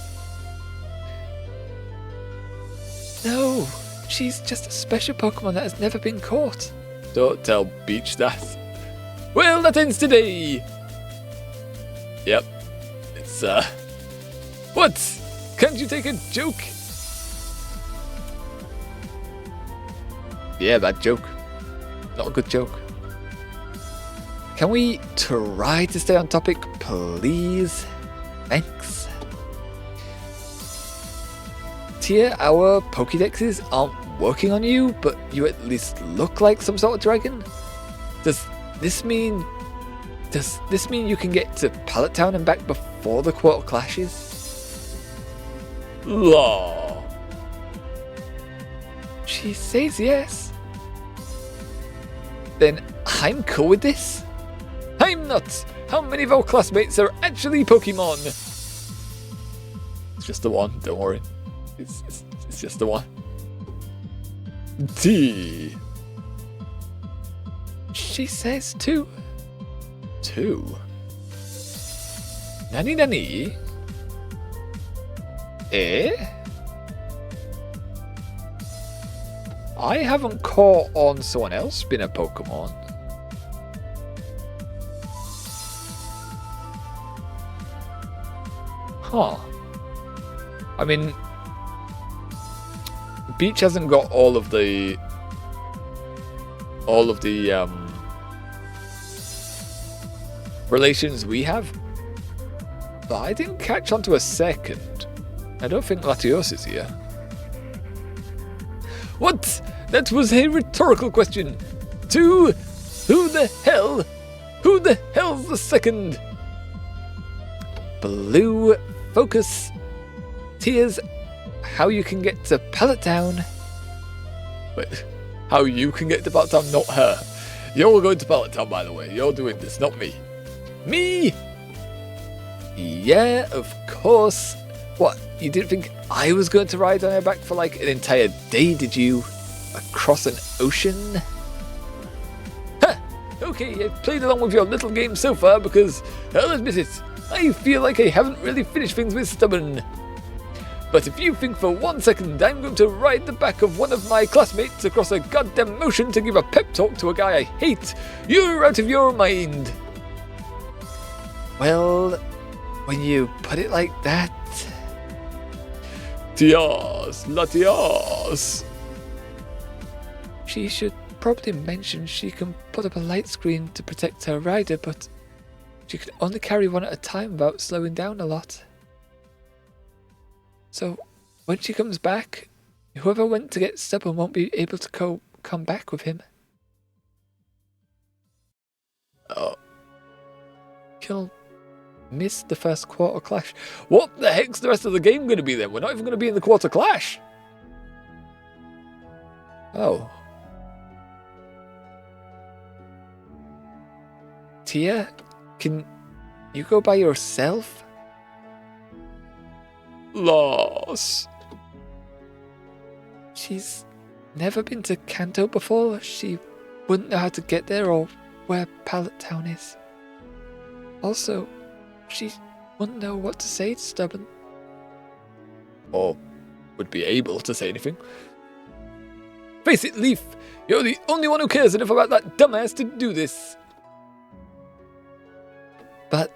No, She's just a special Pokemon that has never been caught. Don't tell Beach that. Well, that ends today. Yep. It's, What? Can't you take a joke? Yeah, bad joke. Not a good joke. Can we try to stay on topic, please? Thanks. Tia, our Pokédexes aren't working on you, but you at least look like some sort of dragon? Does this mean you can get to Pallet Town and back before the quarter clashes? Law. She says yes. Then I'm cool with this. I'm not. How many of our classmates are actually Pokemon? It's just the one, don't worry. It's just the one. T. She says 2. 2? Nani? Eh? I haven't caught on someone else being a Pokemon. Huh. I mean, Beach hasn't got all of the relations we have, but I didn't catch on to a second. I don't think Latios is here. What? That was a rhetorical question. 2? Who the hell's the second? Blue, focus. Tears, how you can get to Pallet Town. Wait, how you can get to Pallet Town, not her. You're going to Pallet Town, by the way. You're doing this, not me. Me? Yeah, of course. What, you didn't think I was going to ride on her back for like an entire day, did you? Across an ocean? Huh, okay, I've played along with your little game so far because, I'll admit it, I feel like I haven't really finished things with Stubborn. But if you think for 1 second I'm going to ride the back of one of my classmates across a goddamn ocean to give a pep talk to a guy I hate, you're out of your mind. Well, when you put it like that... Tias, Latias. She should probably mention she can put up a light screen to protect her rider, but she can only carry one at a time without slowing down a lot. So, when she comes back, whoever went to get Stubborn won't be able to come back with him. Oh. You'll miss the first quarter clash. What the heck's the rest of the game going to be then? We're not even going to be in the quarter clash. Oh. Tia, can you go by yourself? Loss. She's never been to Kanto before. She wouldn't know how to get there or where Pallet Town is. Also, she wouldn't know what to say to Stubborn. Or would be able to say anything. Face it, Leaf, you're the only one who cares enough about that dumbass to do this. But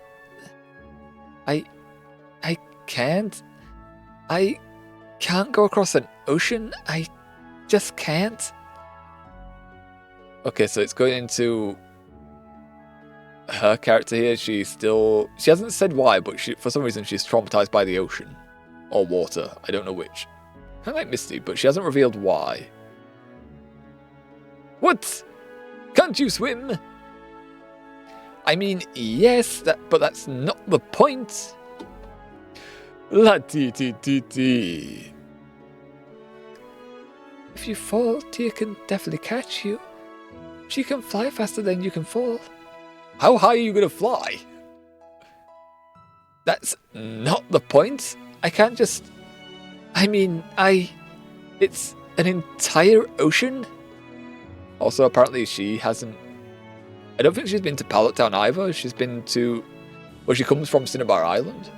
I can't. I can't go across an ocean. I just can't. Okay, so it's going into her character here. She hasn't said why, but for some reason she's traumatized by the ocean. Or water, I don't know which. I like Misty, but she hasn't revealed why. What? Can't you swim? I mean, yes, but that's not the point. La ti ti ti ti. If you fall, Tia can definitely catch you. She can fly faster than you can fall. How high are you going to fly? That's not the point. I can't just... I mean, it's an entire ocean. Also, apparently she hasn't... I don't think she's been to Pallet Town either. She's been to... Well, she comes from Cinnabar Island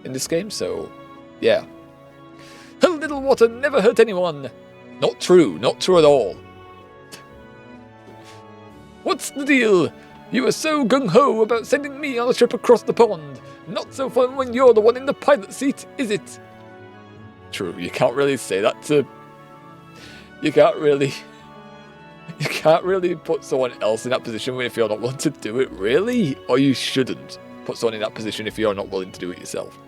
in this game, so... Yeah. A little water never hurt anyone. Not true. Not true at all. What's the deal? You were so gung-ho about sending me on a trip across the pond. Not so fun when you're the one in the pilot seat, is it? True. You can't really say that to... You can't really put someone else in that position if you're not willing to do it, really? Or you shouldn't put someone in that position if you're not willing to do it yourself.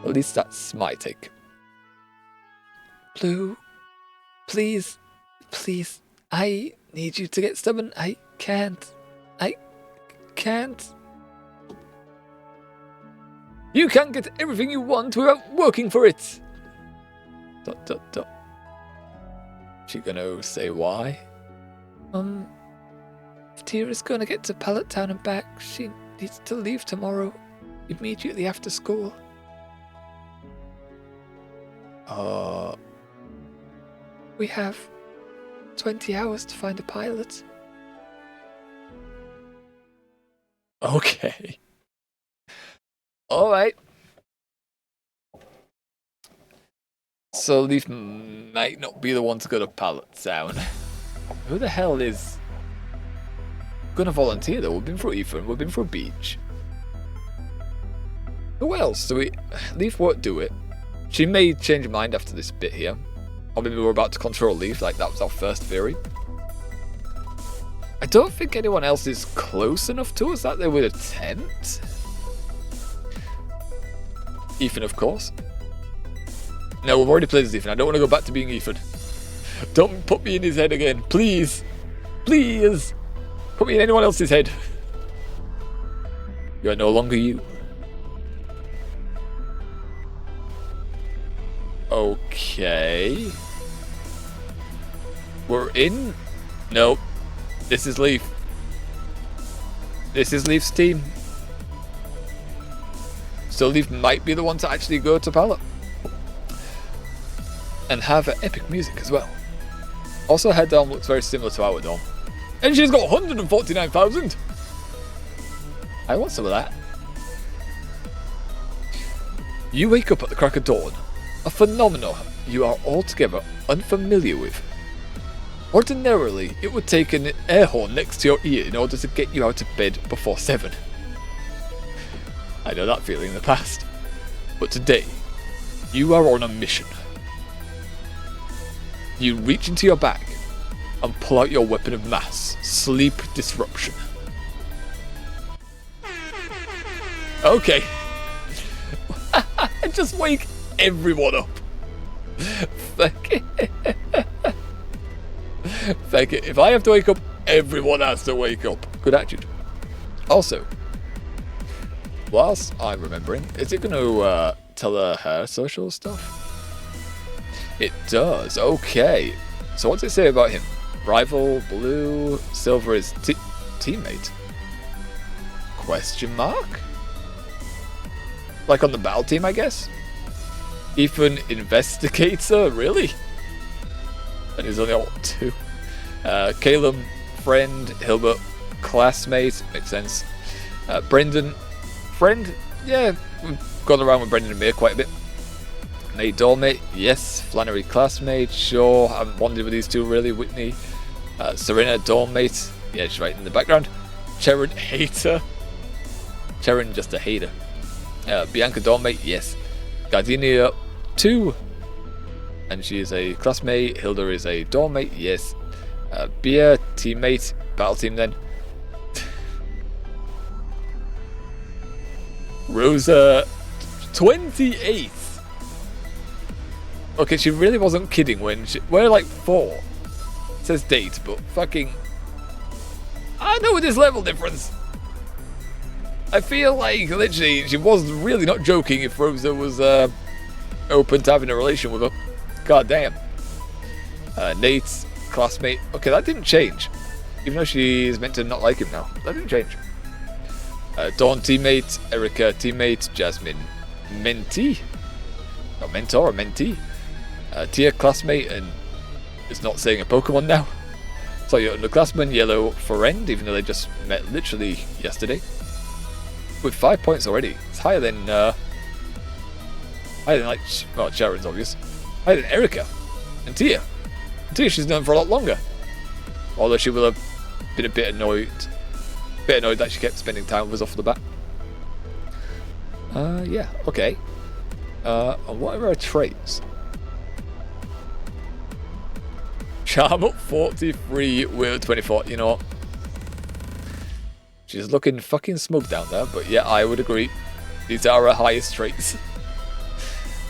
At least that's my take. Blue, please, I need you to get stubborn. I can't. You can't get everything you want without working for it. ... She gonna say why? If Tira's gonna get to Pallet Town and back, she needs to leave tomorrow, immediately after school. We have 20 hours to find a pilot. Okay. Alright. So Leaf might not be the one to go to Pallet Town. Who the hell is gonna volunteer though? We've been through Ethan, we've been through Beach. Who else? Leaf won't do it. She may change her mind after this bit here. Or maybe we're about to control Leaf, like that was our first theory. I don't think anyone else is close enough to us that they would attempt. Ethan, of course. No, we've already played as Ethan. I don't want to go back to being Ethan. Don't put me in his head again, please. Please. Put me in anyone else's head. You are no longer you. Okay. We're in? Nope. This is Leaf. This is Leaf's team. So Leaf might be the one to actually go to Pallet. And have epic music as well. Also, her dome looks very similar to our dome. And she's got 149,000. I want some of that. You wake up at the crack of dawn. A phenomenon you are altogether unfamiliar with. Ordinarily, it would take an air horn next to your ear in order to get you out of bed before 7. I know that feeling in the past. But today, you are on a mission. You reach into your bag and pull out your weapon of mass, sleep disruption. Okay. Just wake everyone up. Fuck it. Fuck it. If I have to wake up, everyone has to wake up. Good attitude. Also, whilst I'm remembering, is it going to tell her social stuff? It does. Okay. So what's it say about him? Rival, blue, silver is teammate. Question mark? Like on the battle team, I guess? Ethan, investigator? Really? And he's only got 2. Caleb, friend. Hilbert, classmate. Makes sense. Brendan, friend. Yeah, we've gone around with Brendan and Mia quite a bit. Nate, doormate. Yes. Flannery, classmate. Sure. I haven't wandered with these two really. Whitney. Serena, doormate. Yeah, she's right in the background. Sharon, hater. Sharon, just a hater. Bianca, doormate. Yes. Gardenia, 2. And she is a classmate. Hilda is a doormate. Yes. Bia, teammate. Battle team then. Rosa, 28. Okay, she really wasn't kidding when we're like 4. It says date, but fucking... I know this level difference. I feel like, literally, she was really not joking if Rosa was open to having a relation with her. God damn. Nate's classmate. Okay, that didn't change. Even though she's meant to not like him now. That didn't change. Dawn, teammate. Erica, teammate. Jasmine, mentee. Not mentor, or mentee. Tia, classmate, and it's not saying a Pokemon now. So you're underclassman, yellow, friend, even though they just met literally yesterday. With 5 points already. It's higher than like, well, Sharon's obvious. Higher than Erica. And Tia. She's known for a lot longer. Although she will have been a bit annoyed that she kept spending time with us off the bat. Yeah, okay. And what are her traits? Charm up 43, will 24. You know what? She's looking fucking smug down there, but yeah, I would agree. These are her highest traits.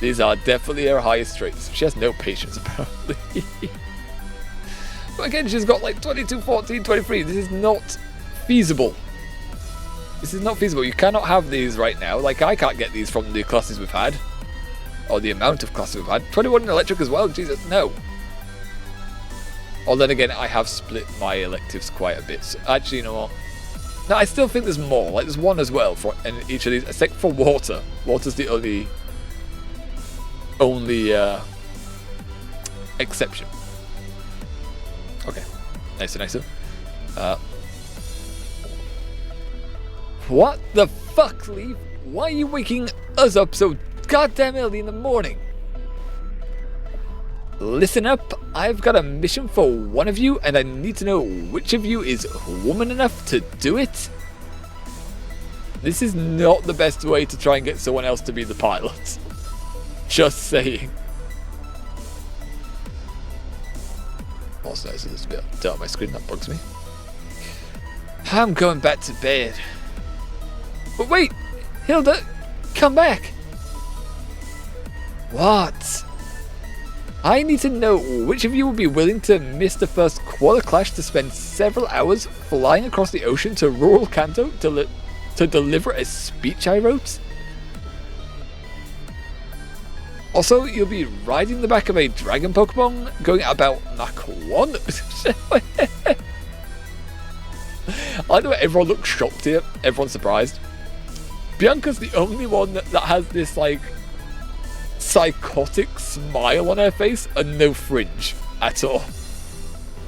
These are definitely her highest traits. She has no patience, apparently. But again, she's got like 22, 14, 23. This is not feasible. This is not feasible. You cannot have these right now. Like, I can't get these from the classes we've had. Or the amount of classes we've had. 21 in electric as well. Jesus, no. Or then again, I have split my electives quite a bit. So actually, you know what? No, I still think there's more. Like, there's one as well for in each of these, except for water. Water's the only exception. Okay, nice. What the fuck, Leaf? Why are you waking us up so goddamn early in the morning? Listen up, I've got a mission for one of you, and I need to know which of you is woman enough to do it. This is not the best way to try and get someone else to be the pilot. Just saying. Also, there's a little bit of dirt on my screen, that bugs me. I'm going back to bed. But wait, Hilda, come back. What? I need to know which of you will be willing to miss the first quarter clash to spend several hours flying across the ocean to rural Kanto to deliver a speech I wrote. Also, you'll be riding the back of a dragon Pokemon going at about Mach 1. I like the way everyone looks shocked here. Everyone's surprised. Bianca's the only one that has this, like, psychotic smile on her face and no fringe at all.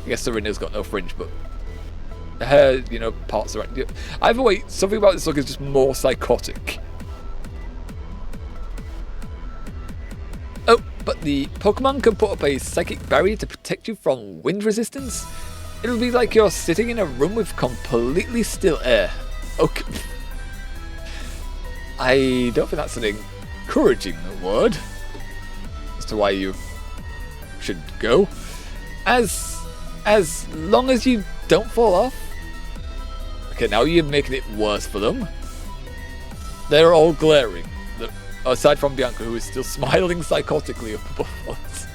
I guess Serena's got no fringe, but her, you know, parts are... Either way, something about this look is just more psychotic. Oh, but the Pokemon can put up a psychic barrier to protect you from wind resistance. It'll be like you're sitting in a room with completely still air. Okay. I don't think that's an encouraging word as to why you should go. As long as you don't fall off. Okay, now you're making it worse for them. They're all glaring. Aside from Bianca, who is still smiling psychotically up above us.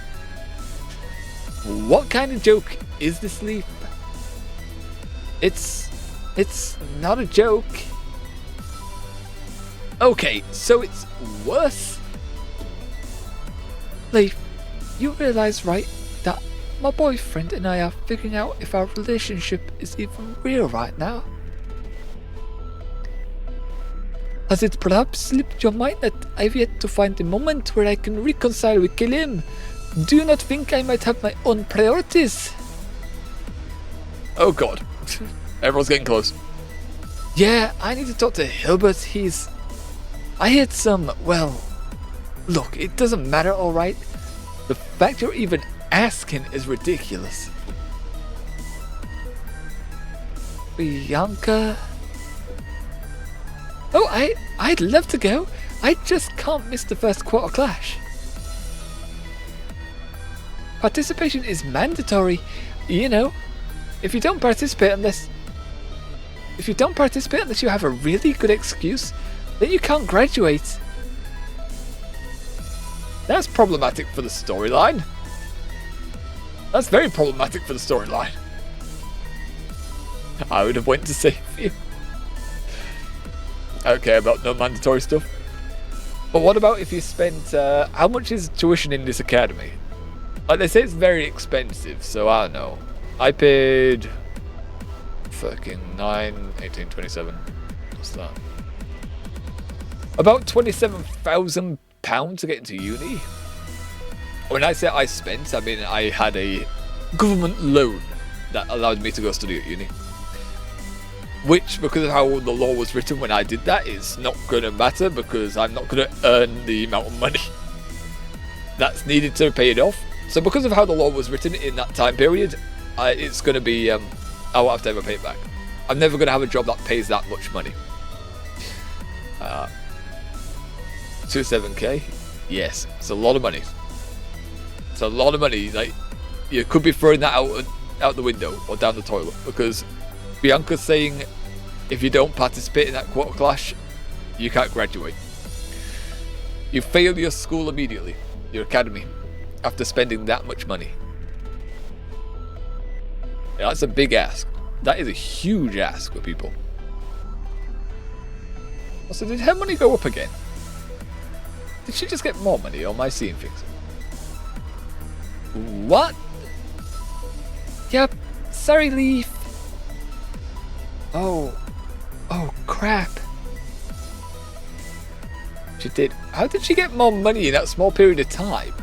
What kind of joke is this, Leaf? It's not a joke. Okay, so it's worse? Leaf, you realize, right, that my boyfriend and I are figuring out if our relationship is even real right now? Has it perhaps slipped your mind that I've yet to find a moment where I can reconcile with Kilim? Do you not think I might have my own priorities? Oh god. Everyone's getting close. Yeah, I need to talk to Hilbert. I heard some... Well, look, it doesn't matter, alright? The fact you're even asking is ridiculous. Bianca... Oh, I'd love to go. I just can't miss the first quarter clash. Participation is mandatory. You know, if you don't participate unless you have a really good excuse, then you can't graduate. That's problematic for the storyline. That's very problematic for the storyline. I would have went to save you. I don't care about no mandatory stuff. But what about if you spent... how much is tuition in this academy? Like, they say it's very expensive, so I don't know. I paid... fucking 9, 18, 27. What's that? About £27,000 to get into uni. When I say I spent, I mean I had a government loan that allowed me to go study at uni. Which, because of how the law was written when I did that, is not going to matter because I'm not going to earn the amount of money that's needed to pay it off. So because of how the law was written in that time period, it's going to be, I won't have to ever pay it back. I'm never going to have a job that pays that much money. 27k? Yes, it's a lot of money. It's a lot of money. Like, you could be throwing that out the window or down the toilet, because Bianca's saying if you don't participate in that quarter clash, you can't graduate. You fail your school immediately, your academy, after spending that much money. Yeah, that's a big ask. That is a huge ask for people. Also, did her money go up again? Did she just get more money, or am I seeing things? What? Yep, sorry, Leaf. Oh crap. She did. How did she get more money in that small period of time?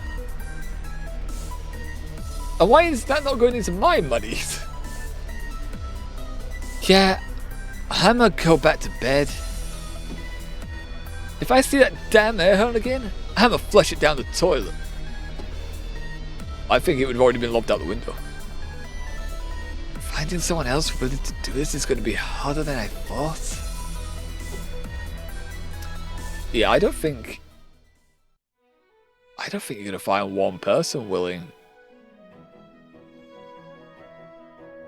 And why is that not going into my money? Yeah, I'ma go back to bed. If I see that damn air horn again, I'ma flush it down the toilet. I think it would have already been lobbed out the window. Finding someone else willing to do this is going to be harder than I thought. Yeah, I don't think you're gonna find one person willing.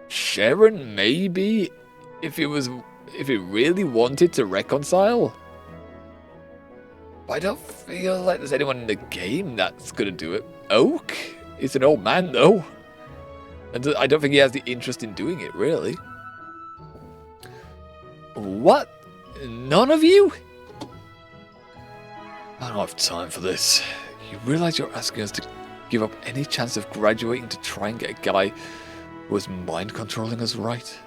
Sharon, maybe, if it really wanted to reconcile. But I don't feel like there's anyone in the game that's gonna do it. Oak? He's an old man though. And I don't think he has the interest in doing it, really. What? None of you? I don't have time for this. You realize you're asking us to give up any chance of graduating to try and get a guy who was mind controlling us, right?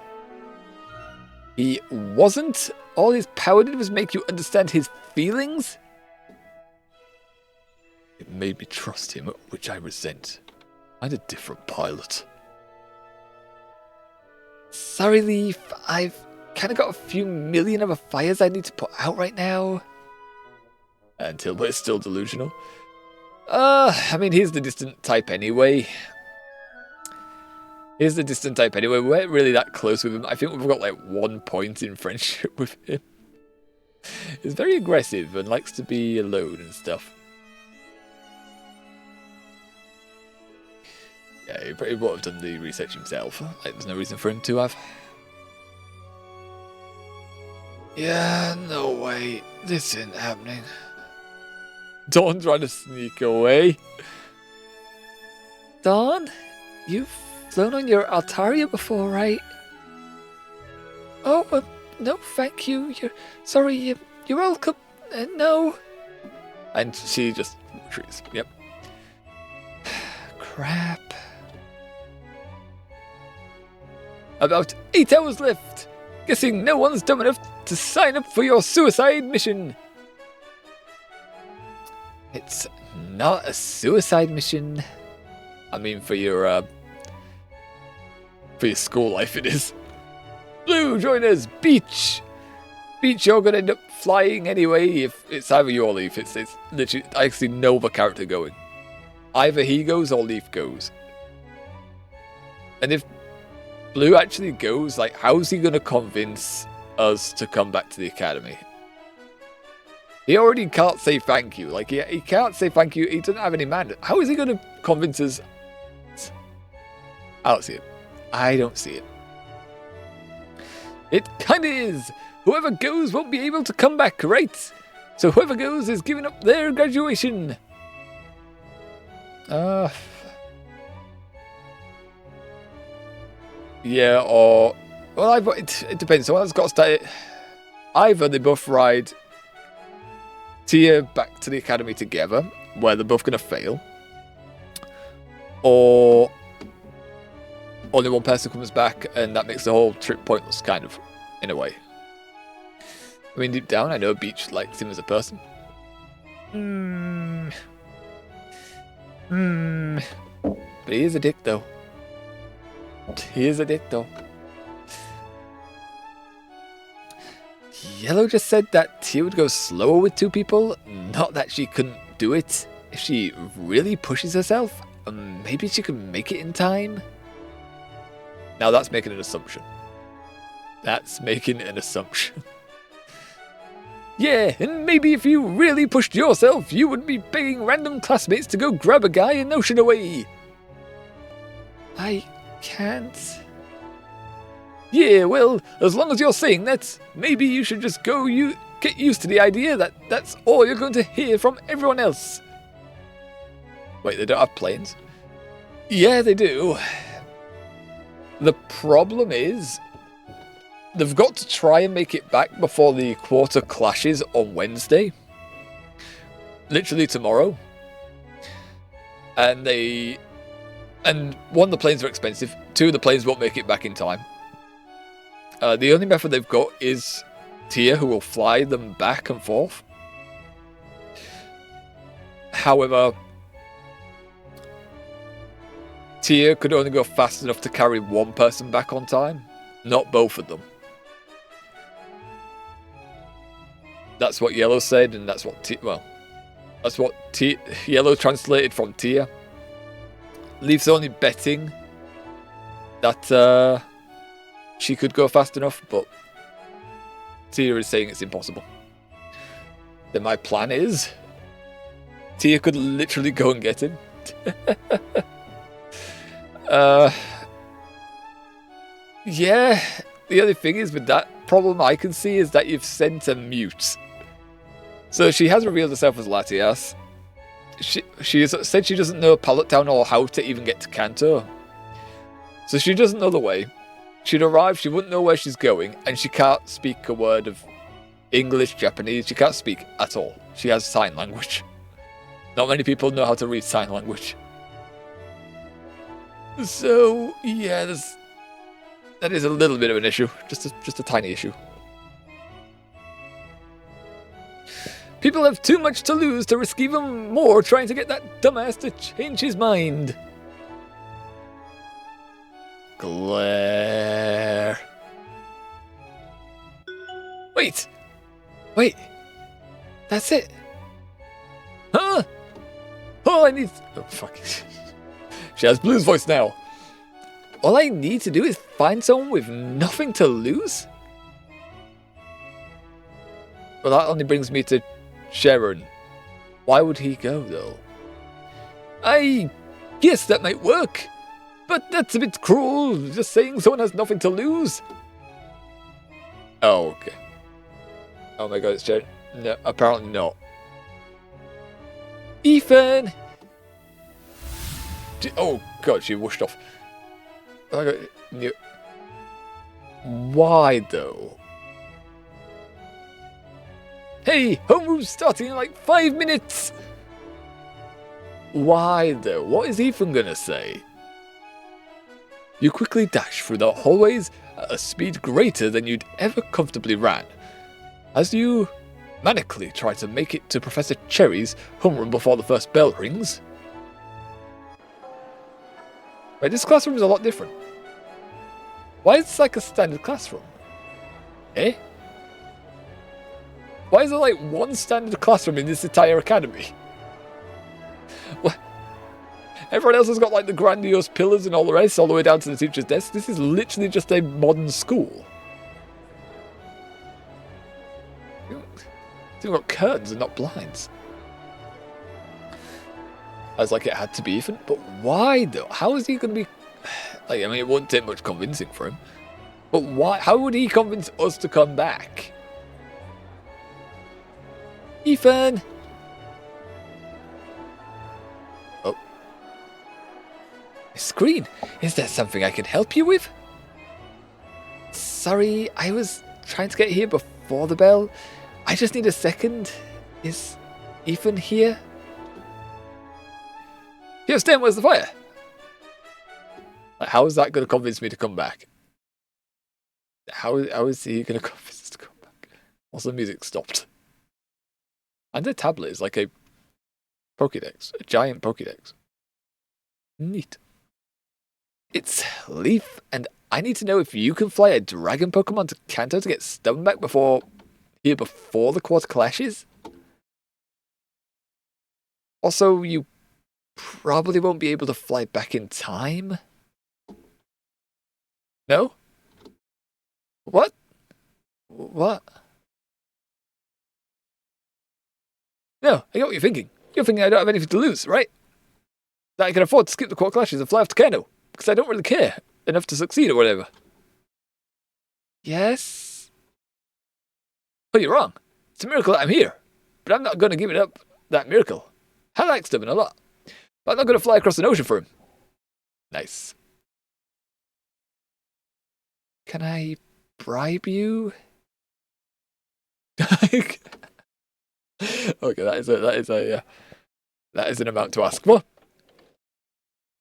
He wasn't. All his power did was make you understand his feelings. It made me trust him, which I resent. I'm a different pilot. Sorry, Leaf. I've kind of got a few million other fires I need to put out right now. Until we're still delusional. I mean, he's the distant type anyway. We weren't really that close with him. I think we've got like 1 point in friendship with him. He's very aggressive and likes to be alone and stuff. Yeah, he probably would have done the research himself. Like, there's no reason for him to have. Yeah, no way. This isn't happening. Dawn trying to sneak away. Dawn, you've flown on your Altaria before, right? Oh, no, thank you. You're welcome. No. And she just retreats. Yep. Crap. About 8 hours left. Guessing no one's dumb enough to sign up for your suicide mission. It's not a suicide mission. I mean, for your school life, it is. Blue, join us. Beach, you're gonna end up flying anyway. If it's either you or Leaf, it's literally. I see no other character going. Either he goes or Leaf goes. And if Blue actually goes, like, how's he gonna convince us to come back to the academy? He already can't say thank you. Like, he can't say thank you. He doesn't have any man. How is he going to convince us? I don't see it. I don't see it. It kind of is. Whoever goes won't be able to come back, right? So whoever goes is giving up their graduation. Yeah, or... Well, it depends. Someone's got to start... Either they both ride Tia back to the academy together, where they're both going to fail, or only one person comes back and that makes the whole trip pointless, kind of, in a way. I mean, deep down, I know Beach likes him as a person. But he is a dick, though. Yellow just said that Tia would go slower with 2 people, not that she couldn't do it if she really pushes herself. maybe she can make it in time? Now that's making an assumption. That's making an assumption. Yeah, and maybe if you really pushed yourself, you would be begging random classmates to go grab a guy and notion away. I can't. Yeah, well, as long as you're saying that, maybe you should just get used to the idea that that's all you're going to hear from everyone else. Wait, they don't have planes? Yeah, they do. The problem is, they've got to try and make it back before the quarter clashes on Wednesday. Literally tomorrow. And one, the planes are expensive. Two, the planes won't make it back in time. The only method they've got is Tia, who will fly them back and forth. However, Tia could only go fast enough to carry one person back on time, not both of them. That's what Yellow said, and that's what Yellow translated from Tia. Leaf's only betting that she could go fast enough, but Tia is saying it's impossible. Then my plan is Tia could literally go and get him. Yeah, the other thing is with that problem I can see is that you've sent a mute. So she has revealed herself as Latias. She has said she doesn't know Pallet Town or how to even get to Kanto. So she doesn't know the way. She'd arrive, she wouldn't know where she's going, and she can't speak a word of English, Japanese. She can't speak at all. She has sign language. Not many people know how to read sign language. So, yeah, that is a little bit of an issue. Just a tiny issue. People have too much to lose to risk even more trying to get that dumbass to change his mind. Glare. Wait. That's it. Huh? All I need... Oh, fuck. She has Blue's voice now. All I need to do is find someone with nothing to lose? Well, that only brings me to Sharon. Why would he go, though? I guess that might work. But that's a bit cruel, just saying someone has nothing to lose. Oh, okay. Oh my god, it's Sharon. No, apparently not. Ethan! Oh god, she whooshed off. Why, though? Hey, homeroom's starting in like 5 minutes! Why, though? What is Ethan gonna say? You quickly dash through the hallways at a speed greater than you'd ever comfortably ran, as you manically try to make it to Professor Cherry's homeroom before the first bell rings. Wait, this classroom is a lot different. Why is this like a standard classroom? Eh? Why is there like one standard classroom in this entire academy? What? Everyone else has got like the grandiose pillars and all the rest, all the way down to the teacher's desk. This is literally just a modern school. It's even got curtains and not blinds. I was like, it had to be Ethan, but why though? How is he going to be... Like, I mean, it wouldn't take much convincing for him. But why? How would he convince us to come back? Ethan! Oh. Screen, is there something I can help you with? Sorry, I was trying to get here before the bell. I just need a second. Is Ethan here? Yes, Dan, where's the fire? Like, how is that going to convince me to come back? How is he going to convince us to come back? Also, the music stopped. And the tablet is like a Pokédex, a giant Pokédex. Neat. It's Leaf, and I need to know if you can fly a dragon Pokemon to Kanto to get Stubborn back before the quarter clashes. Also, you probably won't be able to fly back in time. No? What? What? No, I get what you're thinking. You're thinking I don't have anything to lose, right? That I can afford to skip the quarter clashes and fly off to Kano, because I don't really care enough to succeed or whatever. Yes? But you're wrong. It's a miracle that I'm here. But I'm not going to give it up, that miracle. I like Stubborn a lot. But I'm not going to fly across an ocean for him. Nice. Can I bribe you? Okay, that is an amount to ask for.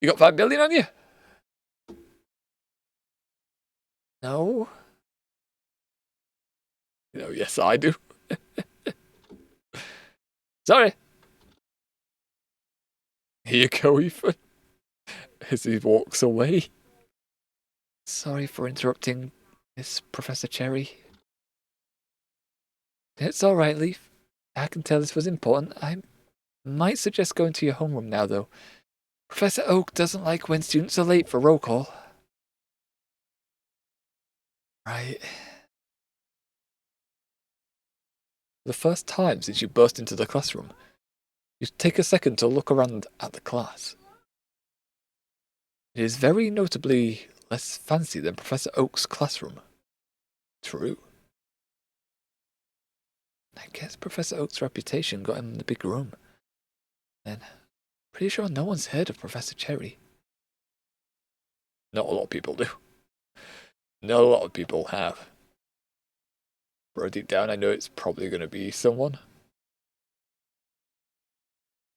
You got 5 billion on you? No. No, yes, I do. Sorry. Here you go, Ethan. As he walks away. Sorry for interrupting, Miss Professor Cherry. It's alright, Leaf. I can tell this was important. I might suggest going to your homeroom now, though. Professor Oak doesn't like when students are late for roll call. Right. For the first time since you burst into the classroom, you take a second to look around at the class. It is very notably less fancy than Professor Oak's classroom. True. I guess Professor Oak's reputation got him the big room. Then, pretty sure no one's heard of Professor Cherry. Not a lot of people do. Not a lot of people have. But deep down, I know it's probably going to be someone.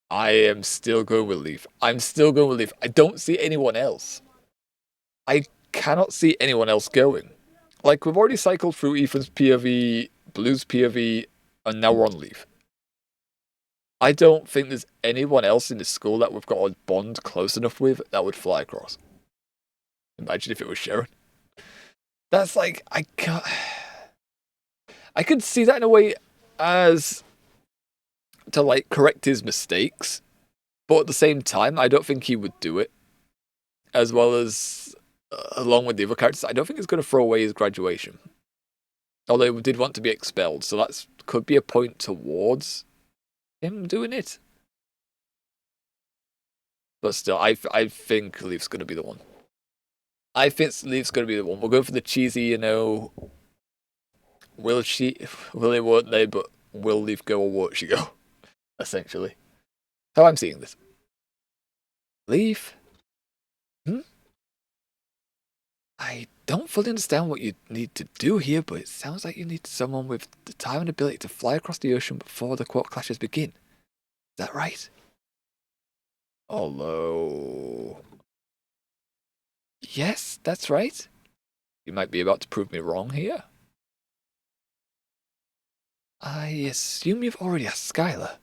I am still going with Leaf. I'm still going with Leaf. I don't see anyone else. I cannot see anyone else going. Like, we've already cycled through Ethan's POV, Blue's POV, and now we're on Leaf. I don't think there's anyone else in the school that we've got a bond close enough with that would fly across. Imagine if it was Sharon. That's like, I can't... I could see that in a way as to, like, correct his mistakes, but at the same time, I don't think he would do it. As well as, along with the other characters, I don't think he's going to throw away his graduation. Although he did want to be expelled, so that could be a point towards him doing it. But still, I think Leaf's going to be the one. I think Leaf's going to be the one. We'll go for the cheesy, you know... Will they, won't they, but will Leaf go or won't she go? Essentially. How I'm seeing this. Leaf? I don't fully understand what you need to do here, but it sounds like you need someone with the time and ability to fly across the ocean before the quarter clashes begin. Is that right? Although... Yes, that's right. You might be about to prove me wrong here. I assume you've already asked Skylar.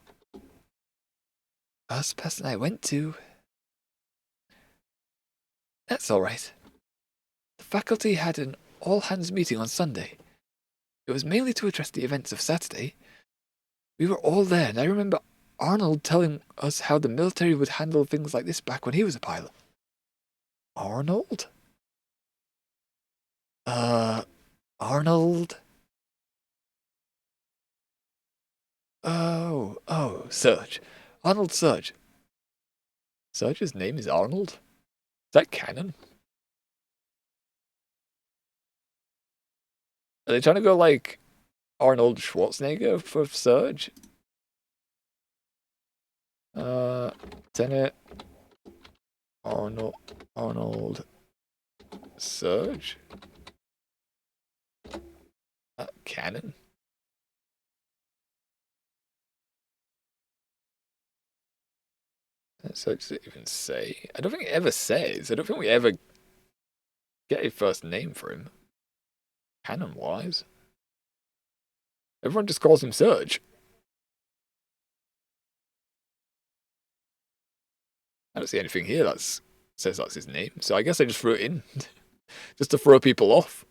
First person I went to. That's alright. The faculty had an all-hands meeting on Sunday. It was mainly to address the events of Saturday. We were all there, and I remember Arnold telling us how the military would handle things like this back when he was a pilot. Arnold? Arnold? Oh, Surge. Arnold Surge. Surge's name is Arnold? Is that canon? Are they trying to go like Arnold Schwarzenegger for Surge? Tenet. Arnold Surge? Canon? So does it even say? I don't think it ever says. I don't think we ever get a first name for him. Canon-wise. Everyone just calls him Surge. I don't see anything here that says that's his name, so I guess I just threw it in. Just to throw people off.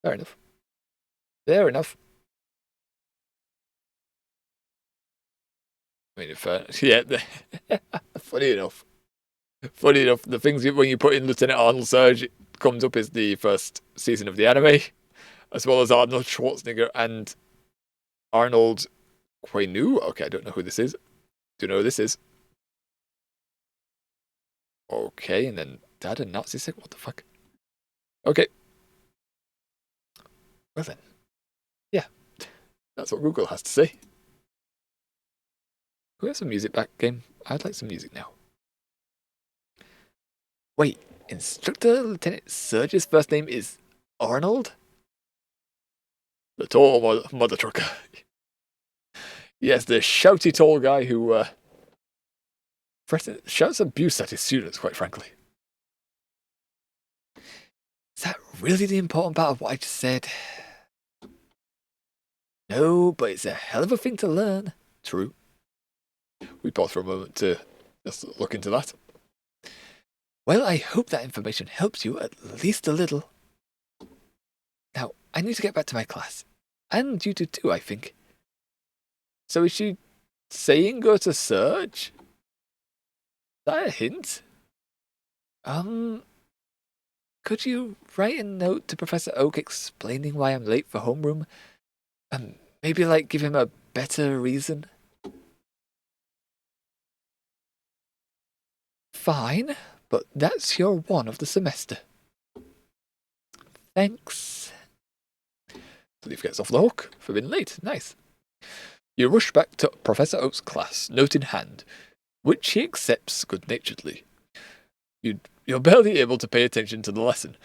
Fair enough. Fair enough. I mean, yeah, funny enough, the things when you put in Lieutenant Arnold Surge, it comes up as the first season of the anime, as well as Arnold Schwarzenegger and Arnold Quenu. Okay, I don't know who this is. Do you know who this is? Okay, and then Dad and Nazi sick. What the fuck? Okay. Well then, yeah, that's what Google has to say. Can we have some music back, game? I'd like some music now. Wait, Instructor Lieutenant Surge's first name is Arnold? The tall mother trucker. Yes, the shouty tall guy who shouts abuse at his students, quite frankly. Is that really the important part of what I just said? No, but it's a hell of a thing to learn. True. We pause for a moment to just look into that. Well, I hope that information helps you at least a little. Now, I need to get back to my class. And you do too, I think. So is she saying go to Surge? Is that a hint? Could you write a note to Professor Oak explaining why I'm late for homeroom? Maybe like give him a better reason? Fine, but that's your one of the semester. Thanks. Leaf gets off the hook for being late. Nice. You rush back to Professor Oak's class, note in hand, which he accepts good-naturedly. You're barely able to pay attention to the lesson,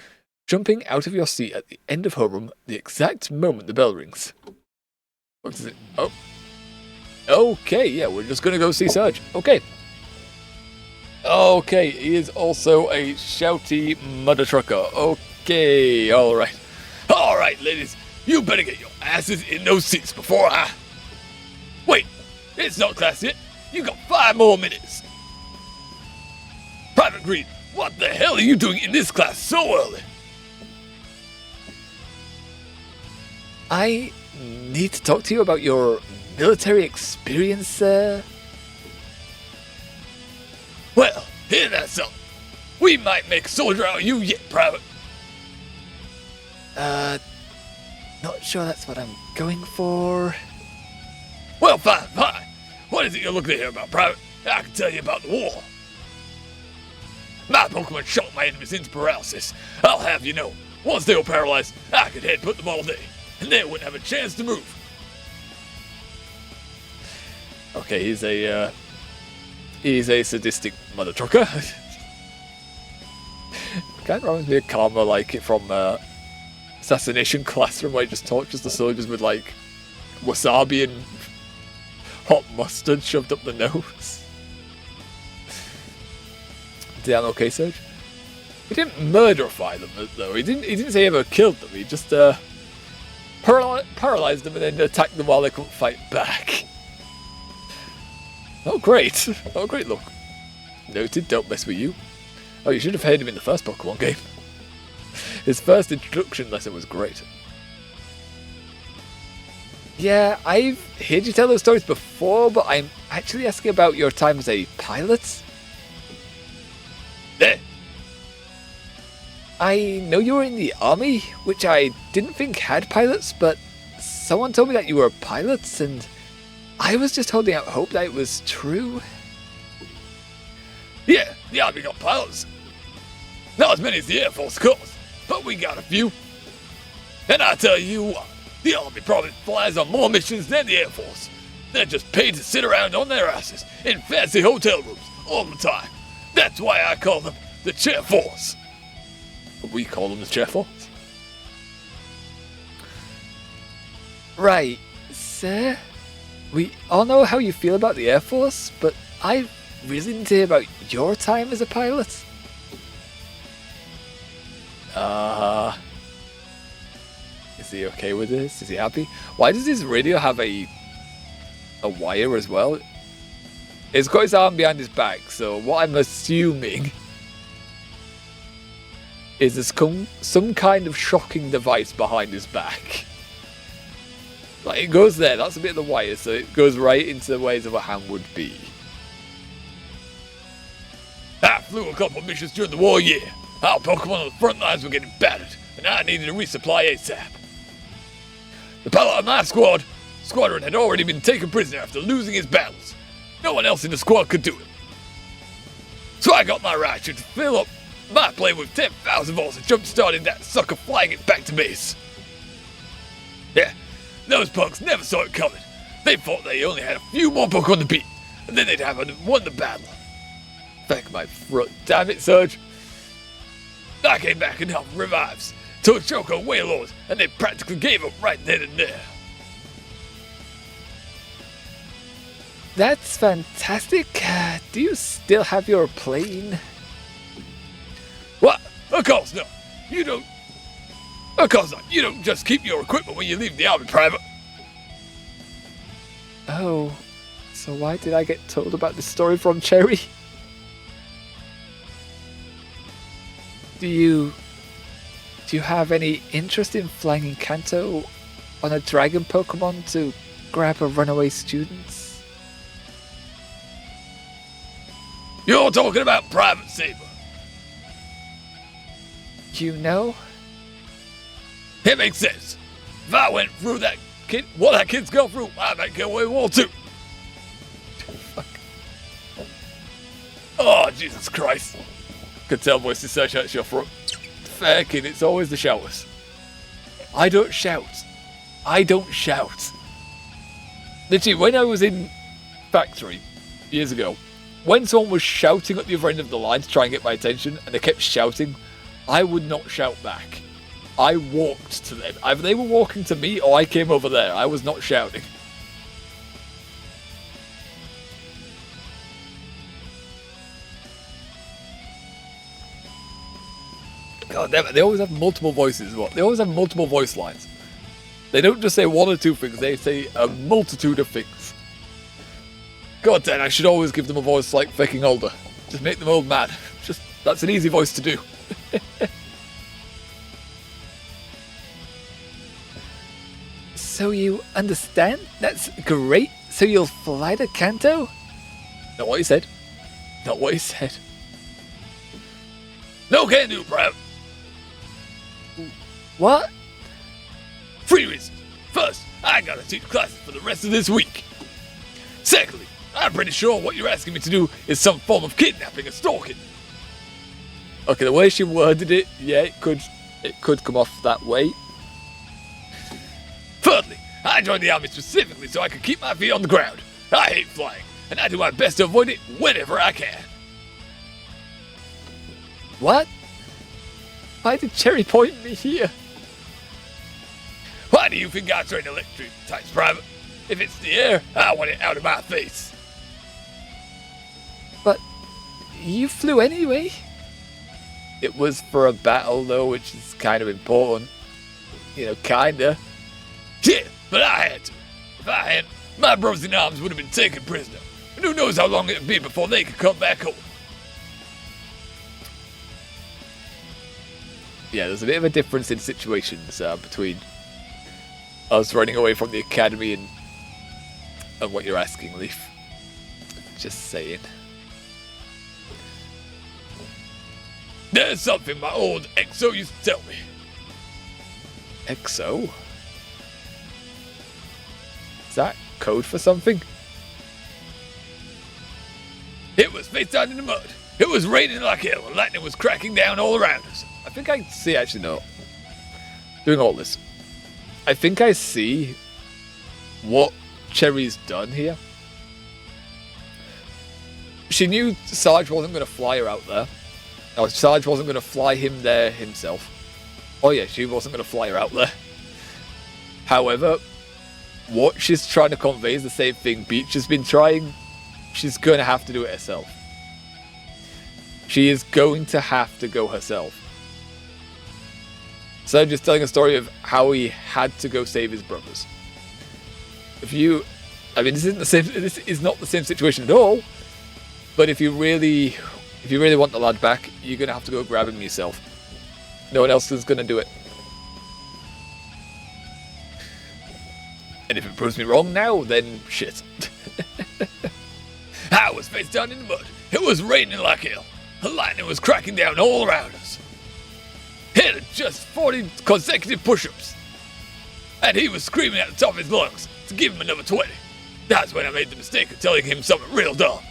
jumping out of your seat at the end of homeroom the exact moment the bell rings. What is it? Oh. Okay, yeah, we're just gonna go see Surge. Okay. Okay, he is also a shouty mother trucker. Okay, alright. Alright, ladies, you better get your asses in those seats before I... Wait, it's not class yet. You got 5 more minutes. Private Green, what the hell are you doing in this class so early? I need to talk to you about your military experience, sir. Well, hear that, something. We might make a soldier out of you yet, Private. Not sure that's what I'm going for. Well, fine. What is it you're looking to hear about, Private? I can tell you about the war. My Pokemon shot my enemies into paralysis. I'll have you know, once they were paralyzed, I could headbutt them all day, and they wouldn't have a chance to move. Okay, he's a sadistic mother trucker. Kind of reminds me of Karma, like it from Assassination Classroom, where he just tortures the soldiers with like wasabi and hot mustard shoved up the nose. Damn, okay, Surge. He didn't murderify them though. He didn't say he ever killed them. He just paralyzed them and then attacked them while they couldn't fight back. Oh great! Oh great, look. Noted, don't mess with you. Oh, you should have heard him in the first Pokemon game. His first introduction lesson was great. Yeah, I've heard you tell those stories before, but I'm actually asking about your time as a pilot. There. I know you were in the army, which I didn't think had pilots, but someone told me that you were pilots, and I was just holding out hope that it was true. Yeah, the Army got pilots. Not as many as the Air Force, of course, but we got a few. And I tell you what, the Army probably flies on more missions than the Air Force. They're just paid to sit around on their asses in fancy hotel rooms all the time. That's why I call them the Chair Force. We call them the Chair Force. Right, sir. We all know how you feel about the Air Force, but I really need to hear about your time as a pilot. Is he okay with this? Is he happy? Why does his radio have a wire as well? It's got his arm behind his back, so what I'm assuming is there's some kind of shocking device behind his back. Like, it goes there. That's a bit of the wire, so it goes right into where the hand would be. I flew a couple missions during the war year. Our Pokemon on the front lines were getting battered, and I needed a resupply ASAP. The pilot of my squadron had already been taken prisoner after losing his battles. No one else in the squad could do it. So I got my rocket to fill up my plane with 10,000 volts and jump-started that sucker, flying it back to base. Yeah, those punks never saw it coming. They thought they only had a few more Pokemon to beat, and then they'd have won the battle. Thank my foot. Damn it, Surge. I came back and helped revives to a Choco Wailord, and they practically gave up right then and there. That's fantastic. Do you still have your plane? What? Of course not. You don't. Of course not. You don't just keep your equipment when you leave the army, Private. Oh, so why did I get told about this story from Cherry? Do you have any interest in flying in Kanto on a dragon Pokemon to grab a runaway student? You're talking about Private Saber. You know? It makes sense. If I went through what that kid's gone through, I might get away with war too. Fuck. Oh, Jesus Christ. Could tell voices search out your throat. Fecking, it's always the shouters. I don't shout. I don't shout. Literally, when I was in factory years ago, when someone was shouting at the other end of the line to try and get my attention, and they kept shouting, I would not shout back. I walked to them. Either they were walking to me or I came over there. I was not shouting. God damn it, they always have multiple voices. What? They always have multiple voice lines. They don't just say one or two things, they say a multitude of things. God damn, I should always give them a voice like Fecking older. Just make them old mad. That's an easy voice to do. So you understand? That's great. So you'll fly to Kanto? Not what he said. Not what he said. No can do, Private. What? 3 reasons. First, I gotta teach classes for the rest of this week. Secondly, I'm pretty sure what you're asking me to do is some form of kidnapping and stalking. Okay, the way she worded it, yeah, it could come off that way. Thirdly, I joined the army specifically so I could keep my feet on the ground. I hate flying, and I do my best to avoid it whenever I can. What? Why did Cherry point me here? Why do you think I train electric types, Private? If it's the air, I want it out of my face. But you flew anyway. It was for a battle, though, which is kind of important. You know, kinda. Yeah, but I had to. If I hadn't, my brothers in arms would have been taken prisoner. And who knows how long it would be before they could come back home. Yeah, there's a bit of a difference in situations between us running away from the academy and what you're asking, Leaf. Just saying. There's something my old XO used to tell me. XO? Is that code for something? It was face down in the mud. It was raining like hell and lightning was cracking down all around us. I think I see, actually, no. Doing all this. I think I see what Cherry's done here. She knew Sarge wasn't going to fly her out there. No, Sarge wasn't going to fly him there himself. Oh yeah, she wasn't going to fly her out there. However, what she's trying to convey is the same thing Beach has been trying. She's going to have to do it herself. She is going to have to go herself. So I'm just telling a story of how he had to go save his brothers. This is not the same situation at all. But if you really want the lad back, you're gonna have to go grab him yourself. No one else is gonna do it. And if it proves me wrong now, then shit. I was face down in the mud. It was raining like hell. The lightning was cracking down all around us. Hit just 40 consecutive push-ups. And he was screaming at the top of his lungs to give him another 20. That's when I made the mistake of telling him something real dumb.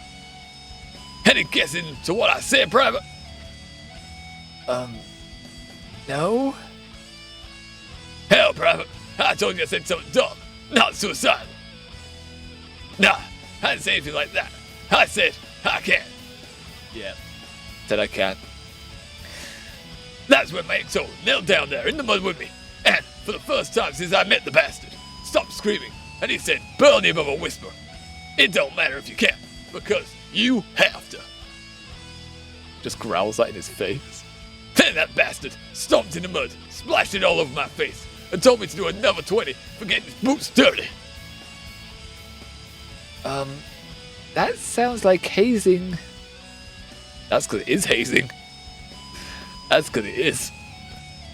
Any guessing to what I said, Private? No? Hell, Private, I told you I said something dumb, not suicidal. Nah, I didn't say anything like that. I said, I can't. Yeah. Said I can't. That's when my ex-hole knelt down there in the mud with me, and for the first time since I met the bastard, stopped screaming, and he said, barely above a whisper, it don't matter if you can, because you have to. Just growls that in his face. Then that bastard stomped in the mud, splashed it all over my face, and told me to do another 20 for getting his boots dirty. That sounds like hazing. That's because it is hazing. That's because it is.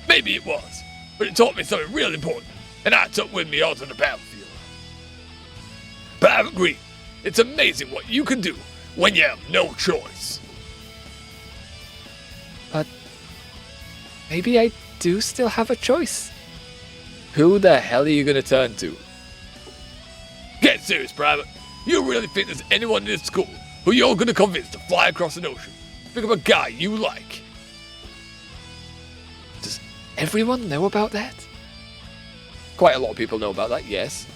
Maybe it was, but it taught me something real important, and I took with me onto the battlefield. But I've agreed, it's amazing what you can do when you have no choice. But maybe I do still have a choice. Who the hell are you going to turn to? Get serious, Private. You really think there's anyone in this school who you're going to convince to fly across an ocean? Think of a guy you like. Does everyone know about that? Quite a lot of people know about that, yes.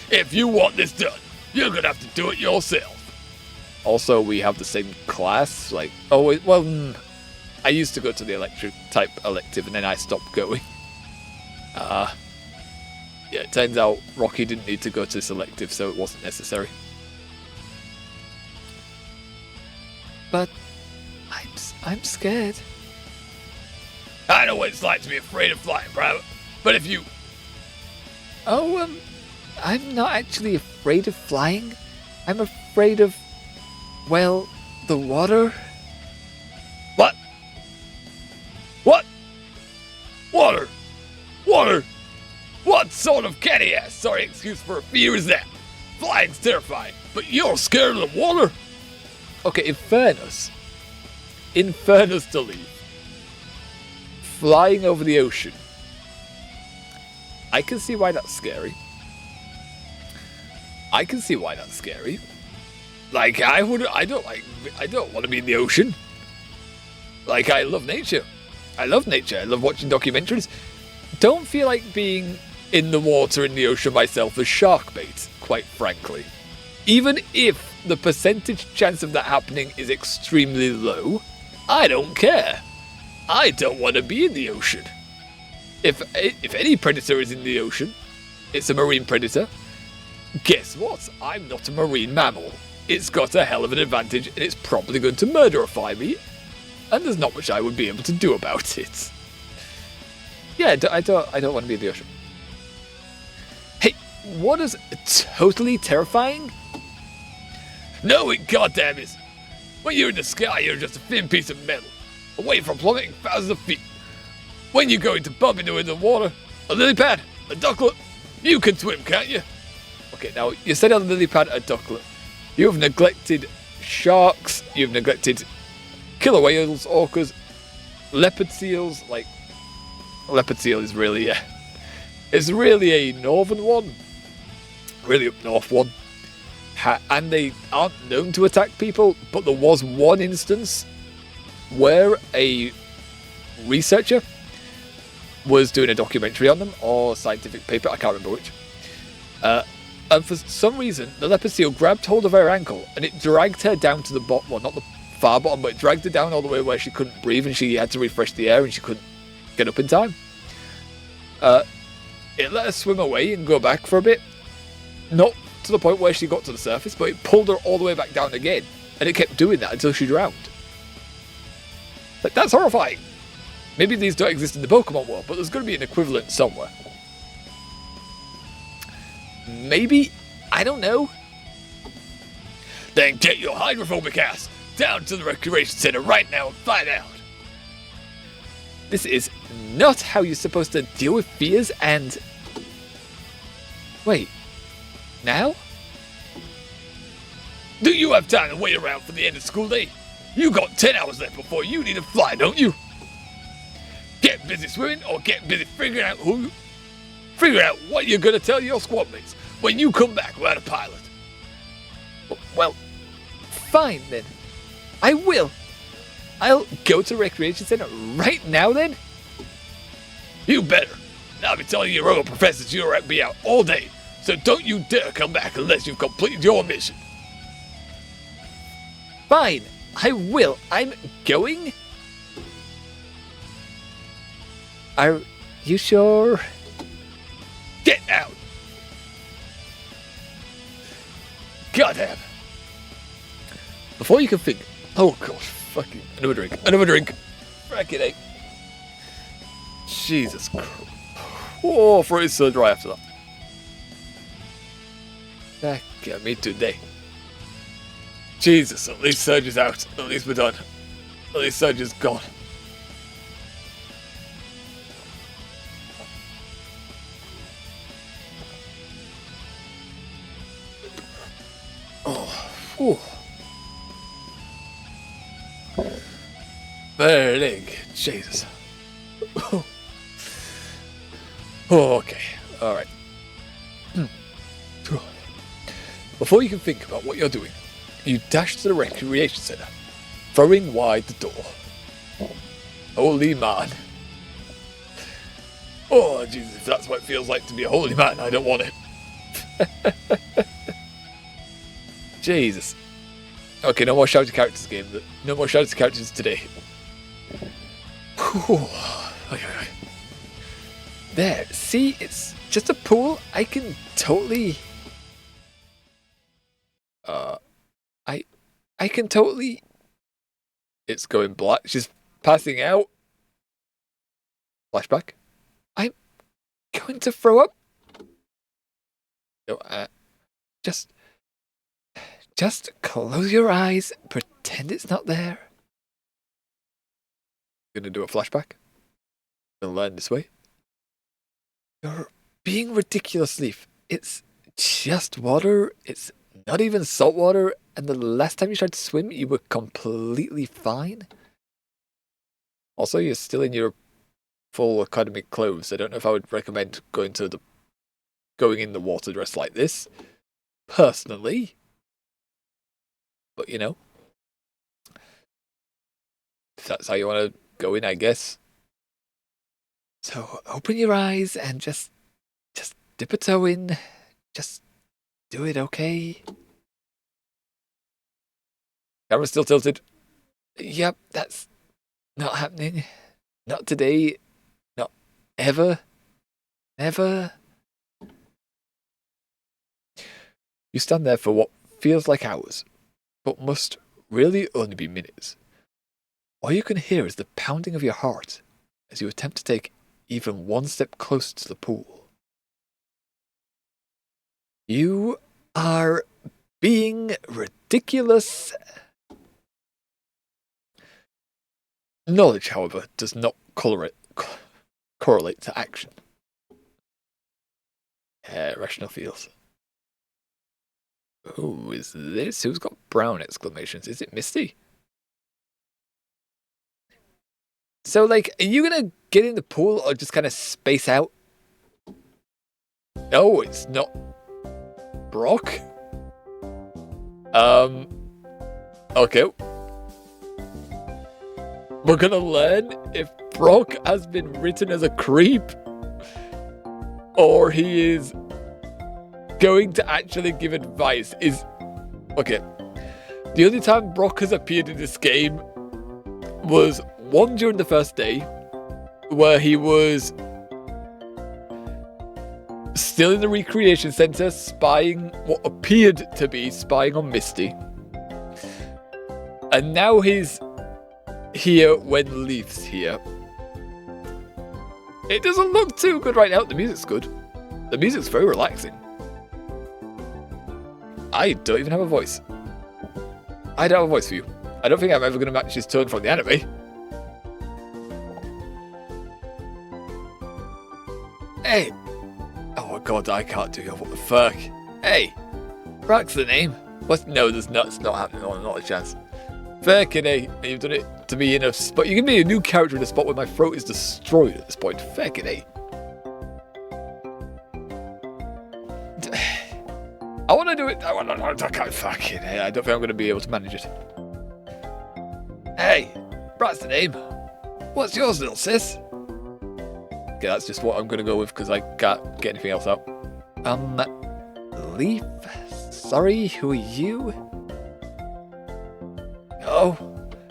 If you want this done, you're going to have to do it yourself. Also, we have the same class. I used to go to the electric type elective and then I stopped going. Yeah, it turns out Rocky didn't need to go to this elective, so it wasn't necessary. But I'm scared. I know what it's like to be afraid of flying, Private, but if you... I'm not actually afraid of flying. I'm afraid of, well, the water. What? What? Water? Water? What sort of catty-ass sorry excuse for a fear is that? Flying's terrifying, but you're scared of the water? Okay, in fairness to Lee, flying over the ocean, I can see why that's scary. Like, I don't want to be in the ocean. Like, I love nature. I love watching documentaries. Don't feel like being in the water in the ocean myself as shark bait, quite frankly. Even if the percentage chance of that happening is extremely low, I don't care. I don't want to be in the ocean. If any predator is in the ocean, it's a marine predator. Guess what? I'm not a marine mammal. It's got a hell of an advantage and it's probably going to murderify me. And there's not much I would be able to do about it. Yeah, I don't want to be in the ocean. Hey, what is totally terrifying? No, it goddamn is. When you're in the sky, you're just a thin piece of metal, away from plummeting thousands of feet. When you're going to bump into the water, a lily pad, a ducklet, you can swim, can't you? Okay, now, you said a lily pad, a ducklet. You've neglected sharks, you've neglected killer whales, orcas, leopard seals. Like, leopard seal is really, it's really a northern one. Really up north one. And they aren't known to attack people, but there was one instance where a researcher was doing a documentary on them, or scientific paper, I can't remember which. And for some reason, the leopard seal grabbed hold of her ankle, and it dragged her down to the bottom, well, not the far bottom, but it dragged her down all the way where she couldn't breathe, and she had to refresh the air, and she couldn't get up in time. It let her swim away and go back for a bit. Not to the point where she got to the surface, but it pulled her all the way back down again, and it kept doing that until she drowned. Like, that's horrifying. Maybe these don't exist in the Pokemon world, but there's going to be an equivalent somewhere. Maybe? I don't know. Then get your hydrophobic ass down to the recreation center right now and find out. This is not how you're supposed to deal with fears, and Wait, now? Do you have time to wait around for the end of school day? You got 10 hours left before you need to fly, don't you? Get busy swimming or get busy figuring out what you're gonna tell your squad mates when you come back without a pilot. Well, fine then. I will. I'll go to the recreation center right now then. You better. And I'll be telling your other professors you're at be out all day, so don't you dare come back unless you've completed your mission. Fine, I will. I'm going. Are you sure? Get out! Goddamn! Before you can think, oh gosh, fucking another drink. Fucking A. Jesus Christ. Oh, throat is so dry after that. Back at me today. Jesus, at least Surge's out. At least we're done. At least Surge's gone. Ooh. Berling. Jesus. Oh, okay. Alright. Before you can think about what you're doing, you dash to the recreation center, throwing wide the door. Holy man. Oh, Jesus, if that's what it feels like to be a holy man, I don't want it. Jesus. Okay, no more shouty characters game. No more shouty characters today. Okay. There, see, it's just a pool. I can totally... I can totally... It's going black. She's passing out. Flashback. I'm going to throw up. No, just close your eyes. Pretend it's not there. Gonna do a flashback. Gonna learn this way. You're being ridiculous, Leaf. It's just water. It's not even salt water. And the last time you tried to swim, you were completely fine. Also, you're still in your full academic clothes. I don't know if I would recommend going in the water dressed like this, personally. But you know, if that's how you want to go in, I guess. So open your eyes and just dip a toe in. Just do it, okay? Camera's still tilted. Yep, that's not happening. Not today. Not ever. Never. You stand there for what feels like hours, but must really only be minutes. All you can hear is the pounding of your heart as you attempt to take even one step closer to the pool. You are being ridiculous. Knowledge, however, does not correlate to action. Rational feels. Who is this? Who's got brown exclamations? Is it Misty? So, like, are you gonna get in the pool or just kind of space out? No, it's not Brock. Okay. We're gonna learn if Brock has been written as a creep or he is going to actually give advice. Okay. The only time Brock has appeared in this game was one during the first day, where he was still in the recreation center spying what appeared to be spying on Misty. And now he's here when Leaf's here. It doesn't look too good right now. The music's good. The music's very relaxing. I don't even have a voice. I don't have a voice for you. I don't think I'm ever going to match his tone from the anime. Hey! Oh god, god, I can't do it. What the fuck? Hey, Rock's the name. What? No, there's not. It's not happening. No, not a chance. Fecking, hey, you've done it to me in a spot. You give me a new character in a spot where my throat is destroyed at this point. Fecking, hey. I want to do it. I can't fucking. Hey, I don't think I'm going to be able to manage it. Hey, Brat's the name. What's yours, little sis? Okay, that's just what I'm going to go with because I can't get anything else out. Leaf? Sorry, who are you? Oh,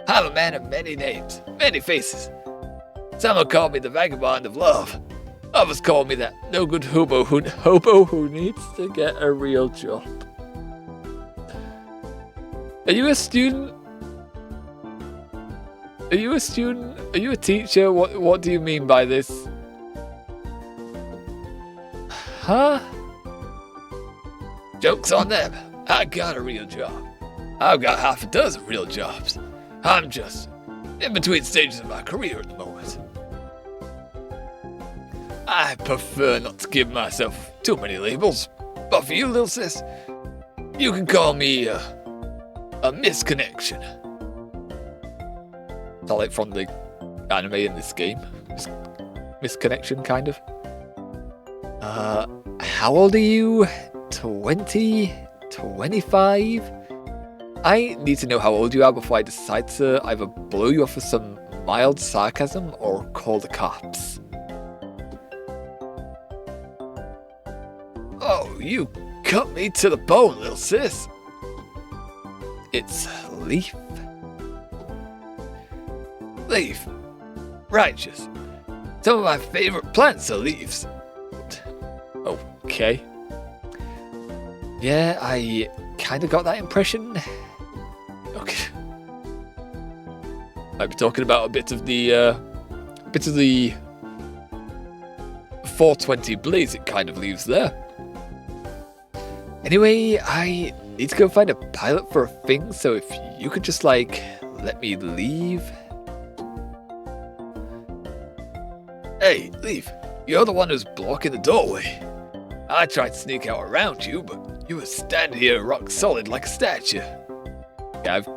I'm a man of many names, many faces. Some will call me the vagabond of love. Others call me that no-good hobo who needs to get a real job. Are you a student? Are you a student? Are you a teacher? What do you mean by this? Huh? Joke's on them. I got a real job. I've got half a dozen real jobs. I'm just in between stages of my career at the moment. I prefer not to give myself too many labels, but for you, little sis, you can call me a misconnection. It's all like from the anime in this game. Misconnection, kind of. How old are you? 20? 25? I need to know how old you are before I decide to either blow you off with some mild sarcasm or call the cops. Oh, you cut me to the bone, little sis. It's Leaf. Leaf. Righteous. Some of my favorite plants are leaves. Okay. Yeah, I kind of got that impression. Okay. Might be talking about a bit of the 420 blaze it kind of leaves there. Anyway, I need to go find a pilot for a thing, so if you could just, like, let me leave. Hey, Leaf, you're the one who's blocking the doorway. I tried to sneak out around you, but you were standing here rock solid like a statue. Yeah, I've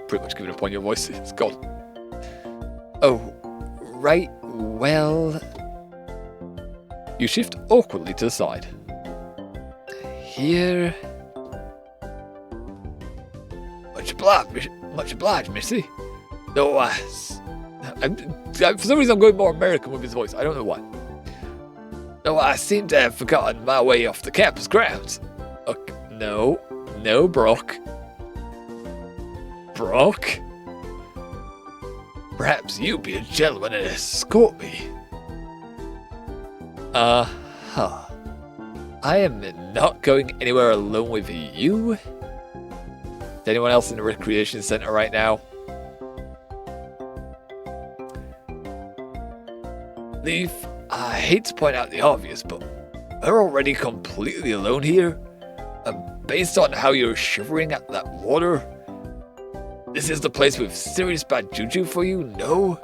pretty much given up on your voice. It's gone. Oh, right, well... You shift awkwardly to the side. Here... Much obliged, Missy. Though for some reason I'm going more American with his voice. I don't know why. Though I seem to have forgotten my way off the campus grounds. No, Brock. Brock? Perhaps you be a gentleman and escort me. Uh-huh. I am not going anywhere alone with you. Is anyone else in the recreation center right now? Leaf, I hate to point out the obvious, but we're already completely alone here. Based on how you're shivering at that water, this is the place with serious bad juju for you, no?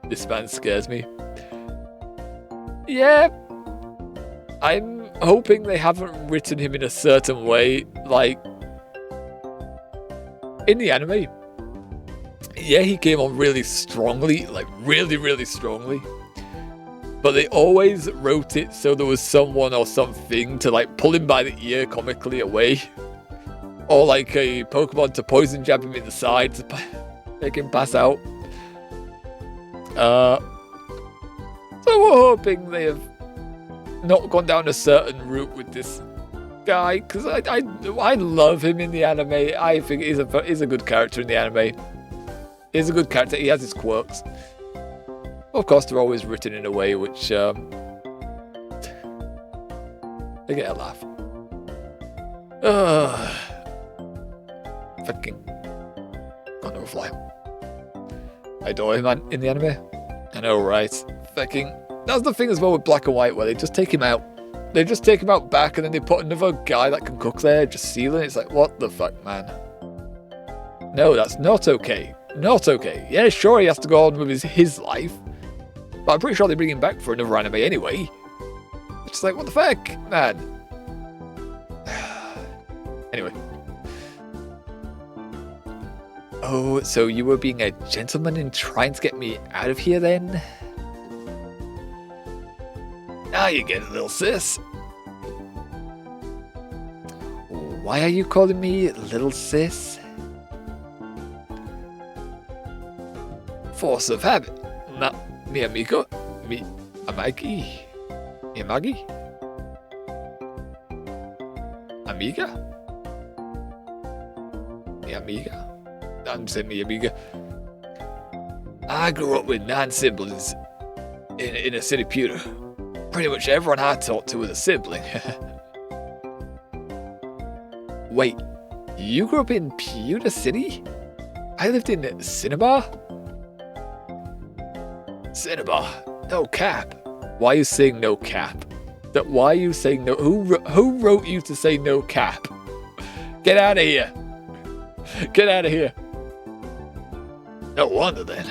This man scares me. Yeah, I'm hoping they haven't written him in a certain way, like, in the anime. Yeah, he came on really strongly, like really, really strongly. But they always wrote it so there was someone or something to like pull him by the ear comically away. Or like a Pokemon to poison jab him in the side to make him pass out. So we're hoping they have not gone down a certain route with this guy. Because I love him in the anime. I think he's a good character in the anime. He's a good character. He has his quirks. Of course, they're always written in a way which they get a laugh. Fucking got no fly. I adore him in the anime. I know, right? Fucking. That's the thing as well with Black and White, where they just take him out. They just take him out back, and then they put another guy that can cook there, just sealing. It's like, what the fuck, man? No, that's not okay. Not okay. Yeah, sure, he has to go on with his life. But I'm pretty sure they bring him back for another anime anyway. just like, what the fuck, man? Anyway. Oh, so you were being a gentleman and trying to get me out of here then? Now you get it, little sis. Why are you calling me little sis? Force of habit. Mi amigo. Mi amagi. Mi amagi? Amiga? Mi amiga? I'm saying mi amiga. I grew up with 9 siblings in a city pewter. Pretty much everyone I talked to was a sibling. Wait, you grew up in Pewter City? I lived in Cinnabar? Cinnabar? No cap. Why are you saying no cap? Why are you saying no? Who wrote you to say no cap? Get out of here. Get out of here. No wonder then.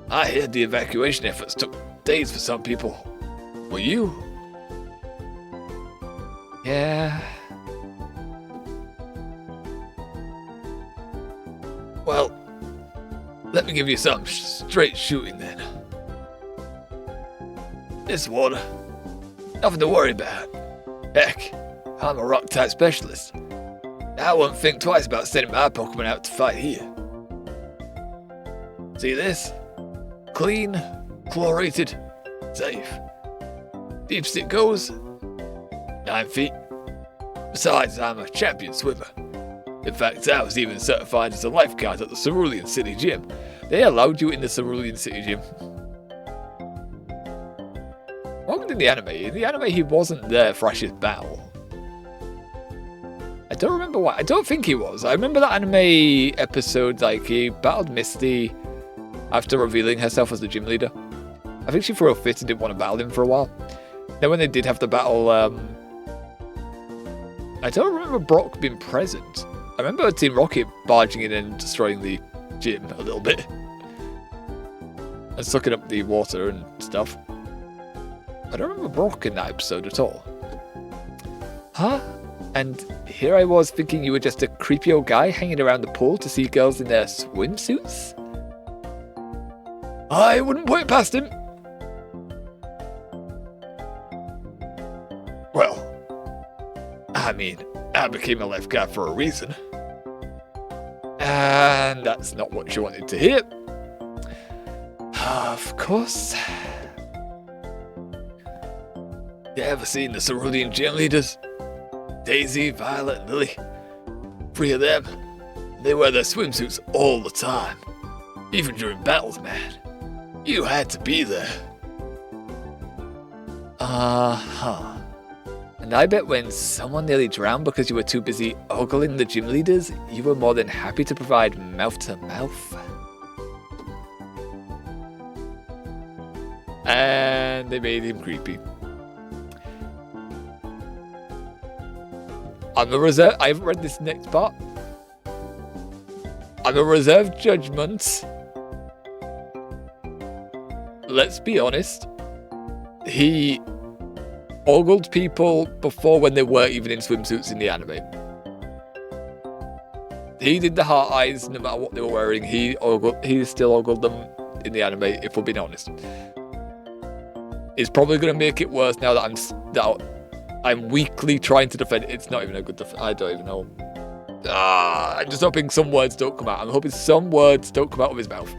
I heard the evacuation efforts took days for some people. Were you? Yeah. Well, let me give you some straight shooting then. This water, nothing to worry about. Heck, I'm a rock type specialist. I wouldn't think twice about sending my Pokemon out to fight here. See this? Clean, chlorated, safe. Deepest it goes, 9 feet. Besides, I'm a champion swimmer. In fact, I was even certified as a lifeguard at the Cerulean City Gym. They allowed you in the Cerulean City Gym. What happened in the anime? In the anime, he wasn't there for Ash's battle. I don't remember why. I don't think he was. I remember that anime episode, like, he battled Misty after revealing herself as the gym leader. I think she threw a fit and didn't want to battle him for a while. Then when they did have the battle, I don't remember Brock being present. I remember Team Rocket barging in and destroying the gym a little bit. And sucking up the water and stuff. I don't remember Brock in that episode at all. Huh? And here I was thinking you were just a creepy old guy hanging around the pool to see girls in their swimsuits? I wouldn't put it past him. Well, I mean, I became a lifeguard for a reason. And that's not what you wanted to hear. Of course. You ever seen the Cerulean gym leaders? Daisy, Violet, and Lily. 3 of them. They wear their swimsuits all the time. Even during battles, man. You had to be there. Uh-huh. And I bet when someone nearly drowned because you were too busy ogling the gym leaders, you were more than happy to provide mouth-to-mouth. And they made him creepy. I'm a reserve. I haven't read this next part. I'm a reserved judgment. Let's be honest. He ogled people before when they weren't even in swimsuits in the anime. He did the heart eyes no matter what they were wearing. He still ogled them in the anime, if we're being honest. It's probably going to make it worse now that I'm weakly trying to defend it. It's not even a good defense. I don't even know. I'm just hoping some words don't come out. I'm hoping some words don't come out of his mouth.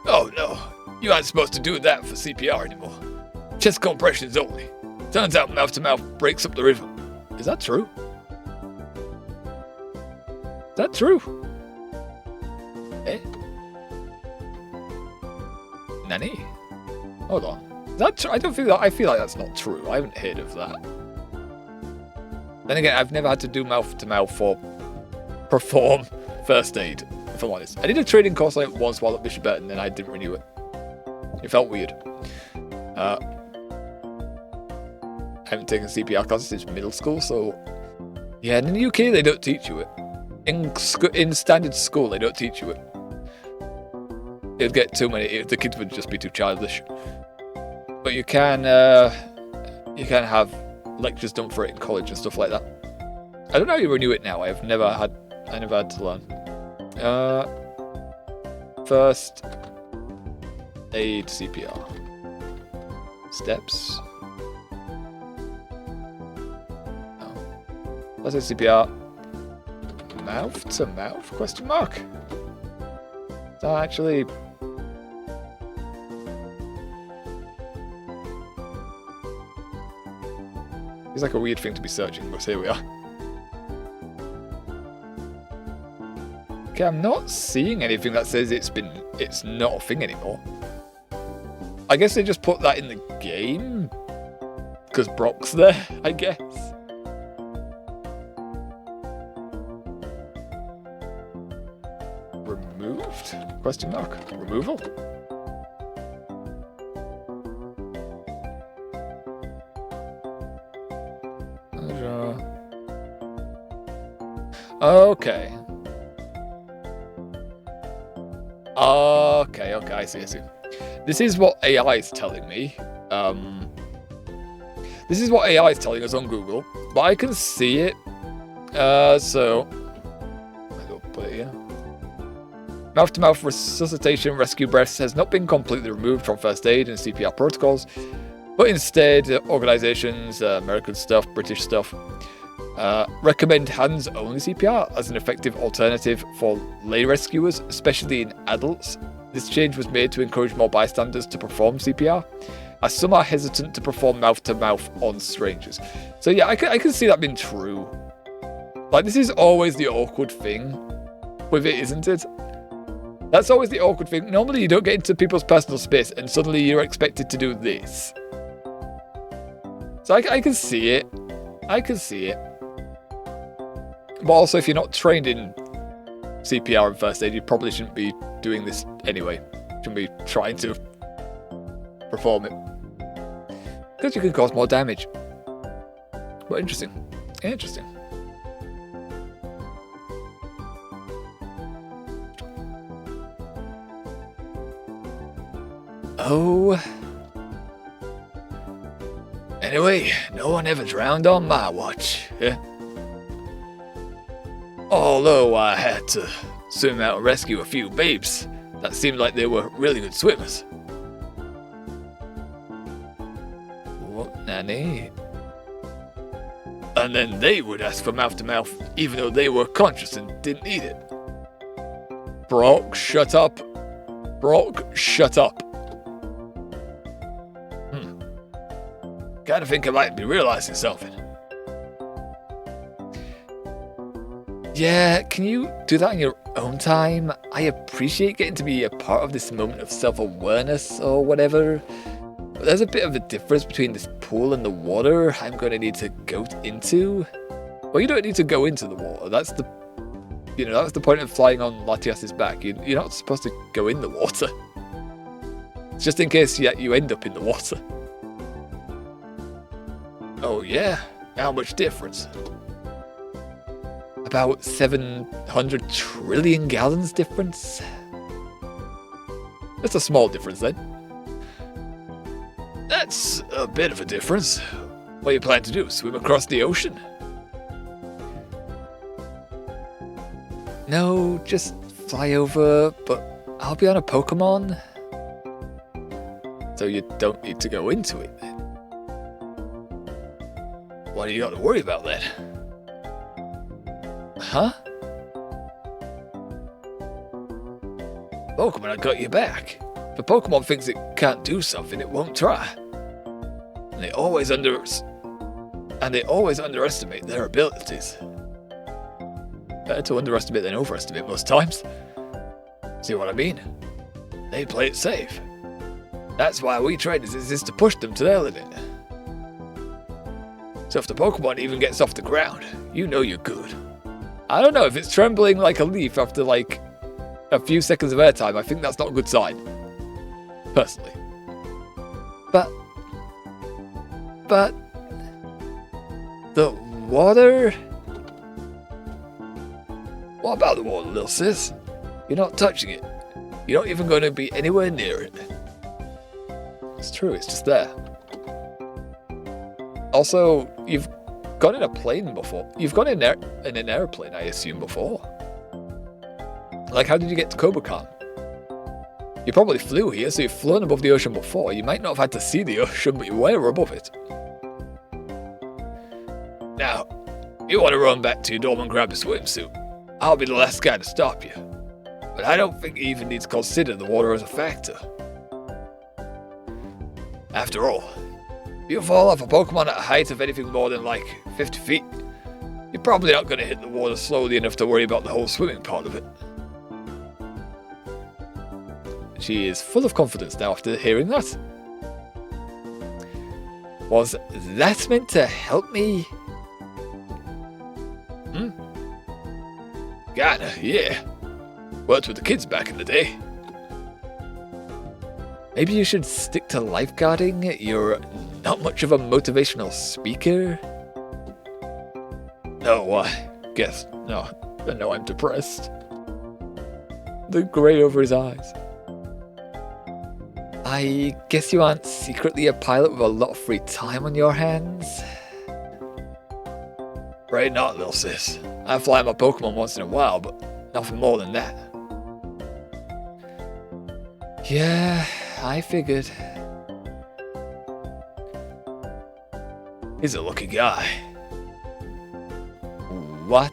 Oh no, you aren't supposed to do that for CPR anymore. Chest compressions only. Turns out mouth to mouth breaks up the rhythm. Is that true? Is that true? Eh? Nanny? Hold on. Is that true? I don't feel that. I feel like that's not true. I haven't heard of that. Then again, I've never had to do mouth to mouth or perform first aid, if I'm honest. I did a training course like once while at Bishop Burton and I didn't renew it. It felt weird. I haven't taken CPR classes since middle school, so yeah. And in the UK, they don't teach you it. In standard school, they don't teach you it. It'd get too many. The kids would just be too childish. But you can have lectures done for it in college and stuff like that. I don't know how you renew it now. I never had to learn. First aid CPR. Steps. Oh. First aid CPR. Mouth to mouth? Question mark. Is that actually... It's like a weird thing to be searching, but here we are. Okay, I'm not seeing anything that says it's not a thing anymore. I guess they just put that in the game because Brock's there, I guess. Removed? Question mark. Removal? Okay. Okay, I see. This is what AI is telling me. This is what AI is telling us on Google, but I can see it. So I'll put it here. Mouth-to-mouth resuscitation rescue breaths has not been completely removed from first aid and CPR protocols, but instead, organizations, American stuff, British stuff, recommend hands-only CPR as an effective alternative for lay rescuers, especially in adults. This change was made to encourage more bystanders to perform CPR, as some are hesitant to perform mouth-to-mouth on strangers. So yeah, I can see that being true. Like, this is always the awkward thing with it, isn't it? That's always the awkward thing. Normally you don't get into people's personal space and suddenly you're expected to do this. So I can see it. I can see it. But also, if you're not trained in CPR and first aid, you probably shouldn't be doing this anyway. Shouldn't be trying to perform it. Because you can cause more damage. But interesting. Interesting. Oh. Anyway, no one ever drowned on my watch. Yeah. Although I had to swim out and rescue a few babes that seemed like they were really good swimmers. What, nanny? And then they would ask for mouth-to-mouth even though they were conscious and didn't need it. Brock, shut up. Brock, shut up. Kinda think I might be realizing something. Yeah, can you do that in your own time? I appreciate getting to be a part of this moment of self-awareness or whatever. But there's a bit of a difference between this pool and the water I'm going to need to go into. Well, you don't need to go into the water. That's the point of flying on Latias's back. You're not supposed to go in the water. It's just in case you end up in the water. Oh yeah? How much difference? About 700 trillion gallons difference? That's a small difference then. That's a bit of a difference. What do you plan to do? Swim across the ocean? No, just fly over, but I'll be on a Pokemon. So you don't need to go into it then. What do you got to worry about then? Huh? Pokemon, I got your back. If a Pokemon thinks it can't do something, it won't try. And they always underestimate their abilities. Better to underestimate than overestimate most times. See what I mean? They play it safe. That's why we trainers is to push them to their limit. So if the Pokemon even gets off the ground, you know you're good. I don't know, if it's trembling like a leaf after like a few seconds of airtime, I think that's not a good sign. Personally. But the water? What about the water, little sis? You're not touching it. You're not even going to be anywhere near it. It's true, it's just there. Also, you've gone in a plane before. You've gone in an airplane, I assume, before. Like, how did you get to Kobakan? You probably flew here, so you've flown above the ocean before. You might not have had to see the ocean, but you were above it. Now, you want to run back to your dorm and grab a swimsuit. I'll be the last guy to stop you. But I don't think you even need to consider the water as a factor. After all, if you fall off a Pokemon at a height of anything more than like 50 feet, you're probably not going to hit the water slowly enough to worry about the whole swimming part of it. She is full of confidence now after hearing that. Was that meant to help me? Kinda, yeah. Worked with the kids back in the day. Maybe you should stick to lifeguarding. You're not much of a motivational speaker. No, I guess no. I know I'm depressed. The grey over his eyes. I guess you aren't secretly a pilot with a lot of free time on your hands? Right not, little sis. I fly my Pokemon once in a while, but nothing more than that. Yeah, I figured. He's a lucky guy. What?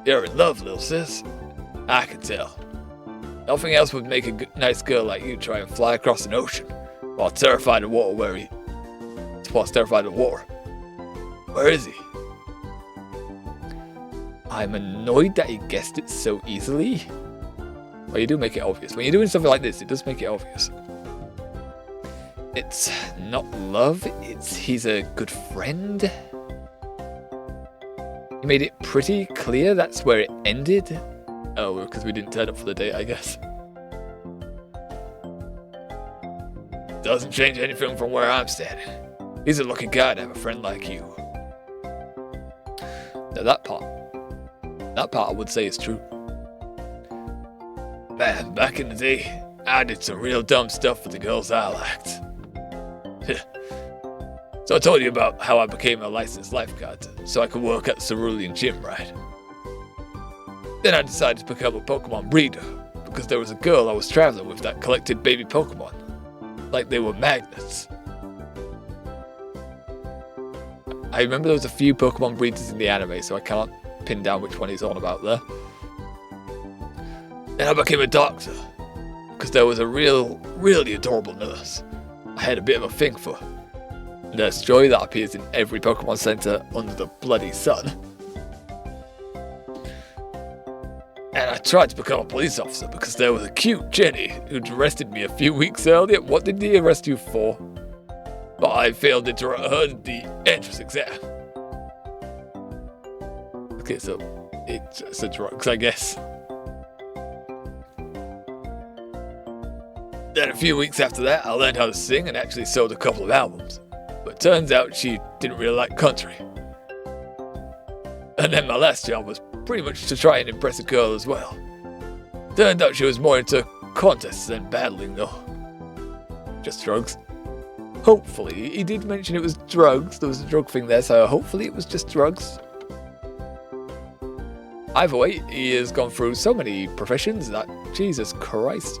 You're in love, little sis. I can tell. Nothing else would make a nice girl like you try and fly across an ocean while terrified of water terrified of water. Where is he? I'm annoyed that he guessed it so easily. Well, you do make it obvious. When you're doing something like this, it does make it obvious. It's not love, he's a good friend. You made it pretty clear that's where it ended. Oh, because we didn't turn up for the date, I guess. Doesn't change anything from where I'm standing. He's a lucky guy to have a friend like you. Now that part I would say is true. Man, back in the day, I did some real dumb stuff for the girls I liked. So I told you about how I became a licensed lifeguard so I could work at the Cerulean gym, right? Then I decided to become a Pokemon breeder because there was a girl I was traveling with that collected baby Pokemon, like they were magnets. I remember there was a few Pokemon breeders in the anime, so I can't pin down which one he's on about there. Then I became a doctor because there was a really adorable nurse I had a bit of a thing for. Nurse Joy that appears in every Pokemon Center under the bloody sun. And I tried to become a police officer because there was a cute Jenny who'd arrested me a few weeks earlier. What did he arrest you for? But I failed the entrance exam. Okay, so it's a drugs, I guess. Then a few weeks after that, I learned how to sing and actually sold a couple of albums. But turns out she didn't really like country. And then my last job was pretty much to try and impress a girl as well. Turned out she was more into contests than battling though. Just drugs. Hopefully, he did mention it was drugs. There was a drug thing there, so hopefully it was just drugs. Either way, he has gone through so many professions that, Jesus Christ,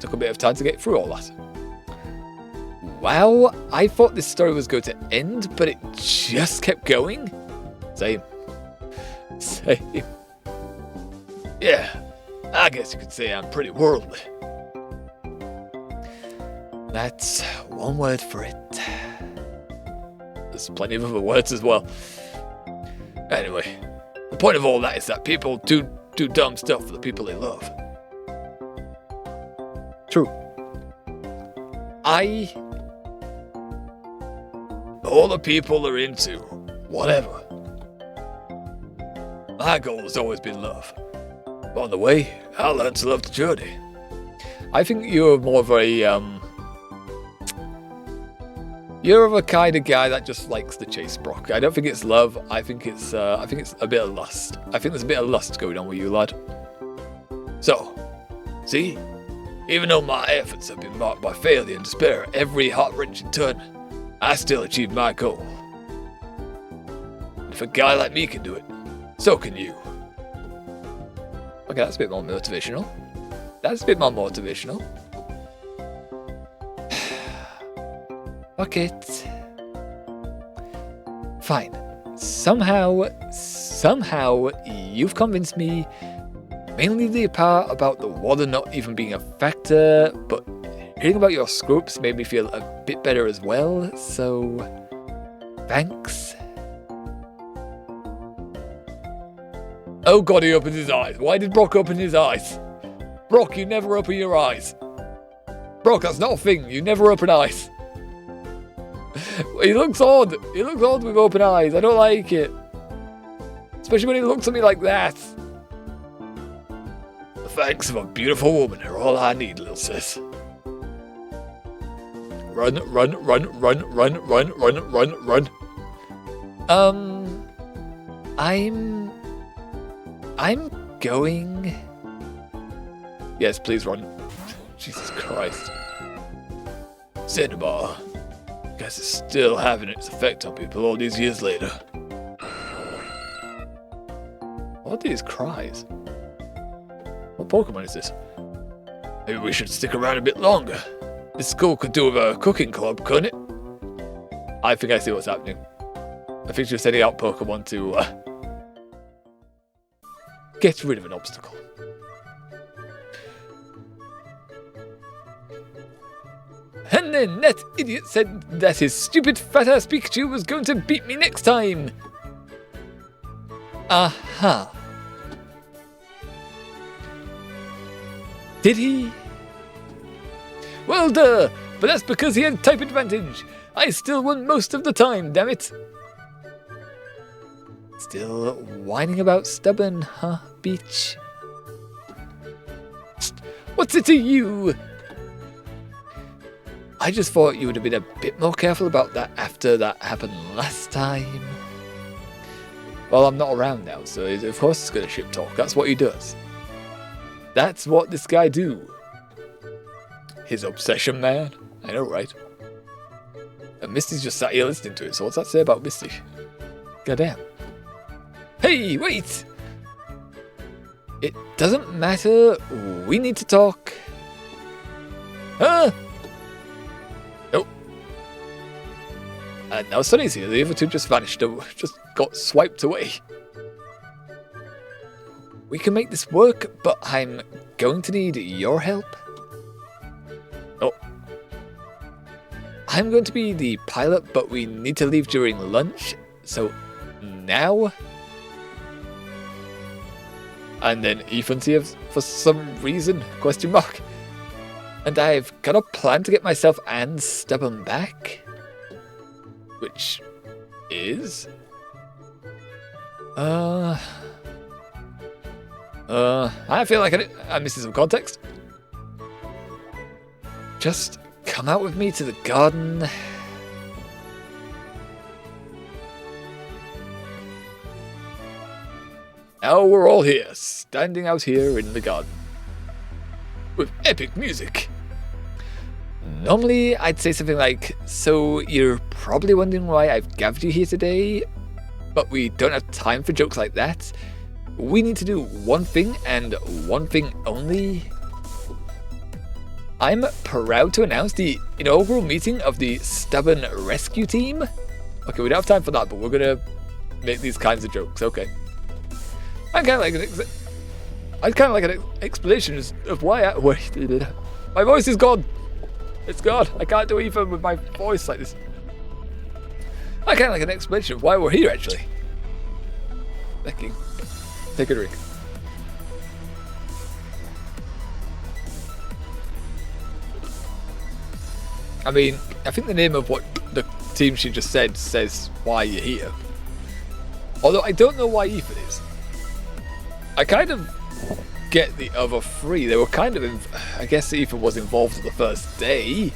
took a bit of time to get through all that. Wow, I thought this story was going to end, but it just kept going. Same. Yeah, I guess you could say I'm pretty worldly. That's one word for it. There's plenty of other words as well. Anyway, the point of all that is that people do dumb stuff for the people they love. True. All the people are into whatever. My goal has always been love. But on the way, I learned to love the journey. I think you're more of a you're of a kind of guy that just likes the chase, Brock. I don't think it's love. I think it's a bit of lust. I think there's a bit of lust going on with you, lad. So, see? Even though my efforts have been marked by failure and despair at every heart-wrenching turn, I still achieved my goal. If a guy like me can do it, so can you. Okay, that's a bit more motivational. That's a bit more motivational. Fuck it. Fine. Somehow, you've convinced me. Mainly the part about the water not even being a factor, but hearing about your scopes made me feel a bit better as well, so thanks. Oh god, he opened his eyes. Why did Brock open his eyes? Brock, you never open your eyes. Brock, that's not a thing. You never open eyes. He looks odd. He looks odd with open eyes. I don't like it. Especially when he looks at me like that. The thanks of a beautiful woman are all I need, little sis. Run, run, run, run, run, run, run, run, run. I'm going. Yes, please run. Jesus Christ. Cinema. Guess it's still having its effect on people all these years later. What are these cries? What Pokemon is this? Maybe we should stick around a bit longer. This school could do with a cooking club, couldn't it? I think I see what's happening. I think she's sending out Pokemon to get rid of an obstacle. And then that idiot said that his stupid fat-ass Pikachu was going to beat me next time. Aha. Did he? Well, duh, but that's because he had type advantage. I still won most of the time, damn it. Still whining about stubborn, huh, Beach? What's it to you? I just thought you would have been a bit more careful about that after that happened last time. Well, I'm not around now, so of course it's going to ship talk. That's what he does. That's what this guy do. His obsession, man. I know, right? And Misty's just sat here listening to it, so what's that say about Misty? Goddamn. Hey, wait! It doesn't matter. We need to talk. Huh? Nope. And now Sunny's here. The other two just vanished. Just got swiped away. We can make this work, but I'm going to need your help. Oh. I'm going to be the pilot, but we need to leave during lunch. So, now? And then Ethan's here for some reason, question mark. And I've got a plan to get myself and Stubborn back. Which is... I feel like I'm missing some context. Just come out with me to the garden. Now we're all here, standing out here in the garden. With epic music. Normally, I'd say something like, so you're probably wondering why I've gathered you here today, but we don't have time for jokes like that. We need to do one thing and one thing only. I'm proud to announce the inaugural meeting of the Stubborn Rescue Team. Okay, we don't have time for that, but we're gonna make these kinds of jokes, okay. I'd kind of like an explanation of why my voice is gone. It's gone. I can't do even with my voice like this. I kind of like an explanation of why we're here, actually. Fecking. Take a drink. I mean, I think the name of what the team she just said says why you're here. Although I don't know why Ethan is. I kind of get the other three. They were kind of, I guess Ethan was involved on the first day.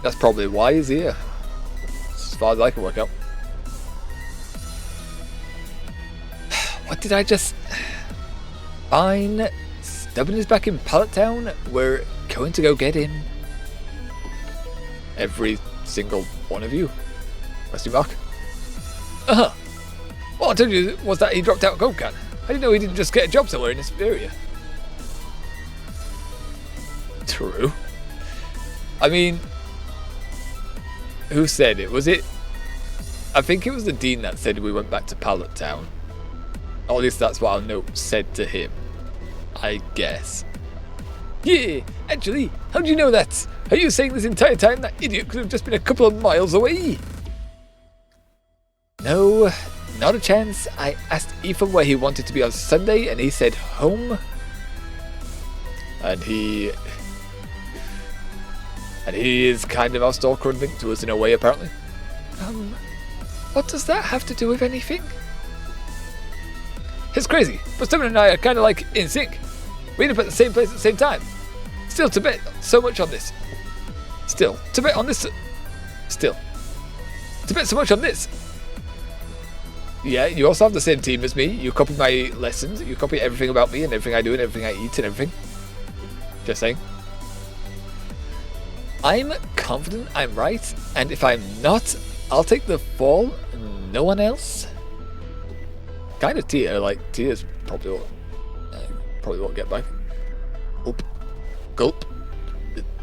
That's probably why he's here. As far as I can work out. What did I just... Fine. Stubborn is back in Pallet Town. We're going to go get him. Every single one of you. Question mark. Uh-huh. What I told you was that he dropped out of Coke Can. How do you know he didn't just get a job somewhere in this area? True. I mean, who said it? Was it? I think it was the dean that said we went back to Pallet Town. Or at least that's what our note said to him. I guess. Yeah, actually, how do you know that? Are you saying this entire time that idiot could have just been a couple of miles away? No, not a chance. I asked Ethan where he wanted to be on Sunday and he said home. And he is kind of our stalker and linked to us in a way, apparently. What does that have to do with anything? It's crazy, but Stubborn and I are kind of like in sync. We end up at the same place at the same time. Still to bet so much on this. Still to bet on this. Still to bet so much on this. Yeah, you also have the same team as me. You copy my lessons. You copy everything about me and everything I do and everything I eat and everything. Just saying. I'm confident I'm right, and if I'm not, I'll take the fall. No one else. Kind of Tia, like Tia's probably won't get back. Gulp, gulp.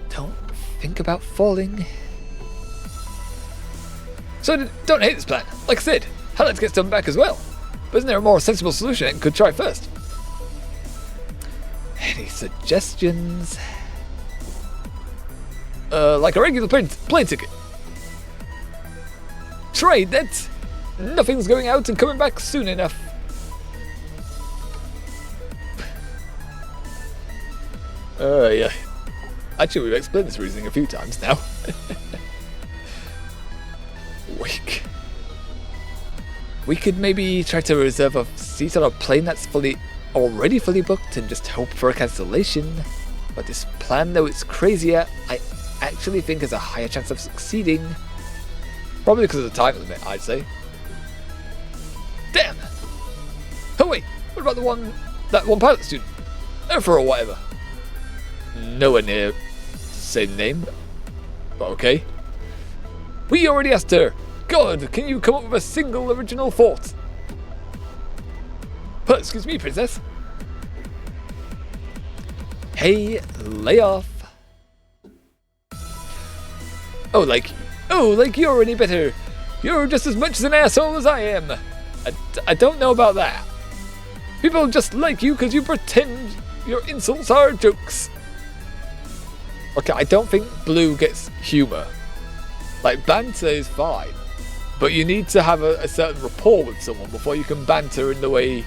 Don't think about falling. So don't hate this plan. Like I said, I'd like to get Stubborn back as well. But isn't there a more sensible solution I could try first? Any suggestions? Like a regular plane ticket. Trade that. Nothing's going out and coming back soon enough. Yeah. Actually, we've explained this reasoning a few times now. We could maybe try to reserve a seat on a plane that's already fully booked and just hope for a cancellation. But this plan, though it's crazier, I actually think has a higher chance of succeeding. Probably because of the time limit, I'd say. Damn! Oh wait, what about that one pilot student? Erfer or whatever. Nowhere near the same name, but okay. We already asked her. God, can you come up with a single original thought? Excuse me, princess. Hey, lay off. Oh, like you're any better. You're just as much an asshole as I am. I don't know about that. People just like you because you pretend your insults are jokes. Okay, I don't think Blue gets humour. Like, banter is fine. But you need to have a certain rapport with someone before you can banter in the way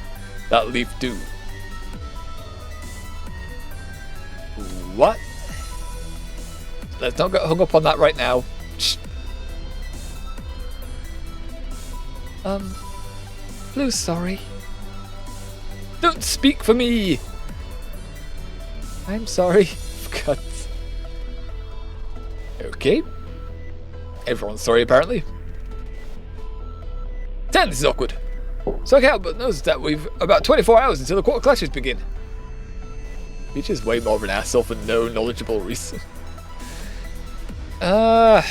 that Leaf do. What? Let's not get hung up on that right now. Shh. Blue's sorry. Don't speak for me! I'm sorry. God. Okay. Everyone's sorry, apparently. Damn, this is awkward. So I can't but notice that we've about 24 hours until the quarter clashes begin. Peach is way more of an asshole for no knowledgeable reason. I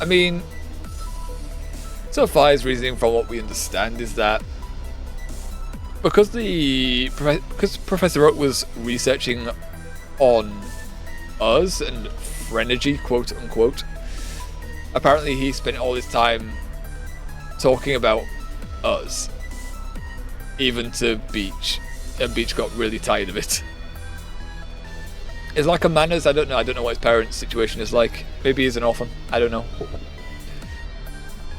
mean, so far his reasoning from what we understand is that because Professor Oak was researching on us and Phrenergy, quote unquote, apparently he spent all his time talking about us, even to Beach, and Beach got really tired of it. It's like a Manners, I don't know what his parents' situation is like. Maybe he's an orphan, I don't know.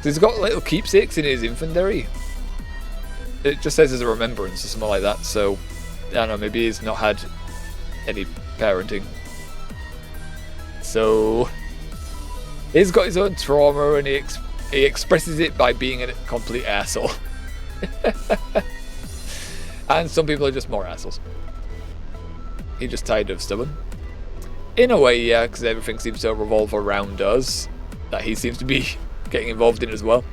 He's got little keepsakes in his inventory. It just says as a remembrance or something like that, so I don't know, maybe he's not had any parenting. So he's got his own trauma and he expresses it by being a complete asshole. And some people are just more assholes. He's just tired of Stubborn. In a way, yeah, because everything seems to revolve around us that he seems to be getting involved in as well.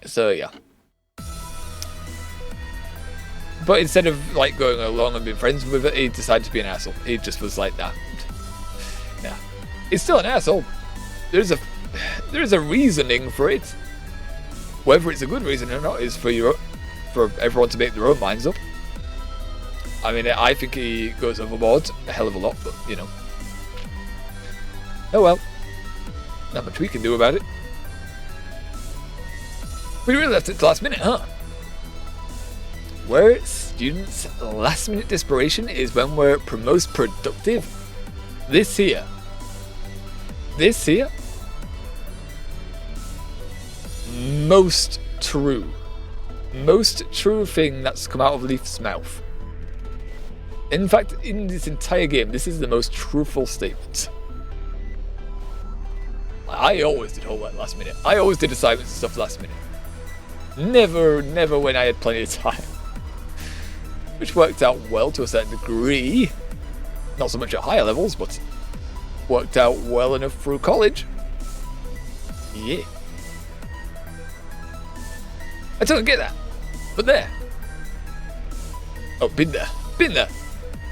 So yeah. But instead of like going along and being friends with it, he decided to be an asshole. He just was like that. Yeah, he's still an asshole. There's a reasoning for it. Whether it's a good reason or not is for everyone to make their own minds up. I mean, I think he goes overboard a hell of a lot, but you know. Oh well, not much we can do about it. We really left it to the last minute, huh? Where students' last minute desperation is when we're most productive. This here. Most true thing that's come out of Leaf's mouth. In fact, in this entire game, this is the most truthful statement. I always did homework last minute. I always did assignments and stuff last minute. Never when I had plenty of time. Which worked out well to a certain degree. Not so much at higher levels, but worked out well enough through college. Yeah. I don't get that. But there. Oh, been there.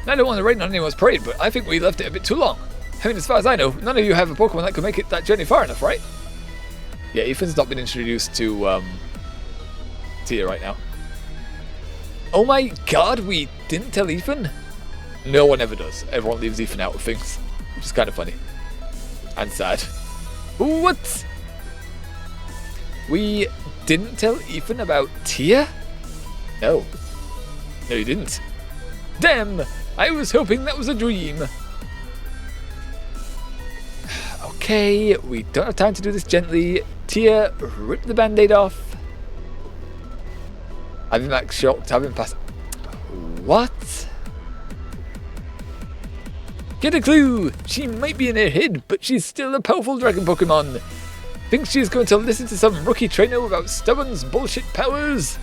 I don't want to rain on anyone's parade, but I think we left it a bit too long. I mean, as far as I know, none of you have a Pokemon that could make it that journey far enough, right? Yeah, Ethan's not been introduced to Tia right now. Oh my god, we didn't tell Ethan? No one ever does. Everyone leaves Ethan out of things, which is kind of funny. And sad. What? We didn't tell Ethan about Tia? No, you didn't. Damn! I was hoping that was a dream. Okay, we don't have time to do this gently. Tia, rip the band-aid off. Having Max shocked, having passed. What? Get a clue! She might be in her head, but she's still a powerful dragon Pokemon. Thinks she's going to listen to some rookie trainer about Stubborn's bullshit powers?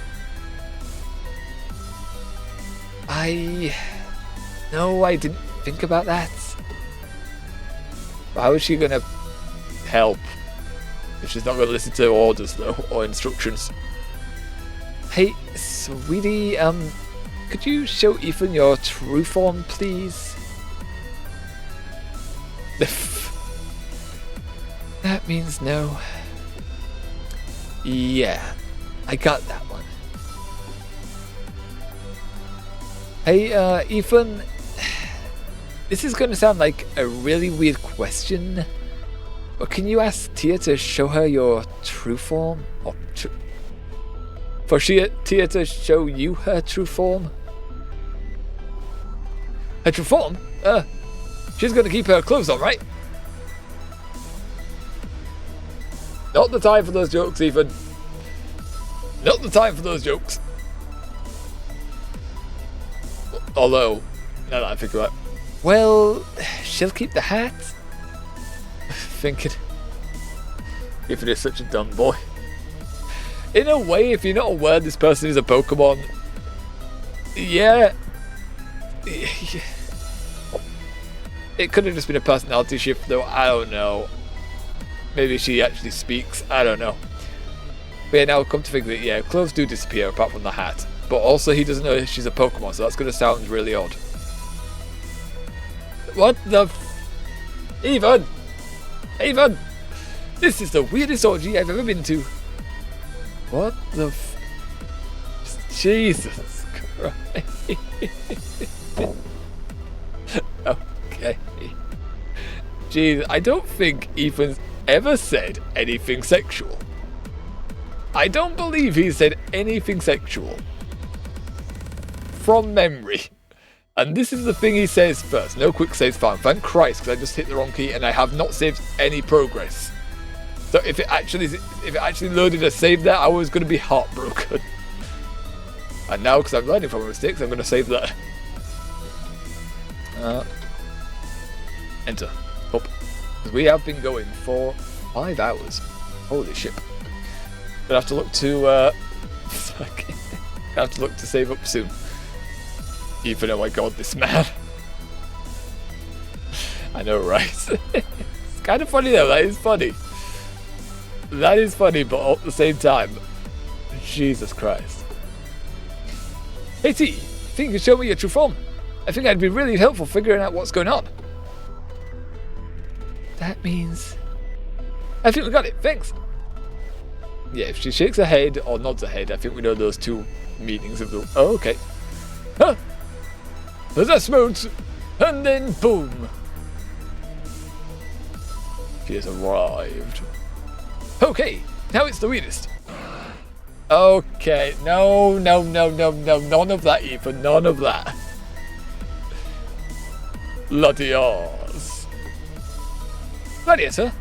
No, I didn't think about that. How is she going to help if she's not going to listen to orders, though, or instructions? Hey, sweetie, could you show Ethan your true form, please? That means no. Yeah, I got that one. Hey, Ethan, this is going to sound like a really weird question, but can you ask Tia to show her your true form? Or for Tia to show you her true form? Her true form? She's going to keep her clothes on, right? Not the time for those jokes, Ethan. Not the time for those jokes. Although, now that I think about it, well, she'll keep the hat. Thinking, Ethan is such a dumb boy. In a way, if you're not aware this person is a Pokemon, yeah. It could have just been a personality shift, though. I don't know. Maybe she actually speaks. I don't know. But yeah, now come to think of it, yeah, clothes do disappear apart from the hat. But also, he doesn't know she's a Pokemon, so that's going to sound really odd. What the Ethan! Ethan! This is the weirdest orgy I've ever been to. What the Jesus Christ. Okay. Jeez, I don't think Ethan's ever said anything sexual. I don't believe he said anything sexual. From memory. And this is the thing he says first. No quick saves found. Thank Christ, because I just hit the wrong key and I have not saved any progress. So if it actually loaded a save there, I was going to be heartbroken. And now, because I'm learning from my mistakes, I'm going to save that. Enter. Up. Because we have been going for 5 hours. Holy shit. Gonna have to look to have to look to save up soon. Even oh my god, this man. I know, right? It's kind of funny though, that is funny. That is funny, but at the same time, Jesus Christ. Hey T, think you could show me your true form? I think I'd be really helpful figuring out what's going on. That means... I think we got it, thanks. Yeah, if she shakes her head or nods her head, I think we know those two meanings of the... Oh, okay. Huh? There's a smooth, and then boom. She has arrived. Okay, now it's the weirdest. Okay, no, none of that, Ethan, none of that. Latias. Latias, huh?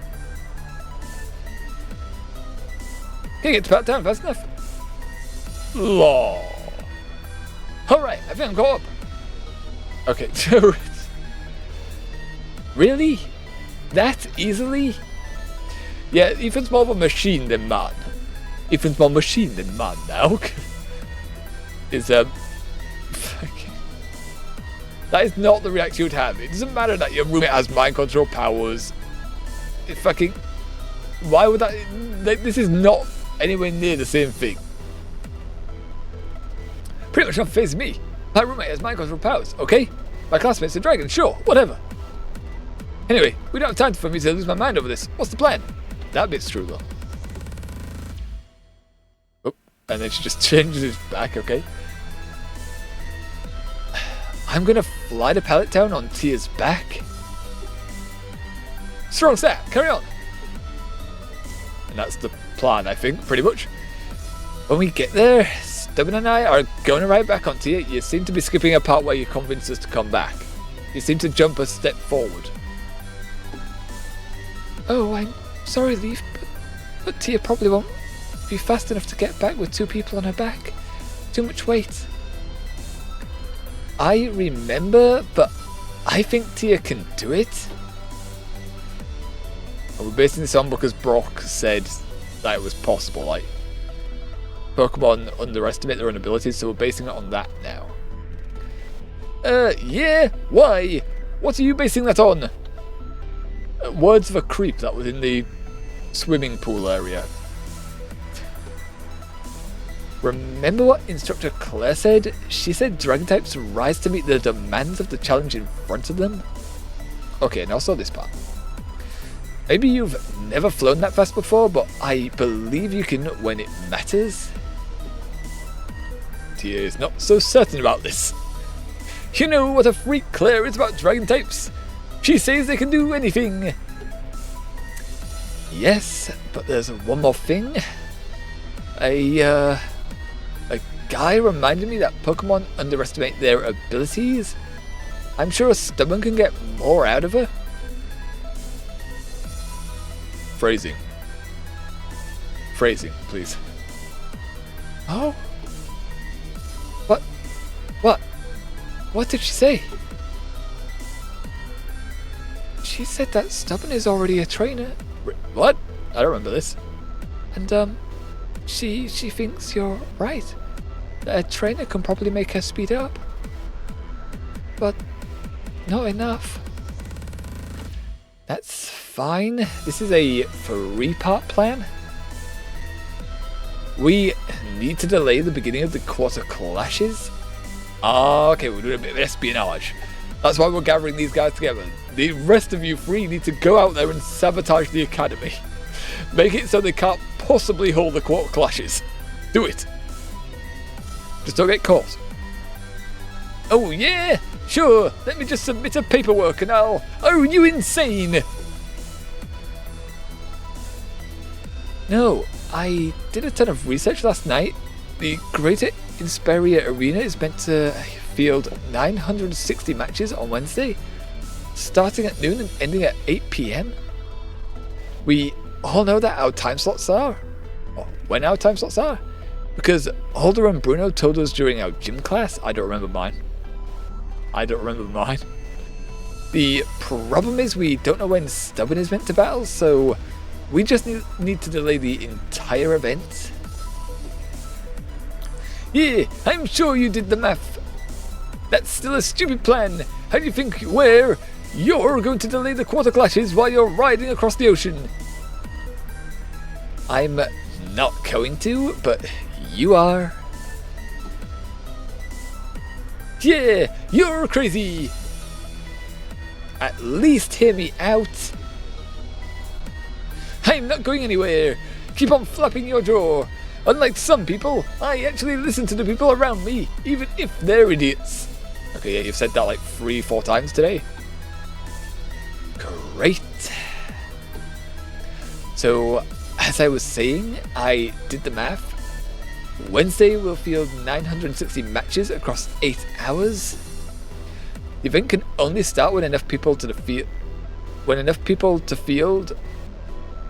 Can't get to Pat down fast enough. Law. Alright, I think I'm caught up. Okay, really? That easily? Yeah, Ethan's more of a machine than man. Ethan's more machine than man now. Is fucking... That is not the reaction you would have. It doesn't matter that your roommate has mind control powers. It fucking... Why would that... This is not anywhere near the same thing. Pretty much nothing faces me. My roommate has mind control powers, okay? My classmate's a dragon, sure, whatever. Anyway, we don't have time for me to lose my mind over this. What's the plan? That bit's true, though. Oh, and then she just changes it back, okay? I'm gonna fly the pallet down on Tia's back. Strong stat, carry on. And that's the plan, I think, pretty much. When we get there, Stubborn and I are going to ride back on Tia. You seem to be skipping a part where you convinced us to come back. You seem to jump a step forward. Oh, I'm sorry, Leaf, but Tia probably won't be fast enough to get back with two people on her back. Too much weight. I remember, but I think Tia can do it. And we're basing this on because Brock said that it was possible. Like, Pokemon underestimate their own abilities, so we're basing it on that now. Yeah? Why? What are you basing that on? Words of a creep that was in the swimming pool area. Remember what Instructor Claire said? She said dragon types rise to meet the demands of the challenge in front of them. Okay, now I saw this part. Maybe you've never flown that fast before, but I believe you can when it matters. Tia is not so certain about this. You know what a freak Claire is about dragon types? She says they can do anything. Yes, but there's one more thing. A guy reminded me that Pokemon underestimate their abilities. I'm sure a Stubborn can get more out of her. Phrasing. Phrasing, please. Oh? What did she say? She said that Stubborn is already a trainer. What? I don't remember this. And, she thinks you're right. That a trainer can probably make her speed up. But not enough. That's fine. This is a 3-part plan. We need to delay the beginning of the quarter clashes. Okay, we're doing a bit of espionage. That's why we're gathering these guys together. The rest of you 3 need to go out there and sabotage the academy. Make it so they can't possibly hold the quarter clashes. Do it. Just don't get caught. Oh yeah, sure. Let me just submit a paperwork and I'll... Oh, you insane! No, I did a ton of research last night. The Greater Insperia Arena is meant to field 960 matches on Wednesday, starting at noon and ending at 8 PM. We all know that our time slots are, or when our time slots are, because Holder and Bruno told us during our gym class. I don't remember mine. The problem is we don't know when Stubborn is meant to battle, so we just need to delay the entire event. Yeah, I'm sure you did the math. That's still a stupid plan. How do you think you're going to delay the quarter clashes while you're riding across the ocean? I'm not going to, but you are. Yeah, you're crazy! At least hear me out. I'm not going anywhere. Keep on flapping your jaw. Unlike some people, I actually listen to the people around me, even if they're idiots. Okay, yeah, you've said that like 3-4 times today. Great. So, as I was saying, I did the math. Wednesday will field 960 matches across 8 hours. The event can only start when enough people to field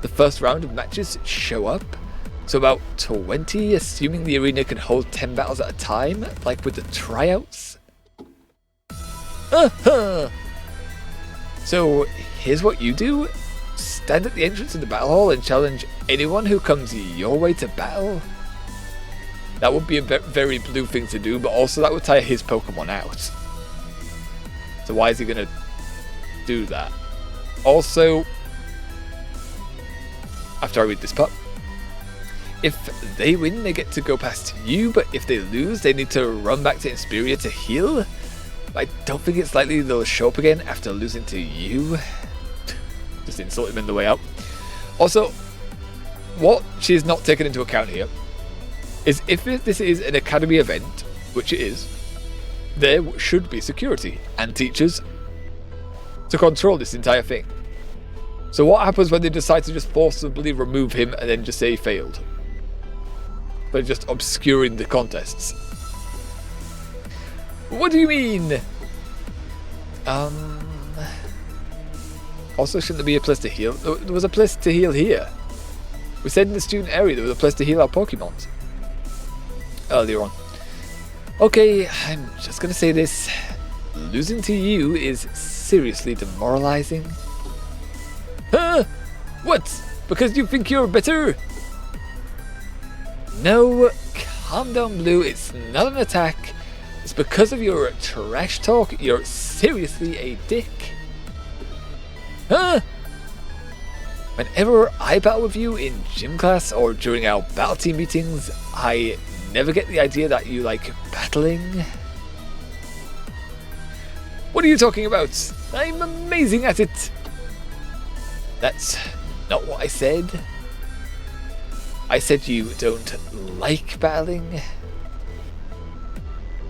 the first round of matches show up. So about 20, assuming the arena can hold 10 battles at a time, like with the tryouts. So here's what you do. Stand at the entrance of the battle hall and challenge anyone who comes your way to battle. That would be a very blue thing to do, but also that would tire his Pokemon out. So why is he going to do that? Also, after I read this part, if they win, they get to go past you, but if they lose, they need to run back to Inspiria to heal. I don't think it's likely they'll show up again after losing to you. Just insult him on the way out. Also, what she's not taken into account here is if this is an academy event, which it is, there should be security and teachers to control this entire thing. So what happens when they decide to just forcibly remove him and then just say he failed? By just obscuring the contests. What do you mean? Also, shouldn't there be a place to heal? There was a place to heal here. We said in the student area there was a place to heal our Pokemons earlier on. Okay, I'm just gonna say this. Losing to you is seriously demoralizing. Huh? What? Because you think you're better? No, calm down, Blue. It's not an attack. It's because of your trash talk. You're seriously a dick. Huh? Whenever I battle with you in gym class or during our battle team meetings, I never get the idea that you like battling. What are you talking about? I'm amazing at it. That's not what I said. I said you don't like battling.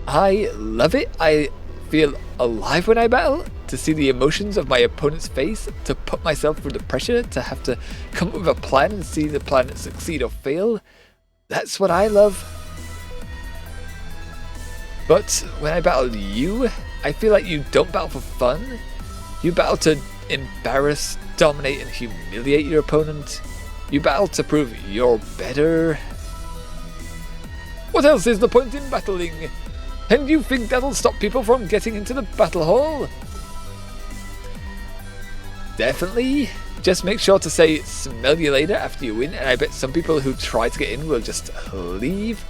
I love it. I feel alive when I battle. To see the emotions of my opponent's face, to put myself through the pressure, to have to come up with a plan and see the plan succeed or fail. That's what I love. But when I battle you, I feel like you don't battle for fun. You battle to embarrass, dominate, and humiliate your opponent. You battle to prove you're better. What else is the point in battling? And you think that'll stop people from getting into the battle hall? Definitely. Just make sure to say smell you later after you win, and I bet some people who try to get in will just leave.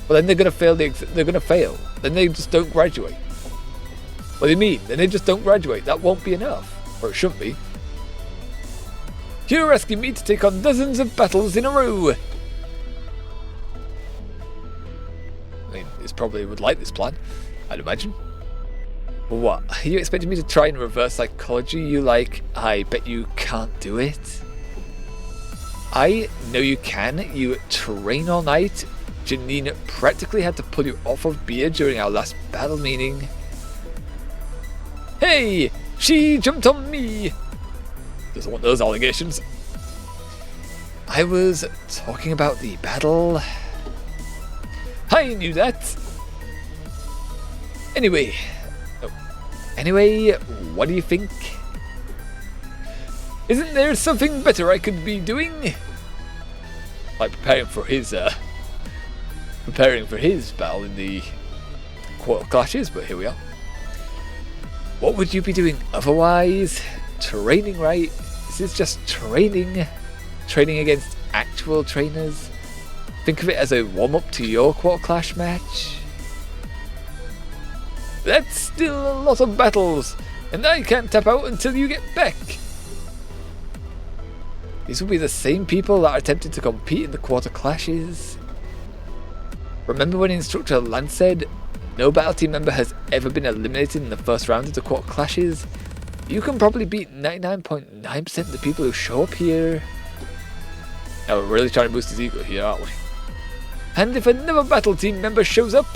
Well, then they're gonna fail. They're gonna fail. Then they just don't graduate. What do you mean? Then they just don't graduate. That won't be enough, or it shouldn't be. You're asking me to take on dozens of battles in a row. I mean, it's probably would like this plan, I'd imagine. What? Are you expecting me to try and reverse psychology you like? I bet you can't do it. I know you can. You train all night. Janine practically had to pull you off of beer during our last battle meeting. Hey! She jumped on me! Doesn't want those allegations. I was talking about the battle. I knew that. Anyway, what do you think? Isn't there something better I could be doing? Like preparing for his battle in the quarter clashes, but here we are. What would you be doing otherwise? Training, right? This is just training. Training against actual trainers. Think of it as a warm-up to your quarter clash match. That's still a lot of battles, and I can't tap out until you get back. These will be the same people that attempted to compete in the quarter clashes. Remember when Instructor Lance said, no battle team member has ever been eliminated in the first round of the quarter clashes, you can probably beat 99.9% of the people who show up here. Now we're really trying to boost his ego here, aren't we? And if another battle team member shows up,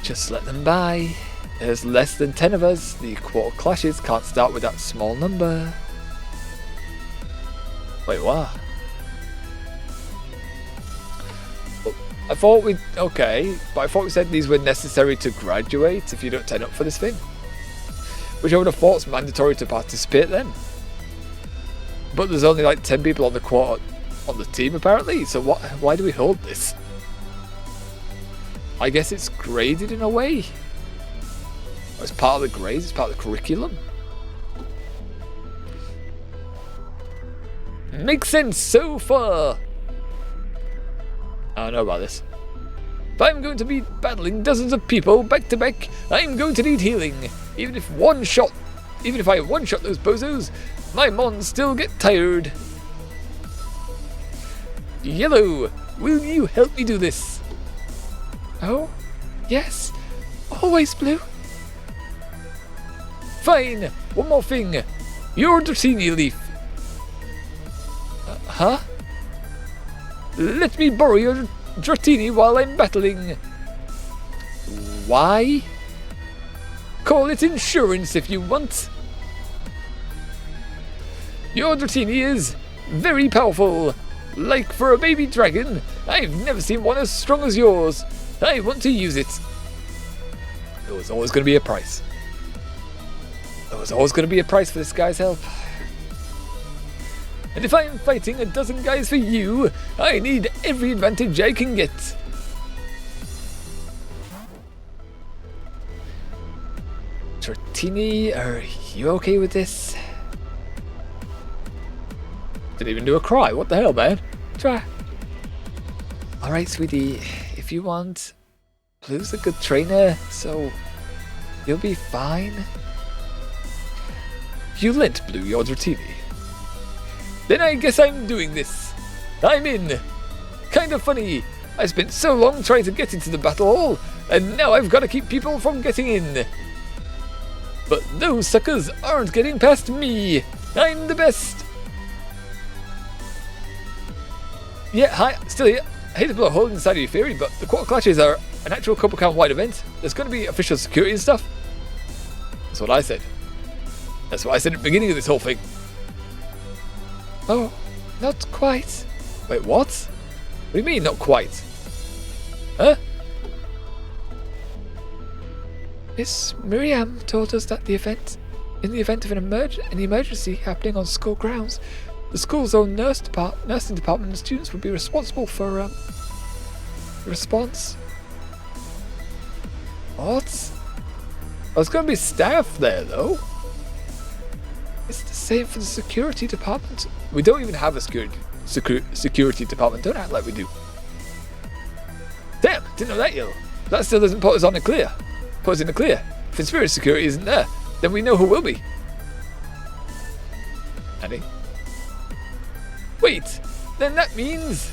just let them by. There's less than 10 of us. The quarter clashes can't start with that small number. Wait, what? I thought we... Okay, but I thought we said these were necessary to graduate if you don't turn up for this thing. Which I would have thought was mandatory to participate then. But there's only like 10 people on the quarter on the team apparently, so why do we hold this? I guess it's graded in a way. It's part of the grades, it's part of the curriculum. Makes sense so far. I don't know about this. If I'm going to be battling dozens of people back to back, I'm going to need healing. Even if I one-shot those bozos, my mons still get tired. Yellow, will you help me do this? Oh, yes. Always, Blue. Fine, one more thing. Your Dratini leaf. Huh? Let me borrow your Dratini while I'm battling. Why? Call it insurance if you want. Your Dratini is very powerful. Like for a baby dragon, I've never seen one as strong as yours. I want to use it. There was always going to be a price. There was always going to be a price for this guy's help. And if I'm fighting a dozen guys for you, I need every advantage I can get. Dratini, are you okay with this? Didn't even do a cry, what the hell, man? Try. Alright, sweetie, if you want, Blue's a good trainer, so you'll be fine. You lent Blue your Dratini. Then I guess I'm doing this. I'm in. Kind of funny. I spent so long trying to get into the battle hall, and now I've got to keep people from getting in. But those suckers aren't getting past me. I'm the best. Yeah, hi, still here. I hate to blow a hole inside of your theory, but the quarter clashes are an actual couple count wide event. There's going to be official security and stuff. That's what I said. That's what I said at the beginning of this whole thing. Oh, not quite. Wait, what? What do you mean, not quite? Huh? Miss Miriam told us that in the event of an emergency happening on school grounds, the school's own nursing department and students would be responsible for response. What? There's going to be staff there, though. It's the same for the security department. We don't even have a security department. Don't act like we do. Damn, didn't know that, yo. That still doesn't put us in the clear. If conspiracy security isn't there, then we know who will be. Annie? Wait, then that means...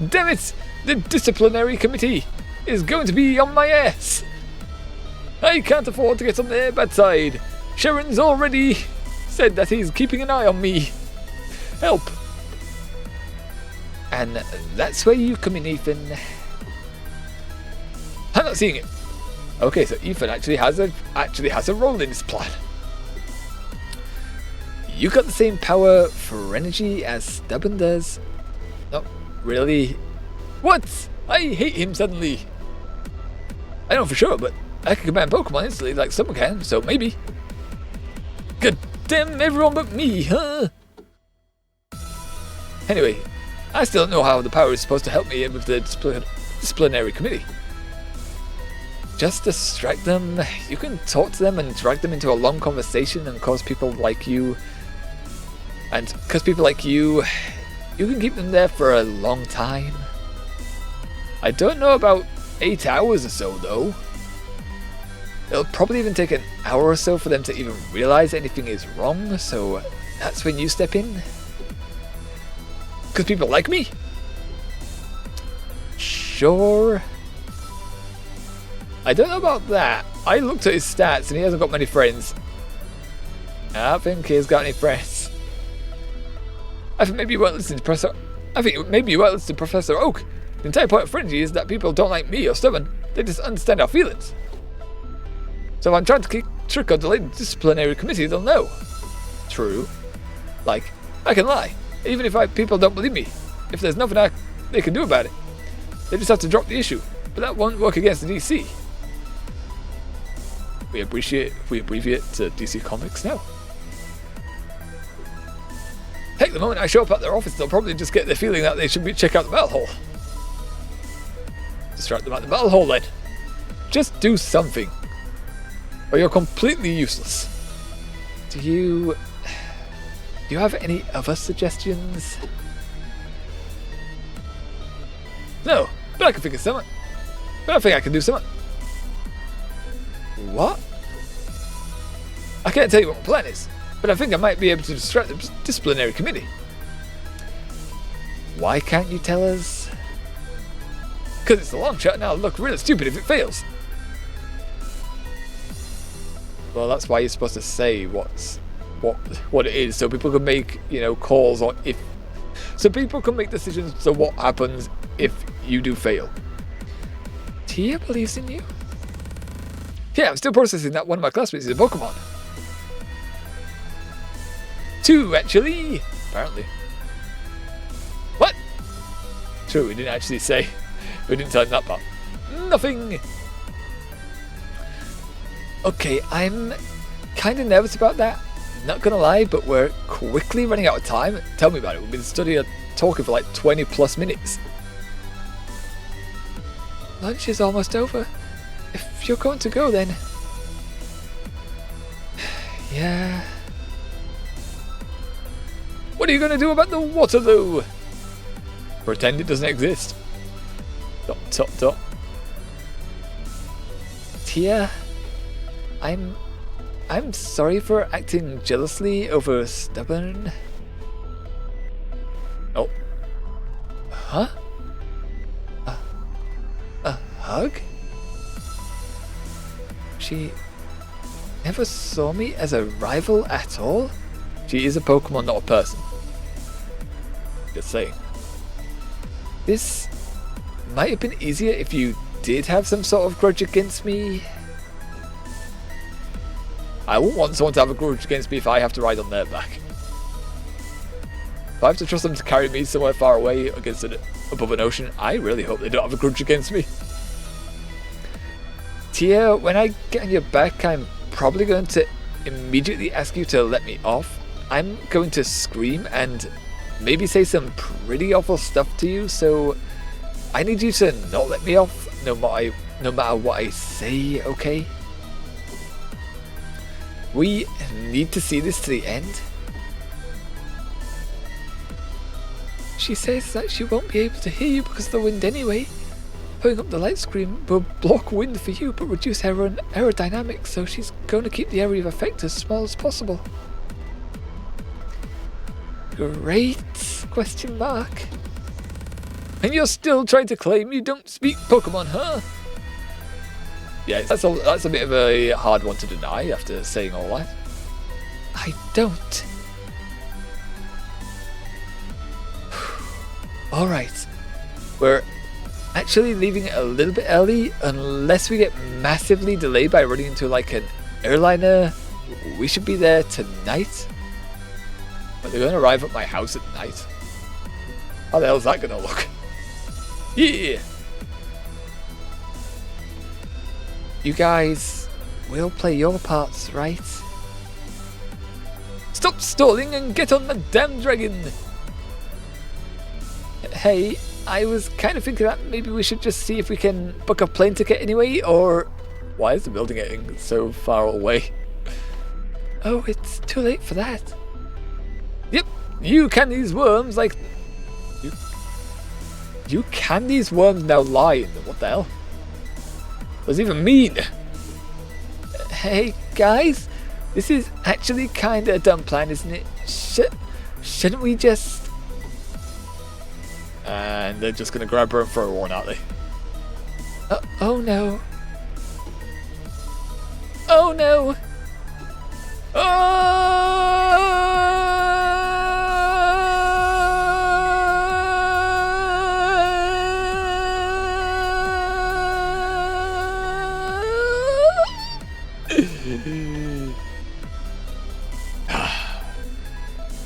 Damn it! The disciplinary committee is going to be on my ass! I can't afford to get on their bad side. Sharon's already said that he's keeping an eye on me. Help! And that's where you come in, Ethan. I'm not seeing it. Okay, so Ethan actually has a role in this plan. You got the same power for energy as Stubborn does. Not really. What? I hate him suddenly. I don't know for sure, but I can command Pokemon instantly like someone can, so maybe. God damn everyone but me, huh? Anyway, I still don't know how the power is supposed to help me with the disciplinary committee. Just distract them. You can talk to them and drag them into a long conversation and cause people like you. And because people like you can keep them there for a long time. I don't know about 8 hours or so though. It'll probably even take an hour or so for them to even realize anything is wrong, so that's when you step in. Because people like me. sure. I don't know about that. I looked at his stats and he hasn't got many friends. I don't think he's got any friends. I think maybe you weren't listening to Professor Oak. The entire point of frenzy is that people don't like me or stubborn. They just understand our feelings. So if I'm trying to kick trick or delay the disciplinary committee, they'll know. True. Like, I can lie, even if people don't believe me. If there's nothing they can do about it, they just have to drop the issue. But that won't work against the DC. We abbreviate to DC Comics now. Heck, the moment I show up at their office, they'll probably just get the feeling that they should check out the battle hall. Distract them at the battle hall then. Just do something, or you're completely useless. Do you have any other suggestions? No, but I can think of something. But I think I can do something. What? I can't tell you what my plan is, but I think I might be able to distract the disciplinary committee. Why can't you tell us? Because it's a long shot and I'll look really stupid if it fails. Well, that's why you're supposed to say what it is, so people can make, calls on so people can make decisions to what happens if you do fail. Tia believes in you? Yeah, I'm still processing that one of my classmates is a Pokemon. 2, actually. Apparently. What? True, we didn't actually say. We didn't tell him that part. Nothing. Okay, I'm kind of nervous about that. Not gonna lie, but we're quickly running out of time. Tell me about it. We've been talking for like 20 plus minutes. Lunch is almost over. If you're going to go, then... Yeah... What are you going to do about the water, though? Pretend it doesn't exist. ... Tia... I'm sorry for acting jealously over stubborn... Oh. Huh? A hug? She never saw me as a rival at all? She is a Pokemon, not a person. Just saying. This might have been easier if you did have some sort of grudge against me. I wouldn't want someone to have a grudge against me if I have to ride on their back. If I have to trust them to carry me somewhere far away above an ocean, I really hope they don't have a grudge against me. Tia, when I get on your back, I'm probably going to immediately ask you to let me off. I'm going to scream and maybe say some pretty awful stuff to you, so I need you to not let me off no matter what I say, okay? We need to see this to the end. She says that she won't be able to hear you because of the wind anyway. Putting up the light screen will block wind for you but reduce aerodynamics, so she's going to keep the area of effect as small as possible. Great? Question mark. And you're still trying to claim you don't speak Pokemon, huh? Yeah, that's a bit of a hard one to deny after saying all that. I don't. Alright. We're actually leaving it a little bit early unless we get massively delayed by running into like an airliner. We should be there tonight. But they're going to arrive at my house at night. How the hell is that going to look? Yeah! You guys will play your parts, right? Stop stalling and get on the damn dragon! Hey, I was kind of thinking that maybe we should just see if we can book a plane ticket anyway, or... Why is the building getting so far away? Oh, it's too late for that. Yep, you can these worms like... You can these worms now lie in them, what the hell? What does it even mean? Hey, guys, this is actually kind of a dumb plan, isn't it? Shouldn't we just... And they're just going to grab her and throw her on, aren't they? Oh no. Oh no.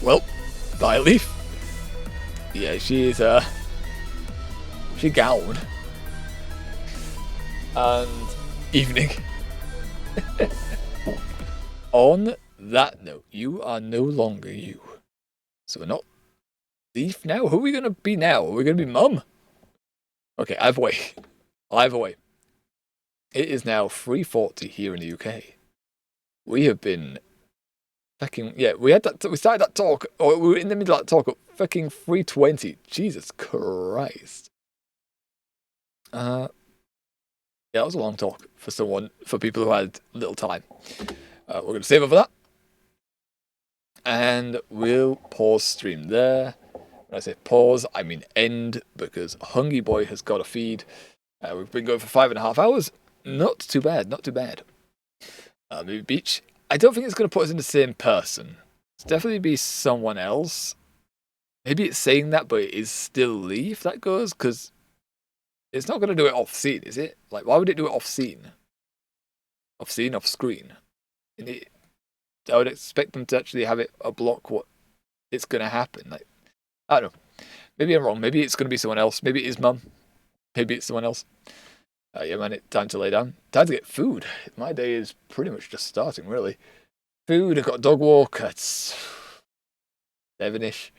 Well, bye, Leaf. Yeah, she gone. And evening. On that note, you are no longer you. So we're not Leaf now? Who are we going to be now? Are we going to be Mum? Okay, either way. Either way. It is now 3:40 here in the UK. We have been fucking... Yeah, we started that talk, or we were in the middle of that talk at fucking 3:20. Jesus Christ. Yeah, that was a long talk for people who had little time. We're going to save over that. And we'll pause stream there. When I say pause, I mean end, because Hungry Boy has got a feed. We've been going for 5.5 hours. Not too bad, not too bad. Maybe Beach. I don't think it's going to put us in the same person. It's definitely be someone else. Maybe it's saying that, but it is still Leaf that goes, because it's not going to do it off scene, is it? Like, why would it do it off scene? Off scene, off screen. I would expect them to actually have it block what it's going to happen. Like, I don't know. Maybe I'm wrong. Maybe it's going to be someone else. Maybe it is Mum. Maybe it's someone else. Yeah, man, it's time to lay down. Time to get food. My day is pretty much just starting, really. Food, I've got a dog walk. It's 7-ish.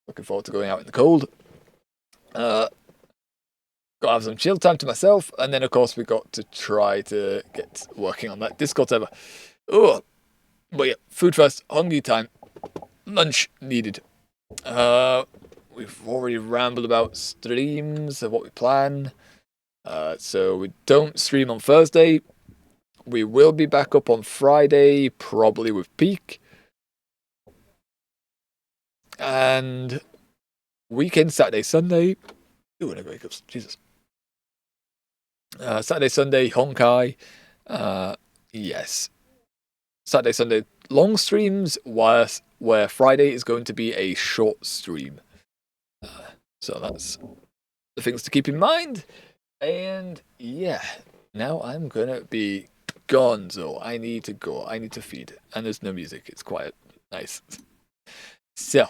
Looking forward to going out in the cold. Got to have some chill time to myself. And then, of course, we've got to try to get working on that Discord server. Oh, but yeah, food first. Hungry time. Lunch needed. We've already rambled about streams of what we plan. So we don't stream on Thursday. We will be back up on Friday, probably with Peak. And weekend, Saturday, Sunday. Ooh, and hiccups. Jesus. Saturday, Sunday, Honkai. Yes. Saturday, Sunday, long streams, where Friday is going to be a short stream. So that's the things to keep in mind. And yeah, now I'm gonna be gonzo. I need to go. I need to feed. And there's no music. It's quiet. Nice. So,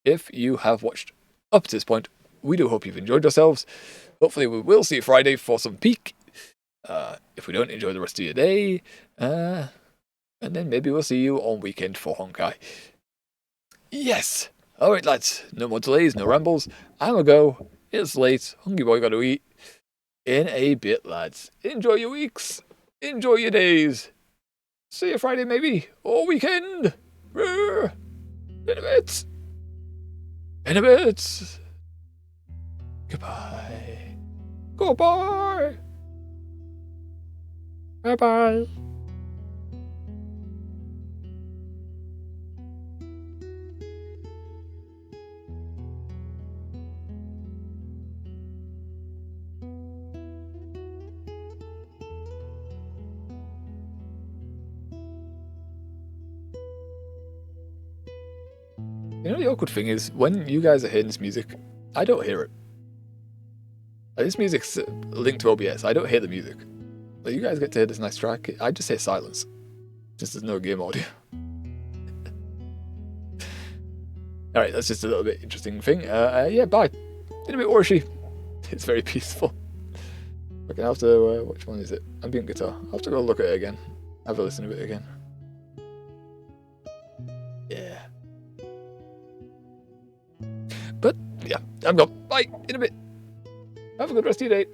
if you have watched up to this point, we do hope you've enjoyed yourselves. Hopefully we will see you Friday for some Peak. If we don't, enjoy the rest of your day. And then maybe we'll see you on weekend for Honkai. Yes! Alright lads, no more delays, no rambles. I'ma go. It's late. Hungry Boy gotta eat. In a bit, lads. Enjoy your weeks. Enjoy your days. See you Friday maybe. Or weekend. In a bit. In a bit. Goodbye. Goodbye. Bye-bye. You know, the awkward thing is, when you guys are hearing this music, I don't hear it. Like, this music's linked to OBS. I don't hear the music. Like, you guys get to hear this nice track. I just hear silence. Just there's no game audio. Alright, that's just a little bit interesting thing. Yeah, bye. In a bit, Orshi. It's very peaceful. Okay, I'll have to, which one is it? Ambient guitar. I'll have to go look at it again. Have a listen to it again. Yeah. But, yeah, I'm gone. Bye, in a bit. Have a good rest of your day.